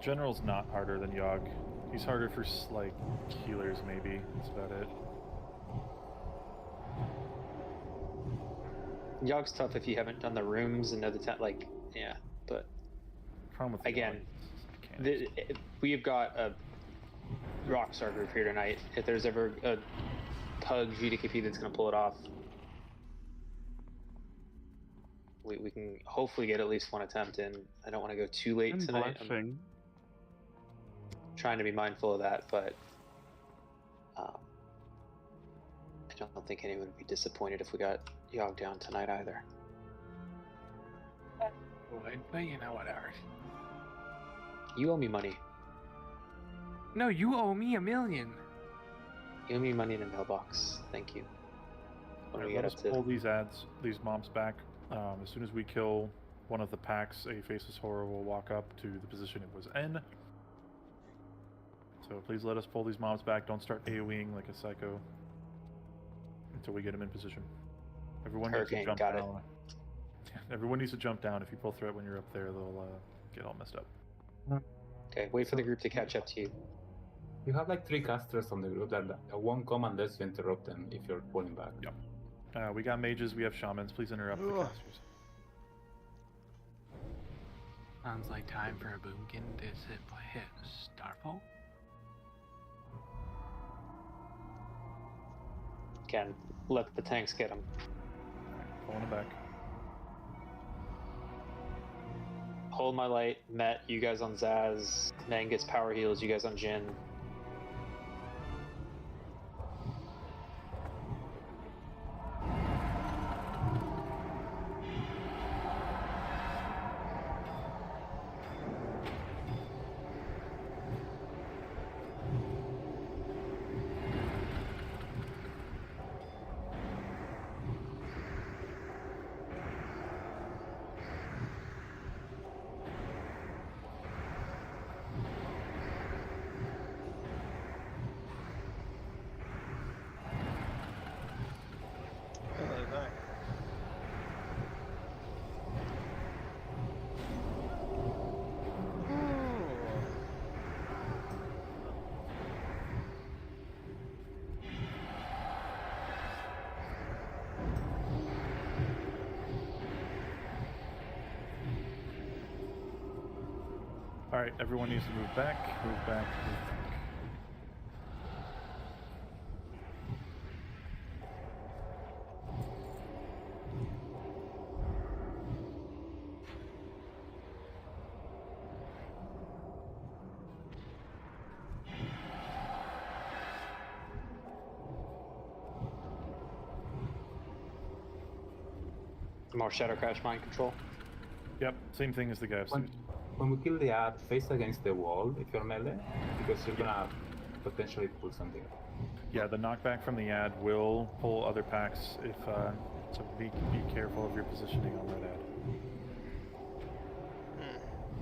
General's not harder than Yogg. He's harder for like healers maybe. That's about it. Yogg's tough if you haven't done the rooms and know the like, yeah, but problem with again, we've got a Rockstar group here tonight. If there's ever a pug GDKP that's going to pull it off, we can hopefully get at least one attempt in. I don't want to go too late tonight. I'm trying to be mindful of that, but I don't think anyone would be disappointed if we got Yogg down tonight either. Would, but you know, whatever. You owe me money. No, you owe me $1 million. You owe me money in a mailbox. Thank you. When we Let get us up to pull these mobs back. As soon as we kill one of the packs, a Faceless Horror will walk up to the position it was in. So please let us pull these mobs back. Don't start AoEing like a psycho until we get them in position. Everyone needs to jump down. Everyone needs to jump down. If you pull threat when you're up there, they'll get all messed up. Okay, wait for the group to catch up to you. You have like 3 casters on the group that won't come unless you interrupt them if you're pulling back. Yep. We got mages, we have shamans. Please interrupt the casters. Sounds like time for a boomkin to hit Starfall. Again, let the tanks get them. Pulling it back. Hold my light, Met, you guys on Zaz, Nang gets power heals, you guys on Jin. Alright, everyone needs to move back, move back, move back. More Shadow Crash mind control. Yep, same thing as the guy upstairs. When we kill the ad, face against the wall if you're melee, because you're gonna potentially pull something. Yeah, the knockback from the ad will pull other packs if so be careful of your positioning on that ad.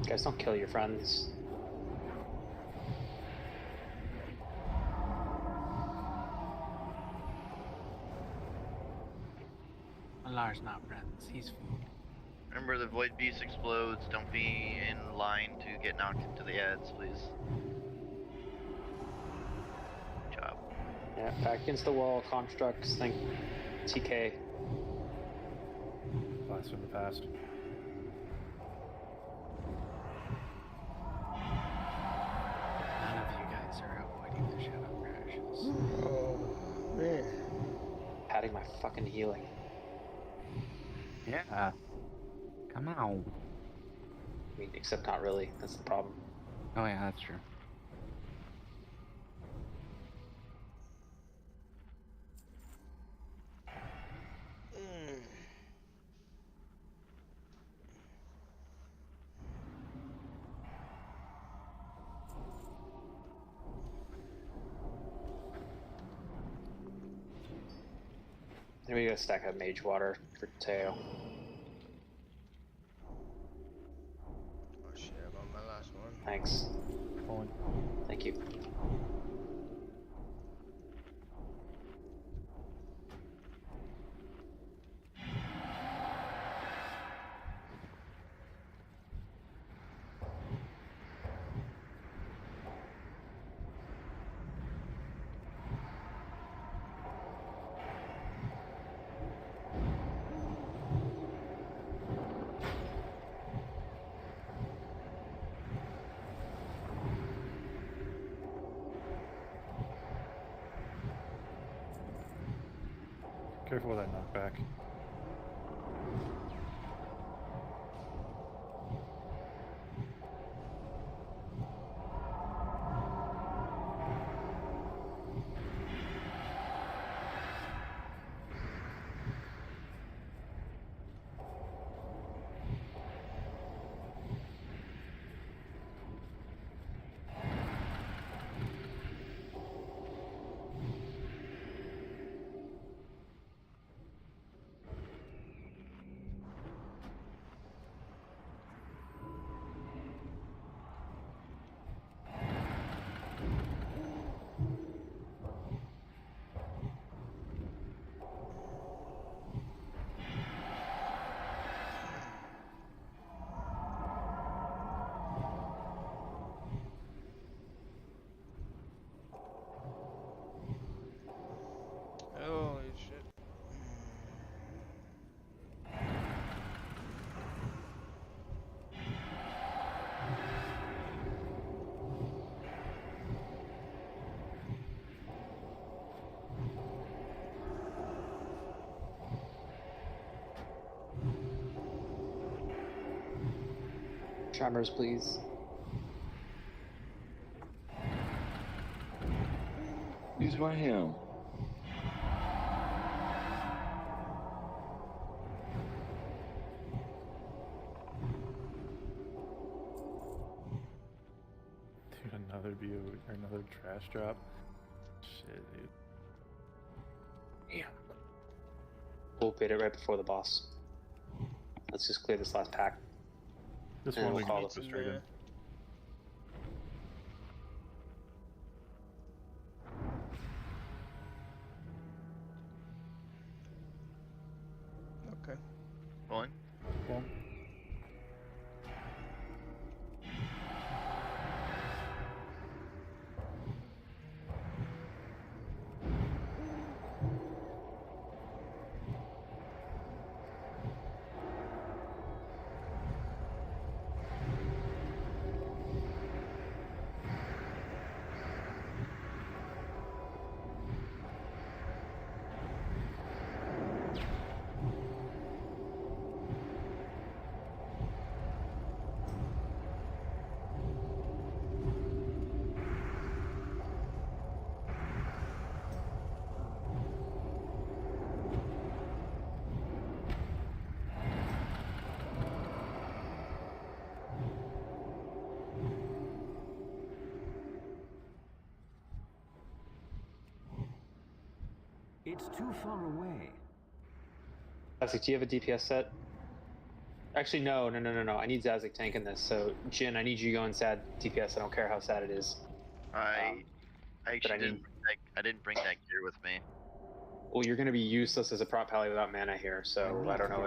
Guys, don't kill your friends. Alar's not friends, he's food. Remember, the Void Beast explodes. Don't be in line to get knocked into the ads, please. Good job. Yeah, back against the wall, constructs, think TK. Blast from the past. None of you guys are avoiding the shadow crashes. Oh, man. Padding my fucking healing. Yeah. Come on. I mean, except not really. That's the problem. Oh yeah, that's true. And we got a stack of mage water for Teo. Oh shit, I'm on my last one. Thanks. Pulling. Thank you. Careful with that knockback. Holy shit. Tremors, please. Use my helm. Dude, another view or another trash drop. Shit, dude. Damn. We'll bait it right before the boss. Let's just clear this last pack. This and one we'll we call can it. just straight in. Okay. Rolling. Cool. It's too far away. Zazik, do you have a DPS set? Actually, no. I need Zazik tanking this. So, Jin, I need you going sad DPS. I don't care how sad it is. I actually I need- I didn't bring that gear with me. Well, you're going to be useless as a prop pally without mana here, so I don't know.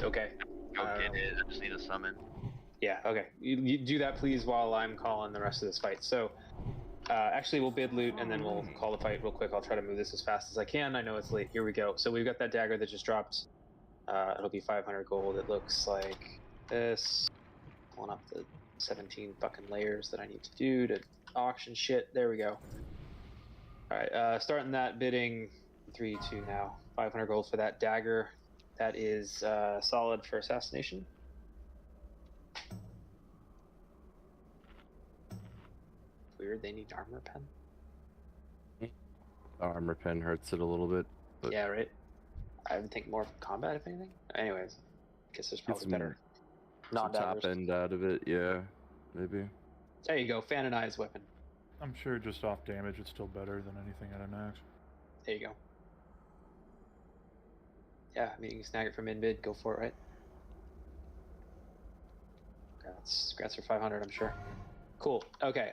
Okay. Go get it. I just need a summon. Yeah, okay. You do that, please, while I'm calling the rest of this fight. So, actually, we'll bid loot, and then we'll call the fight real quick. I'll try to move this as fast as I can. I know it's late. Here we go. So we've got that dagger that just dropped. It'll be 500 gold. It looks like this. Pulling up the 17 fucking layers that I need to do to auction shit. There we go. All right, starting that bidding. 3, 2 now. 500 gold for that dagger. That is solid for assassination. Weird, they need armor pen. The armor pen hurts it a little bit. But Yeah, right. I would think more of combat, if anything. Anyways, I guess there's probably better. Some top end out of it, yeah, maybe. There you go, fan and eyes weapon. I'm sure just off damage it's still better than anything at an axe. There you go. Yeah, I mean, you can snag it from mid, go for it, right? Scrats for 500, I'm sure. Cool. Okay.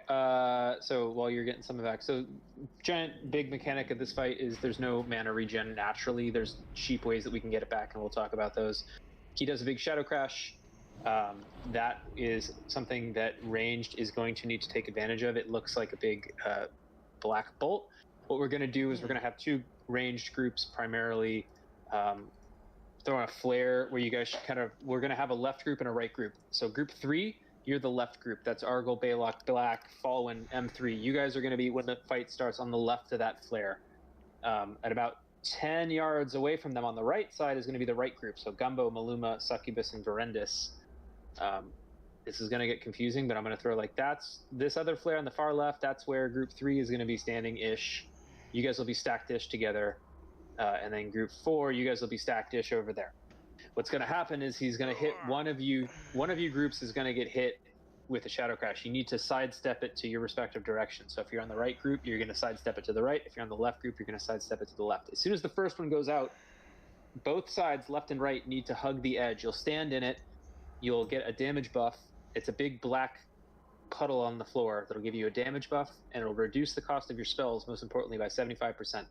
So while you're getting some of that, so giant big mechanic of this fight is there's no mana regen naturally. There's cheap ways that we can get it back, and we'll talk about those. He does a big Shadow Crash. That is something that ranged is going to need to take advantage of. It looks like a big black bolt. What we're going to do is we're going to have two ranged groups primarily. Throwing a flare where you guys should we're going to have a left group and a right group. So group 3, you're the left group. That's Argyle, Baylock, Black, Fallen, M3. You guys are going to be, when the fight starts, on the left of that flare. At about 10 yards away from them on the right side is going to be the right group. So Gumbo, Maluma, Succubus, and Verendis. This is going to get confusing, but I'm going to throw that's this other flare on the far left. That's where group 3 is going to be standing-ish. You guys will be stacked-ish together. And then group 4, you guys will be stacked-ish over there. What's going to happen is he's going to hit one of you groups is going to get hit with a Shadow Crash. You need to sidestep it to your respective direction. So if you're on the right group, you're going to sidestep it to the right. If you're on the left group, you're going to sidestep it to the left. As soon as the first one goes out, both sides, left and right, need to hug the edge. You'll stand in it. You'll get a damage buff. It's a big black puddle on the floor that'll give you a damage buff, and it'll reduce the cost of your spells, most importantly, by 75%.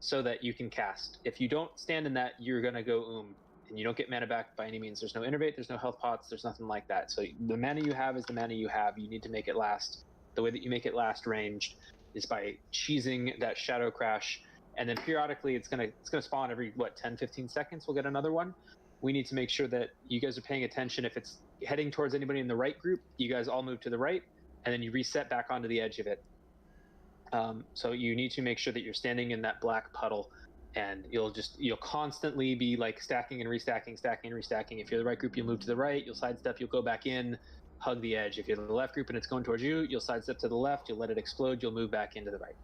So that you can cast. If you don't stand in that, you're going to go and you don't get mana back by any means. There's no innervate, there's no health pots, there's nothing like that. So the mana you have is the mana you have. You need to make it last. The way that you make it last ranged is by cheesing that Shadow Crash, and then periodically it's going to spawn every 10-15 seconds. We'll get another one. We need to make sure that you guys are paying attention. If it's heading towards anybody in the right group, you guys all move to the right, and then you reset back onto the edge of it. So you need to make sure that you're standing in that black puddle, and you'll constantly be stacking and restacking, stacking and restacking. If you're the right group, you'll move to the right, you'll sidestep, you'll go back in, hug the edge. If you're the left group and it's going towards you, you'll sidestep to the left, you'll let it explode, you'll move back into the right.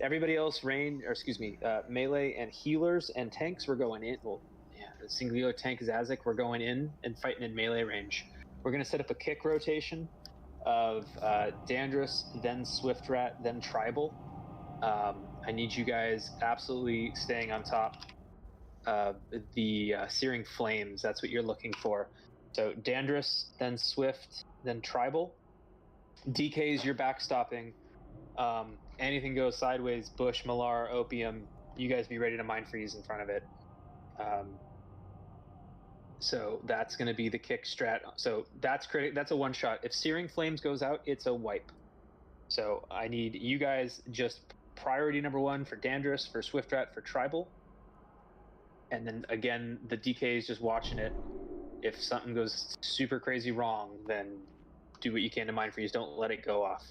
Everybody else, melee and healers and tanks, we're going in. Well, yeah, the singular tank Zazik, we're going in and fighting in melee range. We're going to set up a kick rotation of Dandruss, then Swift Rat, then Tribal. I need you guys absolutely staying on top of the Searing Flames. That's what you're looking for. So Dandruss, then Swift, then Tribal. DKs, you're backstopping. Anything goes sideways, Bush, Malar, Opium, you guys be ready to Mind Freeze in front of it. So that's going to be the kick strat. So that's a one shot. If Searing Flames goes out, it's a wipe. So I need you guys just priority number 1 for Dandruss, for Swift Rat, for Tribal. And then again, the DK is just watching it. If something goes super crazy wrong, then do what you can to Mind Freeze. Don't let it go off.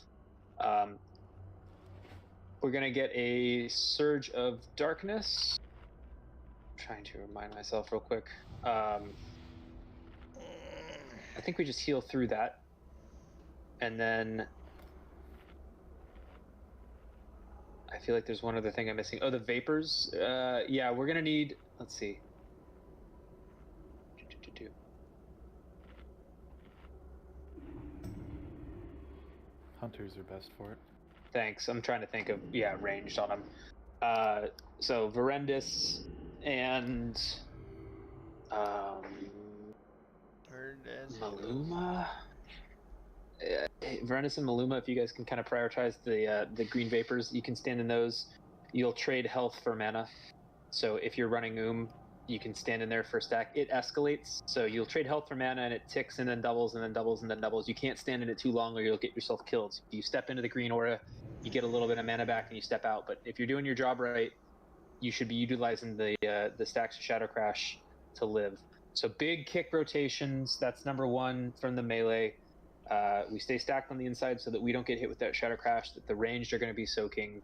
We're going to get a Surge of Darkness. I'm trying to remind myself real quick. I think we just heal through that. And then I feel like there's one other thing I'm missing. Oh, the Vapors. Yeah, we're going to need... Let's see. Hunters are best for it. Thanks. I'm trying to think of, ranged on them. So Verendis and Maluma. Verendis and Maluma, if you guys can kind of prioritize the green vapors, you can stand in those. You'll trade health for mana. So if you're running you can stand in there for a stack. It escalates, so you'll trade health for mana, and it ticks and then doubles and then doubles and then doubles. You can't stand in it too long, or you'll get yourself killed. So if you step into the green aura, you get a little bit of mana back, and you step out. But if you're doing your job right, you should be utilizing the stacks of Shadow Crash to live. So big kick rotations. That's number 1 from the melee. We stay stacked on the inside so that we don't get hit with that Shadow Crash that the ranged are going to be soaking.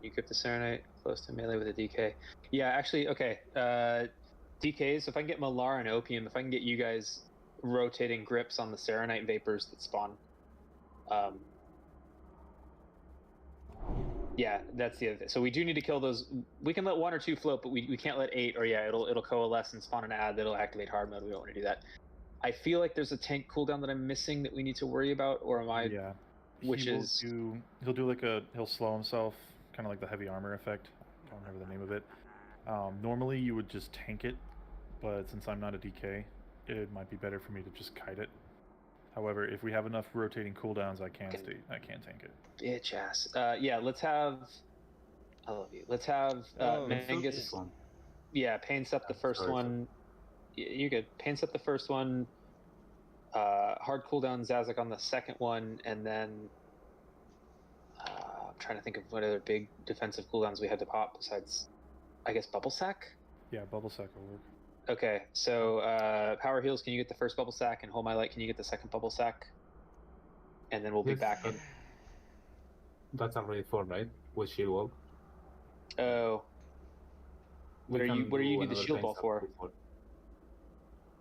You grip the Serenite close to melee with a DK. Yeah, actually, okay. DKs, so if I can get Malar and Opium, if I can get you guys rotating grips on the Serenite Vapors that spawn. Yeah, that's the other thing. So we do need to kill those. We can let 1 or 2 float, but we can't let 8, or it'll coalesce and spawn an ad that'll activate hard mode. We don't want to do that. I feel like there's a tank cooldown that I'm missing that we need to worry about, or am I? Yeah. which He will is he'll slow himself, kind of like the heavy armor effect. I don't remember the name of it. Normally you would just tank it, but since I'm not a DK, it might be better for me to just kite it. However, if we have enough rotating cooldowns, I can tank it. bitch ass. Yeah, let's have. I love you. Let's have Mangus. Yeah, paints up the first one. You're good. Paints up the first one. Hard cooldown Zazek on the second one, and then I'm trying to think of what other big defensive cooldowns we had to pop besides, I guess, Bubble Sack? Yeah, Bubble Sack will work. Okay, so Power Heals, can you get the first Bubble Sack? And Hold My Light, can you get the second Bubble Sack? And then we'll be back in. That's already 4, right? With Shield Wall. Oh. What do you need the Shield Wall for?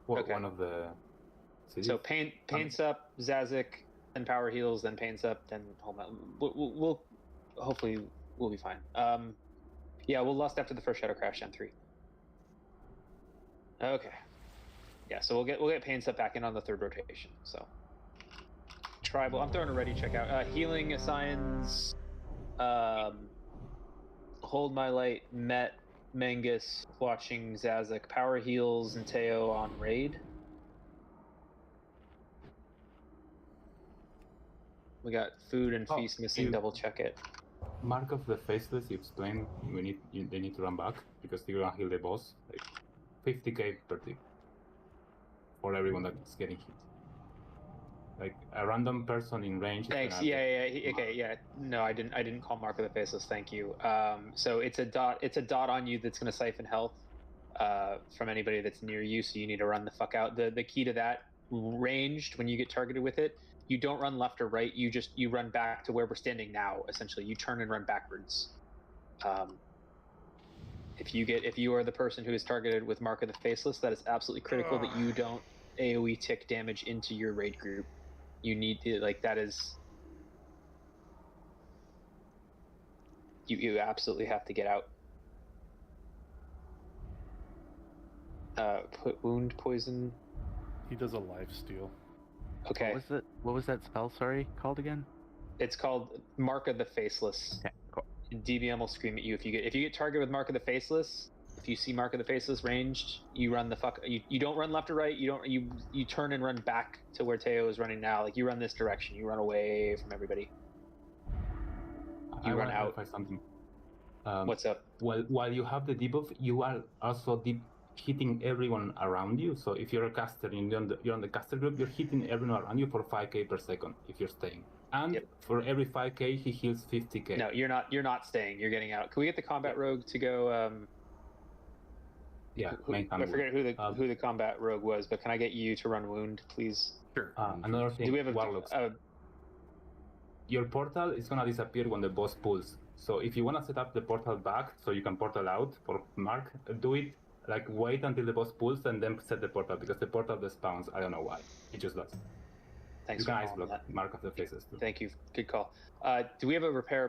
Okay. One of the cities? So paints up, Zazek, then Power Heals, then paints up, then Hold My... We'll hopefully we'll be fine. Yeah, we'll lust after the first Shadow Crash Gen 3. Okay. Yeah, so we'll get paints up back in on the third rotation. So tribal. I'm throwing a ready checkout. Healing assigns Hold My Light, Met, Mangus, watching Zazek, Power Heals, and Teo on raid. We got food and feast missing. Double check it. Mark of the Faceless, you explained they need to run back because they're gonna heal the boss. Like 50k per tick for everyone that's getting hit. Like a random person in range. Thanks. Okay. Yeah. No, I didn't call Mark of the Faceless. Thank you. So it's a dot on you that's gonna siphon health from anybody that's near you. So you need to run the fuck out. The key to that, ranged when you get targeted with it, you don't run left or right. You run back to where we're standing now. Essentially, you turn and run backwards. If you are the person who is targeted with Mark of the Faceless, that is absolutely critical that you don't AoE tick damage into your raid group. You need to, like, that is... You absolutely have to get out. Put wound poison. He does a life steal. Okay. What was that spell, sorry, called again? It's called Mark of the Faceless. Okay, cool. DBM will scream at you if you get targeted with Mark of the Faceless. If you see Mark of the Faceless ranged, you run the fuck. You don't run left or right. You turn and run back to where Teo is running now. Like, you run this direction. You run away from everybody. You run out. Something. What's up? While you have the debuff, you are also hitting everyone around you. So if you're a caster and you're on the caster group, you're hitting everyone around you for 5k per second if you're staying. And for every 5k, he heals 50k. No, you're not staying. You're getting out. Can we get the combat rogue to go? Yeah, I forget who the combat rogue was, but can I get you to run wound, please? Sure. Another thing. Do we have Warlocks. Your portal is gonna disappear when the boss pulls. So if you wanna set up the portal back so you can portal out for Mark, do it. Like, wait until the boss pulls and then set the portal, because the portal despawns. I don't know why. It just does. Thanks. You can ice block Mark of the Faces too. Thank you. Good call. Do we have a repair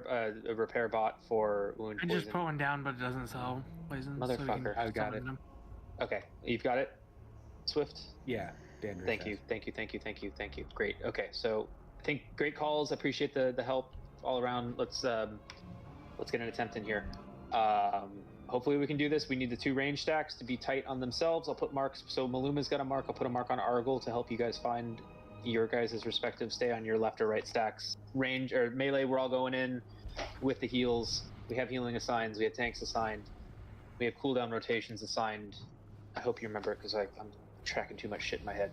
bot for wound poison? I just put one down, but it doesn't sell poison. Motherfucker. I've got it. Okay, you've got it? Swift? Yeah. Dan Thank you. Great. Okay, so I think great calls. Appreciate the help all around. Let's get an attempt in here. Hopefully we can do this. We need the 2 range stacks to be tight on themselves. I'll put marks. So Maluma's got a mark. I'll put a mark on Argyle to help you guys find your guys' respective. Stay on your left or right stacks. Range or melee, we're all going in with the heals. We have healing assigned. We have tanks assigned. We have cooldown rotations assigned. I hope you remember it because I'm tracking too much shit in my head.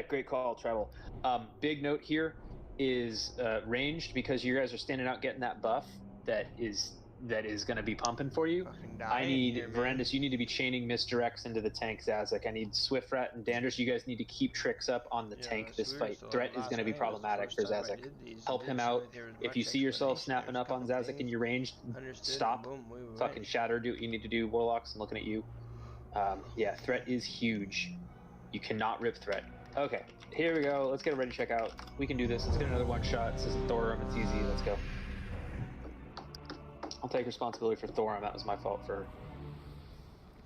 Great call, Tribal. Big note here is ranged, because you guys are standing out getting that buff that is going to be pumping for you. I need Verendus. You need to be chaining misdirects into the tank, Zazek. I need Swiftrat and Danders. You guys need to keep tricks up on the tank this fight. Threat is going to be problematic for Zazek. Help him out. If you see yourself snapping up on Zazek in your range, stop. Fucking shatter. Do what you need to do. Warlocks, I'm looking at you. Threat is huge. You cannot rip threat. Okay, here we go. Let's get a ready check out. We can do this. Let's get another one shot. This isn't Thorim. It's easy. Let's go. I'll take responsibility for Thorim. That was my fault for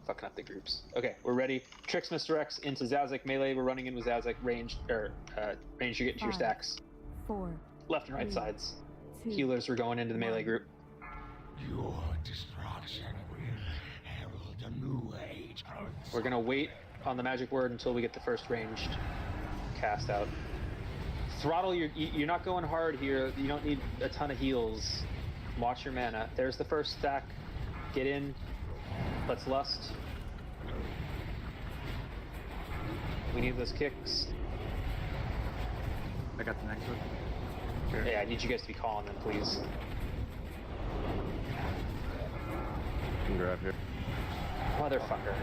fucking up the groups. Okay, we're ready. Tricks Mr. X into Zazik melee. We're running in with Zazik. Range, range you get into your 5, stacks. 4, Left and right 3, sides. 2, Healers are going into the melee 1. group. Your destruction will herald a new age of We're gonna wait on the magic word until we get the first ranged cast out. Throttle, you're not going hard here. You don't need a ton of heals. Watch your mana. There's the first stack. Get in. Let's lust. We need those kicks. I got the next one. Sure. Yeah, I need you guys to be calling them, please. You can grab here. Motherfucker.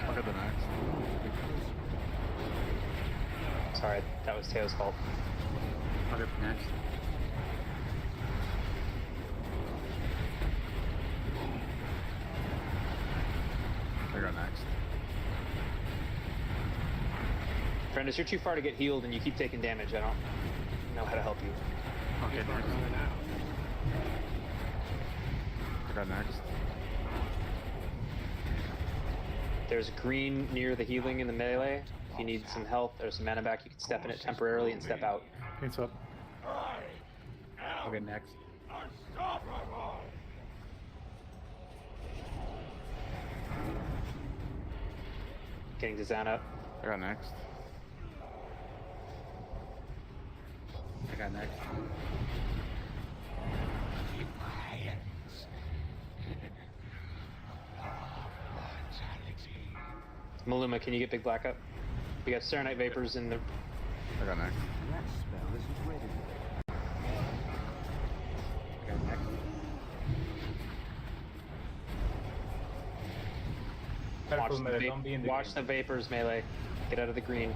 I'll get the next. Sorry, that was Teo's fault. I'll get the next. I got next. Brandis, you're too far to get healed and you keep taking damage. I don't know how to help you. I'll get next. I got next. There's green near the healing in the melee. If you need some health or some mana back, you can step in it temporarily and step out. Paints up. I'll get next. Getting to Zan up. I got next. I got next. Maluma, can you get Big Black up? We got Serenite Vapors in the... I got next. That spell isn't ready. I got next. Careful, melee, don't be in the Watch green. the Vapors melee. Get out of the green.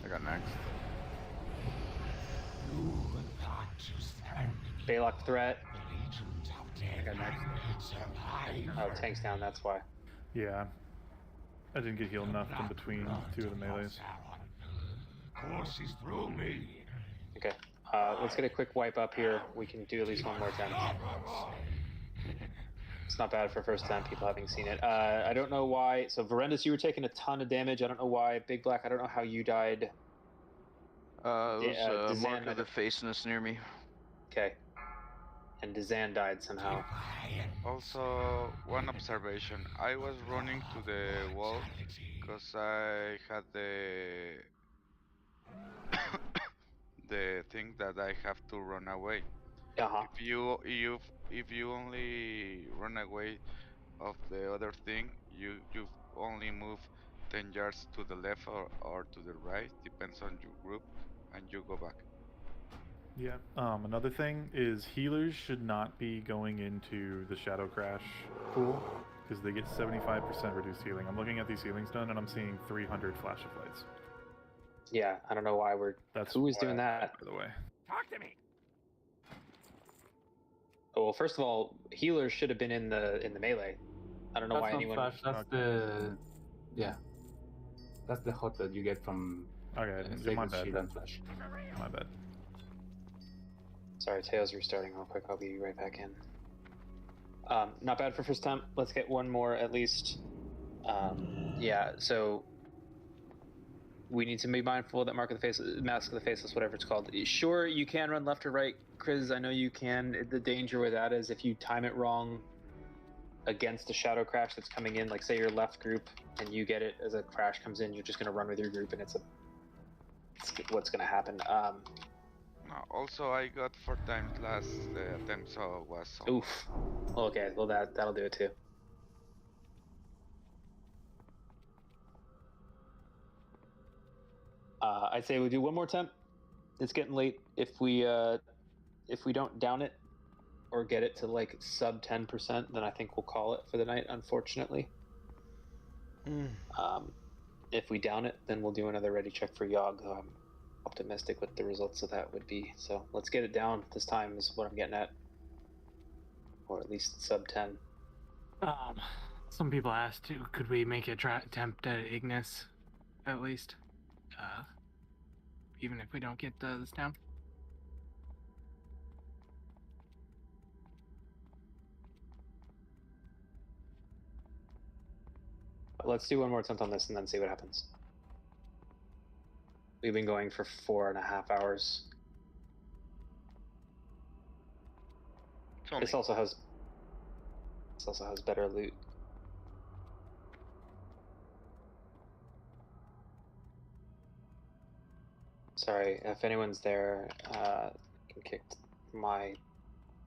I got next. Baylock threat. I got next. Oh, tank's down, that's why. Yeah. I didn't get healed enough in between two of the melees. Courses through me. Okay. Let's get a quick wipe up here. We can do at least one more time. It's not bad for first time people having seen it. I don't know why. So Verendus, you were taking a ton of damage. I don't know why. Big Black, I don't know how you died. It was Dezan mark of the faceness near me. Okay. And Dezan died somehow. Also, one observation. I was running to the wall because I had the thing that I have to run away. Uh-huh. If you only run away of the other thing, you only move 10 yards to the left or to the right, depends on your group, and you go back. Yeah. Another thing is healers should not be going into the Shadow Crash pool because they get 75% reduced healing. I'm looking at these healings done and I'm seeing 300 flash of lights. Yeah, I don't know why we're... That's Who is why doing that? By the way. Talk to me. Oh, well, first of all, healers should have been in the melee. I don't know why That's not anyone... flash, that's the... Yeah. That's the hot that you get from... Okay, my Sacred bad Shield then. and Flash. My bad. Sorry, Tails restarting real quick. I'll be right back in. Not bad for first time. Let's get one more at least. Yeah, so we need to be mindful of that mark of the face, mask of the faceless, whatever it's called. Sure, you can run left or right, Chris. I know you can. The danger with that is if you time it wrong against a shadow crash that's coming in, like say your left group and you get it as a crash comes in, you're just going to run with your group and it's what's going to happen. No, also, I got 4 times last attempt, so it was... Oof. Okay, well that'll do it too. I'd say we do one more attempt. It's getting late. If we don't down it or get it to like sub 10%, then I think we'll call it for the night. Unfortunately, if we down it, then we'll do another ready check for Yogg. I'm optimistic what the results of that would be. So let's get it down this time is what I'm getting at, or at least sub 10. Some people asked, could we make a attempt at Ignis, at least, even if we don't get this down? Let's do one more attempt on this and then see what happens. We've been going for 4.5 hours. This also has better loot. Sorry, if anyone's there, can kick my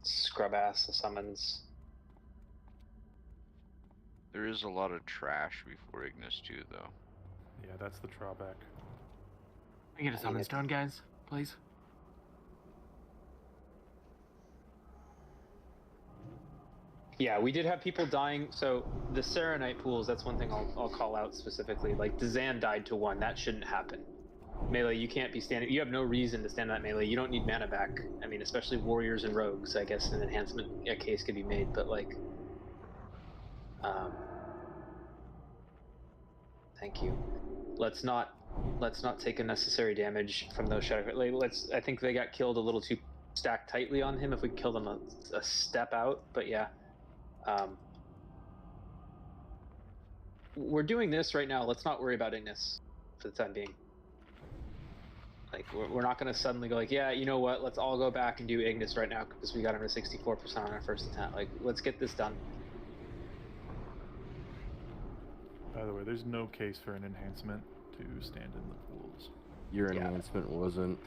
scrub ass summons. There is a lot of trash before Ignis too, though. Yeah, that's the drawback. Can I get a summon stone, guys, please? Yeah, we did have people dying. So the Serenite pools, that's one thing I'll call out specifically. Like, Dazan died to 1. That shouldn't happen. Melee, you can't be standing. You have no reason to stand that melee. You don't need mana back. I mean, especially warriors and rogues. I guess an enhancement case could be made, but like, thank you. Let's not take unnecessary damage from those shadow. Like, I think they got killed a little too stacked tightly on him. If we kill them a step out, but yeah. We're doing this right now. Let's not worry about Ignis for the time being. Like, we're not going to suddenly go like, yeah, you know what, let's all go back and do Ignis right now because we got him to 64% on our first attempt. Like, let's get this done. By the way, there's no case for an enhancement to stand in the pools. Your enhancement wasn't.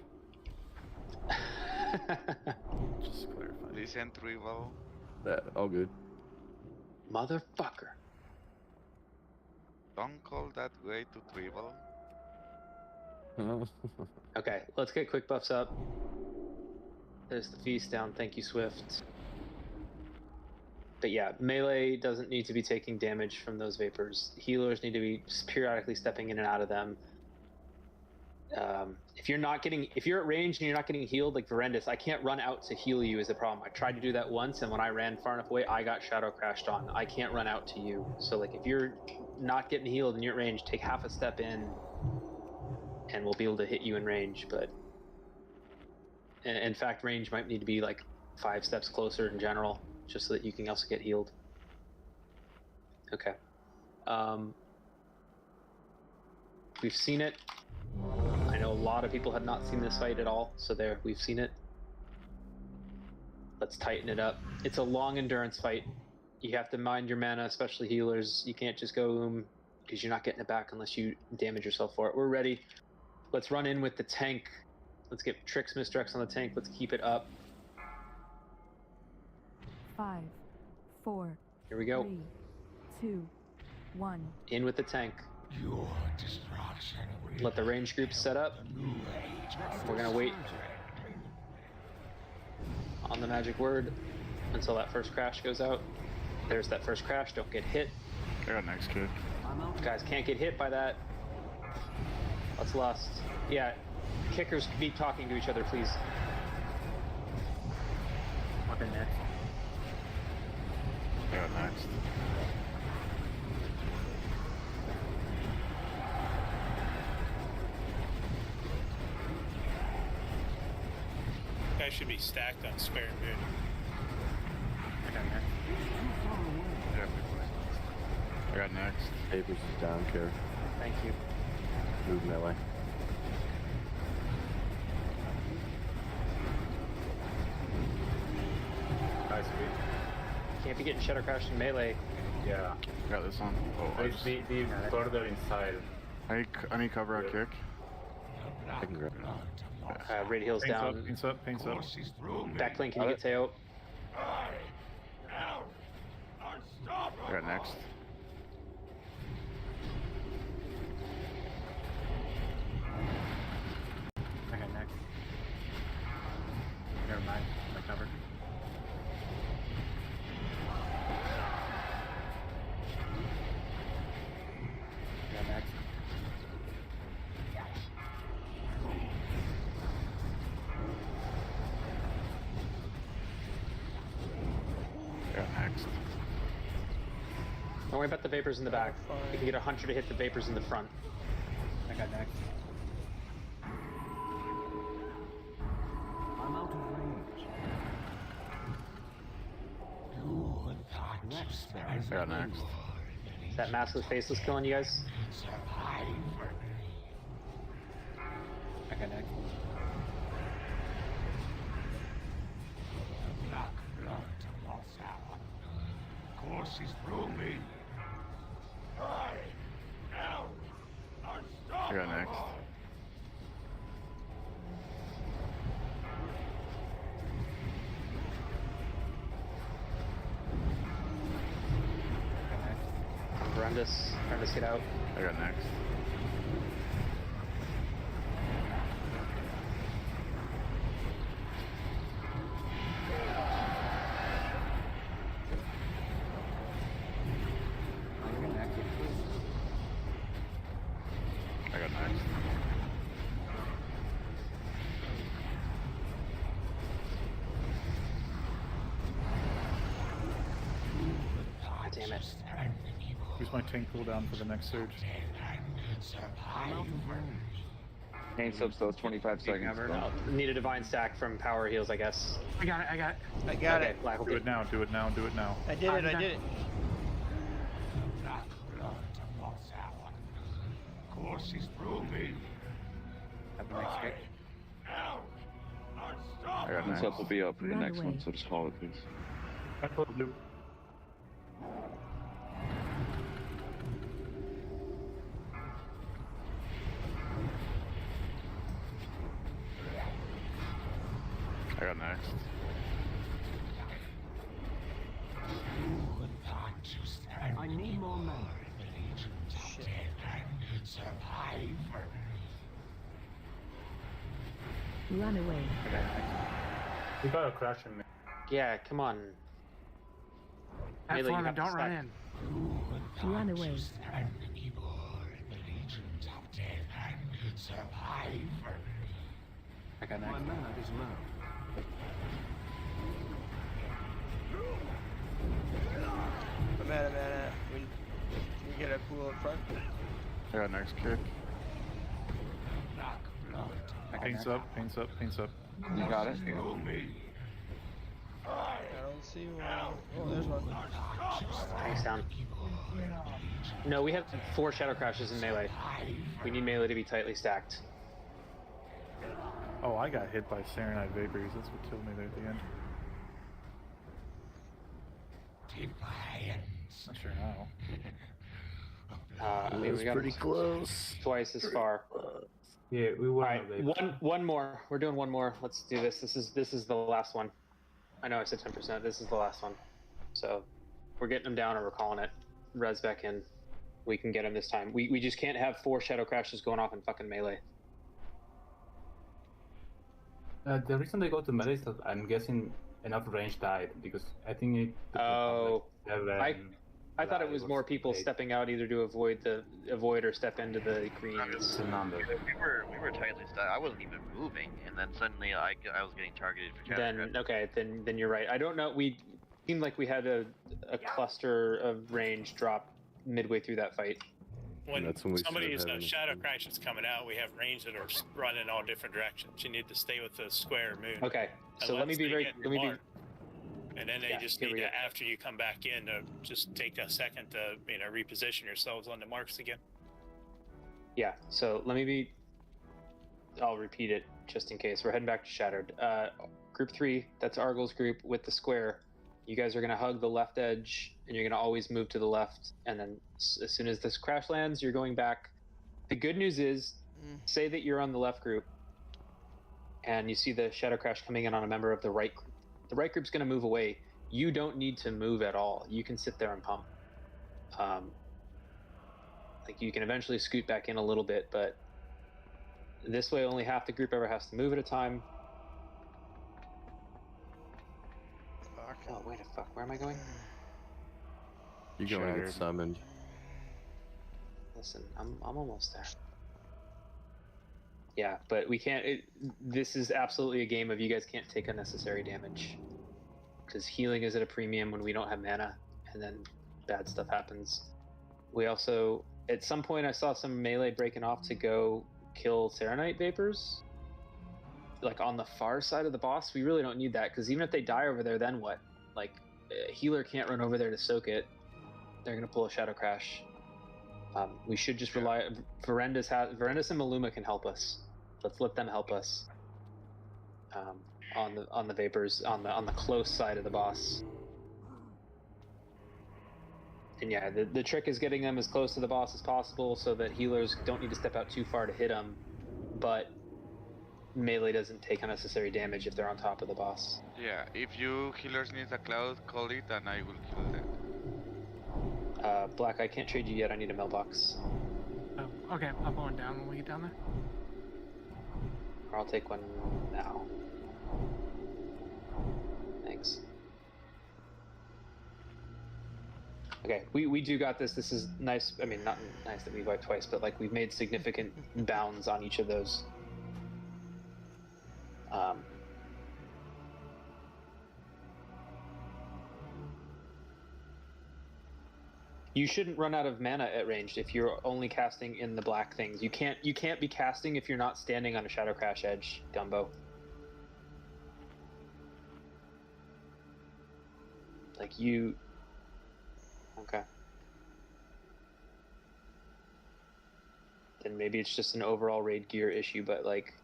Just clarifying. Listen, Tribal. That, all good. Motherfucker. Don't call that way to Tribal. Okay, let's get quick buffs up. There's the feast down. Thank you, Swift. But yeah, melee doesn't need to be taking damage from those vapors. Healers need to be periodically stepping in and out of them. If you're at range and you're not getting healed, like Verendis, I can't run out to heal you is the problem. I tried to do that once, and when I ran far enough away, I got shadow crashed on. I can't run out to you. So like, if you're not getting healed and you're at range, take half a step in, and we'll be able to hit you in range. But in fact, range might need to be like 5 steps closer in general, just so that you can also get healed. Okay. We've seen it. I know a lot of people had not seen this fight at all, so there, we've seen it. Let's tighten it up. It's a long endurance fight. You have to mind your mana, especially healers. You can't just go because you're not getting it back unless you damage yourself for it. We're ready. Let's run in with the tank. Let's get Trix Mistrex on the tank. Let's keep it up. 5, 4. Here we go. 3, 2, 1. In with the tank. Your destruction. Let the range group set up. We're gonna wait on the magic word until that first crash goes out. There's that first crash. Don't get hit. I got next kid. Guys can't get hit by that. That's lust. Yeah, kickers be talking to each other, please. Okay, next. I got next. Guys should be stacked on spare moon. I got next. I got next. Papers is down, care. Thank you. Move melee. Nice beat. Can't be getting shadow crashed in melee. Yeah. Got this one. Oh, Please be further inside. I need cover on kick. I can grab it. Raid heals down. Paints up. Backlink, can you get Teo? I got next. I got next. Never mind. My cover. I got next. I got next. Don't worry about the vapors in the back. You can get a hunter to hit the vapors in the front. I got next. I'm out of range. I got next. Is that maskless faceless killing you guys? Okay, next. Black blood courses through me. I am I got next. Horrendous. Horrendous, get out. I got next. I got next. Oh, damn it. Use my tank cooldown for the next surge. Tanks up still 25 seconds. Need a divine stack from power heals, I guess. I got it. I got it. I got Okay, it. Black will Do it now, do it now, do it now. I did it. I did it. courses through me. Have the next hit. I got This next. up will be up for the Run next away. one, so just call it, please. I put blue. I got next. I need more men. Run away. You got a crash in me. Yeah, come on. Have Melee, you fun have and to don't run stack. in. Run away. I got My next. mana is low. I'm at. We get a pool up front. I got next kick. Paints up, paints up, paints up. You got it? I don't see one. Oh, there's one. Thanks, down. No, we have 4 shadow crashes in melee. We need melee to be tightly stacked. Oh, I got hit by Serenite Vapors. That's what killed me there at the end. Not sure how. I mean, we got pretty close. Twice as far. Yeah, we were. All right, one more. We're doing one more. Let's do this. This is the last one. I know I said 10%. This is the last one. So we're getting them down, or we're calling it. Res back in. We can get him this time. We just can't have 4 shadow crashes going off in fucking melee. The reason they go to melee is that I'm guessing enough range died because I think it. Oh, like I thought it was more people stepping out either to avoid or step into the greens. We were tightly stuck. I wasn't even moving, and then suddenly I was getting targeted for shadow crash. Then you're right. I don't know. We seemed like we had a cluster of range drop midway through that fight. When Somebody's shadow crash is coming out, we have range that are running all different directions. You need to stay with the square moon. Okay, so let me be very. And then they just need to, after you come back in, to just take a second to reposition yourselves on the marks again. Yeah. So let me be. I'll repeat it just in case. We're heading back to Shattered. Group 3. That's Argyl's group with the square. You guys are going to hug the left edge, and you're going to always move to the left. And then as soon as this crash lands, you're going back. The good news is, say that you're on the left group, and you see the shadow crash coming in on a member of the right group. The right group's going to move away. You don't need to move at all. You can sit there and pump. Like you can eventually scoot back in a little bit, but this way only half the group ever has to move at a time. Oh, wait a fuck. Where am I going? You're going to get summoned. Listen, I'm almost there. Yeah, but we can't. This is absolutely a game of you guys can't take unnecessary damage. Because healing is at a premium when we don't have mana, and then bad stuff happens. We also, at some point, I saw some melee breaking off to go kill Serenite Vapors. Like on the far side of the boss, we really don't need that, because even if they die over there, then what? Like, a healer can't run over there to soak it. They're gonna pull a Shadow Crash. We should just rely. Verendus and Maluma can help us. Let's let them help us. On the vapors on the close side of the boss. And yeah, the trick is getting them as close to the boss as possible so that healers don't need to step out too far to hit them, but melee doesn't take unnecessary damage if they're on top of the boss. Yeah, if you healers need a cloud, call it and I will kill that. Black, I can't trade you yet. I need a mailbox. Oh, okay. I'll put one down when we get down there. Or I'll take one now. Thanks. Okay, we do got this. This is nice. I mean, not nice that we wiped twice, but like we've made significant bounds on each of those. You shouldn't run out of mana at ranged if you're only casting in the black things. You can't be casting if you're not standing on a Shadow Crash edge, Dumbo. Like you. Okay. Then maybe it's just an overall raid gear issue, but like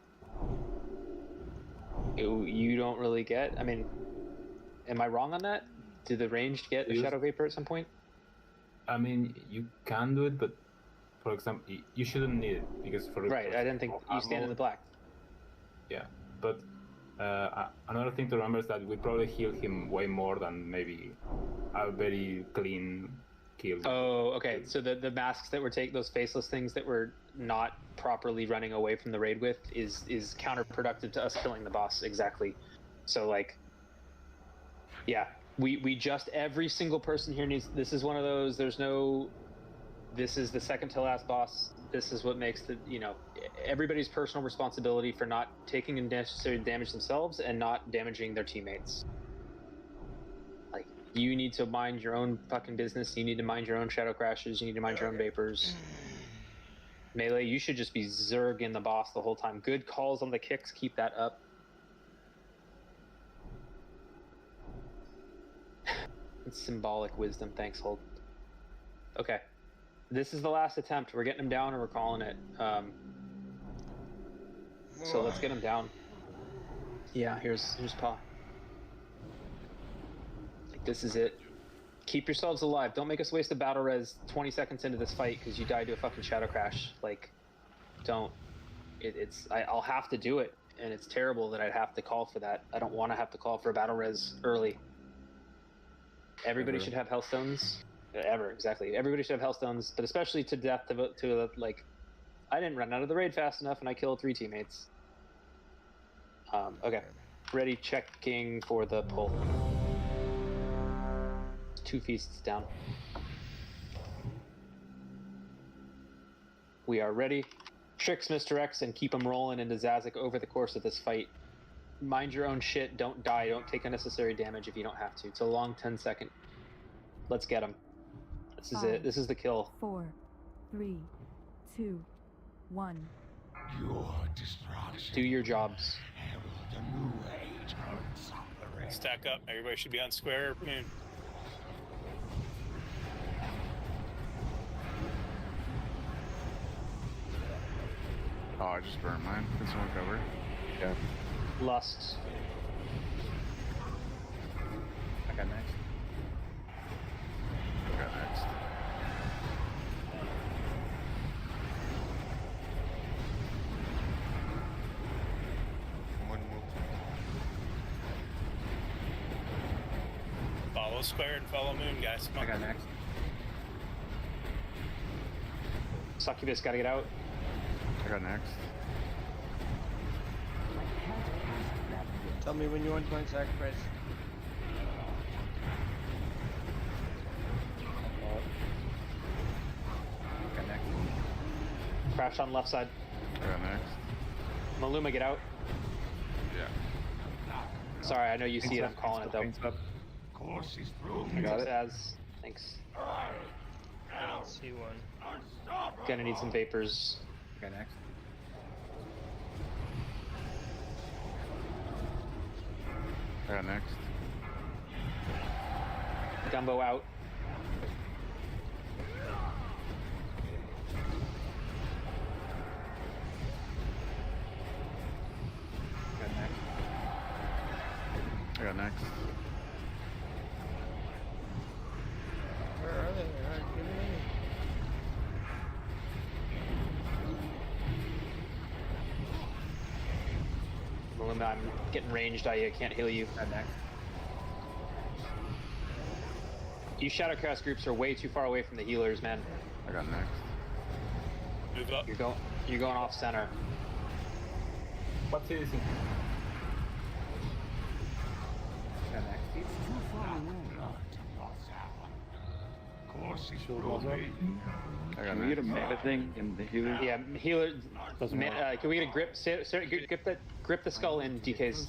you don't really get. I mean, am I wrong on that? Did the ranged get a Shadow Vapor at some point? I mean, you can do it, but for example, you shouldn't need it because right. I didn't think you stand in the black. Yeah, but another thing to remember is that we probably heal him way more than maybe a very clean kill. Oh, okay. So the masks that were those faceless things that we're not properly running away from the raid with is counterproductive to us killing the boss. Exactly. So like, yeah. We just, every single person here needs, this is one of those, this is the second to last boss. This is what makes everybody's personal responsibility for not taking unnecessary damage themselves and not damaging their teammates. Like, you need to mind your own fucking business. You need to mind your own Shadow Crashes. You need to mind your own vapors. Melee, you should just be zerging the boss the whole time. Good calls on the kicks, keep that up. Symbolic wisdom, thanks, Hold. Okay, this is the last attempt. We're getting him down and we're calling it. So let's get him down. Yeah, here's Paw. Like, this is it. Keep yourselves alive. Don't make us waste a battle res 20 seconds into this fight because you died to a fucking Shadow Crash. Like, don't. I'll have to do it, and it's terrible that I'd have to call for that. I don't want to have to call for a battle res early. Everybody should have Hellstones. Exactly. Everybody should have Hellstones, but especially to death to like, I didn't run out of the raid fast enough and I killed 3 teammates. Okay. Ready, checking for the pull. 2 feasts down. We are ready. Tricks Mr. X and keep him rolling into Zazik over the course of this fight. Mind your own shit. Don't die. Don't take unnecessary damage if you don't have to. It's a long 10-second. Let's get him. This is it. This is the kill. 4, 3, 2, 1. Your destruction. Do your jobs. Stack up. Everybody should be on square moon. Oh, I just burned mine. Can someone cover? Yeah. Lust. I got next. I got next. One move. Follow square and follow moon, guys. Come on. I got next. Succubus, gotta get out. I got next. Tell me when you want to join sacrifice. I got next. Crash on left side. I got next. Maluma, get out. Yeah. Sorry, I know you see it. I'm calling it though. Course is through. I got it. Thanks. I don't see one. Gonna need some vapors. I got next. I got next. Dumbo out. I got next. Where are they? They're not giving any. Melinda, I'm getting ranged. I can't heal you. Next. You Shadowcast groups are way too far away from the healers, man. I got next. Move up. You're going off center. What's this? It's too far away. Shield walls up. Can we get a mana thing in the healer? Yeah, healer. Doesn't work. Can we get a grip? Grip the skull in DK's.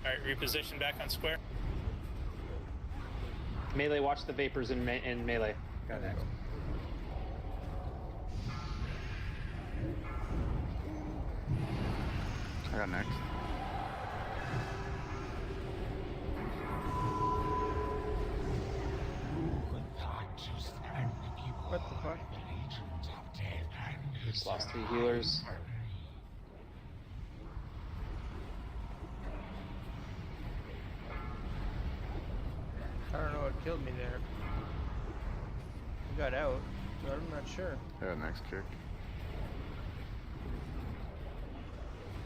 All right, reposition back on square. Melee, watch the vapors in melee. Got next. I got next. What the fuck? Just lost 3 healers. I don't know what killed me there. I got out, but I'm not sure. I got next kick.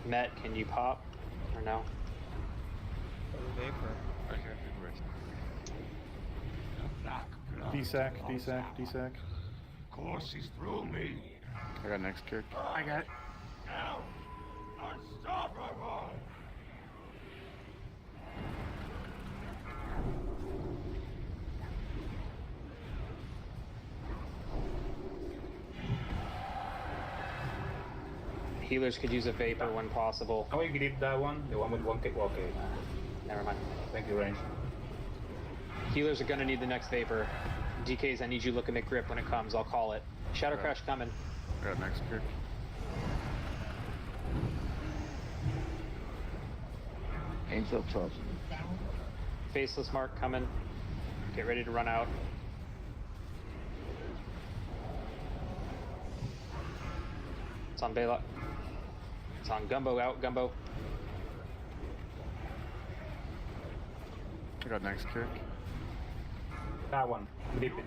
Met, can you pop? Or no? Vapor. I have it rest. DSAC, DSAC, DSAC. Courses through me. I got next kick. I got it. Now, unstoppable. Healers could use a vapor when possible. Can we grip that one? The one with 1 kick? Okay. Never mind. Thank you, range. Healers are gonna need the next vapor. DKs, I need you looking at grip when it comes. I'll call it. Shadow Crash coming. I got next kick. Aim's up top. Faceless Mark coming. Get ready to run out. It's on Baylock. It's on Gumbo out. Gumbo. I got next kick. That one. Grip it.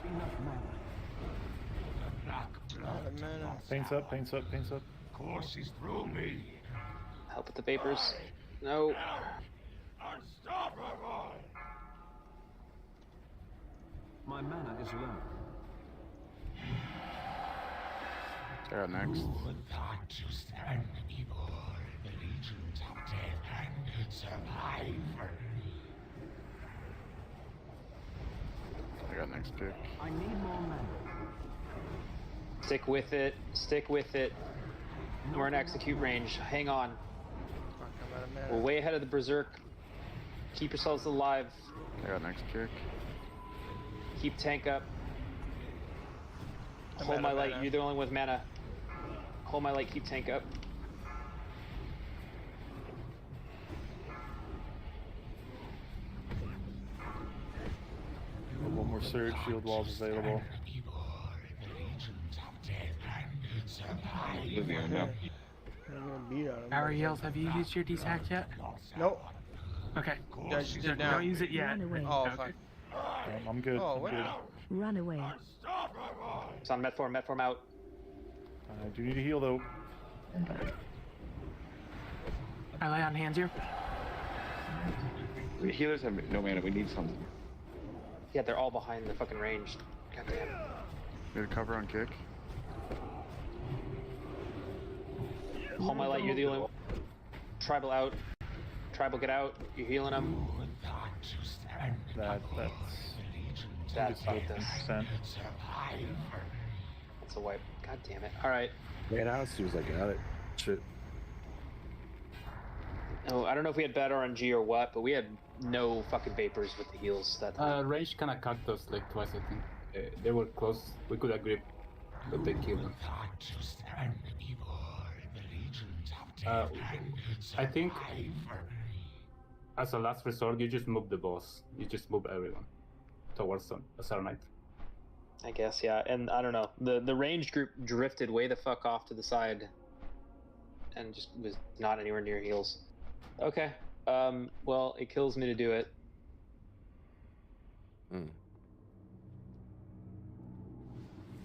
Paints up, paints up, paints up. Courses through me. Help with the vapors. No. Unstoppable. My mana is low. I got next. Who would thought to stand before the legions of death and survivor? I got next kick. I need more mana. Stick with it. Stick with it. We're in execute range. Hang on. Fuck, I'm out of mana. We're way ahead of the berserk. Keep yourselves alive. I got next kick. Keep tank up. I'm Hold out my of light. mana. You're the only one with mana. Hold my light. Keep tank up. One more surge, shield walls available. Oblivion, yeah. I'm gonna beat on him. Our heals, have you used your DSAC yet? Nope. Okay. Yeah, she did now. Don't use it yet. Run away. Oh, Okay. fuck. I'm good. Oh, I'm what? good. Run away. It's on Metform. Metform out. I do need a heal though. I lay on hands here. The healers have no mana. We need something. Yeah, they're all behind the fucking range. Goddamn. Need a cover on kick. Hold my light. You're the only one. Tribal out. Tribal get out. You're healing them. That's about this. 50%. That's a wipe. God damn it. All right. Man, I was like, got it. Shit. Oh, I don't know if we had bad RNG or what, but we had no fucking vapors with the heals that time. Range kind of cut us like twice, I think. They were close. We could have gripped, but they killed them. I think as a last resort, you just move the boss. You just move everyone towards a Saranite. I guess, yeah. And I don't know. The range group drifted way the fuck off to the side and just was not anywhere near heals. Okay. Well, it kills me to do it.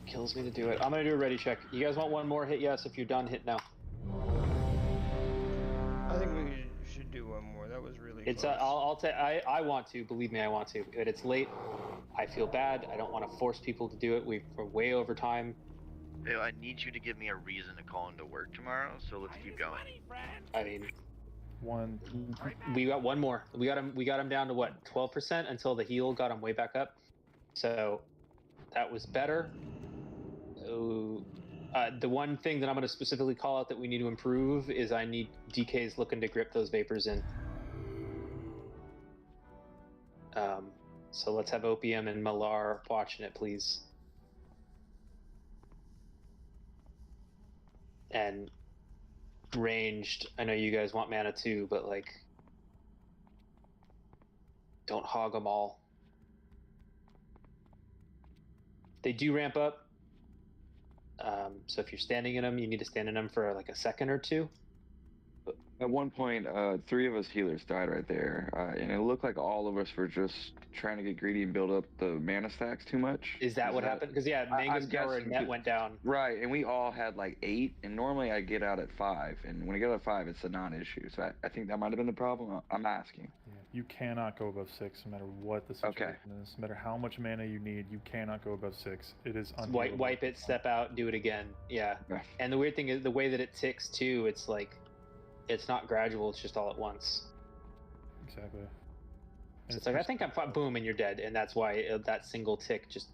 Kills me to do it. I'm gonna do a ready check. You guys want one more? Hit yes. If you're done, hit no. I think we should do one more. That was really It's close. I want to. Believe me, I want to. But it's late. I feel bad. I don't want to force people to do it. We're way over time. Hey, I need you to give me a reason to call into work tomorrow. So let's keep going. I mean, one. We got one more. We got him down to what, 12% until the heal got him way back up. So that was better. The one thing that I'm going to specifically call out that we need to improve is I need DKs looking to grip those vapors in. So let's have Opium and Malar watching it, please. And ranged, I know you guys want mana too, but like, don't hog them all. They do ramp up. So if you're standing in them, you need to stand in them for like a second or two. At one point, 3 of us healers died right there, and it looked like all of us were just trying to get greedy and build up the mana stacks too much. Is that what happened? Because yeah, Mango's power and net went down. Right, and we all had like 8, and normally I get out at 5, and when I get out at 5, it's a non-issue. So I think that might have been the problem. I'm asking. Yeah, you cannot go above 6 no matter what the situation is. No matter how much mana you need, you cannot go above 6. It is unbelievable. Wipe it, step out, do it again. Yeah. And the weird thing is the way that it ticks too. It's like, it's not gradual. It's just all at once. Exactly. So it's like, I think I'm fine, boom, and you're dead, and that's why that single tick just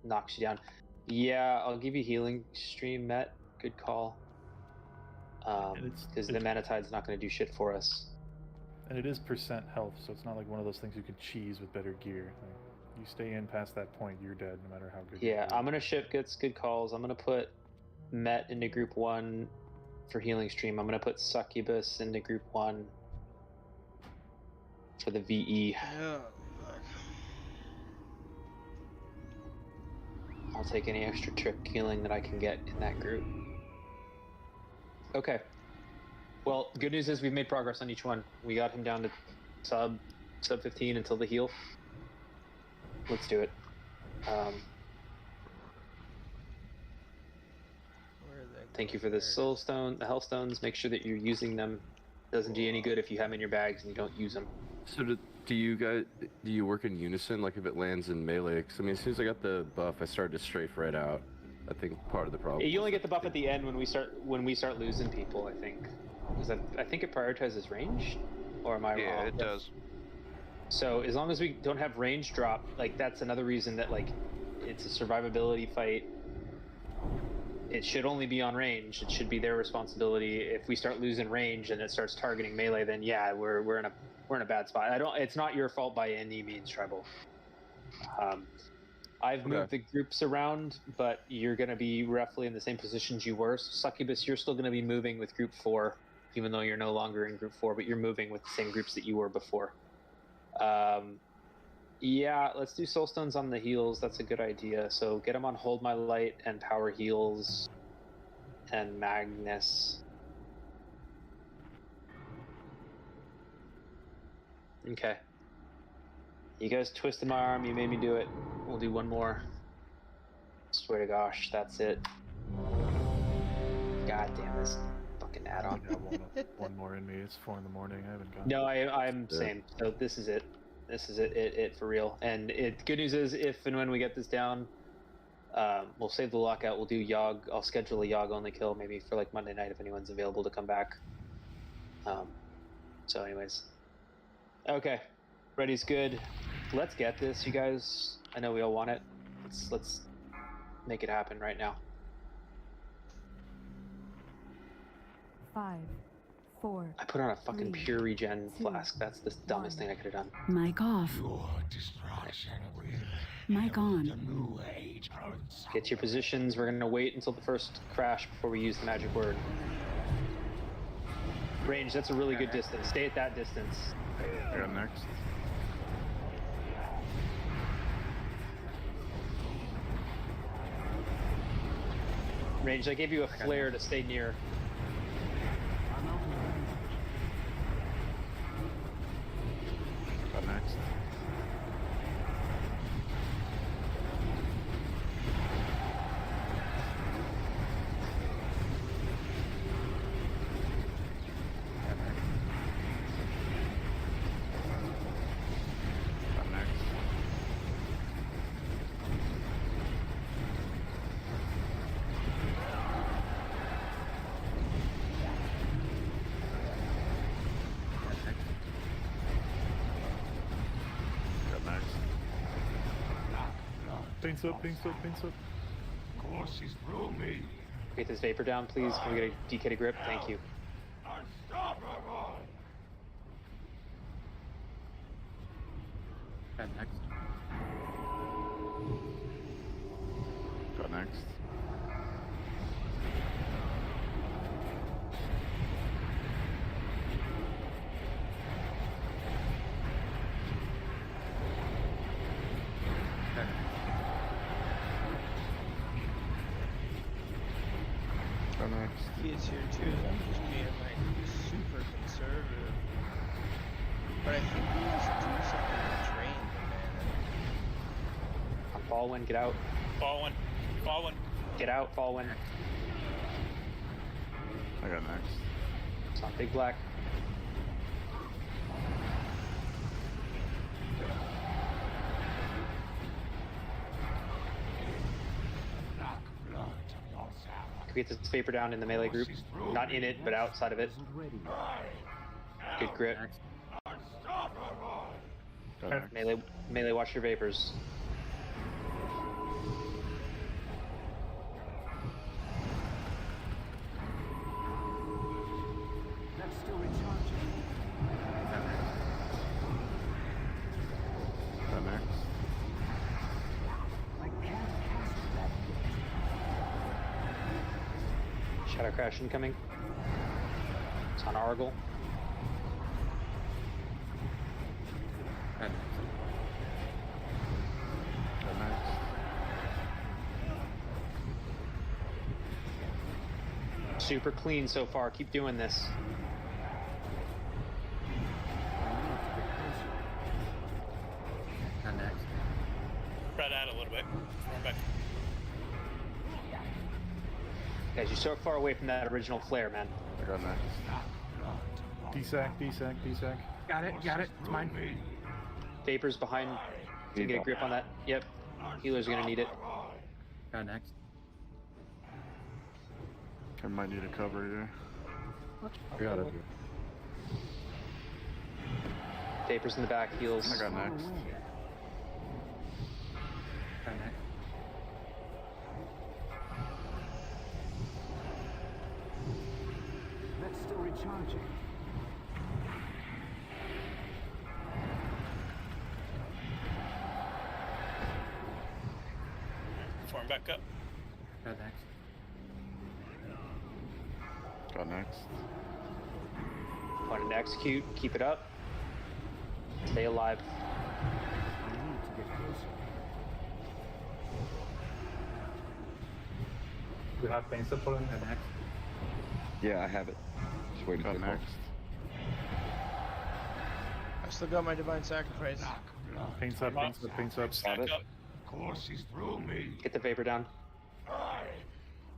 knocks you down. Yeah, I'll give you healing stream, Met. Good call. Because the Manatide's not going to do shit for us. And it is percent health, so it's not like one of those things you can cheese with better gear. Like, you stay in past that point, you're dead, no matter how good. Yeah, I'm going to ship good calls. I'm going to put Met into group 1 for healing stream. I'm going to put Succubus into group 1 for the VE. I'll take any extra trick healing that I can get in that group. Okay. Well, good news is we've made progress on each one. We got him down to sub 15 until the heal. Let's do it. Thank you for the soul stone, the health stones. Make sure that you're using them. Doesn't do you any good if you have them in your bags and you don't use them. So do you work in unison? Like if it lands in melee? 'Cause I mean, as soon as I got the buff, I started to strafe right out. I think part of the problem. You only get the buff at the end when we start losing people. I think, because I think it prioritizes range, or am I wrong? Yeah, it does. So as long as we don't have range drop, like that's another reason that like it's a survivability fight. It should only be on range. It should be their responsibility. If we start losing range and it starts targeting melee, then yeah, we're in a bad spot. It's not your fault by any means, Tribal. I've moved the groups around, but you're going to be roughly in the same positions you were. So Succubus, you're still going to be moving with group 4, even though you're no longer in group 4, but you're moving with the same groups that you were before. Yeah, let's do Soulstones on the heals. That's a good idea. So get them on Hold My Light and Power Heals and Magnus. Okay. You guys twisted my arm. You made me do it. We'll do one more. Swear to gosh, that's it. God damn this fucking add-on. I got one more in me. It's 4 in the morning. I haven't gone. No, I'm same. So this is it. This is it for real. And good news is, if and when we get this down, we'll save the lockout. We'll do Yogg. I'll schedule a Yogg only kill maybe for like Monday night if anyone's available to come back. So anyways. Okay. Ready's good. Let's get this, you guys. I know we all want it. Let's make it happen right now. 5, 4. I put on a fucking pure regen flask. That's the dumbest thing I could have done. Mic off. Mic on. Get your positions. We're gonna wait until the first crash before we use the magic word. Range, that's a really good distance. Stay at that distance. I got next. Range, I gave you a flare to stay near. Got next. Paints up, paints up, paints up. Courses through me. Get this vapor down, please. Can we get a DK to grip? Thank you. Unstoppable. And next. Got next. Got next. He is here too. I'm just being like super conservative. But I think we should do something to train the man. Fall one, get out. Fall one. Fall one. Get out, fall one. I got next. It's on big black. Can we get this vapor down in the melee group? Not in it, but outside of it. Good grip. Melee, watch your vapors. That's still recharging. Got next. I can't cast that yet. Shadow Crash incoming. It's on Argle. And Got next. Super clean so far. Keep doing this. and next. Spread out a little bit. Form back. Guys, you're so far away from that original flare, man. I got next. DSAC, DSAC, DSAC. Got it, got it. It's mine. Vapors behind. Can you get a grip on that? Yep. Healers are gonna need it. Got next. I might need a cover here. I got it. Vapors in the back, heals. I got next. Got next. That's still recharging. Form back up. Got next. Got next. Wanted to execute. Keep it up. Stay alive. I need to get closer. We have pain support. Got next. Yeah, I have it. Just waiting for Got the call. next. I still got my divine sacrifice. Paints up, paints up, paints up. Stack it. up. Courses through me. Get the vapor down. I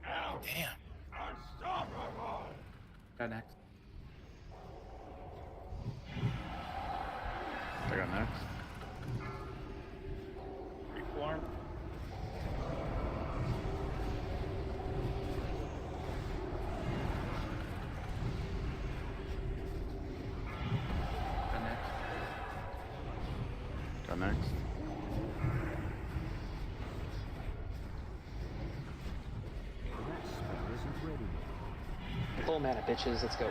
am Damn. unstoppable. Got next. I got next. Reform. Got next. Got next. That spell isn't ready. Full mana, bitches. Let's go.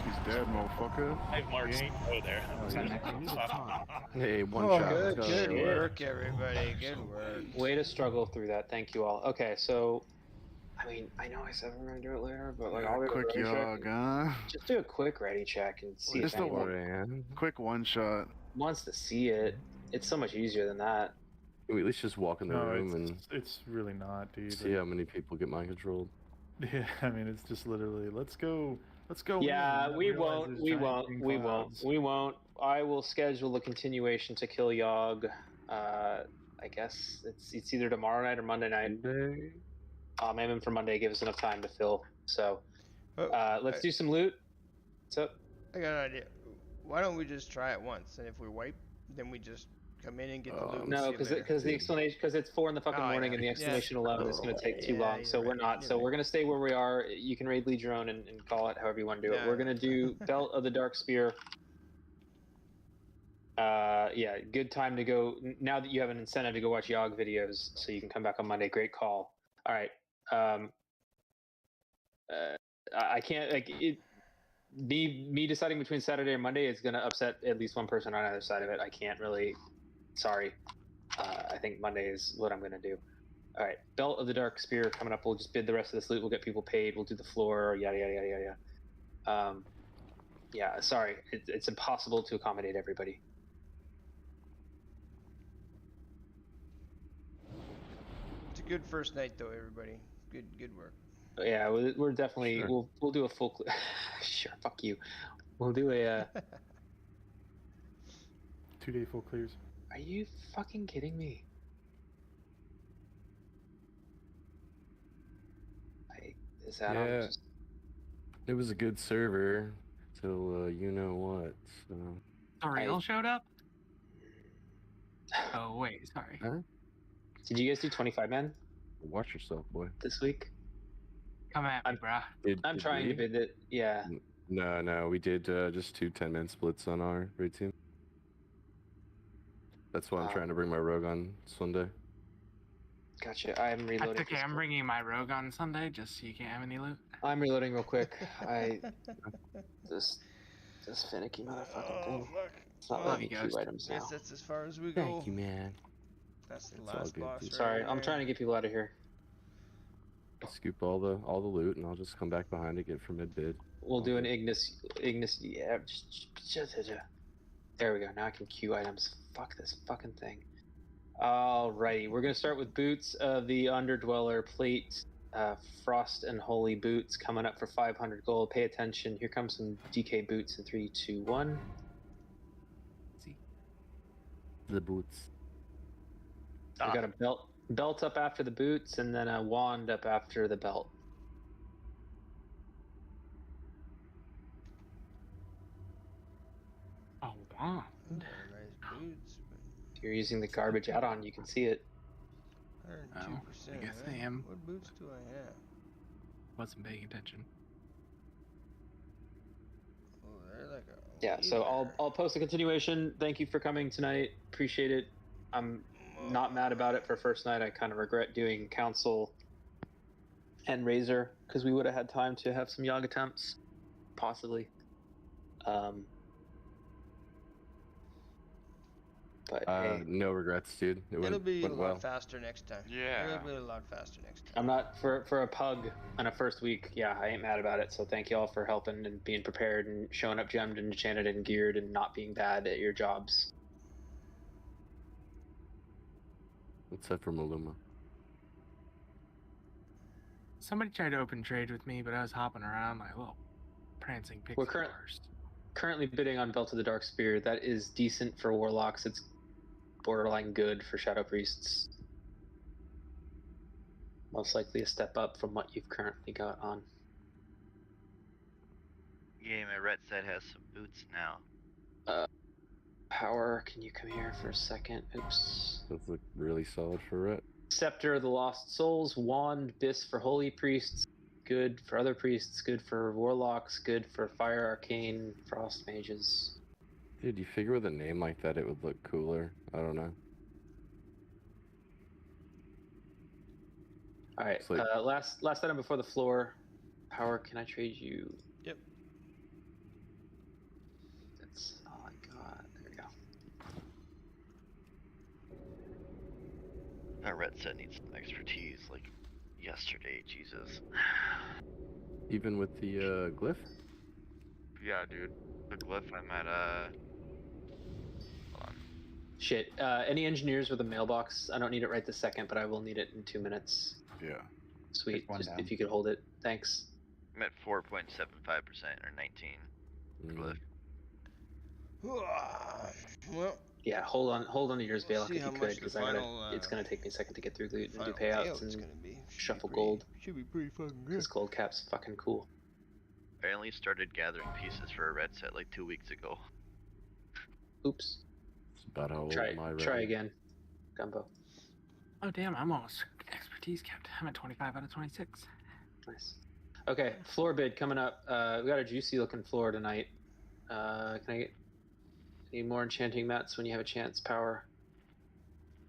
He's dead, motherfucker. I have marks to go there. I need a target. Hey, one Oh, shot. good, let's go. good work, everybody. Good work. Way to struggle through that. Thank you all. Okay, so, I mean, I know I said we're gonna do it later, but like, I'll do a Quick ready yog, check. huh? Just do a quick ready check and see Just if a anyone Man. Quick one shot. wants to see it. It's so much easier than that. Can we at least just walk in the No, room and it's really not, dude. see how many people get mind controlled? Yeah, I mean, it's just literally, let's go. Yeah, in. we Realize won't. there's We giant won't. green We won't. clouds. We won't. I will schedule a continuation to kill Yogg. I guess it's either tomorrow night or Monday night. Monday? I'm aiming for Monday. Give us enough time to fill. So, Oh, let's do some loot. What's up? I got an idea. Why don't we just try it once, and if we wipe, then we just come in and get the loot. and No, see you later. because the explanation, because it's 4 in the fucking Oh, morning, yeah. and the explanation alone is going to take too Yeah, long. you're So we're right. not. You're So right. we're going to stay where we are. You can raid lead your own and call it however you want to do it. Yeah. We're going to do Belt of the Dark Spear. Yeah, good time to go. Now that you have an incentive to go watch Yogg videos, so you can come back on Monday. Great call. All right. I can't like it. Me deciding between Saturday and Monday is going to upset at least one person on either side of it. I can't really. Sorry. I think Monday is what I'm going to do. All right. Belt of the Dark Spear coming up. We'll just bid the rest of this loot. We'll get people paid. We'll do the floor. Yada yada yada yada. Yeah. Sorry. It's impossible to accommodate everybody. It's a good first night, though, everybody. Good work. Yeah, we're definitely we'll do a full. Sure, fuck you. We'll do a. 2-day full clears. Are you fucking kidding me? Is that Yeah. just... It was a good server till you know what. So. Ariel showed up. Oh wait, sorry. Huh? Did you guys do 25 man? Watch yourself, boy. This week. Come at me, bruh. I'm trying to bid it. Yeah. No, we did just 2 10-man splits on our raid team. That's why I'm trying to bring my rogue on Sunday. Gotcha. I'm reloading. That's okay. I'm bringing my rogue on Sunday, just so you can't have any loot. I'm reloading real quick. This finicky motherfucking thing. Fuck. It's not letting me queue items now. Guess that's as far as we go. Thank you, man. That's the last boss. Right Sorry, there. I'm trying to get people out of here. Scoop all the loot, and I'll just come back behind to get for mid bid. We'll do an Ignis. Yeah. There we go. Now I can queue items. Fuck this fucking thing. Alrighty, we're gonna start with boots of the Underdweller plate, Frost and Holy boots coming up for 500 gold. Pay attention. Here comes some DK boots in 3, 2, 1. See the boots. I got a belt up after the boots, and then a wand up after the belt. Oh wow. Nice boots. If you're using the garbage add-on, you can see it. 102%. I guess I am. What boots do I have? Wasn't paying attention. Oh, they're like a. Yeah, so I'll post a continuation. Thank you for coming tonight. Appreciate it. I'm not mad about it for first night. I kind of regret doing Council and Razor because we would have had time to have some Yogg attempts, possibly. But hey, no regrets, dude. It'll be a went lot well. faster next time. Yeah. It'll be a lot faster next time. I'm not for a pug on a first week. Yeah, I ain't mad about it. So thank you all for helping and being prepared and showing up gemmed and enchanted and geared and not being bad at your jobs. Except for Maluma. Somebody tried to open trade with me, but I was hopping around like a little prancing pixie. We're currently bidding on Belt of the Dark Spear. That is decent for Warlocks. It's borderline good for Shadow Priests. Most likely a step up from what you've currently got on. Yeah, my ret set has some boots now. Power, can you come here for a second? Oops. Those look really solid for it. Scepter of the Lost Souls, Wand, Bis for Holy Priests, good for other priests, good for Warlocks, good for Fire Arcane, Frost Mages. Dude, you figure with a name like that it would look cooler? I don't know. Alright, Like... last item before the floor. Power, can I trade you? Yep. That's all I got. There we go. Our ret set needs some expertise, like yesterday, Jesus. Even with the glyph? Yeah, dude. The glyph, I'm at, hold on. Shit, any engineers with a mailbox? I don't need it right this second, but I will need it in 2 minutes. Yeah. Sweet, just if you could hold it. Thanks. I'm at 4.75% or 19 glyph. Well, yeah, hold on to yours, Balak, if you could, because final, it's gonna take me a second to get through loot and do payouts and shuffle gold. Should be pretty fucking good. This gold cap's fucking cool. I only started gathering pieces for a red set like 2 weeks ago. Oops. It's about how old my red Try again, Gumbo. Oh damn, I'm almost expertise capped. I'm at 25 out of 26. Nice. Okay, floor bid coming up. We got a juicy looking floor tonight. Can I get Need more enchanting mats when you have a chance. Power.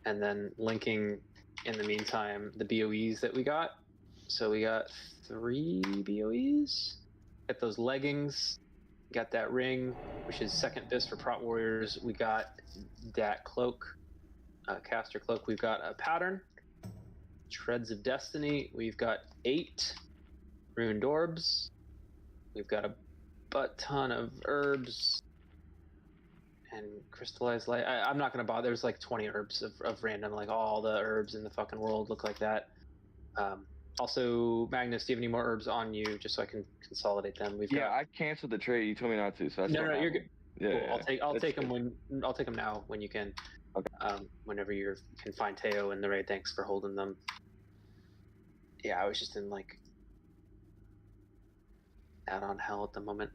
And then linking, in the meantime, the BOEs that we got. So we got 3 BOEs. Got those leggings. Got that ring, which is second bis for Prot Warriors. We got that cloak, caster cloak. We've got a pattern. Shreds of Destiny. We've got 8 ruined orbs. We've got a butt ton of herbs and crystallized light. I'm not going to bother. There's like 20 herbs of random, like all the herbs in the fucking world look like that. Also, Magnus, do you have any more herbs on you, just so I can consolidate them? I canceled the trade. You told me not to, so I No, you're good. Yeah, cool. I'll take them now when you can. Okay. Whenever you can find Teo in the raid. Thanks for holding them. Yeah, I was just in like add-on hell at the moment.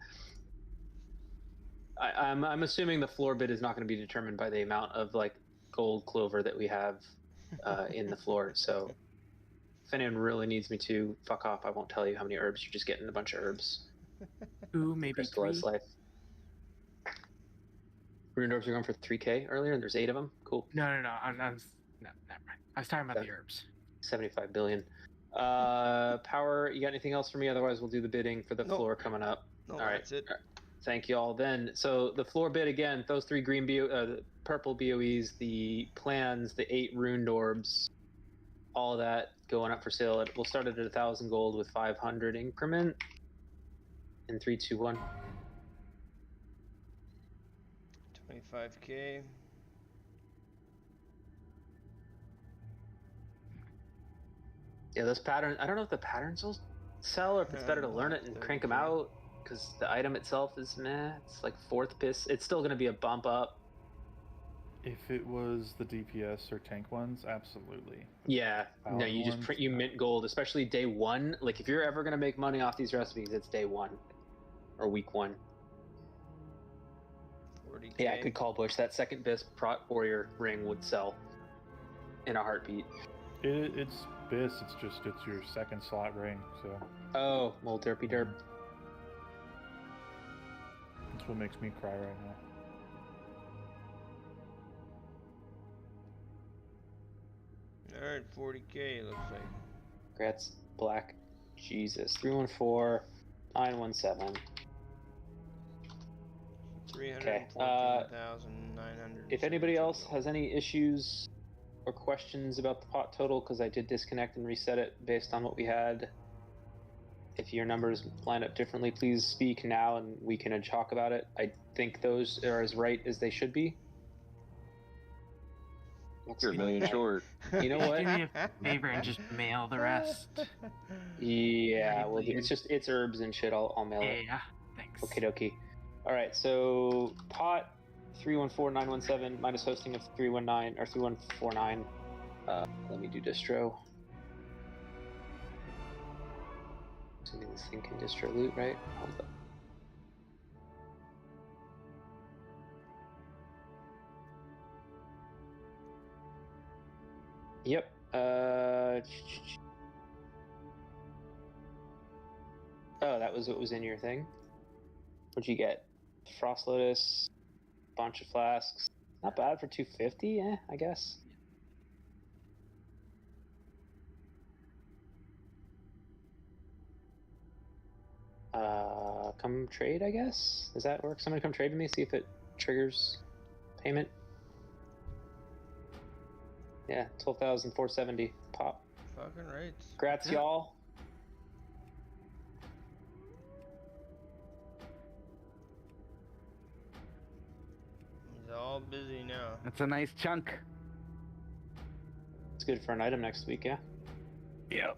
I'm assuming the floor bid is not going to be determined by the amount of like gold clover that we have in the floor. So if anyone really needs me to, fuck off. I won't tell you how many herbs. You're just getting a bunch of herbs. 2, maybe 3. Crystallized life. Rune orbs are going for 3K earlier, and there's 8 of them. Cool. No. No, never mind. I was talking about the herbs. 75 billion. Power, you got anything else for me? Otherwise, we'll do the bidding for the floor coming up. No, all right. that's it. All right. Thank you all. Then, so the floor bid again, those 3 green the purple BOEs, the plans, the 8 ruined orbs, all of that going up for sale. We'll start it at 1,000 gold with 500 increment. In 3, 2, 1. 25K. Yeah, those patterns. I don't know if the patterns will sell or if it's better to learn it and crank them out, because the item itself is meh. It's like 4th piss. It's still going to be a bump up. If it was the DPS or tank ones, absolutely. Yeah, no, you just print, you mint gold, especially day 1. Like if you're ever going to make money off these recipes, it's day 1 or week 1. 40K. Yeah, good call, Bush. That second best Prot Warrior ring would sell in a heartbeat. It's BIS, it's your second slot ring, so. Oh, well, derpy derp. That's what makes me cry right now. Alright, 40K it looks like. Congrats, Black Jesus. 314, 917. 314,900. If anybody else has any issues or questions about the pot total, because I did disconnect and reset it based on what we had, if your numbers line up differently, please speak now and we can talk about it. I think those are as right as they should be. You're $1 million short. You know what? Do me a favor and just mail the rest. Yeah, well, it's herbs and shit. I'll mail it. Yeah, thanks. Okie dokie. All right, so pot 314917 minus hosting of 319 or 3149. Let me do distro. Assuming this thing can distro loot, right? Hold up. Yep. Oh, that was what was in your thing. What'd you get? Frost Lotus, bunch of flasks. Not bad for 250, I guess. Come trade, I guess? Does that work? Somebody come trade with me, see if it triggers payment. Yeah, 12,470 pop. Fucking right. Congrats, y'all. He's all busy now. That's a nice chunk. It's good for an item next week, yeah? Yep.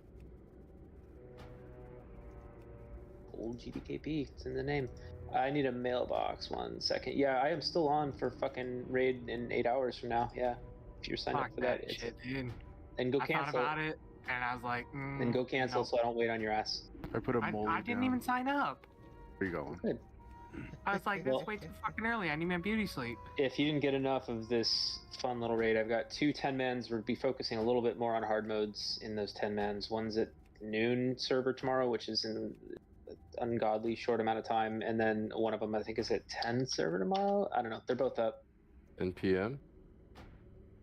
Old GDKP, it's in the name. I need a mailbox, 1 second. Yeah, I am still on for fucking raid in 8 hours from now, yeah. If you're signed up for that, shit, dude. Then go cancel. I thought about it, and I was like, then go cancel so I don't wait on your ass. I put a mold I didn't even sign up. Where you going? Good. I was like, this is way too fucking early. I need my beauty sleep. If you didn't get enough of this fun little raid, I've got 2 10-mans. We'll be focusing a little bit more on hard modes in those 10-mans. One's at noon server tomorrow, which is in ungodly short amount of time, and then one of them I think is at 10 server tomorrow. I don't know. They're both up. 10 p.m.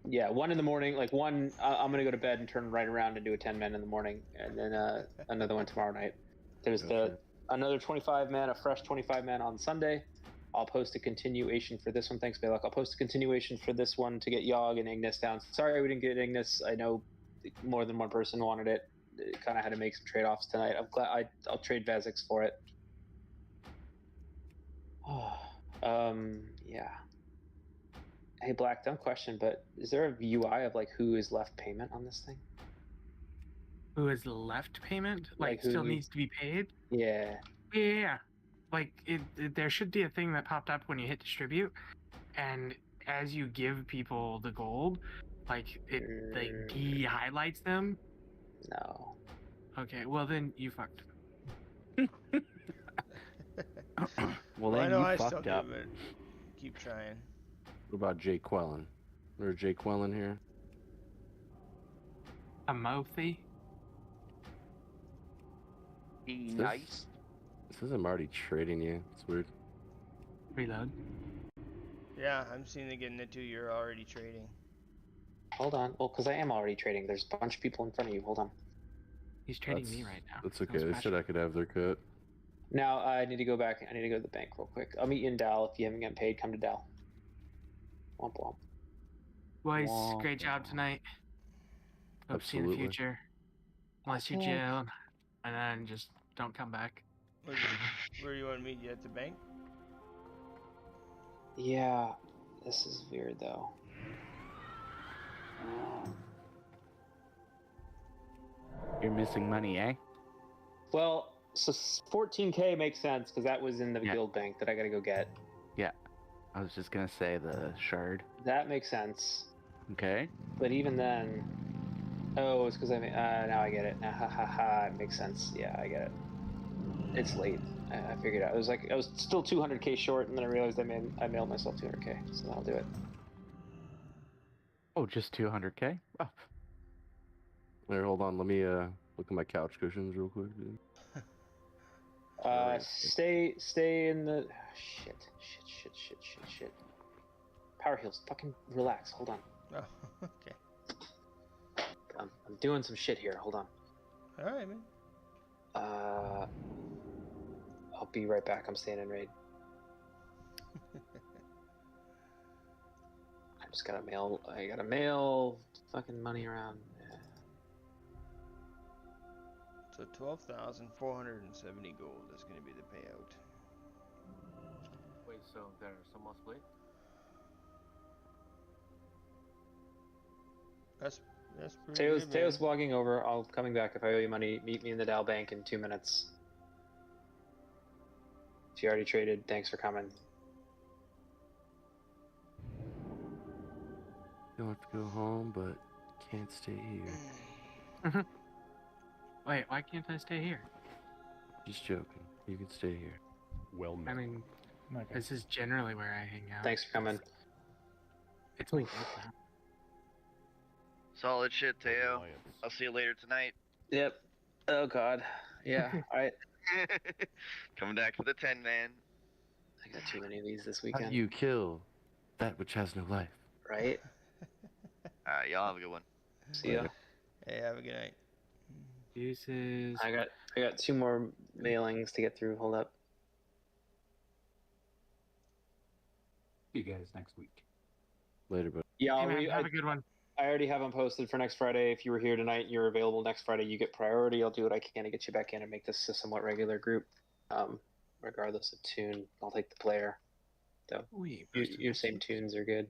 Yeah, one in the morning. Like one, I'm gonna go to bed and turn right around and do a 10-man in the morning, and then another one tomorrow night. There's another 25-man, a fresh 25-man on Sunday. I'll post a continuation for this one. Thanks, Baylock. I'll post a continuation for this one to get Yogg and Ignis down. Sorry we didn't get Ignis. I know more than one person wanted it. Kind of had to make some trade-offs tonight. I'm glad I'll trade Vazix for it. Yeah. Hey, Black, dumb question, but is there a UI of like who is left payment on this thing? Who is left payment? Like Still needs to be paid? Yeah. Yeah. Like there should be a thing that popped up when you hit distribute, and as you give people the gold, like it de-highlights them. No. Okay, well then you fucked. Well, then I know you I fucked still up. do, but keep trying. What about Jay Quellen? There's Jay Quellen here. A mouthy. Be nice. It says I'm already trading you. It's weird. Reload. Yeah, I'm seeing it getting it too. You're already trading. Hold on. Well, because I am already trading. There's a bunch of people in front of you. Hold on. He's trading me right now. That's okay. They said I could have their cut. Now I need to go back. I need to go to the bank real quick. I'll meet you in Dal. If you haven't gotten paid, come to Dal. Womp womp. Boys, great job tonight. Hope to see you in the future. Unless you jail, and then just don't come back. Where do you want to meet you at the bank? Yeah, this is weird though. You're missing money, eh? Well, so 14K makes sense because that was in the guild bank that I gotta go get. Yeah. I was just gonna say the shard. That makes sense. Okay. But even then, oh, it's because now I get it. It makes sense. Yeah, I get it. It's late. I figured out. It was like I was still 200K short, and then I realized I mailed myself 200K, so that'll do it. Oh, just 200K? Oh. There, hold on. Let me look at my couch cushions real quick, dude. Stay in the shit. Power heals. Fucking relax. Hold on. Oh, okay. I'm doing some shit here. Hold on. All right, man. I'll be right back. I'm staying in raid. I gotta mail fucking money around. Yeah. So 12,470 gold is going to be the payout. Wait, so there's some more split? That's pretty good, Teo's vlogging over. I'll coming back if I owe you money. Meet me in the Dal Bank in 2 minutes. If you already traded, thanks for coming. You don't have to go home, but can't stay here. Wait, why can't I stay here? Just joking. You can stay here. Well, I mean, this is generally where I hang out. Thanks for coming. It's my group now. Solid shit, Teo. I'll see you later tonight. Yep. Oh God. Yeah. All right. Coming back for the 10-man. I got too many of these this How weekend. do you kill that which has no life? Right. Alright, y'all have a good one. See ya. Hey, have a good night. Deuces. I got 2 more mailings to get through. Hold up. See you guys next week. Later, bud. Yeah, Hey, man, have a good one. I already have them posted for next Friday. If you were here tonight and you're available next Friday, you get priority. I'll do what I can to get you back in and make this a somewhat regular group, regardless of tune. I'll take the player. So your same tunes are good.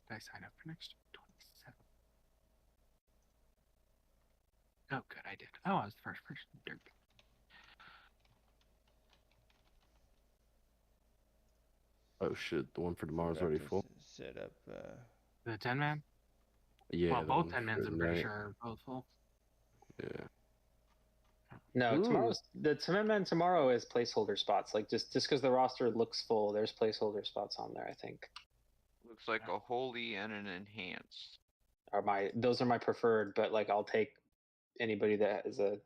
Did I sign up for next 27? Oh, good, I did. Oh, I was the first person. Derp. Oh shit, the one for tomorrow's already full. Set up. The 10-man? Yeah. Well, the both one 10-mans, for I'm pretty tonight. sure, are both full. Yeah. No, the 10-man tomorrow is placeholder spots. Like just because the roster looks full, there's placeholder spots on there. I think. Looks like a holy and an enhanced. Those are my preferred, but like I'll take anybody that is a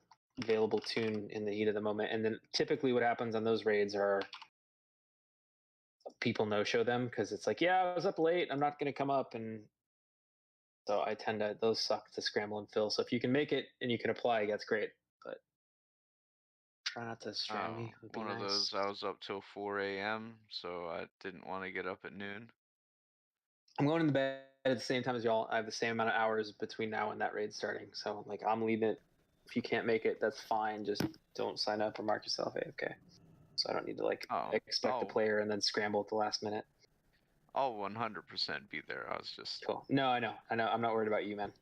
available tune in the heat of the moment. And then typically what happens on those raids are people no-show them because it's like, yeah, I was up late, I'm not going to come up. And so I tend to, those suck to scramble and fill. So if you can make it and you can apply, that's great. But try not to strand me. Would be One of nice. those, I was up till 4 a.m., so I didn't want to get up at noon. I'm going to bed at the same time as y'all. I have the same amount of hours between now and that raid starting. So like I'm leaving it. If you can't make it, that's fine. Just don't sign up or mark yourself AFK. So I don't need to like expect a player and then scramble at the last minute. I'll 100% be there. I was just cool. No, I know. I'm not worried about you, man.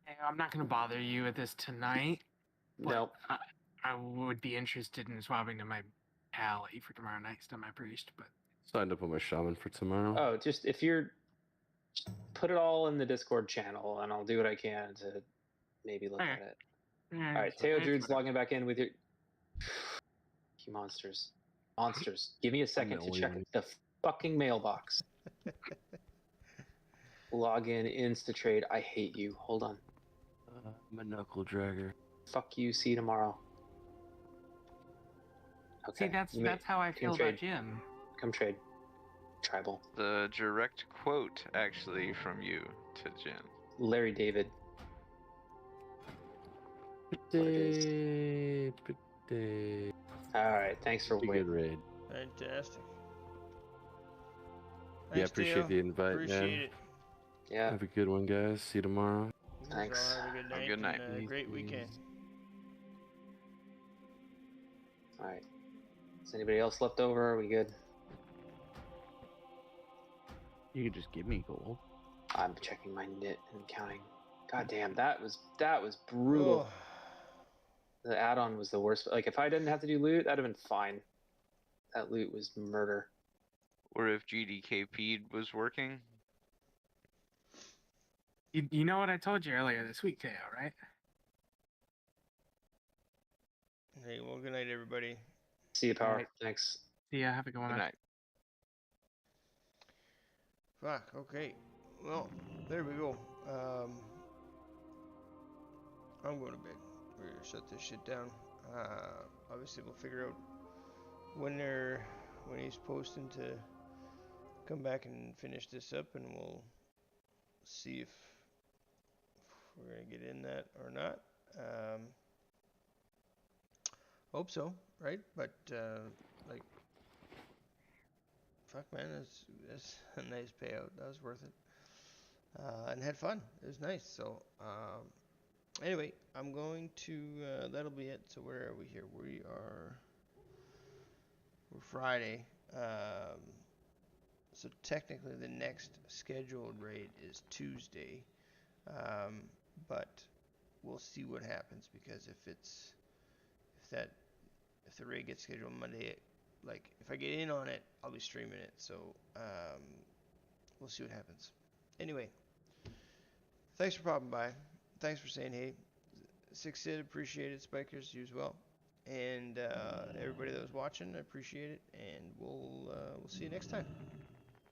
Hey, I'm not going to bother you with this tonight. Nope. I would be interested in swapping to my pally for tomorrow night instead of my priest, but Signed up on my shaman for tomorrow. Oh, just if you're, put it all in the Discord channel, and I'll do what I can to maybe look at it. All right, Teo Druid's logging back in with your. You monsters, give me a second to check the fucking mailbox. Log in, insta-trade. I hate you. Hold on. I'm a knuckle dragger. Fuck you. See you tomorrow. Okay. See, that's how I feel about Jim. Come trade. Tribal. the direct quote actually from you to Jin. Larry David. All right. Thanks for waiting. Good raid. Fantastic. Yeah, Thanks, appreciate Theo. the invite, Appreciate man. it. Yeah. Have a good one, guys. See you tomorrow. Thanks. Have a good night. Good night. And a great weekend. All right. Is anybody else left over? Are we good? You could just give me gold. I'm checking my knit and counting. God damn, that was brutal. The add-on was the worst. Like if I didn't have to do loot, that'd have been fine. That loot was murder. Or if GDKP was working. You know what I told you earlier this week, Teo, right? Hey, well, good night, everybody. See you, Power. All right. Thanks. See ya. Have a good one. Good night. Fuck, okay. Well, there we go. I'm going to bed. We're gonna shut this shit down. Obviously we'll figure out when he's posting to come back and finish this up, and we'll see if we're gonna get in that or not. Hope so, right? But like, fuck, man, that's a nice payout. That was worth it, and had fun. It was nice. So anyway, I'm going to that'll be it. So where are we here? We're Friday. So technically the next scheduled raid is Tuesday, but we'll see what happens, because if the raid gets scheduled Monday, like if I get in on it, I'll be streaming it. So we'll see what happens. Anyway, thanks for popping by. Thanks for saying hey. Six Sid, appreciate it. Spikers, you as well. And everybody that was watching, I appreciate it. And we'll see you next time.